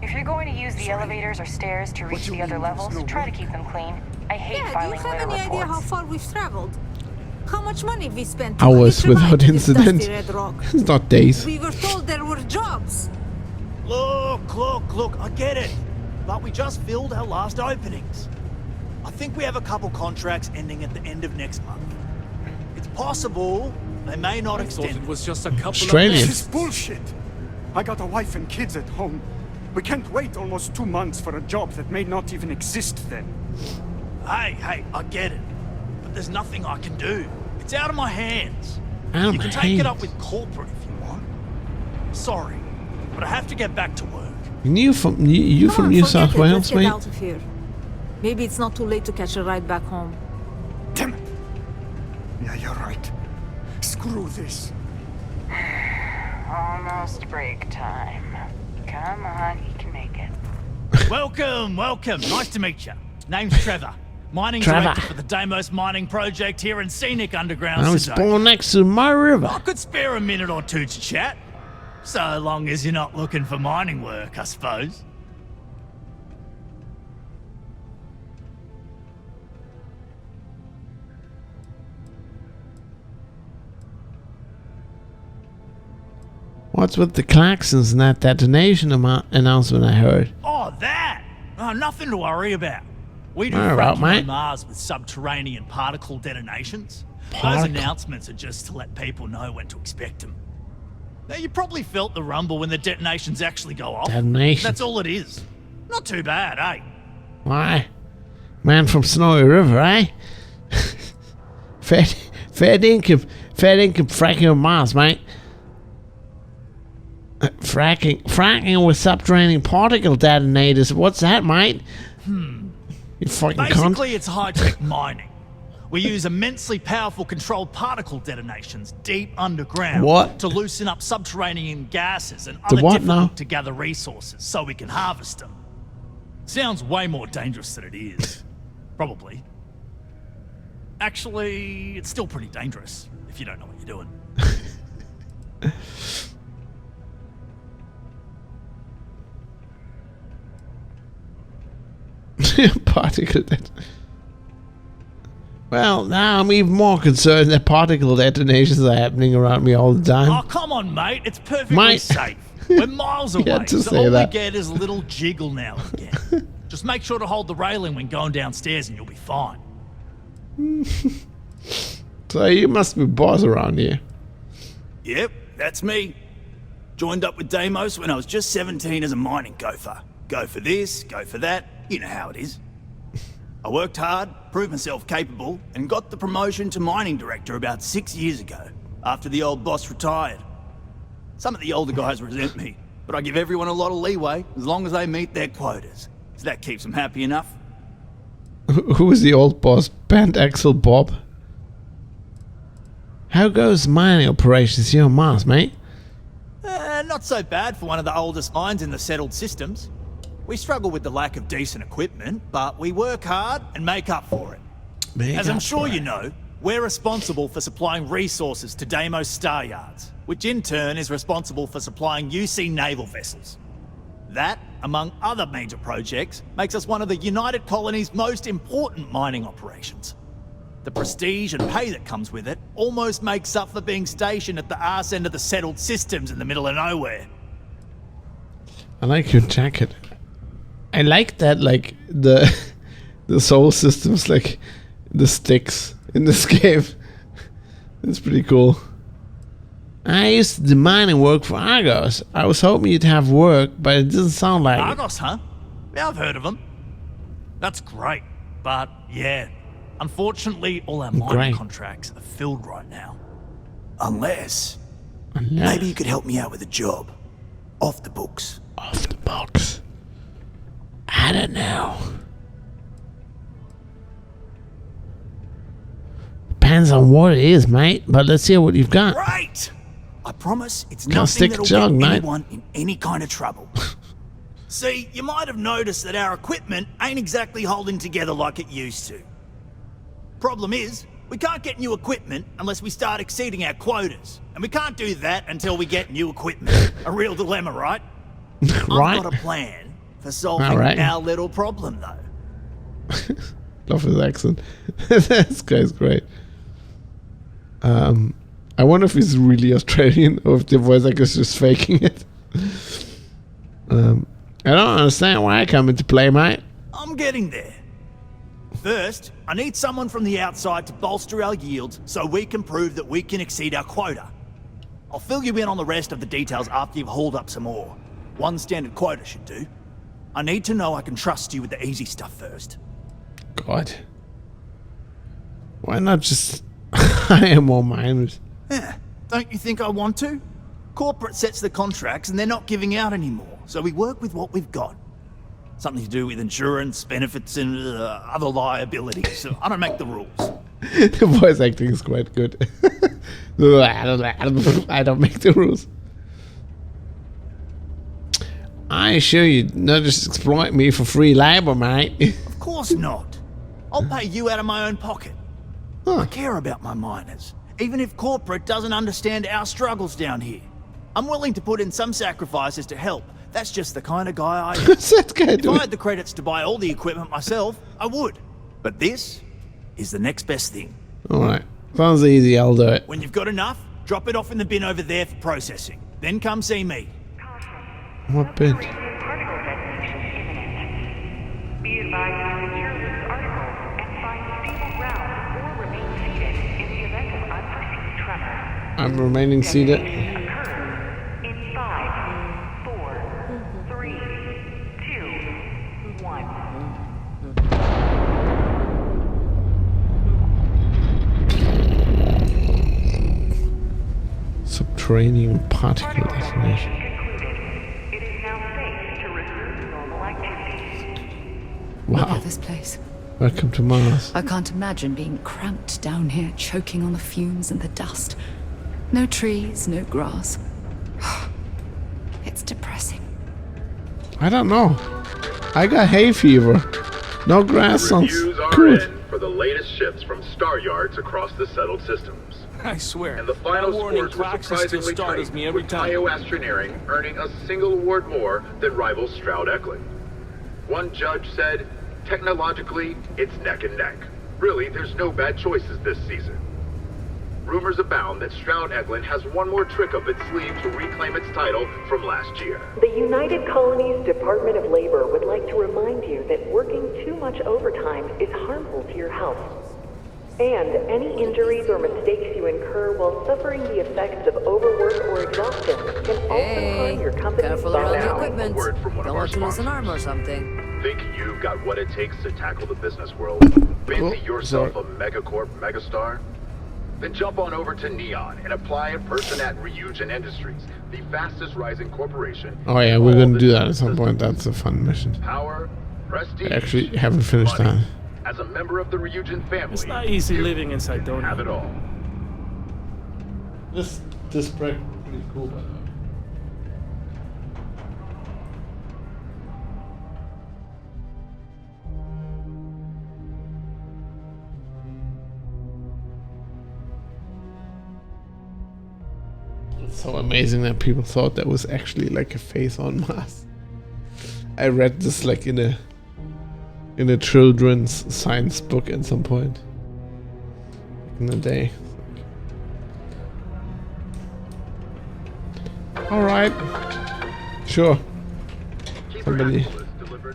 If you're going to use the elevators or stairs to reach the other levels, try to keep them clean. I hate filing do you have any idea how far we've traveled? How much money we spent? Hours without incident. It's not days. We were told there were jobs. Look, I get it. But we just filled our last openings. I think we have a couple contracts ending at the end of next month. It's possible they may not extend. It was just a couple Australians. of... This is bullshit. I got a wife and kids at home. We can't wait almost 2 months for a job that may not even exist then. Hey, I get it. But there's nothing I can do. It's out of my hands. You can take it up with corporate if you want. Sorry, but I have to get back to work. You from New South Wales, mate? Get out of here. Maybe it's not too late to catch a ride back home. Damn it. Yeah, you're right. Screw this. Almost break time. Come on, you can make it. Welcome. Nice to meet you. Name's Trevor. Mining director for the Deimos mining project here in scenic underground. I was born next to my river. I could spare a minute or two to chat. So long as you're not looking for mining work, I suppose. What's with the klaxons and that detonation announcement I heard? Oh, that! Oh, nothing to worry about. We do Alright, fracking mate. on Mars with subterranean particle detonations. Those announcements are just to let people know when to expect them. Now, you probably felt the rumble when the detonations actually go off. Detonations. That's all it is. Not too bad, eh? Why? Man from Snowy River, eh? fair dinkum fracking on Mars, mate. Fracking with subterranean particle detonators. What's that, mate? You fucking Basically, cunt. it's high-tech mining. We use immensely powerful controlled particle detonations deep underground What? to loosen up subterranean gases and The other what difficult now? to gather resources so we can harvest them. Sounds way more dangerous than it is. Probably. Actually, it's still pretty dangerous if you don't know what you're doing. Particle det. Well, now I'm even more concerned that particle detonations are happening around me all the time. Oh, come on, mate. It's perfectly Mate. safe. We're miles You away, had to so say all that. we get is a little jiggle now and again. Just make sure to hold the railing when going downstairs and you'll be fine. So you must be boss around here. Yep, that's me. Joined up with Deimos when I was just 17 as a mining gopher. Go for this, go for that. You know how it is. I worked hard, proved myself capable, and got the promotion to mining director about 6 years ago, after the old boss retired. Some of the older guys resent me, but I give everyone a lot of leeway as long as they meet their quotas. So that keeps them happy enough. Who is the old boss? Band Axel Bob? How goes mining operations here on Mars, mate? Not so bad for one of the oldest mines in the settled systems. We struggle with the lack of decent equipment, but we work hard and make up for it. As I'm sure you know, we're responsible for supplying resources to Deimos Star Yards, which in turn is responsible for supplying UC naval vessels. That, among other major projects, makes us one of the United Colony's most important mining operations. The prestige and pay that comes with it almost makes up for being stationed at the arse end of the settled systems in the middle of nowhere. I like your jacket. I like that, like, the soul systems, like, the sticks in this game. It's pretty cool. I used to do mining work for Argos. I was hoping you'd have work, but it doesn't sound like it. Argos, huh? Yeah, I've heard of them. That's great, but yeah, unfortunately, all our mining contracts are filled right now. Unless maybe you could help me out with a job. Off the books. Off the books. I don't know. Depends on what it is, mate. But let's hear what you've got. Great! I promise it's Can't nothing stick that'll jug, get mate. anyone in any kind of trouble. See, you might have noticed that our equipment ain't exactly holding together like it used to. Problem is, we can't get new equipment unless we start exceeding our quotas. And we can't do that until we get new equipment. A real dilemma, right? Right. I've got a plan for solving Alright. our little problem, though. Love his accent. This guy's great. I wonder if he's really Australian or if the voice actor is just faking it. I don't understand why I come into play, mate. I'm getting there. First, I need someone from the outside to bolster our yields so we can prove that we can exceed our quota. I'll fill you in on the rest of the details after you've hauled up some more. One standard quota should do. I need to know I can trust you with the easy stuff first. God. Why not just hire more miners? Yeah, don't you think I want to? Corporate sets the contracts and they're not giving out anymore, so we work with what we've got. Something to do with insurance, benefits, and other liabilities. So I don't make the rules. The voice acting is quite good. I don't make the rules. I assure you, not just exploit me for free labor, mate. Of course not. I'll pay you out of my own pocket. I care about my miners, even if corporate doesn't understand our struggles down here. I'm willing to put in some sacrifices to help. That's just the kind of guy I am. If I had the credits to buy all the equipment myself, I would. But this is the next best thing. Alright. Sounds easy, I'll do it. When you've got enough, drop it off in the bin over there for processing. Then come see me. What bin? Be advised to secure this article and find stable ground or remain seated in the event of unforeseen tremors. I'm remaining seated. In 5, 4, 3, 2, 1. Subterranean particle detonation. Wow. Look at this place. Welcome to Mars. I can't imagine being cramped down here, choking on the fumes and the dust. No trees, no grass. It's depressing. I don't know. I got hay fever. No grass sounds good. For the latest ships from star yards across the settled systems. I swear. And the final scores were surprisingly tight, with Bioastroneering earning a single award more than rival Stroud-Eklund. One judge said, technologically, it's neck and neck. Really, there's no bad choices this season. Rumors abound that Stroud-Eklund has one more trick up its sleeve to reclaim its title from last year. The United Colonies Department of Labor would like to remind you that working too much overtime is harmful to your health. And any injuries or mistakes you incur while suffering the effects of overwork or exhaustion can also harm your company's careful around the equipment. Word from one Don't of our want to lose an sponsors. arm or something. Think you've got what it takes to tackle the business world? Fancy yourself a megacorp megastar? Then jump on over to Neon and apply in person at Ryujin Industries, the fastest rising corporation. Oh yeah, we're gonna do that at some point. That's a fun mission. Power, prestige, I actually haven't finished that. As a member of the Ryujin family, It's not easy living in Cydonia. Have it all. This break is pretty cool, by the way. It's so amazing that people thought that was actually like a face on Mars. I read this like in a children's science book at some point in the day. All right, sure. Somebody,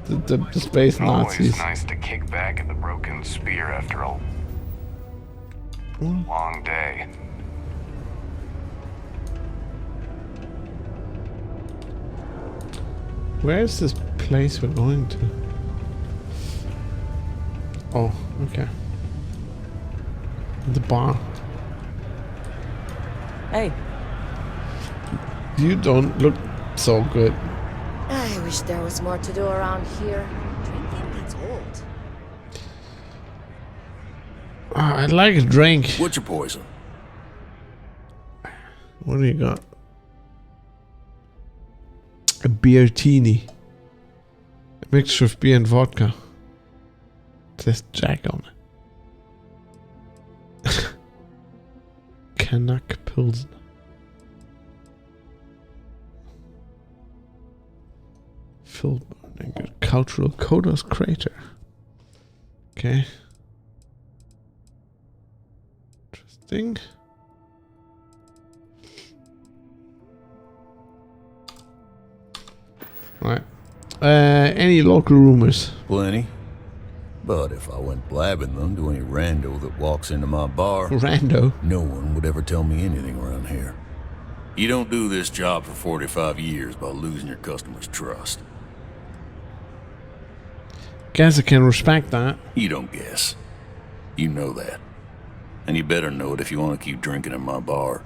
the space Nazis. Always nice to kick back at the broken spear after a long day. Where is this place we're going to? Oh, okay. The bar. Hey. You don't look so good. I wish there was more to do around here. Drinking gets old. I'd like a drink. What's your poison? What do you got? A beer-tini. A mixture of beer and vodka. It says Jack on it. Canuck Pilsner. Filled burning good. Cultural Kodos Crater. Okay. Interesting. Right. Any local rumors? Plenty. But if I went blabbing them to any rando that walks into my bar... Rando? No one would ever tell me anything around here. You don't do this job for 45 years by losing your customers' trust. Guess I can respect that. You don't guess. You know that. And you better know it if you want to keep drinking in my bar.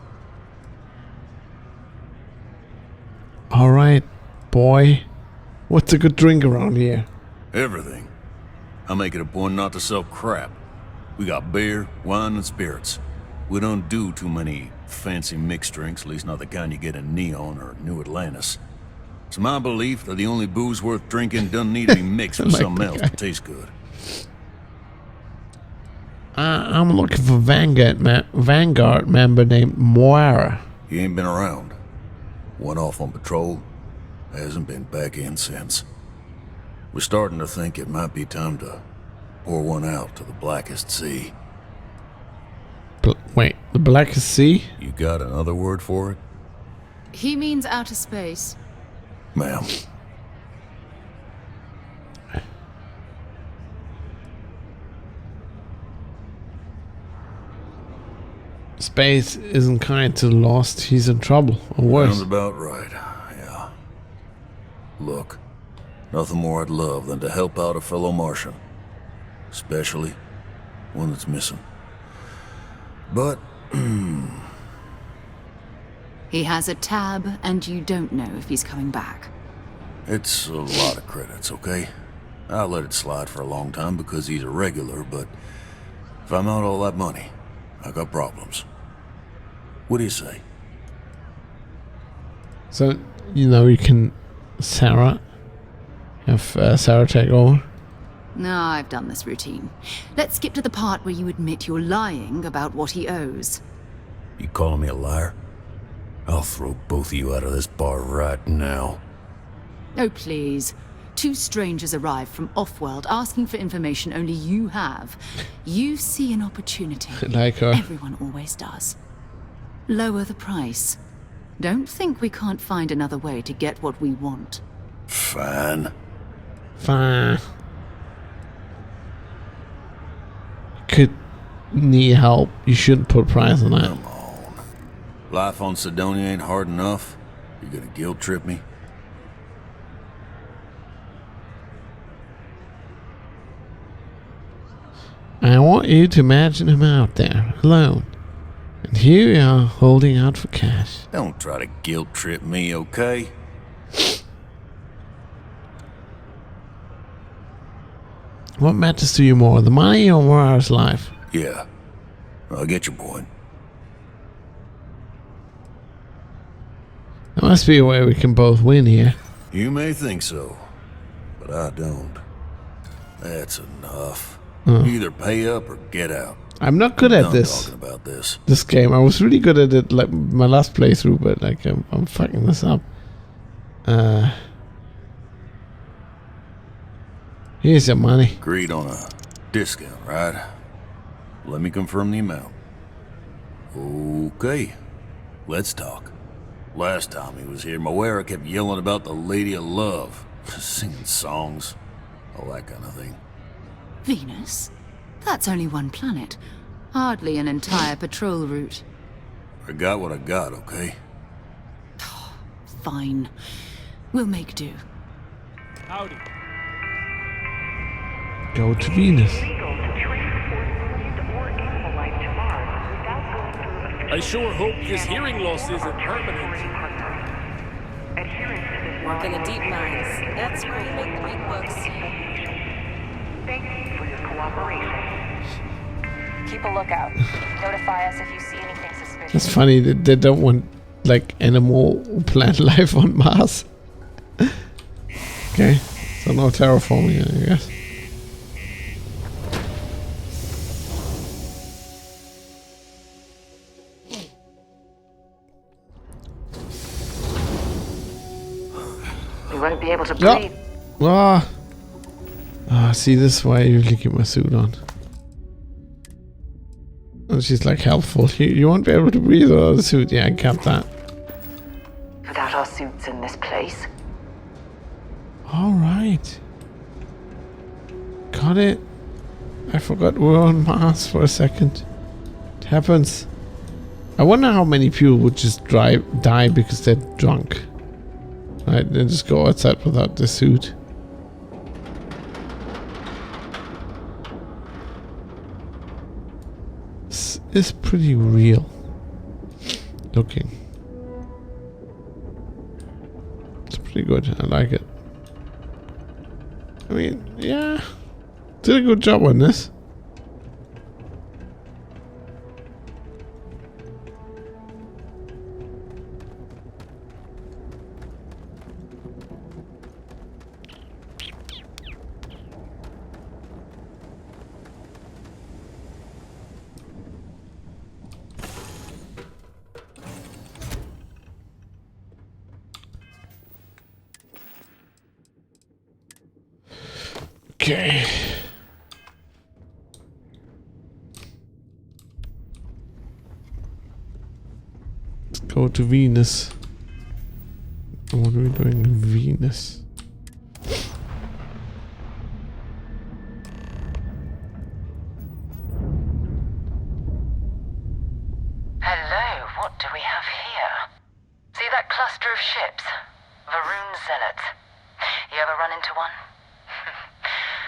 Alright, boy. What's a good drink around here? Everything. I make it a point not to sell crap. We got beer, wine, and spirits. We don't do too many fancy mixed drinks, at least not the kind you get in Neon or New Atlantis. It's my belief that the only booze worth drinking doesn't need to be mixed with something else to taste good. I'm looking for Vanguard member named Moira. He ain't been around. Went off on patrol. Hasn't been back in since. We're starting to think it might be time to pour one out to the Blackest Sea. Wait, the Blackest Sea? You got another word for it? He means outer space. Ma'am. Space isn't kind to the lost. He's in trouble, or worse. Sounds about right, yeah. Look, nothing more I'd love than to help out a fellow Martian. Especially one that's missing. But, He has a tab, and you don't know if he's coming back. it's a lot of credits, okay? I'll let it slide for a long time because he's a regular, but if I'm out all that money, I got problems. What do you say? So, you know, you can Sarah. Have Sarah take over. No, I've done this routine. Let's skip to the part where you admit you're lying about what he owes. You calling me a liar? I'll throw both of you out of this bar right now. Oh, please. Two strangers arrive from off-world asking for information only you have. You see an opportunity. Like her. Everyone always does. Lower the price. Don't think we can't find another way to get what we want. Fine. Fine. Could need help. You shouldn't put a price on that. Come on. Life on Sidonia ain't hard enough. You gonna guilt trip me? I want you to imagine him out there, alone. And here we are, holding out for cash. Don't try to guilt trip me, okay? What matters to you more, the money or Moira's life? Yeah. I get your point. There must be a way we can both win here. You may think so, but I don't. That's enough. Either pay up or get out. I'm not good at this. Talking about this. This game. I was really good at it, like my last playthrough, but like I'm fucking this up. Here's your money. Agreed on a discount, right? Let me confirm the amount. Okay, let's talk. Last time he was here, Moira kept yelling about the Lady of Love, singing songs, all that kind of thing. Venus? That's only one planet. Hardly an entire patrol route. I got what I got, okay? Fine. We'll make do. Howdy. Go to Venus. I sure hope this hearing loss isn't permanent. Working the deep mines. That's where we make the big bucks. Thank you for your cooperation. Keep a lookout. Notify us if you see anything suspicious. It's funny that they don't want like animal plant life on Mars. Okay, so no terraforming, I guess. We won't be able to breathe. See, this is why I usually keep my suit on. And she's like helpful. You won't be able to breathe without the suit. Yeah, I kept that. Without our suits in this place. Alright. Got it. I forgot we were on Mars for a second. It happens. I wonder how many people would just die because they're drunk. Right, they just go outside without the suit. This is pretty real looking. It's pretty good. I like it. I mean, yeah. Did a good job on this. Okay. Let's go to Venus. What are we doing in Venus? Hello, what do we have here? See that cluster of ships? Varun Zealots. You ever run into one?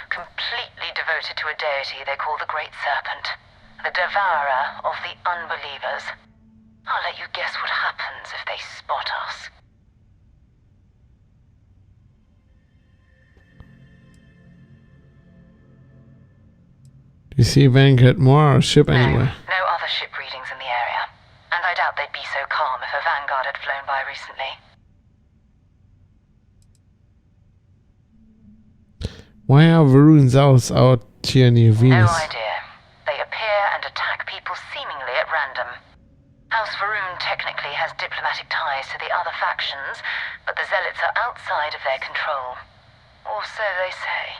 Completely devoted to a deity they call the Great Serpent, the devourer of the unbelievers. I'll let you guess what happens if they spot us. Do you see Vanguard more or ship anywhere? No other ship readings in the area. And I doubt they'd be so calm if a Vanguard had flown by recently. Why are Varun Zealots out here near Venus? No idea. They appear and attack people seemingly at random. House Varun technically has diplomatic ties to the other factions, but the Zealots are outside of their control. Or so they say.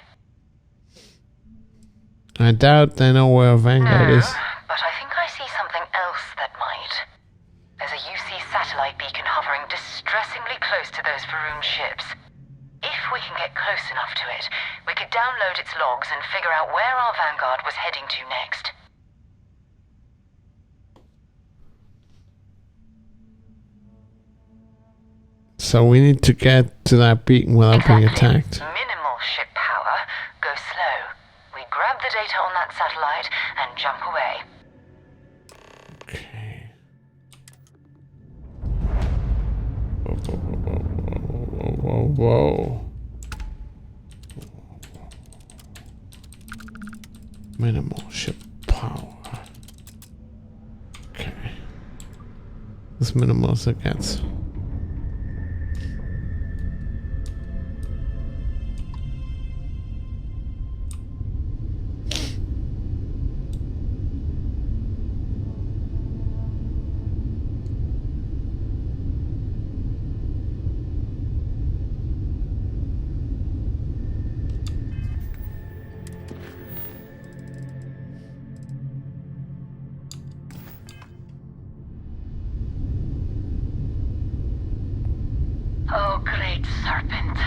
I doubt they know where Vanguard is. But I think I see something else that might. There's a UC satellite beacon hovering distressingly close to those Varun ships. If we can get close enough to it, we could download its logs and figure out where our Vanguard was heading to next. So we need to get to that beacon without being attacked. Minimal ship power. Go slow. We grab the data on that satellite and jump away. Okay. Whoa. Minimal ship power. Okay. As minimal as it gets. Oh, great serpent,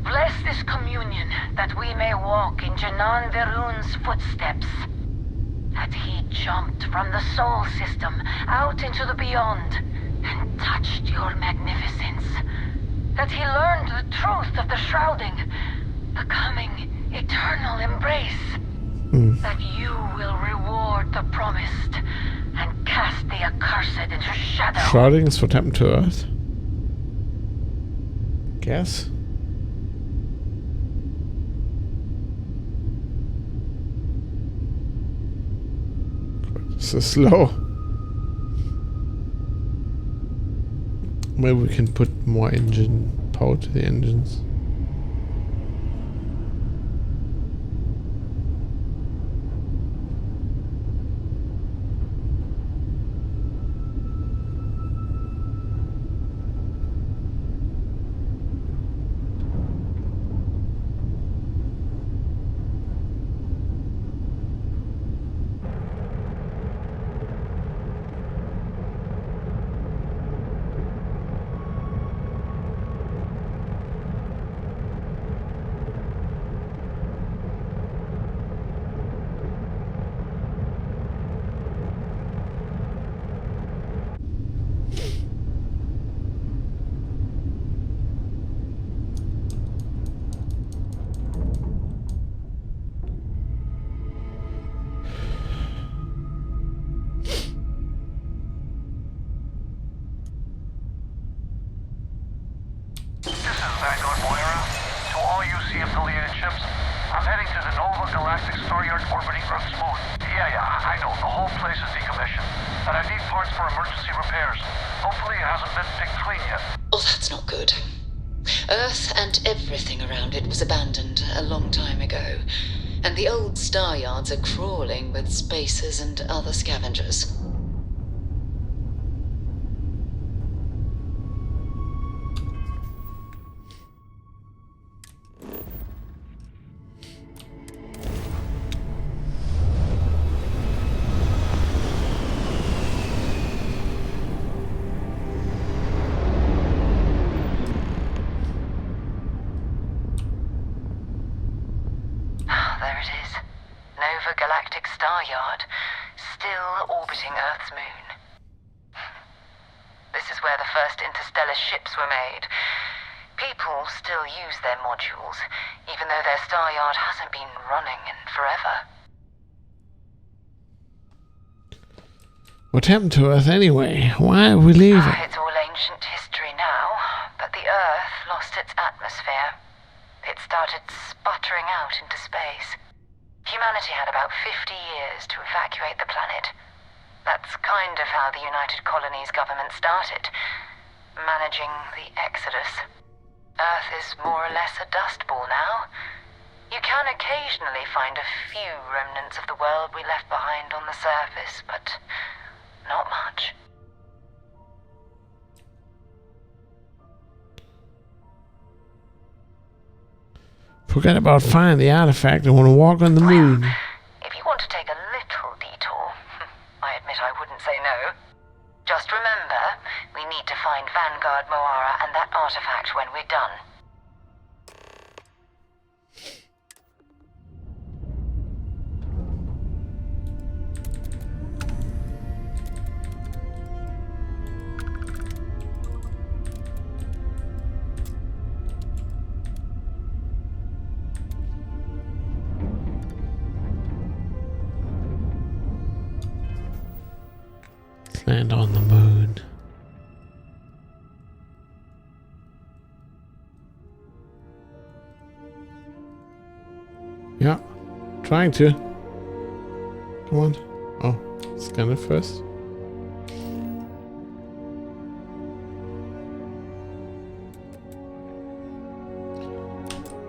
bless this communion that we may walk in Janan Varun's footsteps. That he jumped from the soul system out into the beyond and touched your magnificence. That he learned the truth of the shrouding, the coming eternal embrace. That you will reward the promised and cast the accursed into shadow. Shrouding is what happened to Earth. Guess. So slow. Maybe we can put more engine power to the engines. Oh, that's not good. Earth and everything around it was abandoned a long time ago, and the old star yards are crawling with spacers and other scavengers. orbiting Earth's moon. This is where the first interstellar ships were made. People still use their modules, even though their star yard hasn't been running in forever. What happened to Earth anyway? Why are we leaving? It's all ancient history now, but the Earth lost its atmosphere. It started sputtering out into space. Humanity had about 50 years to evacuate the planet. That's kind of how the United Colonies government started, managing the exodus. Earth is more or less a dust ball now. You can occasionally find a few remnants of the world we left behind on the surface, but not much. Forget about finding the artifact. I want to walk on the moon. If you want to take a little detour, I admit I wouldn't say no. Just remember, we need to find Vanguard Moara and that artifact when we're done. Land on the moon. Yeah, trying to. Come on. Oh, scan it first.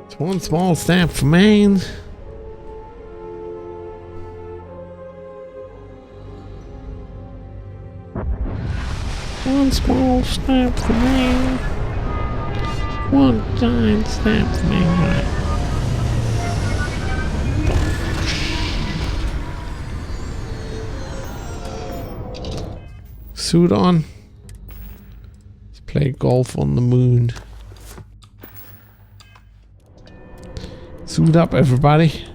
It's one small step for Maine. One small step for me. One giant step for me. Right. Suit on. Let's play golf on the moon. Suit up, everybody.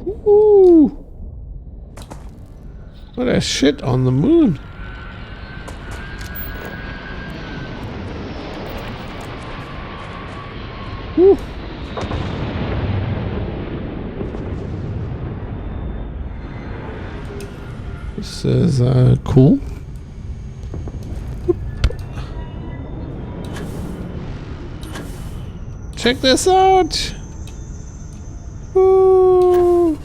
Ooh. What a shit on the moon. Woo. This is cool. Check this out. Woo.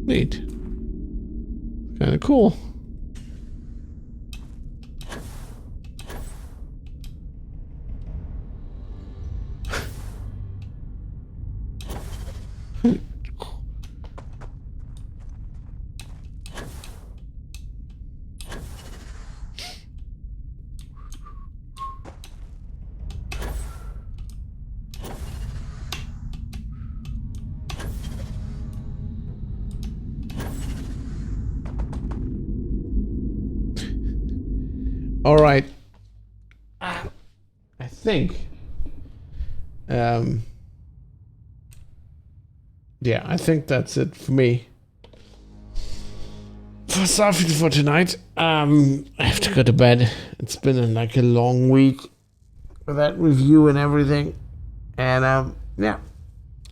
Neat. Kind of cool. All right. I think. Yeah, I think that's it for me. For Starfield for tonight. I have to go to bed. It's been like a long week with that review and everything. And yeah,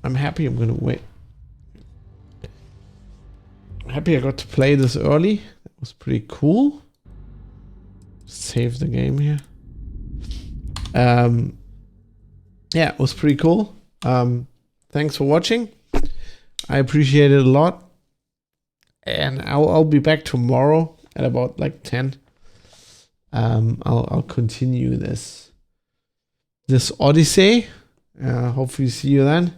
I'm happy. I'm gonna wait. I'm happy I got to play this early. That was pretty cool. Save the game here. Yeah, it was pretty cool. Thanks for watching. I appreciate it a lot. And I'll be back tomorrow at about like 10. I'll continue this Odyssey. Hopefully see you then.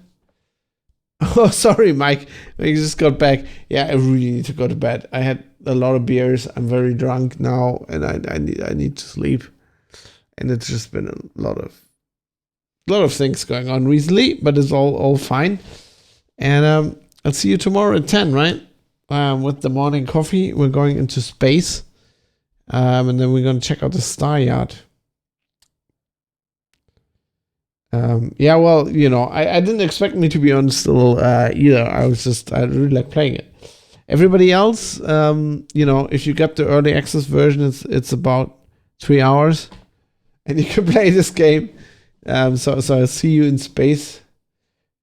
Oh, sorry, Mike. I just got back. Yeah, I really need to go to bed. I had a lot of beers. I'm very drunk now, and I need to sleep. And it's just been a lot of things going on recently, but it's all fine. And I'll see you tomorrow at 10, right? with the morning coffee. We're going into space. And then we're going to check out the Star Yard. Yeah, well, you know, I didn't expect me to be on still either. I really like playing it. Everybody else, you know, if you get the early access version, it's about 3 hours, and you can play this game. So I'll see you in space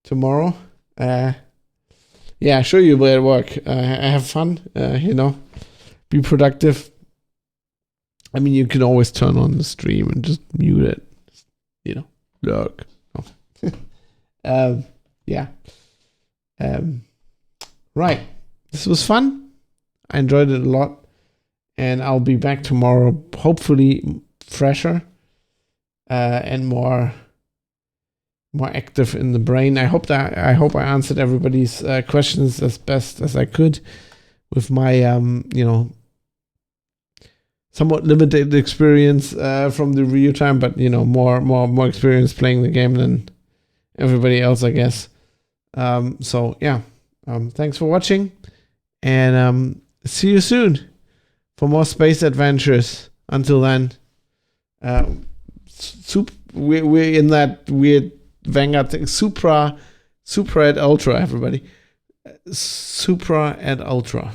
tomorrow. Yeah, show you where it work. Have fun. You know, be productive. I mean, you can always turn on the stream and just mute it. You know, look. Yeah. Right. This was fun. I enjoyed it a lot. And I'll be back tomorrow, hopefully fresher and more active in the brain. I hope I answered everybody's questions as best as I could with my you know, somewhat limited experience from the review time, but you know, more experience playing the game than everybody else, I guess. So yeah, thanks for watching, and see you soon for more space adventures. Until then, we're in that weird Vanguard thing. Supra et Ultra, everybody. Supra et Ultra.